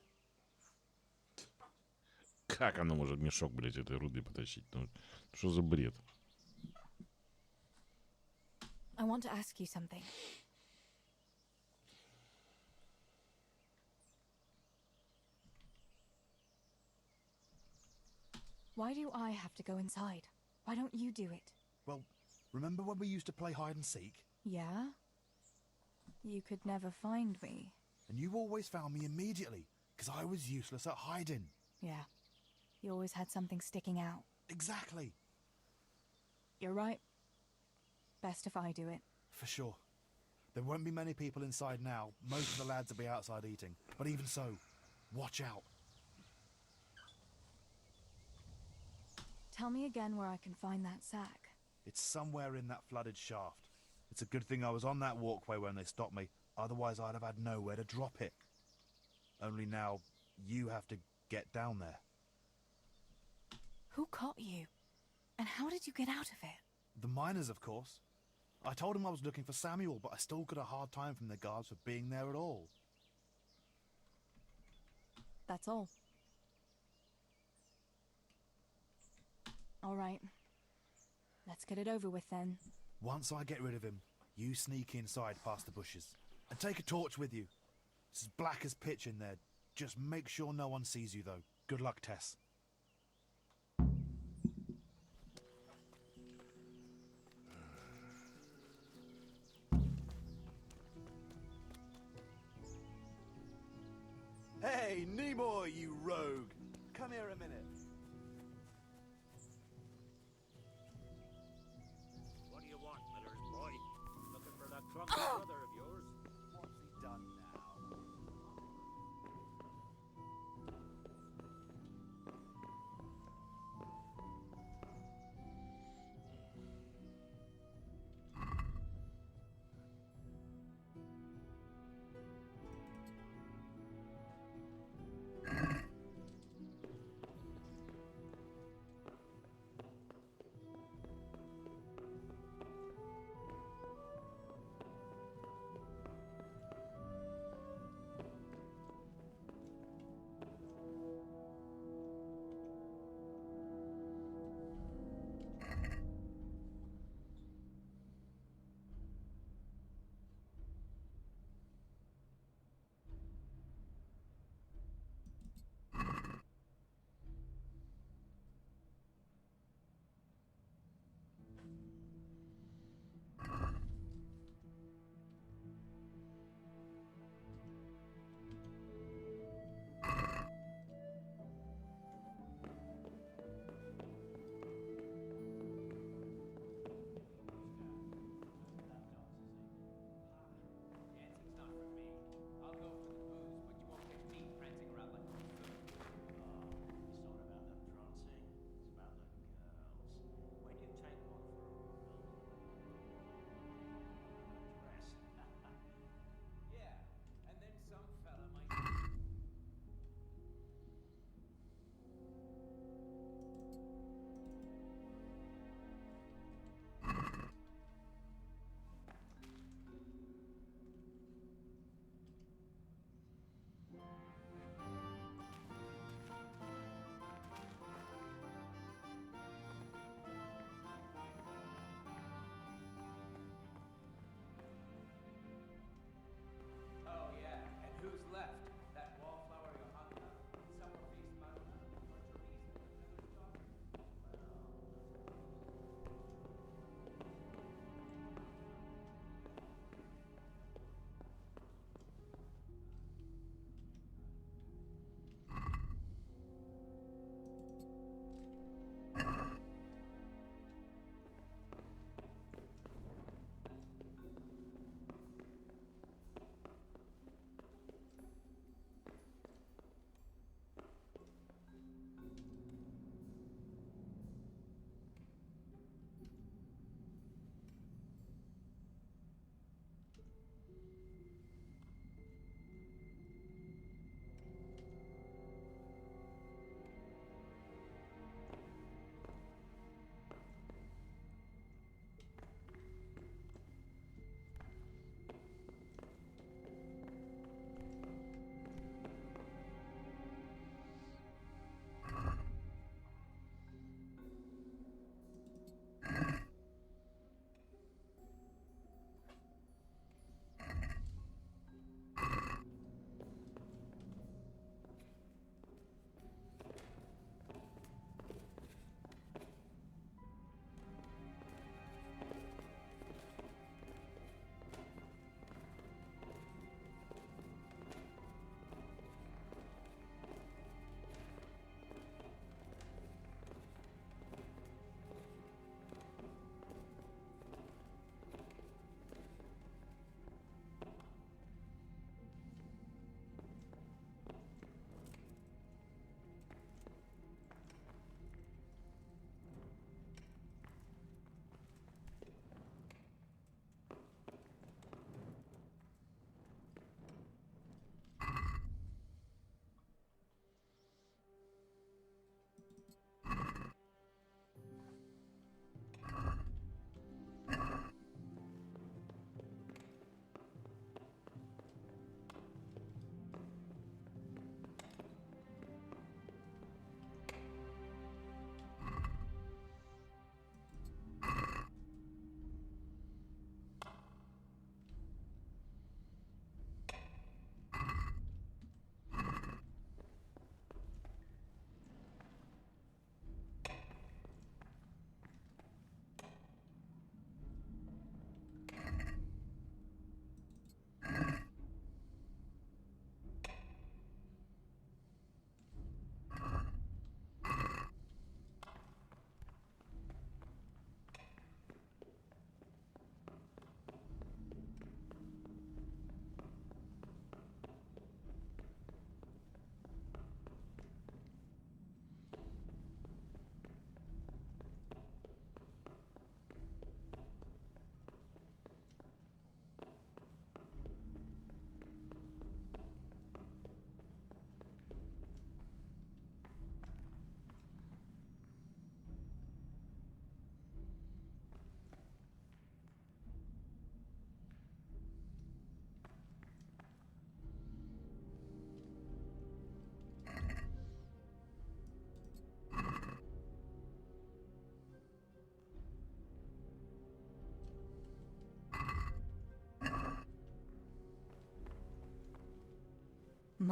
Как она может мешок, блядь, этой руды потащить? Ну, что за бред? I want to ask you something. Why do I have to go inside? Why don't you do it? Well, remember when we used to play hide and seek? Yeah? You could never find me. And you always found me immediately, because I was useless at hiding. Yeah. You always had something sticking out. Exactly. You're right. Best if I do it. For sure. There won't be many people inside now. Most of the lads will be outside eating. But even so, watch out. Tell me again where I can find that sack. It's somewhere in that flooded shaft. It's a good thing I was on that walkway when they stopped me. Otherwise, I'd have had nowhere to drop it. Only now, you have to get down there. Who caught you? And how did you get out of it? The miners, of course. I told them I was looking for Samuel, but I still got a hard time from the guards for being there at all. That's all. All right. Let's get it over with then. Once I get rid of him, you sneak inside past the bushes. And take a torch with you. It's as black as pitch in there. Just make sure no one sees you, though. Good luck, Tess. Hey, Nimoy, you rogue! Come here a minute. What do you want, Miller's boy? Looking for that drunken brother of yours? What's he done now?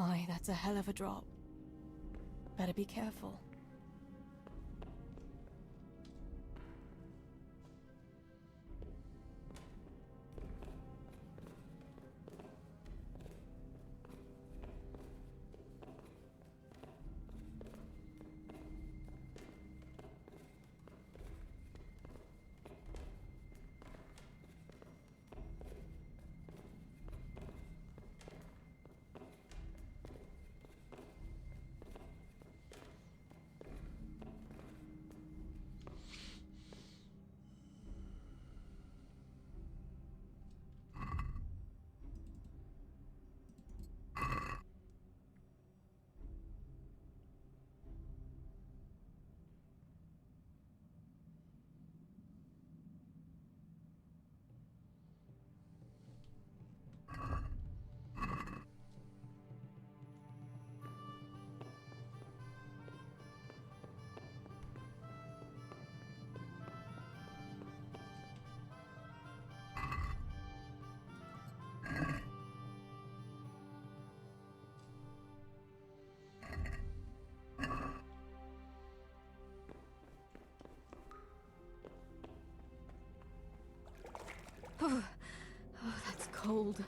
My, that's a hell of a drop. Better be careful. Oh, that's cold.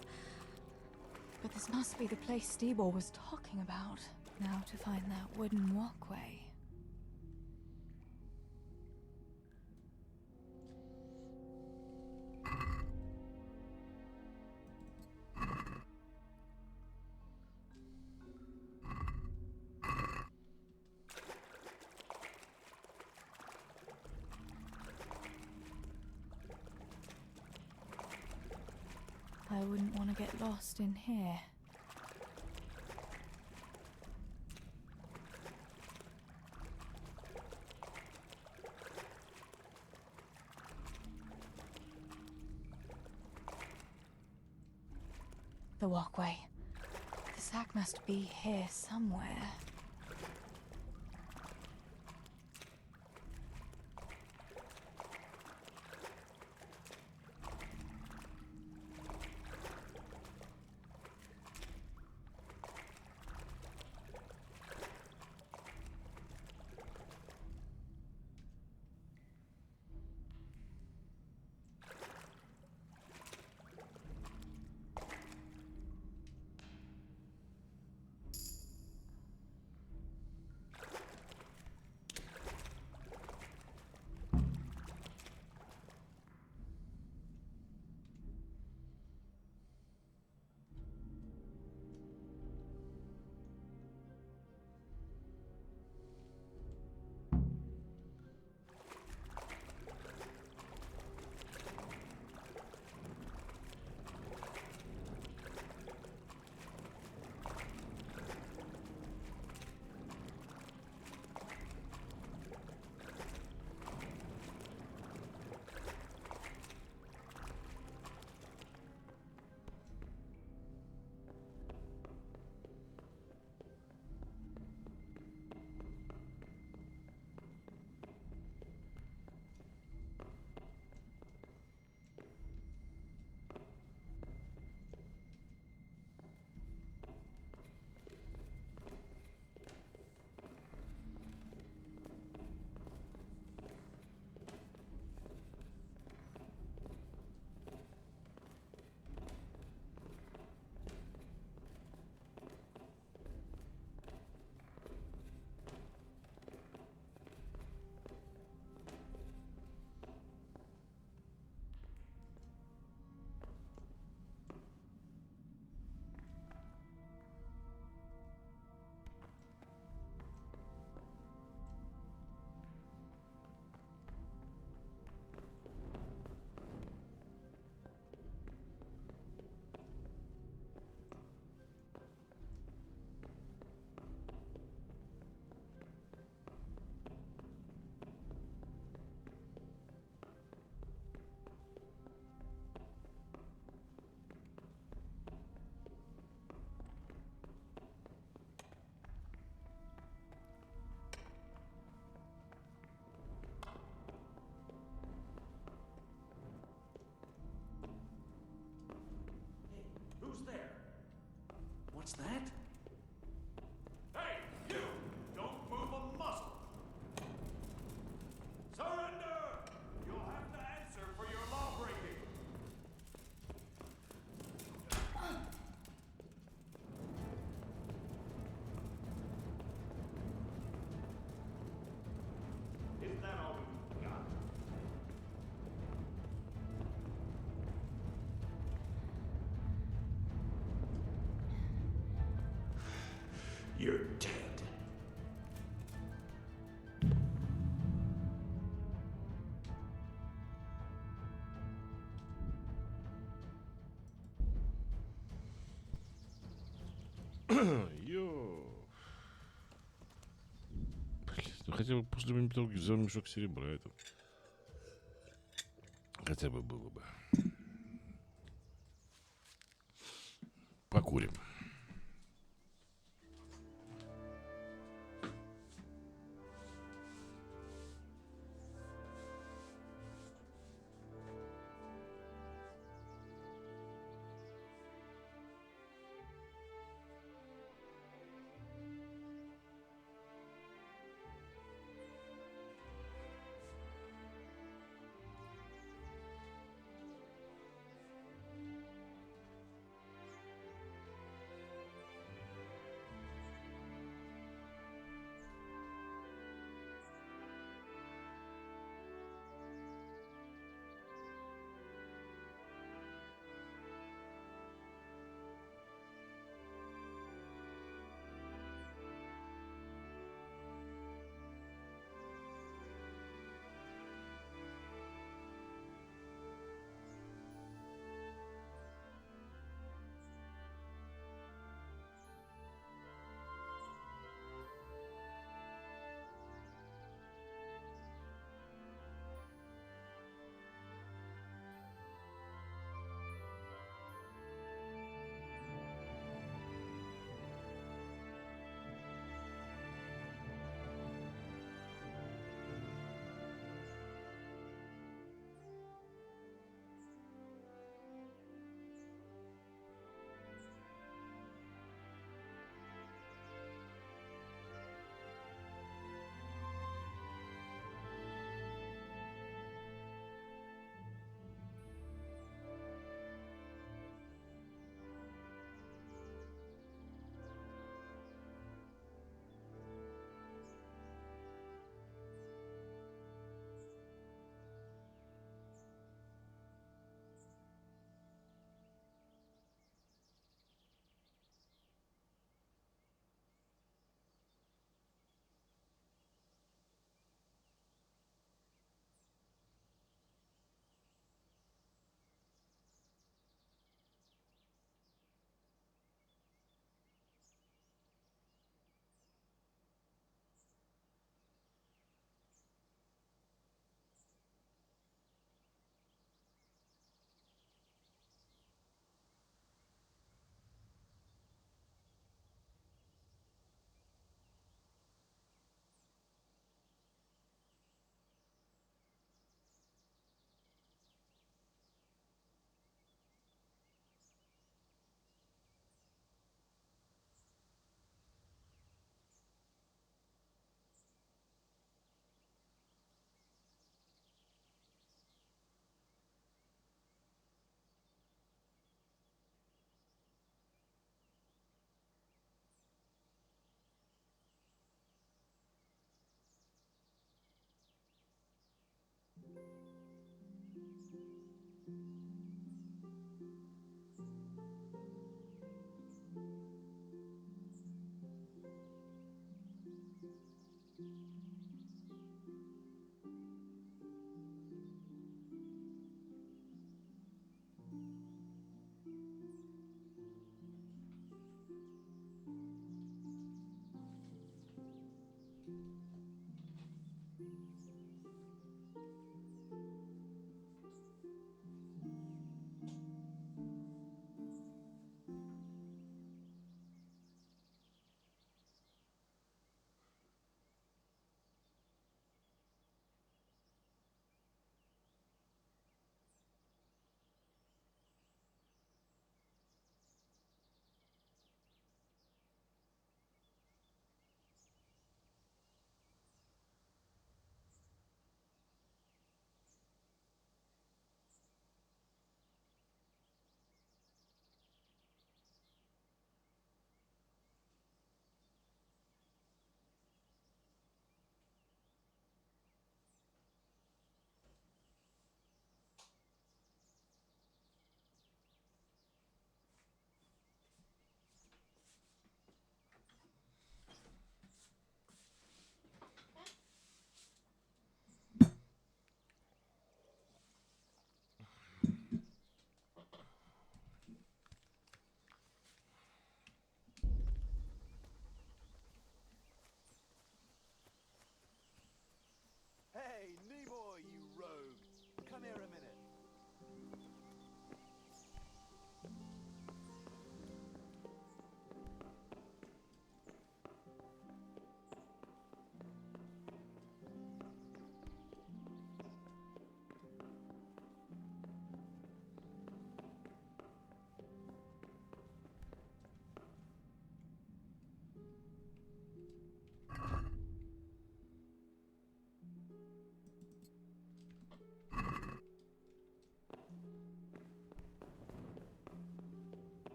But this must be the place Stebor was talking about. Now to find that wooden walkway. I wouldn't want to get lost in here. The walkway. The sack must be here somewhere. Who's there? What's that? You're dead. Ё. Блин, ну хотя бы после металлургии взял мешок серебра это. Хотя бы было бы. Покурим.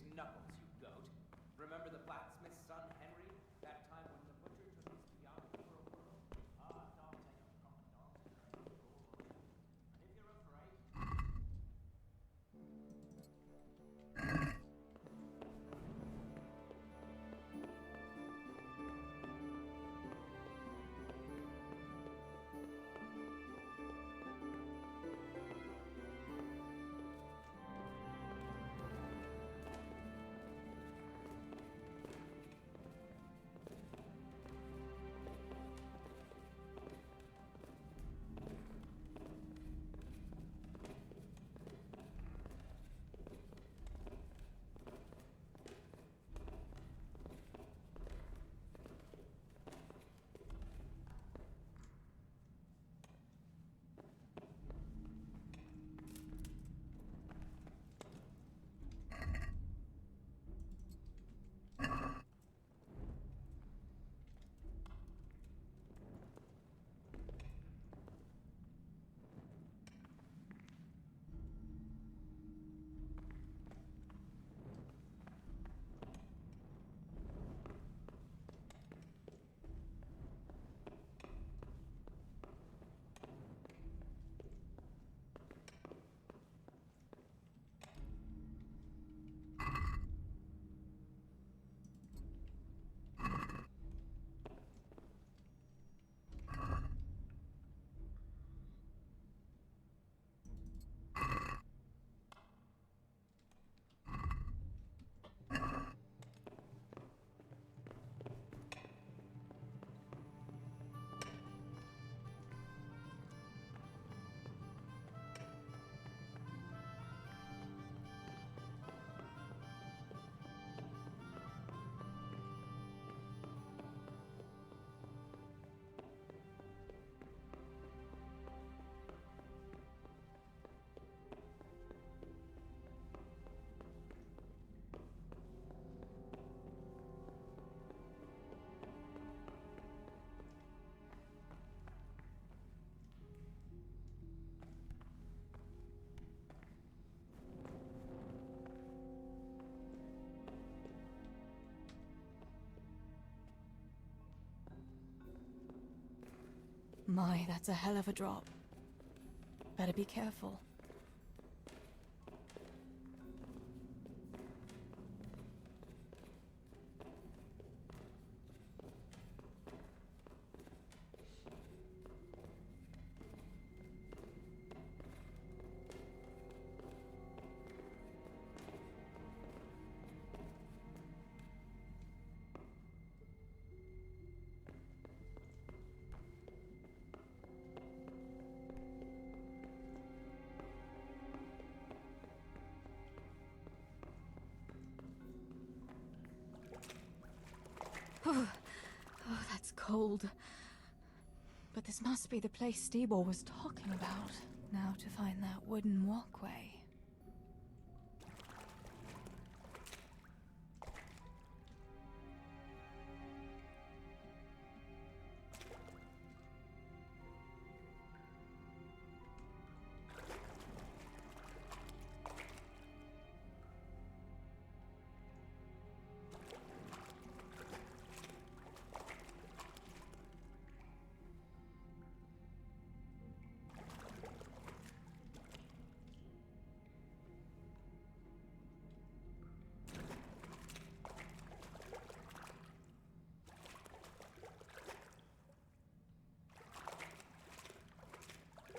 his knuckles, you goat. Remember the blacksmith's son, Henry? That time when the butcher took his piano for a whirl? Ah, Dante, and if you're afraid... My, that's a hell of a drop. Better be careful. Oh, that's cold. But this must be the place Stebor was talking about. Now to find that wooden walkway.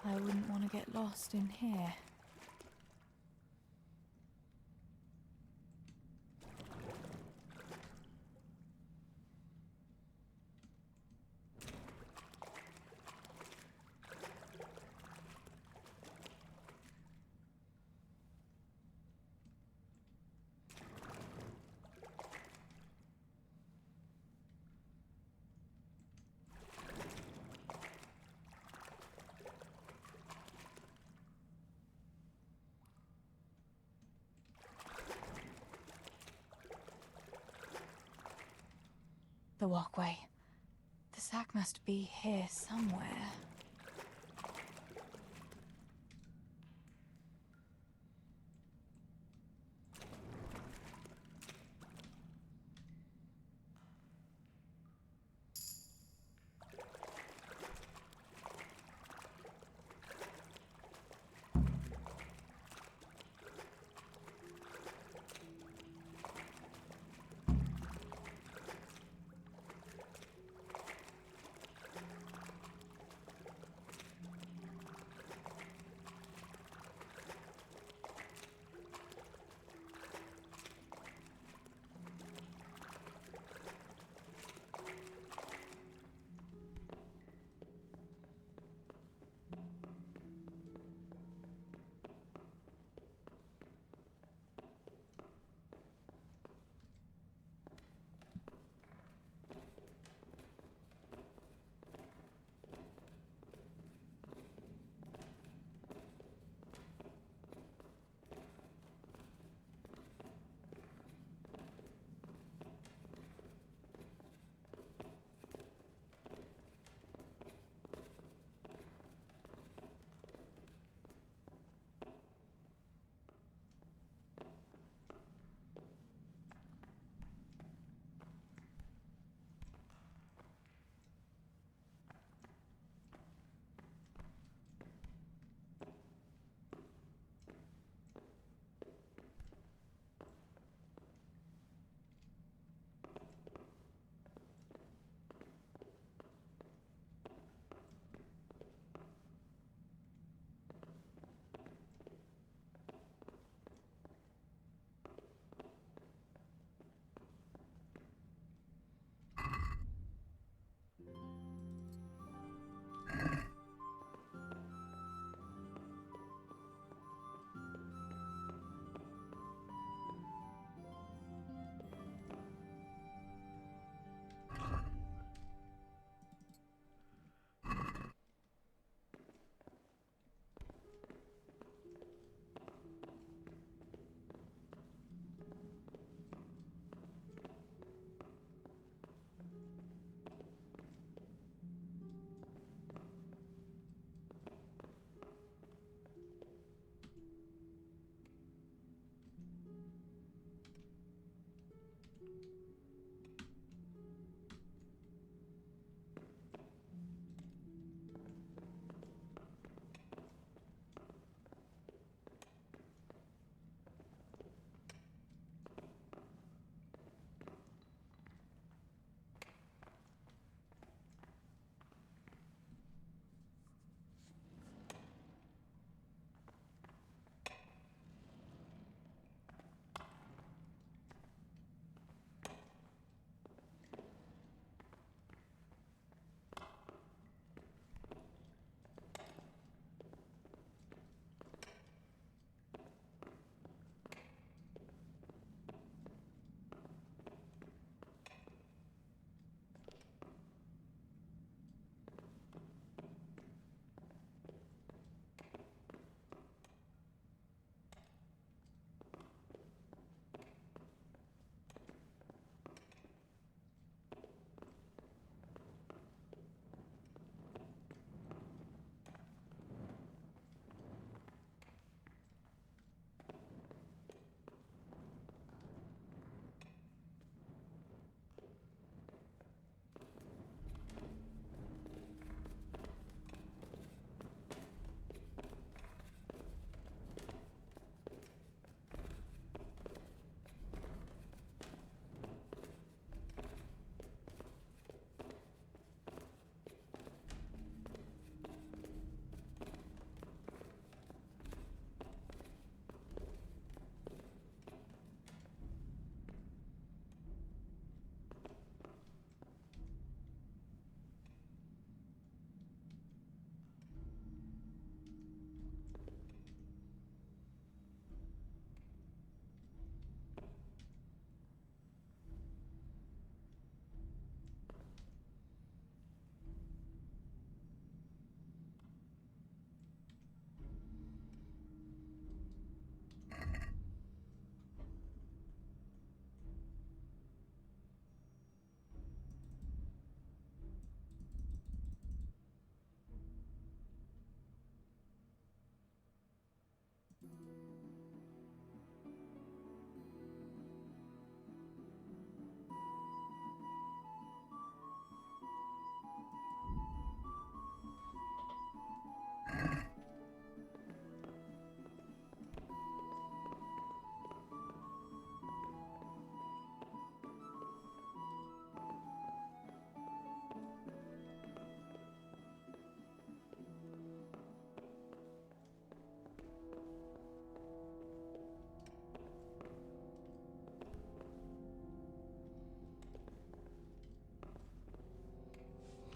I wouldn't want to get lost in here. The walkway. The sack must be here somewhere.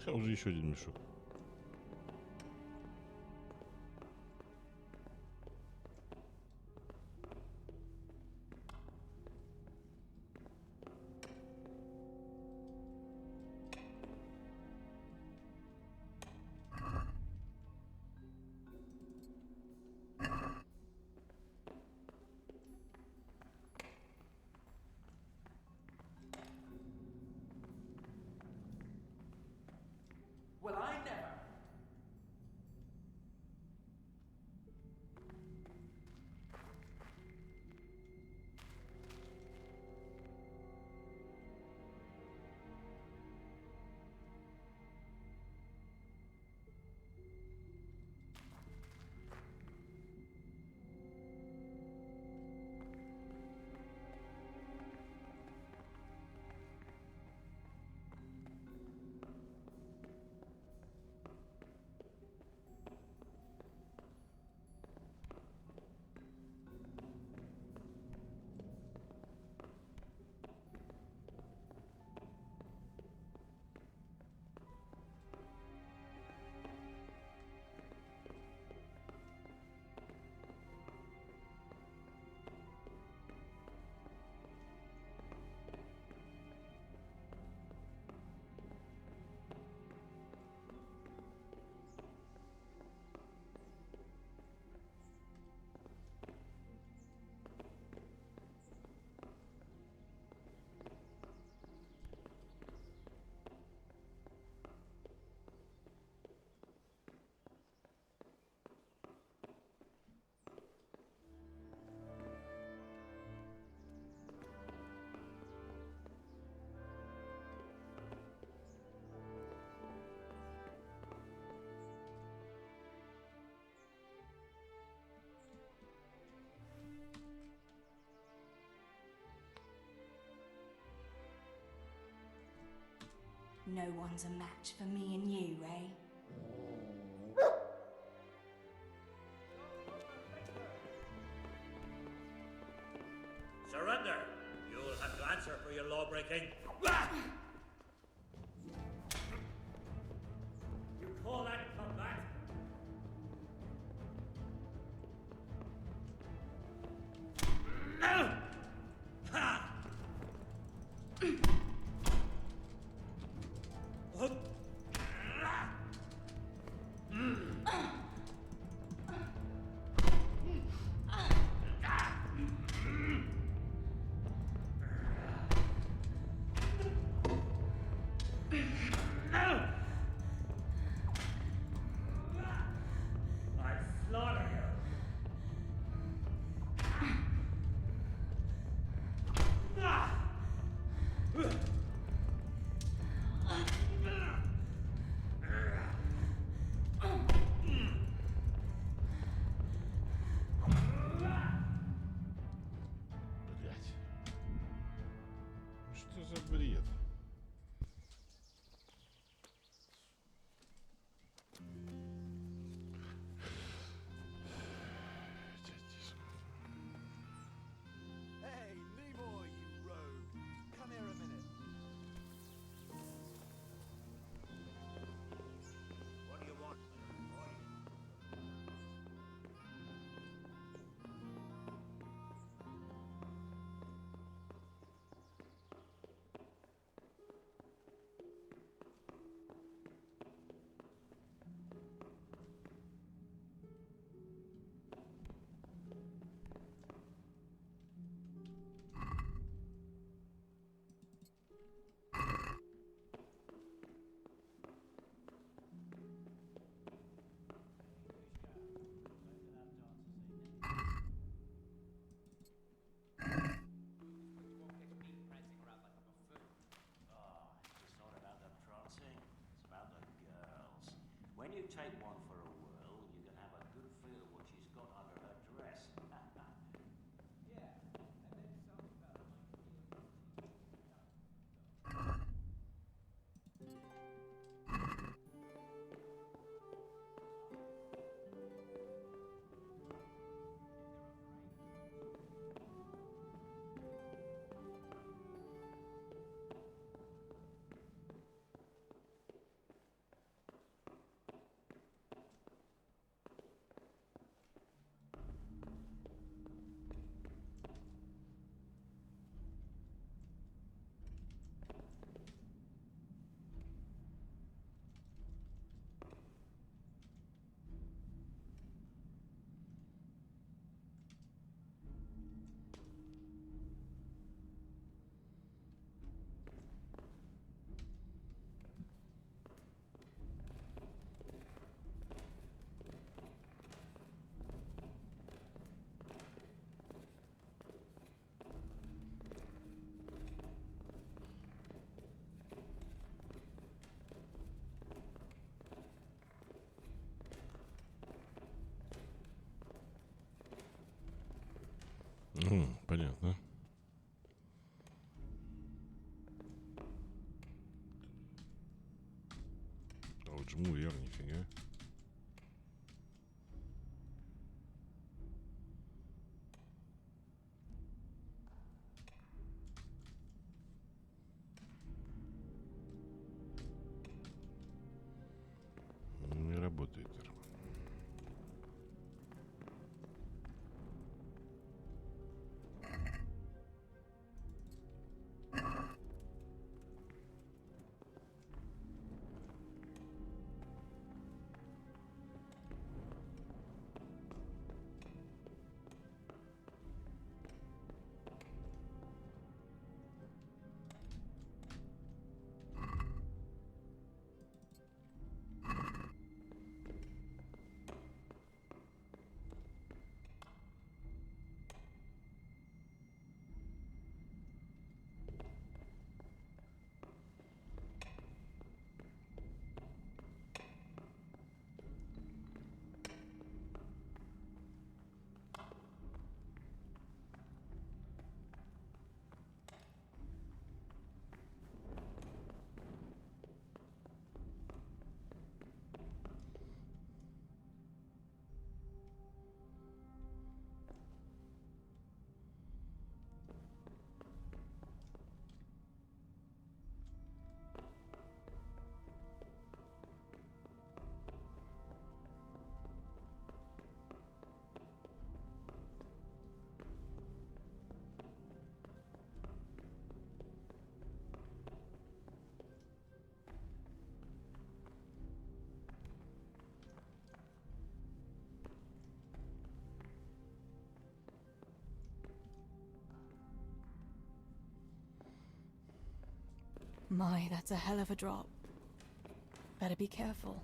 А уже еще один мешок. Well, I never. No one's a match for me and you, eh? Surrender! You'll have to answer for your law-breaking. You call that combat? No! Ha! Понятно. А вот жму R, нифига. Не работает. My, that's a hell of a drop. Better be careful.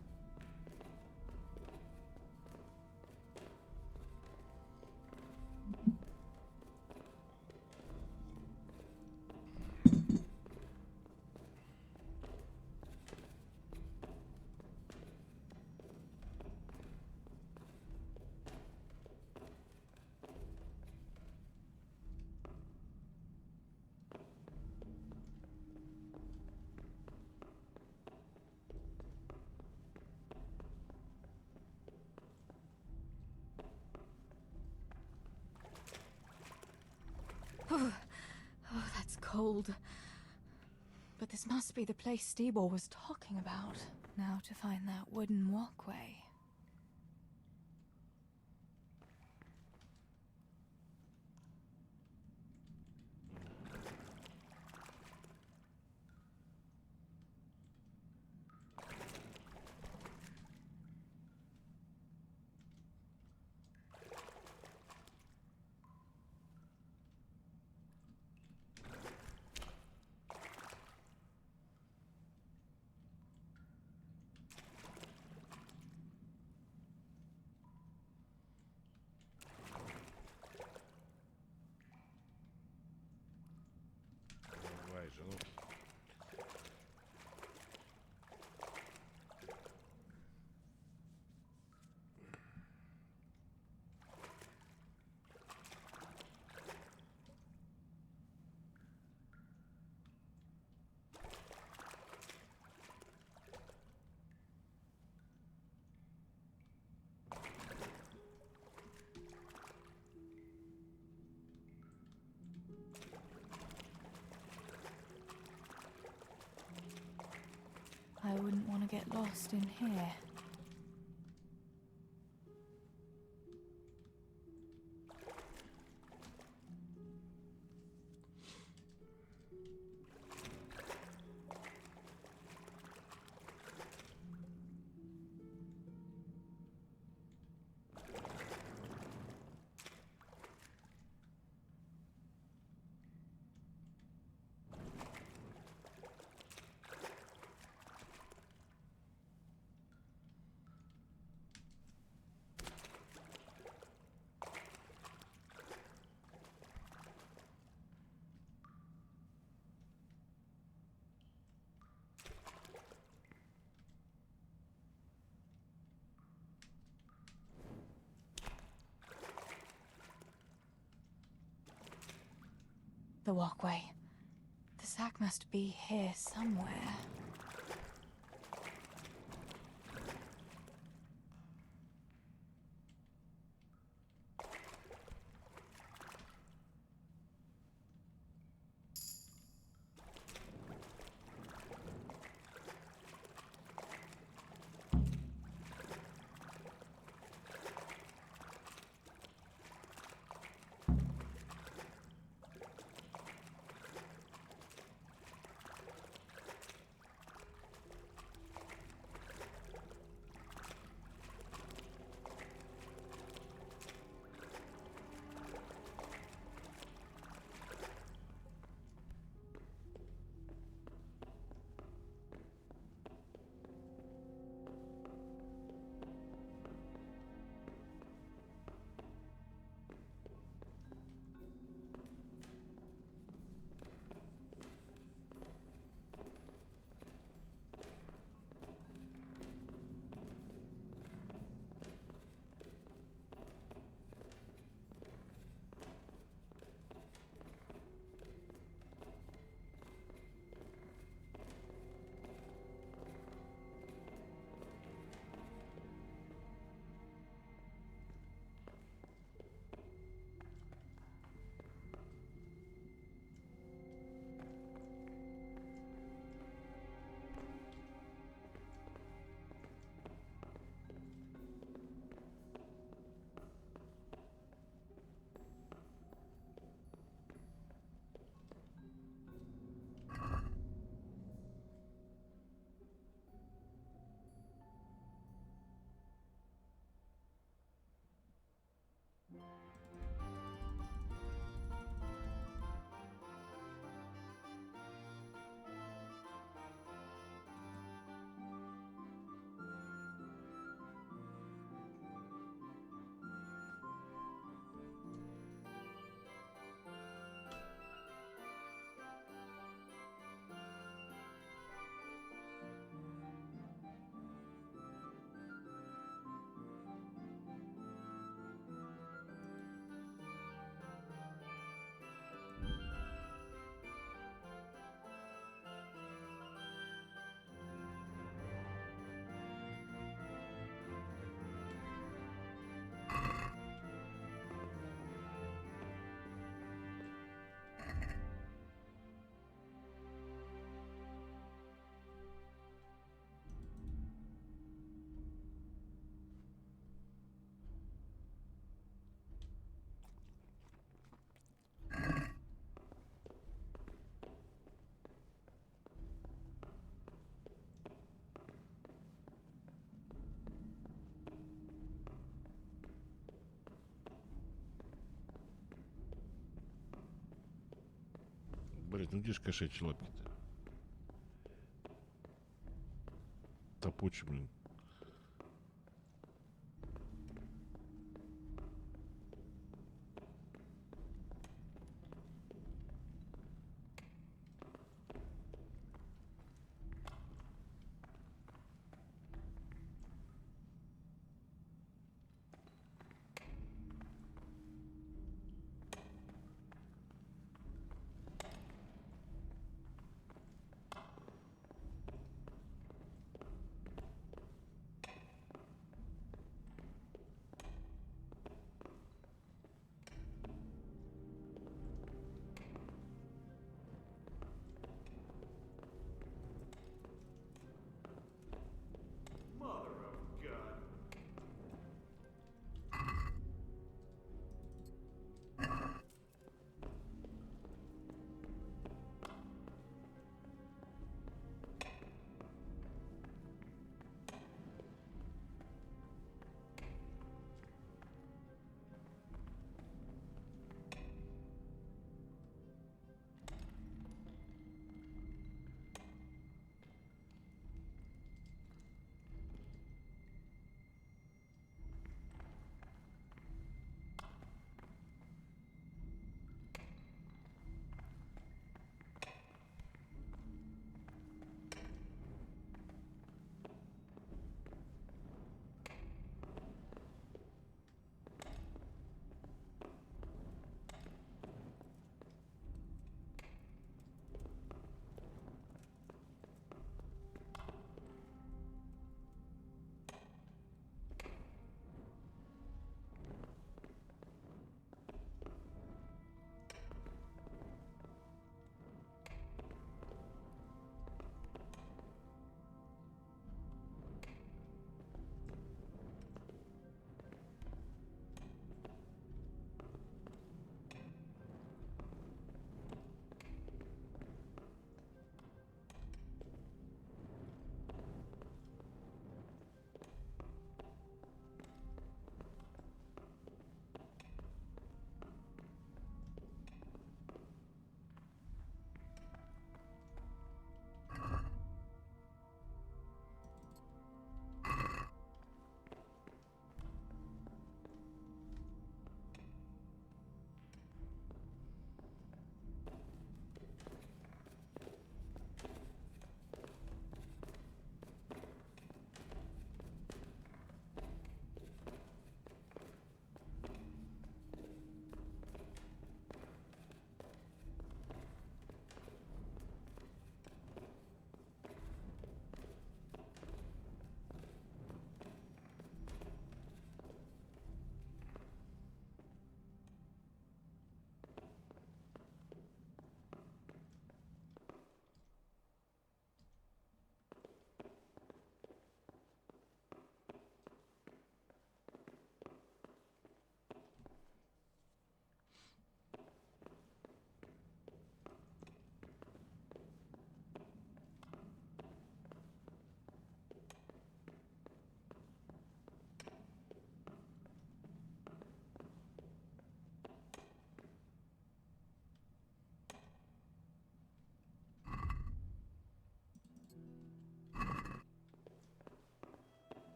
Oh, that's cold. But this must be the place Stebor was talking about. Now to find that wooden walkway. Давай же, ну. I wouldn't want to get lost in here. The walkway. The sack must be here somewhere. Блять, ну где ж кошачьи лапки-то? Топочи, блин.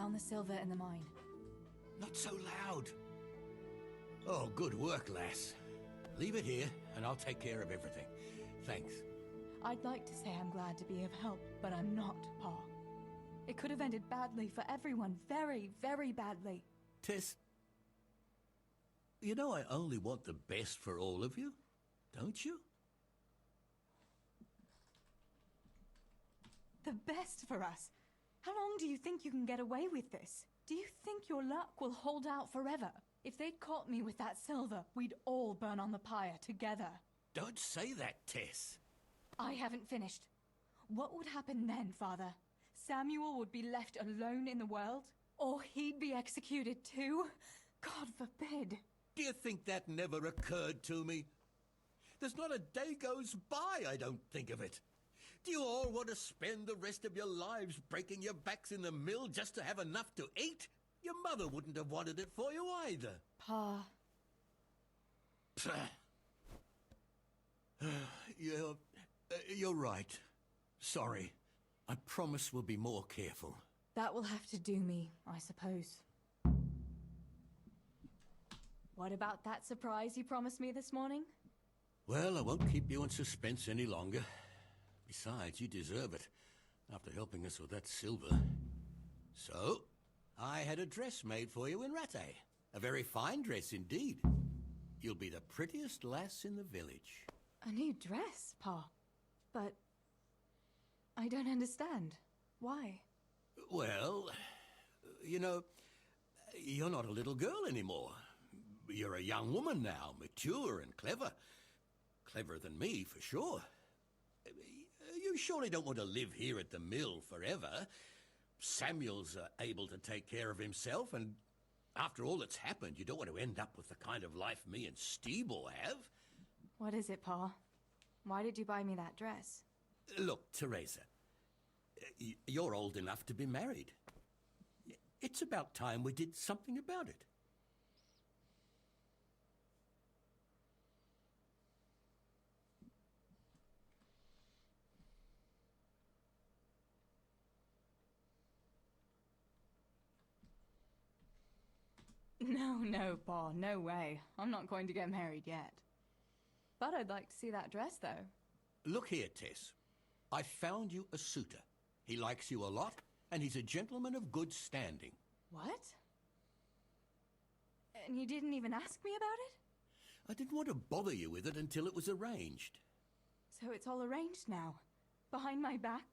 found the silver in the mine. Not so loud. Oh, good work, lass. Leave it here, and I'll take care of everything. Thanks. I'd like to say I'm glad to be of help, but I'm not, Pa. It could have ended badly for everyone. Very, very badly. Tess, you know I only want the best for all of you, don't you? The best for us? How long do you think you can get away with this? Do you think your luck will hold out forever? If they'd caught me with that silver, we'd all burn on the pyre together. Don't say that, Tess. I haven't finished. What would happen then, Father? Samuel would be left alone in the world? Or he'd be executed too? God forbid. Do you think that never occurred to me? There's not a day goes by I don't think of it. Do you all want to spend the rest of your lives breaking your backs in the mill just to have enough to eat? Your mother wouldn't have wanted it for you either. Pa. You're right. Sorry. I promise we'll be more careful. That will have to do me, I suppose. What about that surprise you promised me this morning? Well, I won't keep you in suspense any longer. Besides, you deserve it, after helping us with that silver. So, I had a dress made for you in Rattay. A very fine dress indeed. You'll be the prettiest lass in the village. A new dress, Pa. But I don't understand. Why? Well, you know, you're not a little girl anymore. You're a young woman now, mature and clever. Cleverer than me, for sure. You surely don't want to live here at the mill forever. Samuel's able to take care of himself, and after all that's happened, you don't want to end up with the kind of life me and Steeble have. What is it, Pa? Why did you buy me that dress? Look, Teresa, you're old enough to be married. It's about time we did something about it. No, Pa, no way. I'm not going to get married yet. But I'd like to see that dress, though. Look here, Tess. I found you a suitor. He likes you a lot, and he's a gentleman of good standing. What? And you didn't even ask me about it? I didn't want to bother you with it until it was arranged. So it's all arranged now? Behind my back?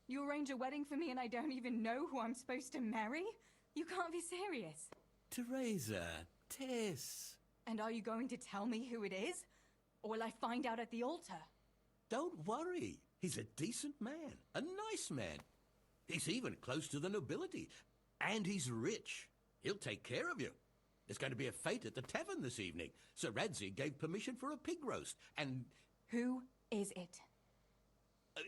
You arrange a wedding for me and I don't even know who I'm supposed to marry? You can't be serious. Teresa, Tess. And are you going to tell me who it is? Or will I find out at the altar? Don't worry. He's a decent man, a nice man. He's even close to the nobility. And he's rich. He'll take care of you. There's going to be a fete at the tavern this evening. Sir Radzig gave permission for a pig roast, and... Who is it?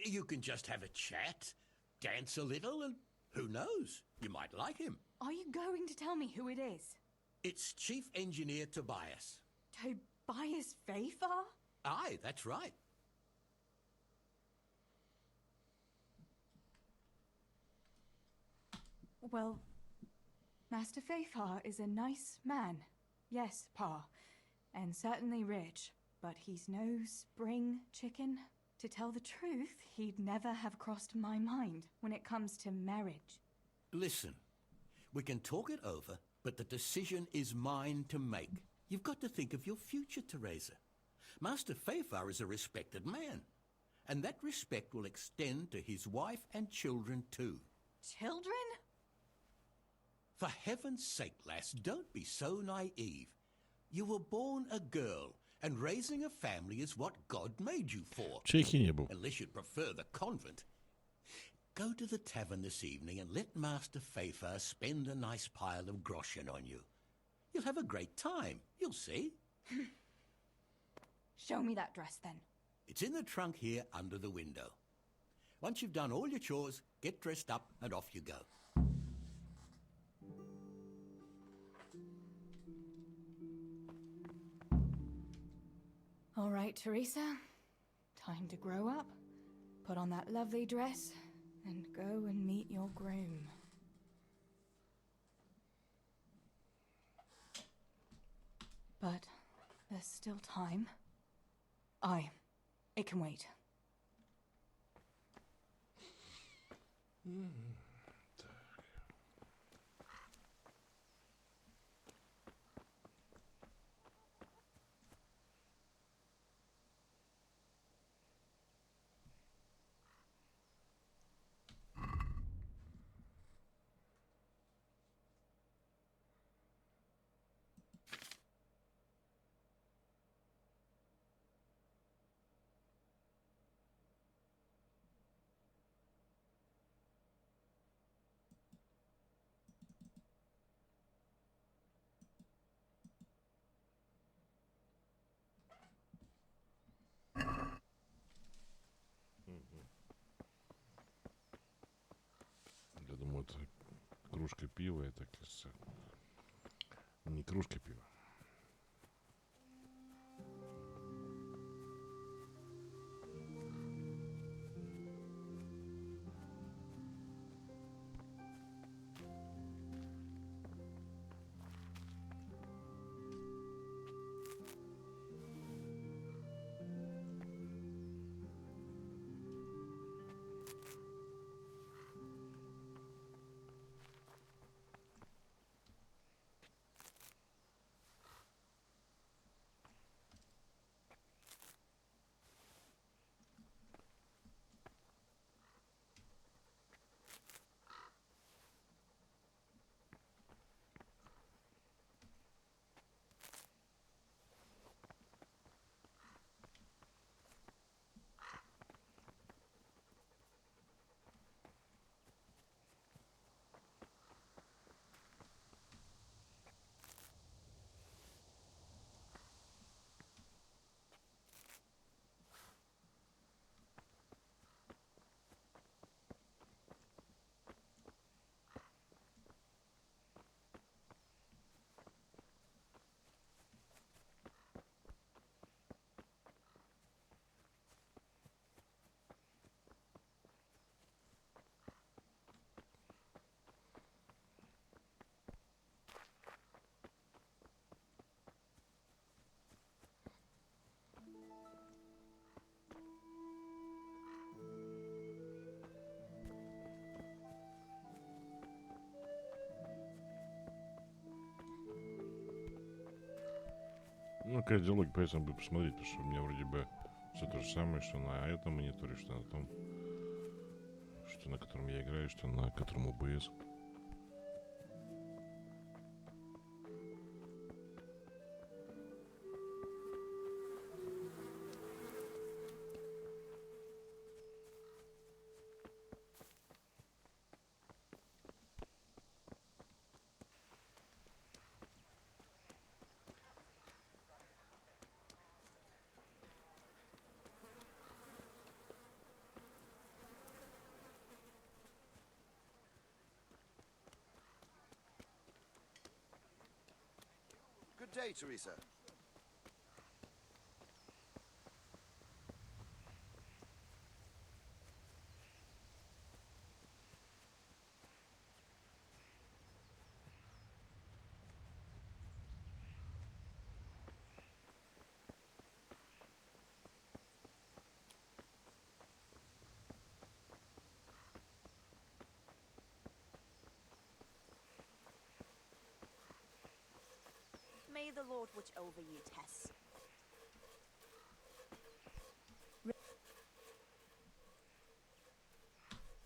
You can just have a chat, dance a little, and who knows? You might like him. Are you going to tell me who it is? It's Chief Engineer Tobias. Tobias Fafar? Aye, that's right. Well, Master Fafar is a nice man. Yes, Pa. And certainly rich. But he's no spring chicken. To tell the truth, he'd never have crossed my mind when it comes to marriage. Listen, we can talk it over, but the decision is mine to make. You've got to think of your future, Teresa. Master Fafar is a respected man, and that respect will extend to his wife and children too. Children? For heaven's sake, lass, don't be so naive. You were born a girl, and raising a family is what God made you for. Чеки не был. Unless you'd prefer the convent. Go to the tavern this evening and let Master Fafar spend a nice pile of groschen on you. You'll have a great time, you'll see. Show me that dress, then. It's in the trunk here under the window. Once you've done all your chores, get dressed up and off you go. All right, Teresa. Time to grow up. Put on that lovely dress and go and meet your groom. But there's still time. It can wait. Я думаю, это кружка пива, это, кажется, не кружка пива. Ну, какая диалоги, поэтому бы посмотреть, потому что у меня вроде бы все то же самое, что на этом мониторе, что на том, что на котором я играю, что на котором OBS. Good day, Teresa. May the Lord watch over you, Tess.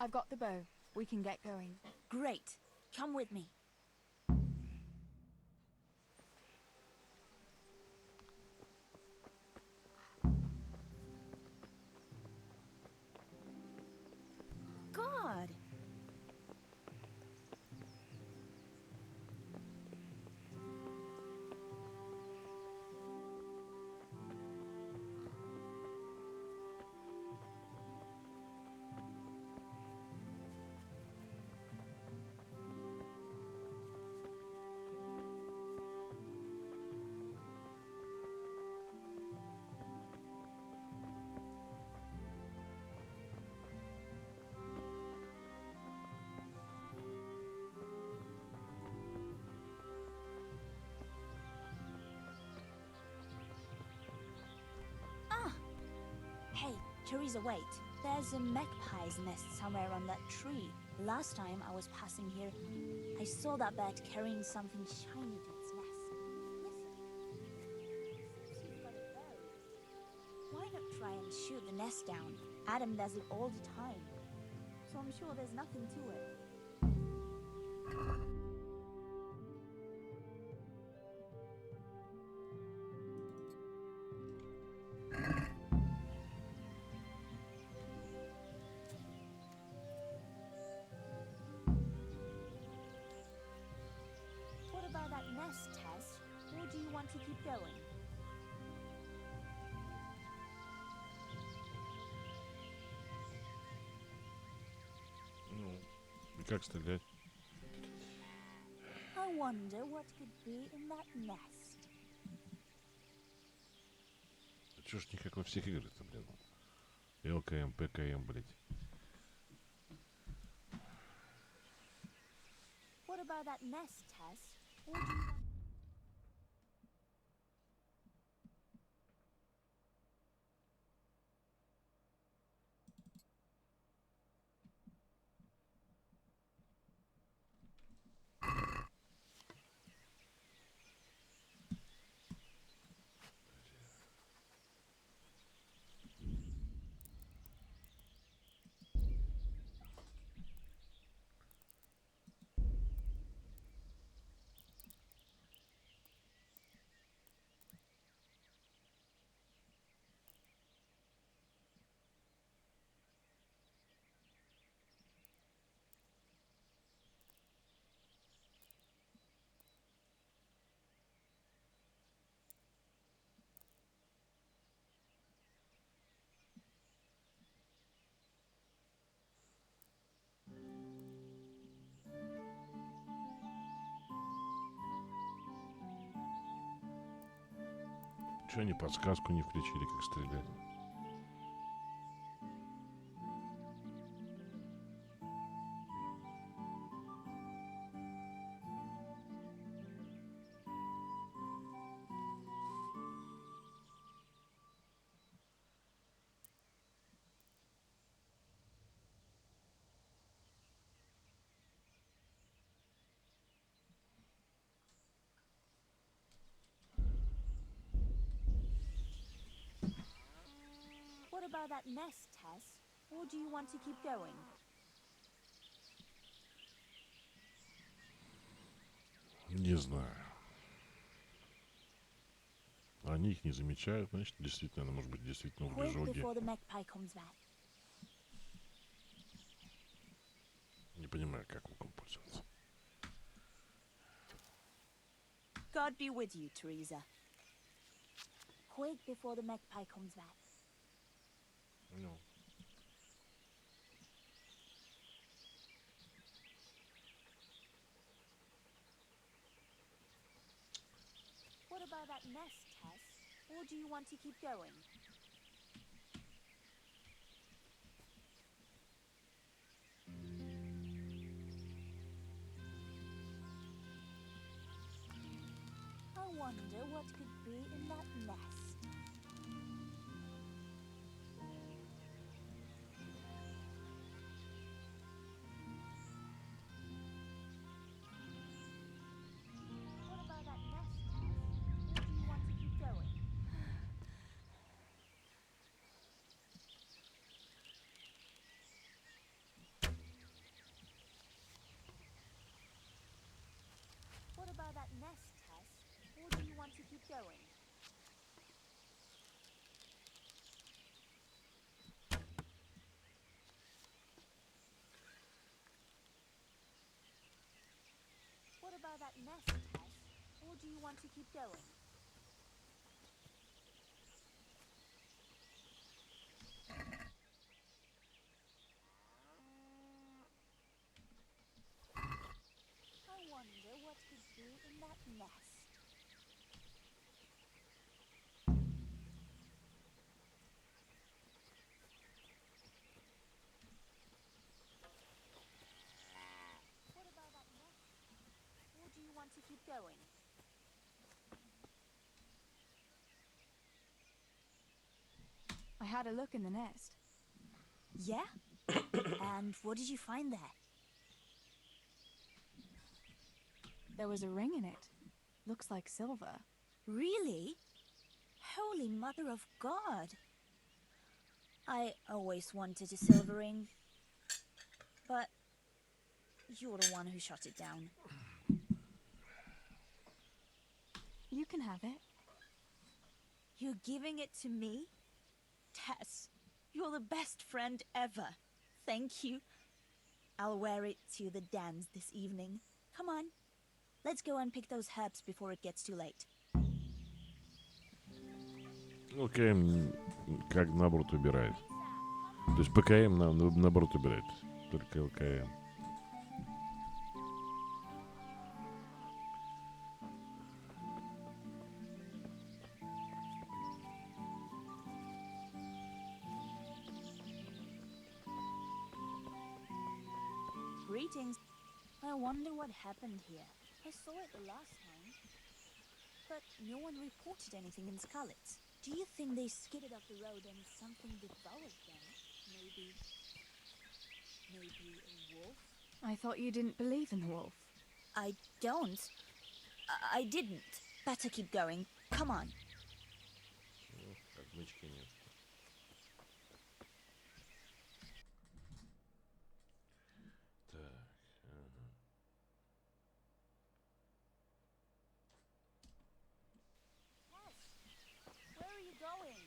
I've got the bow. We can get going. Great. Come with me. God! Teresa, wait. There's a magpie's nest somewhere on that tree. Last time I was passing here, I saw that bird carrying something shiny to its nest. Listen. Seems you've got it buried. Why not try and shoot the nest down? Adam does it all the time. So I'm sure there's nothing to it. What about that nest, Tess? Or do you want to keep going? Ну, и как стрелять? I wonder what could be in that nest. А чё ж не как во всех играх-то, блин? ЛКМ, ПКМ, блядь. What about that nest, Tess? Or do you want... Чё они подсказку не включили, как стрелять? What about that nest, Tess? Or do you want to keep going? Не знаю. Они их не замечают, значит, действительно, она может быть действительно в Quick бежоге. before the magpie comes back. Не понимаю, как луком пользоваться. God be with you, Teresa. Quick before the magpie comes back. Ну. What about that nest, Tess? Or do you want to keep going? I wonder what could be in that nest. What about that nest, Tess? Or do you want to keep going? What about that nest, Tess? Or do you want to keep going? What about that nest, Tess? Or do you want to keep going? I wonder what could be in that nest. What about that nest, Tess? Or do you want to keep going? I had a look in the nest. Yeah? And what did you find there? There was a ring in it. Looks like silver. Really? Holy Mother of God! I always wanted a silver ring. But you're the one who shot it down. You can have it. You're giving it to me? Tess, you're the best friend ever. Thank you. I'll wear it to the dance this evening. Come on. Let's go and pick those herbs before it gets too late. Окей, как наоборот убирает. То есть ПКМ наоборот убирает. Только ЛКМ. Greetings. I wonder what happened here. I saw it the last time, but no one reported anything in Scarlet. Do you think they skidded off the road and something devoured them? Maybe a wolf? I thought you didn't believe in the wolf. I don't. I didn't. Better keep going. Come on. Отмычки нет. Так, ага. Where are you going?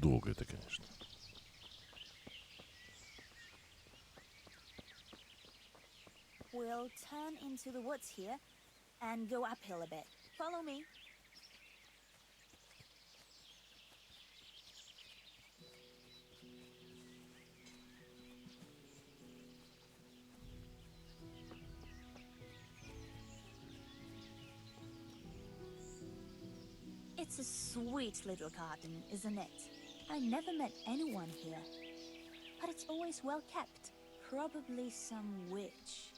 Долго это, конечно. We'll turn into the woods here and go uphill a bit. Follow me. It's a sweet little garden, isn't it? I never met anyone here, but it's always well kept. Probably some witch.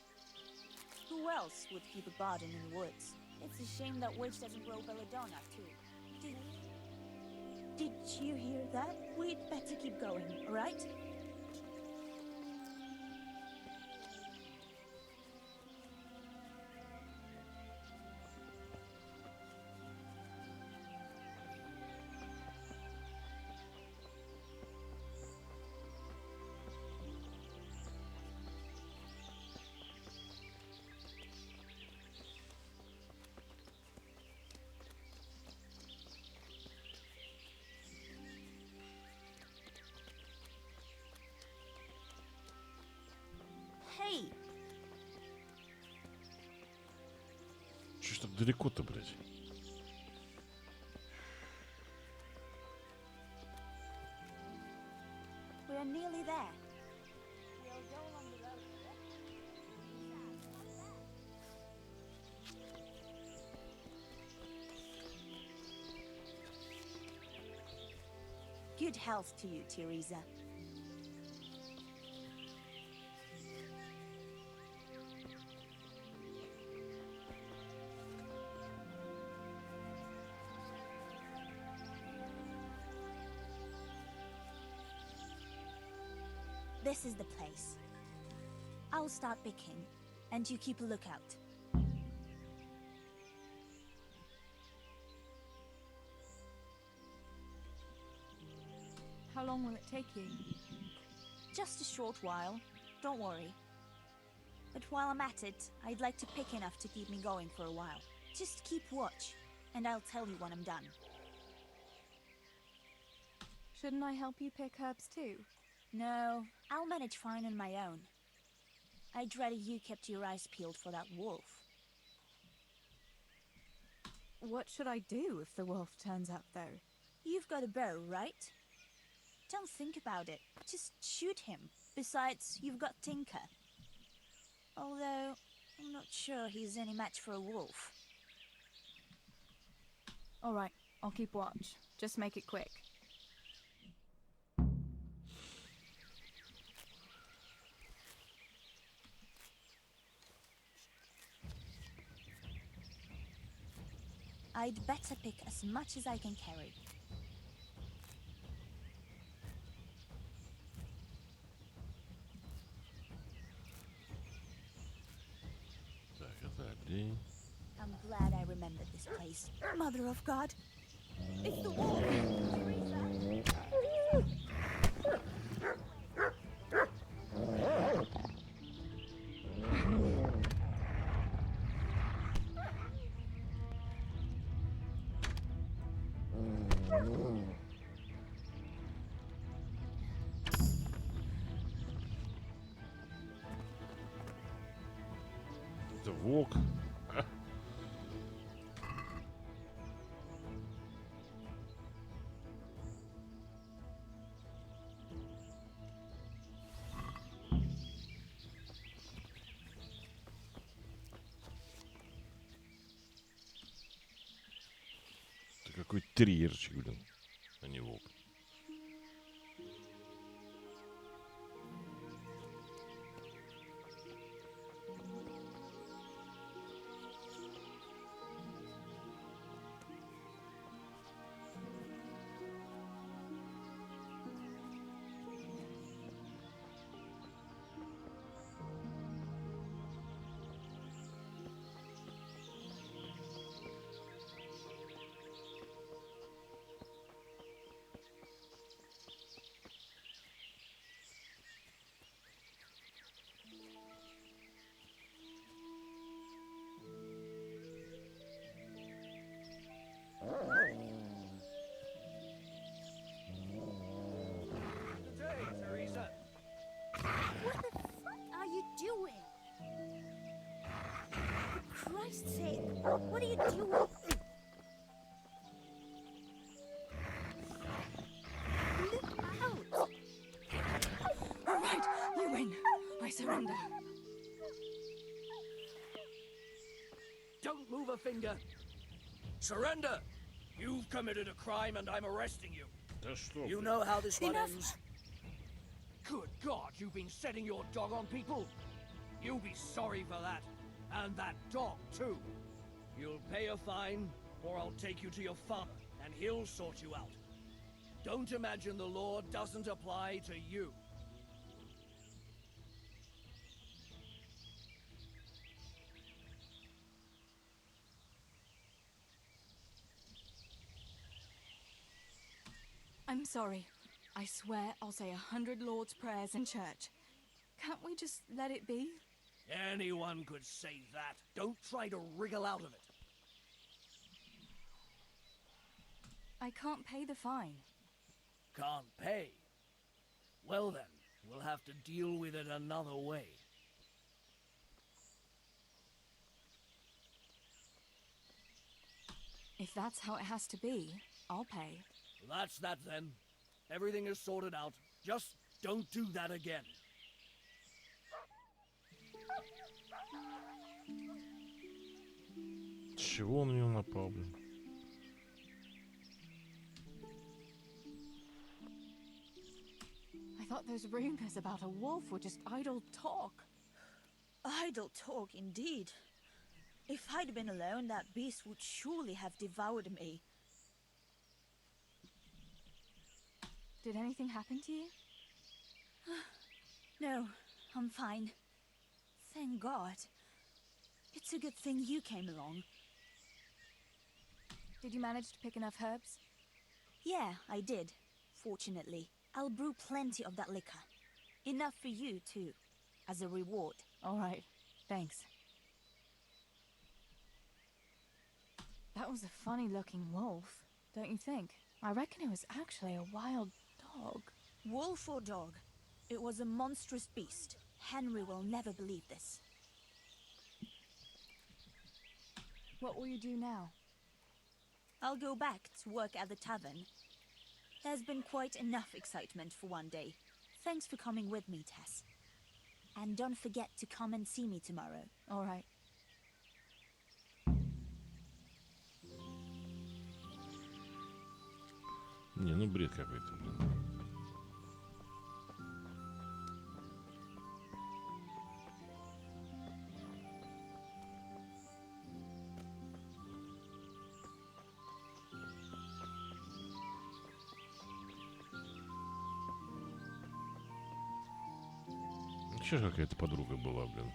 Who else would keep a garden in the woods? It's a shame that witch doesn't grow belladonna, too. Did you hear that? We'd better keep going, all right? Hey! Чё ж так далеко-то, блядь? We're nearly there. We'll go along the road here. Good health to you, Teresa. This is the place. I'll start picking, and you keep a lookout. How long will it take you? Just a short while. Don't worry. But while I'm at it, I'd like to pick enough to keep me going for a while. Just keep watch, and I'll tell you when I'm done. Shouldn't I help you pick herbs too? No, I'll manage fine on my own. I'd rather you kept your eyes peeled for that wolf. What should I do if the wolf turns up, though? You've got a bow, right? Don't think about it. Just shoot him. Besides, you've got Tinker. Although, I'm not sure he's any match for a wolf. All right, I'll keep watch. Just make it quick. I'd better pick as much as I can carry. Так, это олень. I'm glad I remembered this place. Mother of God! It's the wolf! Teresa! Это волк. Это какой-то терьерчик, блин, а не волк. Hey, Teresa. What the fuck are you doing? For Christ's sake, what are you doing? Look out! All right, you win. I surrender. Don't move a finger. Surrender! You've committed a crime and I'm arresting you. Да что? You know how this one Enough. ends? Good God, you've been setting your dog on people? You'll be sorry for that. And that dog, too. You'll pay a fine, or I'll take you to your father, and he'll sort you out. Don't imagine the law doesn't apply to you. I'm sorry. I swear I'll say 100 Lord's prayers in church. Can't we just let it be? Anyone could say that. Don't try to wriggle out of it. I can't pay the fine. Can't pay? Well then, we'll have to deal with it another way. If that's how it has to be, I'll pay. That's that then. Everything is sorted out. Just don't do that again. С чего он на него напал, блин? I thought those rumors about a wolf were just idle talk. Idle talk, indeed. If I'd been alone, that beast would surely have devoured me. Did anything happen to you? No, I'm fine. Thank God. It's a good thing you came along. Did you manage to pick enough herbs? Yeah, I did. Fortunately. I'll brew plenty of that liquor. Enough for you, too. As a reward. All right. Thanks. That was a funny-looking wolf, don't you think? I reckon it was actually a wild dog. Wolf or dog? It was a monstrous beast. Henry will never believe this. What will you do now? I'll go back to work at the tavern. There's been quite enough excitement for one day. Thanks for coming with me, Tess. And don't forget to come and see me tomorrow. All right. Не, ну бред какой-то, блин. Че какая-то подруга была, блин.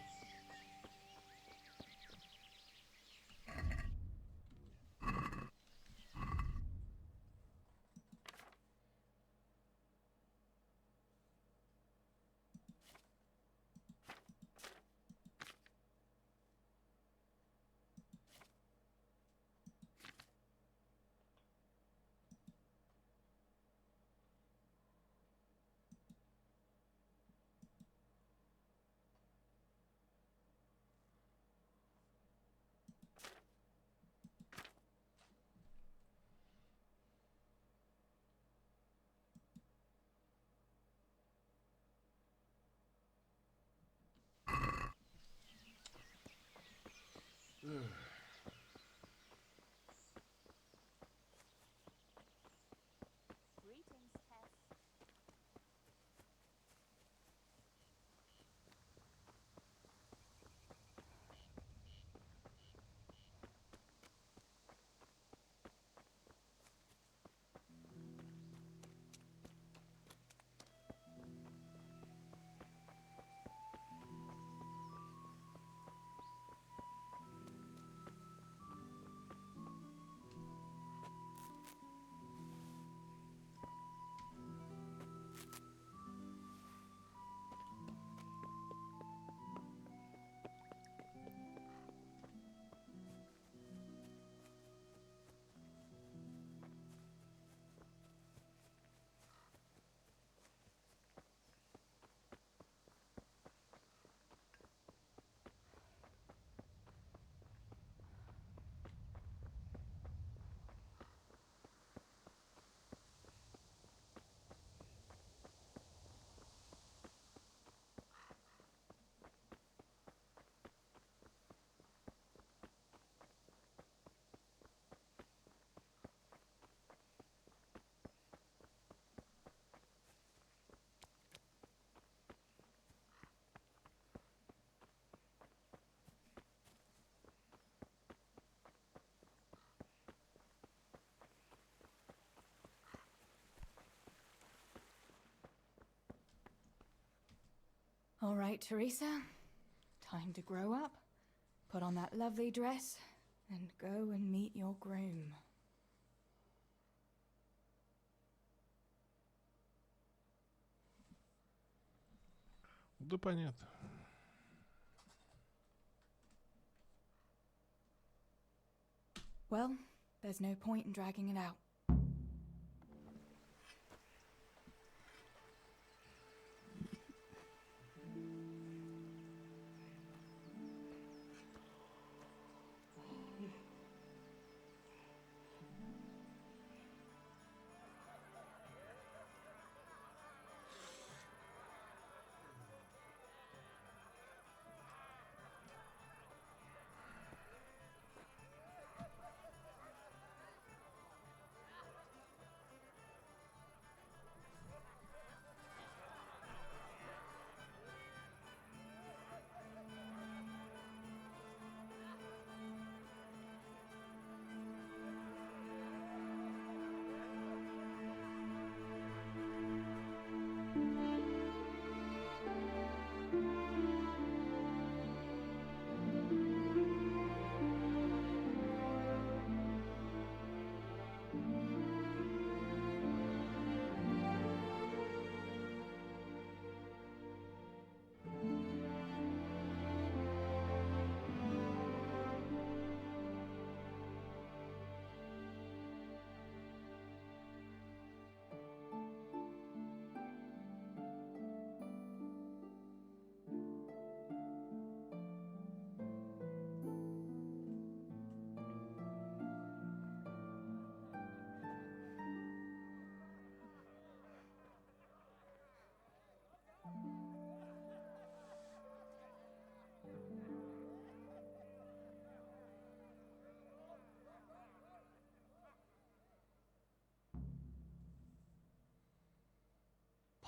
All right, Teresa. Time to grow up, put on that lovely dress, and go and meet your groom. Да понятно. Well, there's no point in dragging it out.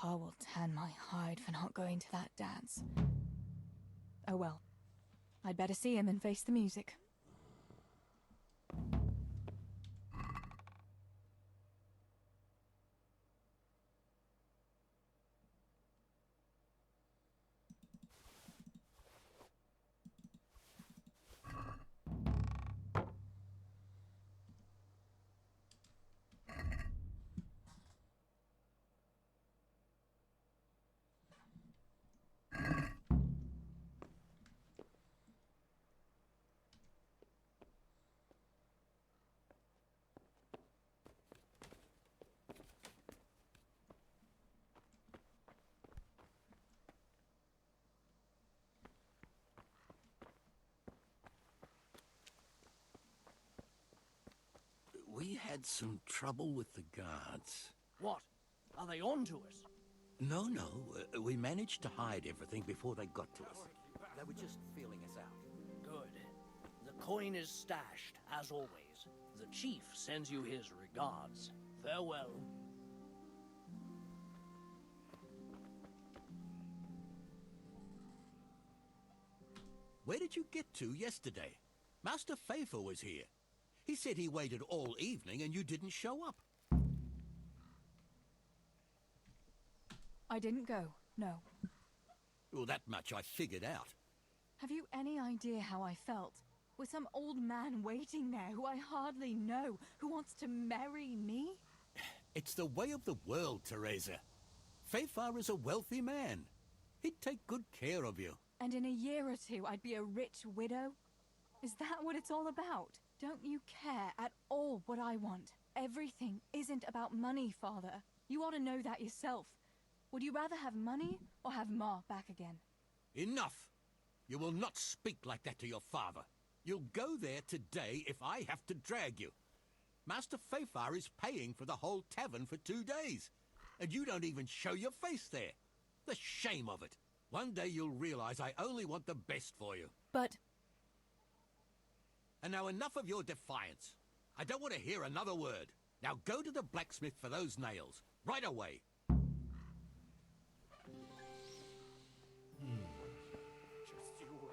Pa will tan my hide for not going to that dance. Oh well. I'd better see him and face the music. had some trouble with the guards. What? Are they on to us? No, we managed to hide everything before they got to us. They were just feeling us out. Good. The coin is stashed, as always. The chief sends you his regards. Farewell. Where did you get to yesterday? Master Fafer was here. He said he waited all evening and you didn't show up. I didn't go, no. Well, that much I figured out. Have you any idea how I felt? With some old man waiting there who I hardly know, who wants to marry me? It's the way of the world, Teresa. Fafer is a wealthy man. He'd take good care of you. And in a year or two, I'd be a rich widow? Is that what it's all about? Don't you care at all what I want? Everything isn't about money, Father. You ought to know that yourself. Would you rather have money or have Ma back again? Enough! You will not speak like that to your father. You'll go there today if I have to drag you. Master Fafer is paying for the whole tavern for 2 days. And you don't even show your face there. The shame of it. One day you'll realize I only want the best for you. But... And now enough of your defiance. I don't want to hear another word. Now go to the blacksmith for those nails. Right away. Just you wait.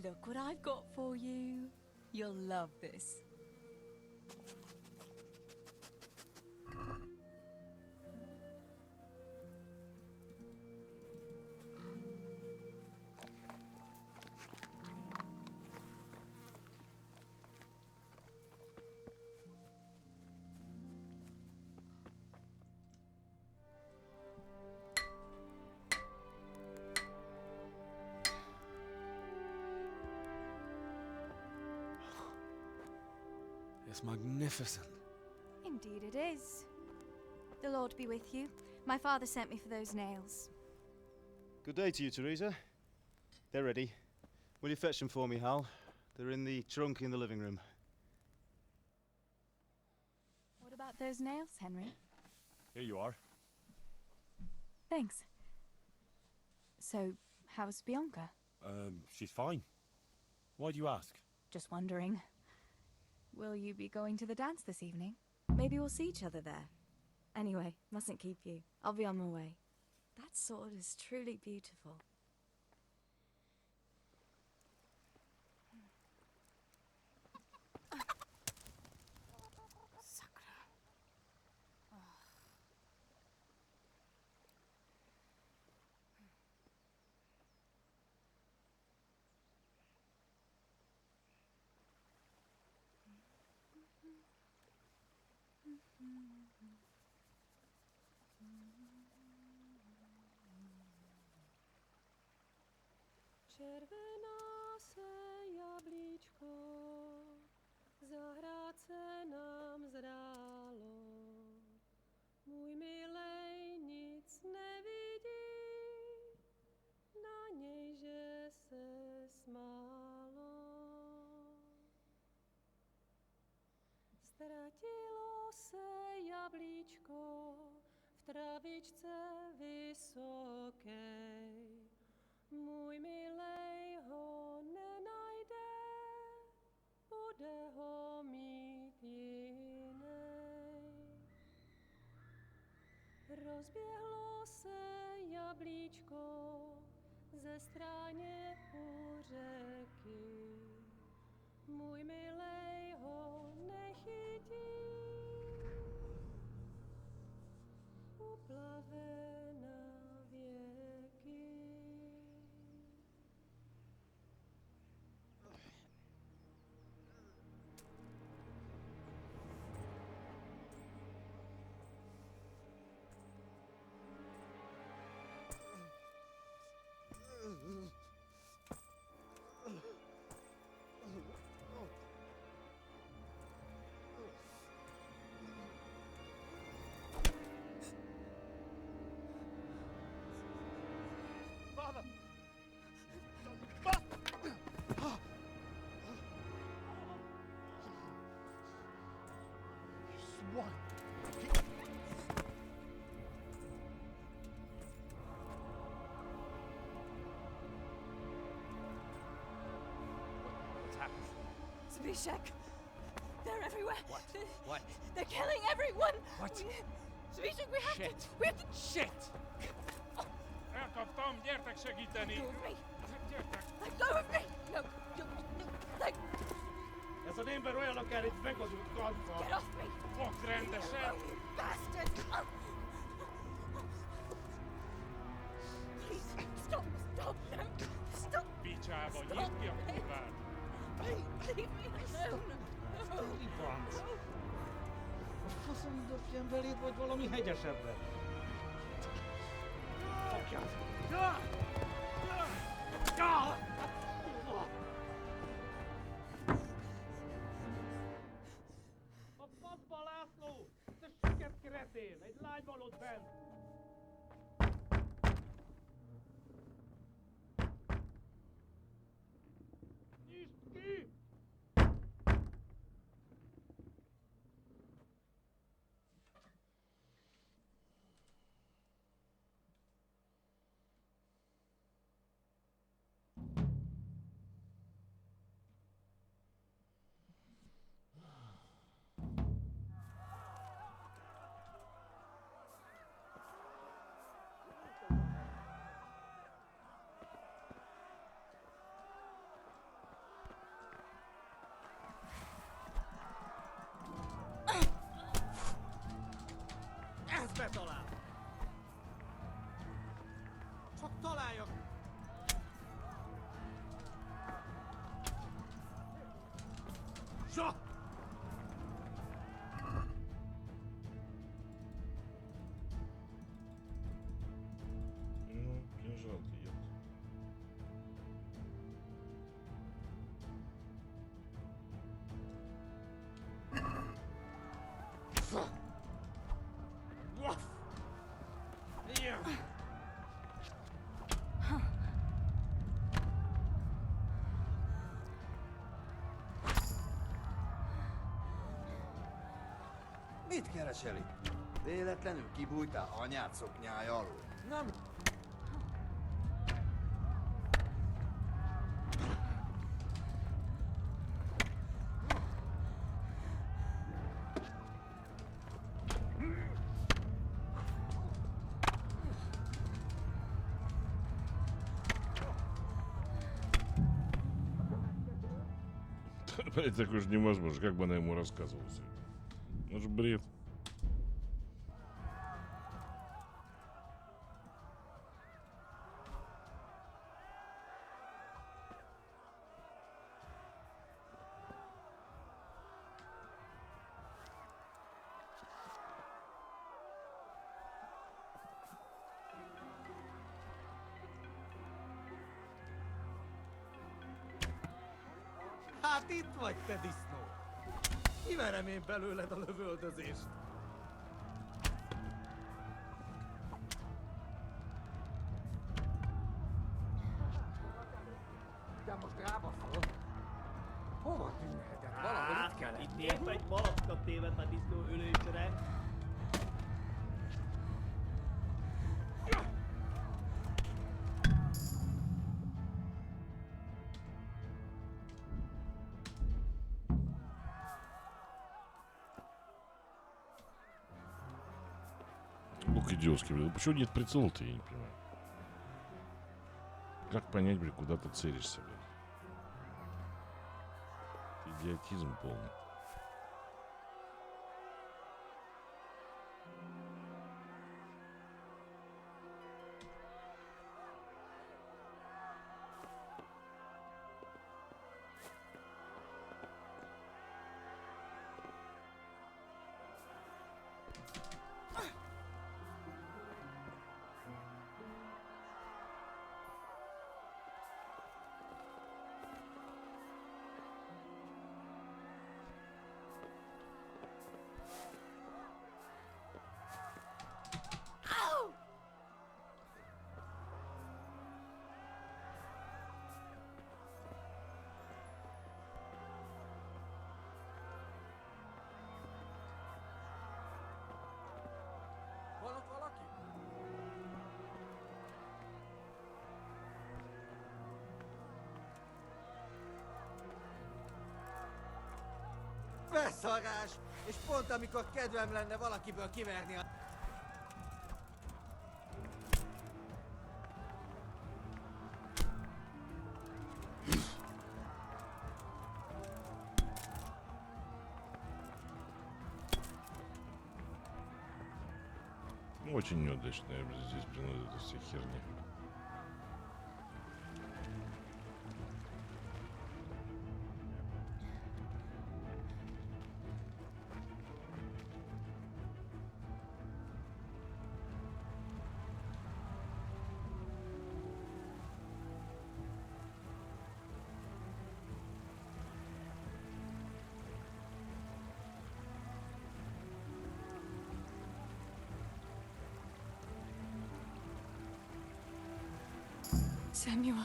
Look what I've got for you. You'll love this. It's magnificent. Indeed it is. The Lord be with you. My father sent me for those nails. Good day to you, Teresa. They're ready. Will you fetch them for me, Hal? They're in the trunk in the living room. What about those nails, Henry? Here you are. Thanks. So, how's Bianca? She's fine. Why do you ask? Just wondering. Will you be going to the dance this evening? Maybe we'll see each other there. Anyway, mustn't keep you. I'll be on my way. That sword is truly beautiful. Czerwona se jabliczko zahrát se nám zdálo. Můj milej nic nevidí, na něj, že se smálo. Ztratilo se jablíčko v travičce vysokej. Můj milej ho nenajde, bude ho mít jinej. Rozběhlo se jablíčko ze stráně u řeky. Můj milej ho nechytí, uplave na věky. Father! Swine! What's happened? Zbyszek! They're everywhere! What? What? They're killing everyone! What? Zbyszek, we have Shit. to... We have to... Shit! Elkaptam, gyertek segíteni! Let go of me! Gyertek! Let go of me! No, no, let... Ez az ember olyan, akár egy megadott kadva! Get off me! Fogd rendesen! You bastard! Please, stop, stop, no, stop! Picsába, nyisd ki a kurvát! Leave me alone! No! Libanc! No! A faszom dobjam beléd, vagy valami hegyesebbre? Fogjad! Ja! Ja! A faszba, László! Te süket kretén! Egy lány van ott bent! Nyisd ki! Ezt betalál! Csak találjak! Sa! Ну, кинжал бьет. Mit keresel itt? Véletlenül kibújtál anyád szoknyája alól? Nem. Блять, так уж невозможно. Как бы она ему рассказывала все это? Ну же бред. Hát itt vagy, te disznó! Kiverem én belőled a lövöldözést. De most rábaszol. Hova tűnhetett? Valahol itt kell Itt lennie. épp egy malacka téved a disznó ülésre. Ух, идиотский, блин. Почему нет прицела-то, я не понимаю. Как понять, блин, куда ты целишься, блин? Это идиотизм полный. Van ott valaki? Beszarás! És pont amikor kedvem lenne valakiből kiverni a... Очень неудачная здесь, блин, вот эта вся херня. Samuel.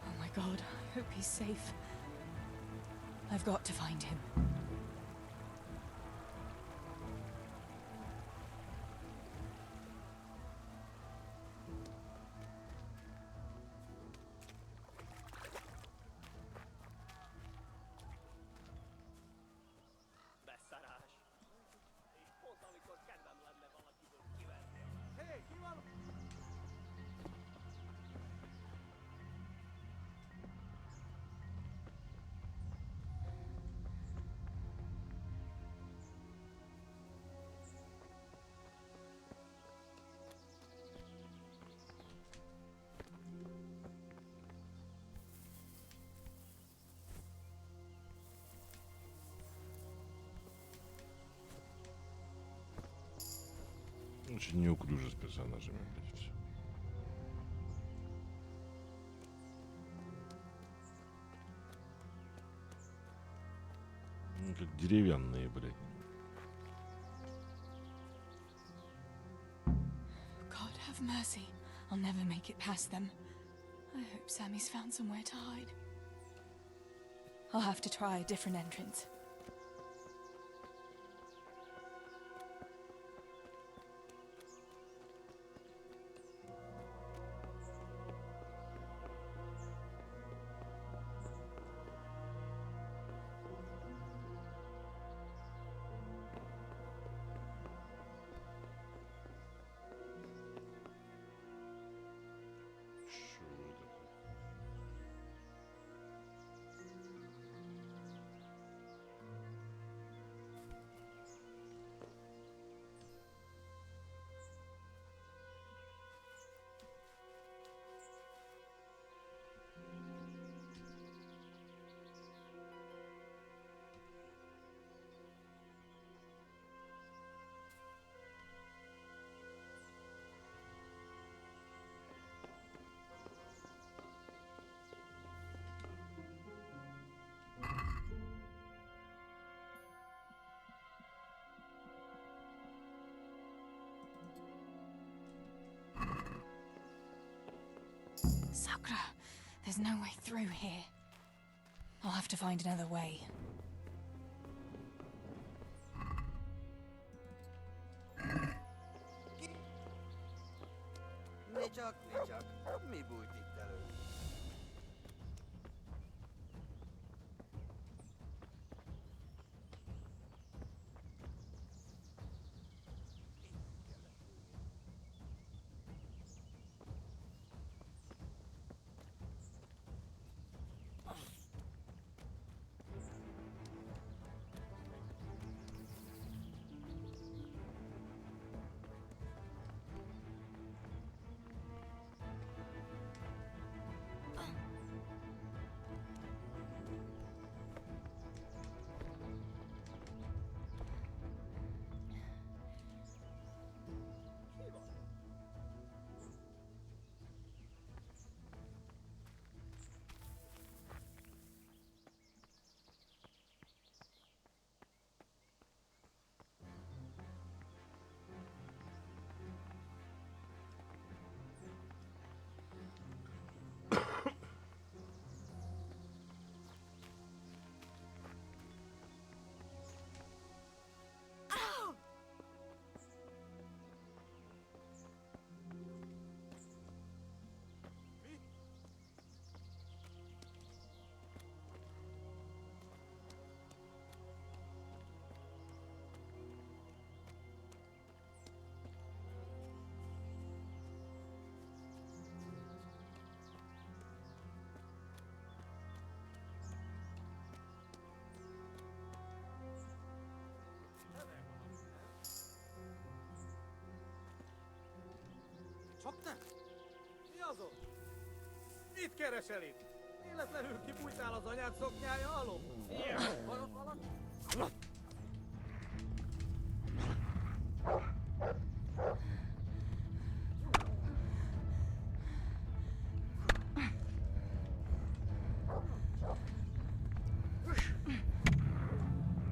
Oh my god, I hope he's safe. I've got to find him. Beszarás. És pont amikor kedvem lenne valakiből kiverni. Hé, ki van? Очень неуклюже с персонажами, блядь, все. Ну, как деревянные, блядь. God have mercy. I'll never make it past them. I hope Sammy's found somewhere to hide. I'll have to try a different entrance. There's no way through here. I'll have to find another way. Ne csak, mi bújt itt elő? Csak nem! Mi az ott? Mit keresel itt? Véletlenül kibújtál az anyád szoknyája alól? Ilyen, van ott valami?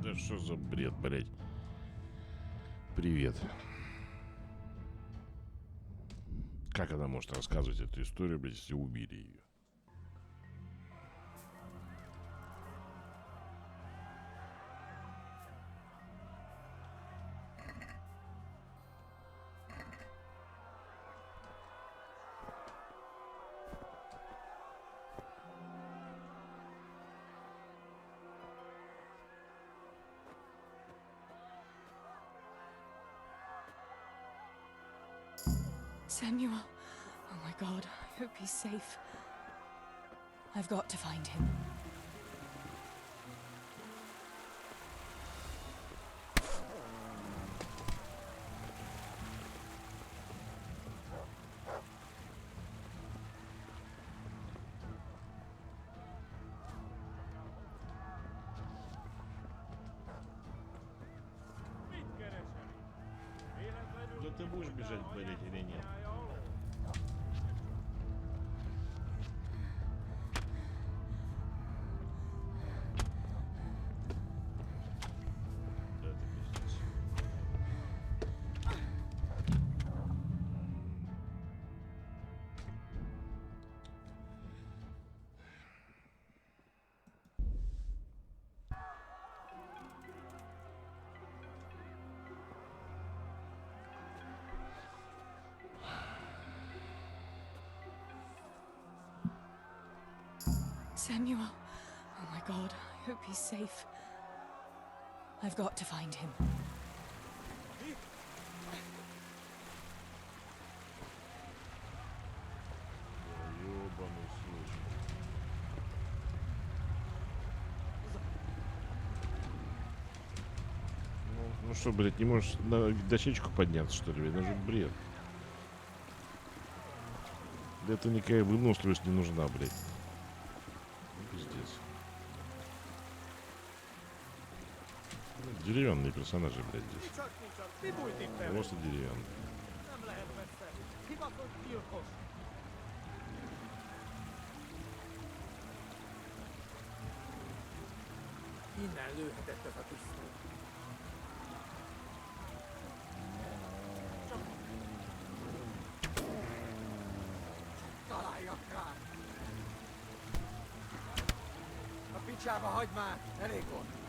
Да что за бред, блядь? Привет. Как она может рассказывать эту историю, блядь, если убили ее? Samuel. Oh my God, I hope he's safe. I've got to find him. Да ты будешь бежать, блядь, или нет? Да это пиздец. Samuel. Oh my God, I hope he's safe. I've got to find him. Ёбаный случай. Ну что, блядь, не можешь на дощечку подняться, что ли? блядь? Это же бред. Для этого никакая выносливость не нужна, блядь. Пиздец. Деревянные персонажи, блядь, здесь. Просто деревянные. Nem lehet messze. Hivatott gyilkos. Innen lőhetett ez a pisztoly. Találjak rá! picsába hagyd már! Elég volt!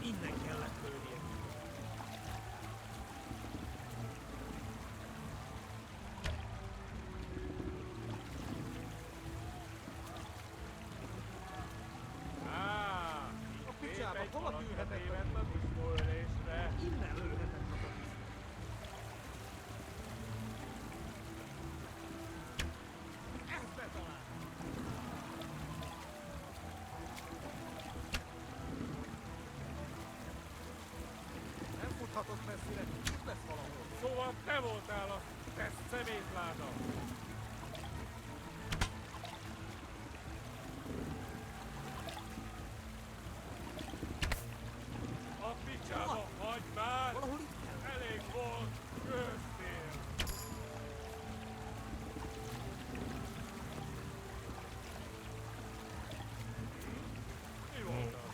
Innen kellett lőnie. A picsába, hova tűrhetett a disznóölésre? Innen lőhetett a disznó. Ezt betalál! Nem futhatott messzire, itt lesz valahol. Szóval te voltál a teszt szemétláda. A picsába hagyd már! Valahol itt kell. Elég volt, köztél! Mi volt az?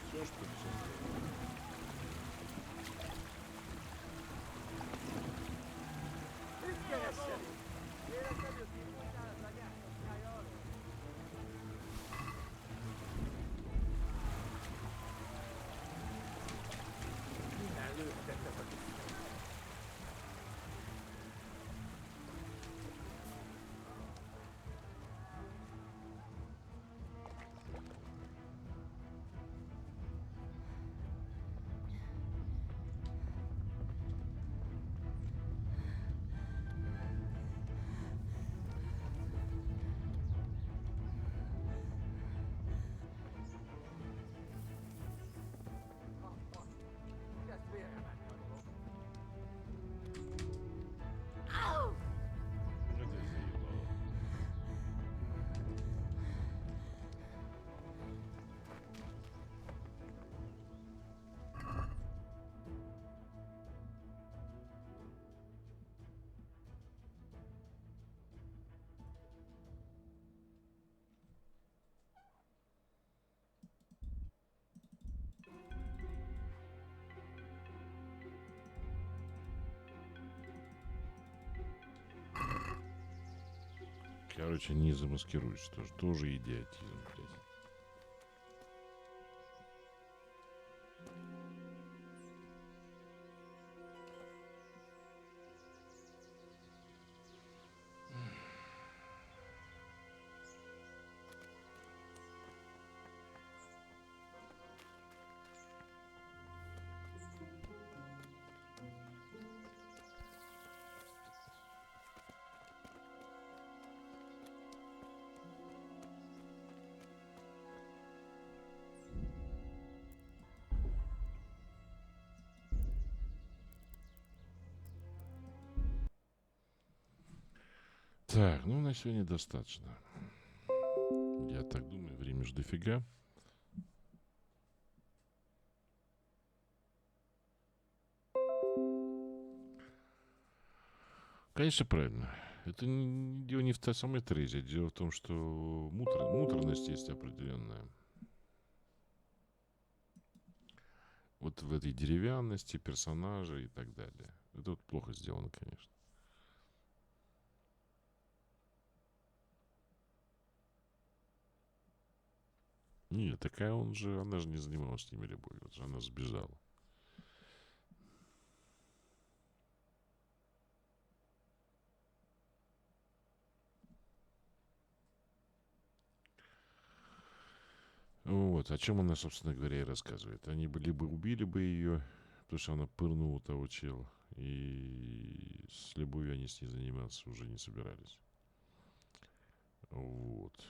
Все, что ли, все? Mit keresel? Életemről kívültál az anyák kockája alól? Innen lőhetett ez a disznó. Kezd vérre menni a dolog. Уже ты заебала. Короче, не замаскируешь, тоже идиотизм, блядь. Так, ну на сегодня достаточно. Я так думаю, время ж дофига. Конечно, правильно. Это дело не в той самой Терезе. Дело в том, что муторность есть определенная. Вот в этой деревянности персонажа и так далее. Это вот плохо сделано, конечно. Нет, такая она же не занималась с ними любовью. Вот же она сбежала. Вот, о чем она, собственно говоря, и рассказывает. Они бы либо убили бы ее, потому что она пырнула того чела, и с любовью они с ней заниматься уже не собирались. Вот.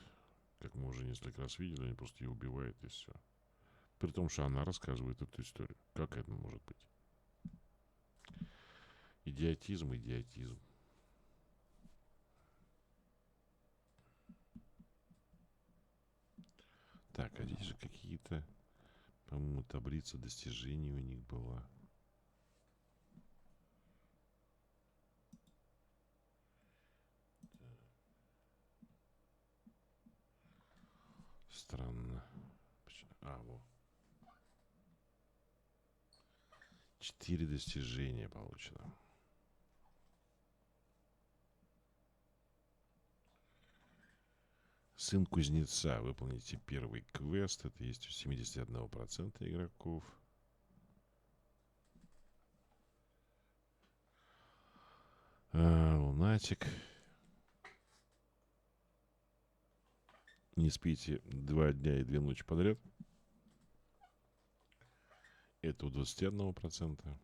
Как мы уже несколько раз видели, они просто ее убивают и все. При том, что она рассказывает эту историю. Как это может быть? Идиотизм, идиотизм. Так, а здесь же какие-то, по-моему, таблица достижений у них была. Странно. А, вот. 4 достижения получено. Сын кузнеца. Выполните первый квест. Это есть у 71% игроков. Лунатик. Не спите 2 дня и 2 ночи подряд. Это у 21%.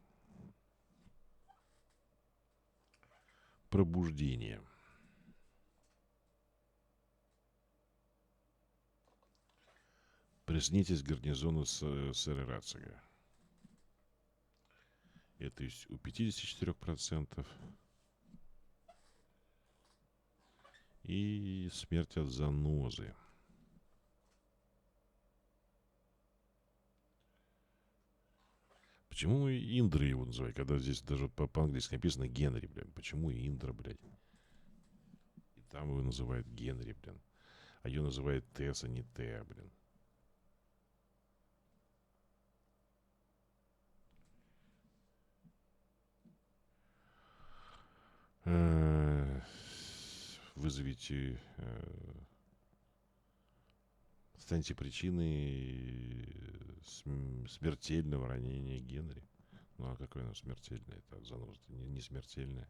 Пробуждение. Приснитесь гарнизону сэра Рацига. Это есть у 54%. И смерть от занозы. Почему Индра его называют, когда здесь даже по-английски написано Генри, блин? Почему Индра, блядь? И там его называют Генри, блин. А ее называют Тесс, а не Теа, блин. Вызовите... Станьте причиной смертельного ранения Генри. Ну, а какое оно смертельное? Это от занозы. Не смертельное.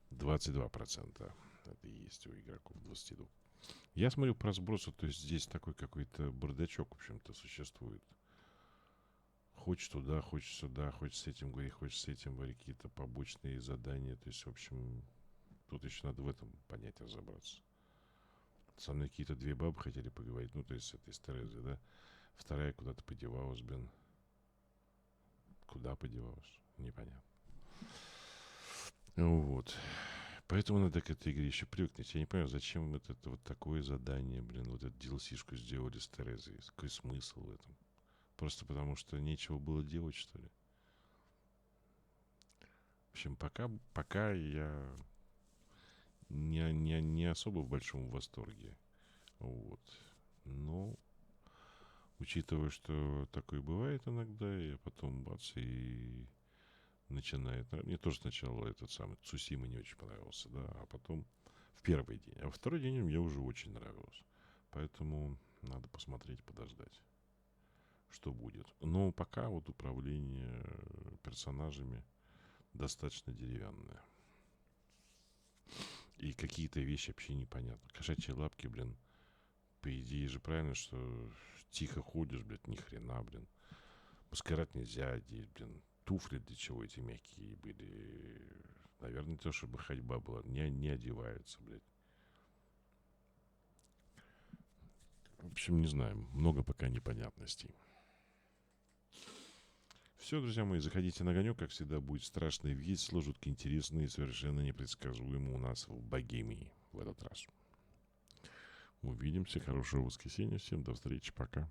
22%. Это и есть у игроков 22. Я смотрю про сбросы, то есть здесь такой какой-то бардачок, в общем-то, существует. Хочешь туда, хочешь сюда, хочешь с этим говори, хочешь с этим говори, какие-то побочные задания. То есть, в общем, тут еще надо в этом понятии разобраться. Со мной какие-то 2 бабы хотели поговорить, ну, то есть с этой Терезой, да. Вторая куда-то подевалась, блин. Куда подевалась? Непонятно. Вот. Поэтому надо к этой игре еще привыкнуть. Я не понимаю, зачем это вот такое задание, блин, вот эту DLC-шку сделали с Терезой. Какой смысл в этом? Просто потому, что нечего было делать, что ли? В общем, пока я не особо в большом восторге. Вот. Но, учитывая, что такое бывает иногда, я потом бац, и начинает... Мне тоже сначала этот самый Цусима не очень понравился, да, а потом в первый день. А во второй день мне уже очень нравилось. Поэтому надо посмотреть, подождать, что будет. Но пока вот управление персонажами достаточно деревянное. И какие-то вещи вообще непонятны. Кошачьи лапки, блин. По идее же правильно, что тихо ходишь, блядь, ни хрена, блин. Маскарад нельзя одеть, блин. Туфли для чего эти мягкие были? Наверное, то, чтобы ходьба была. Не одеваются, блядь. В общем, не знаю. Много пока непонятностей. Все, друзья мои, заходите на огонек. Как всегда, будет страшно и весело, жутко интересно и совершенно непредсказуемо у нас в Богемии в этот раз. Увидимся. Хорошего воскресенья. Всем до встречи. Пока.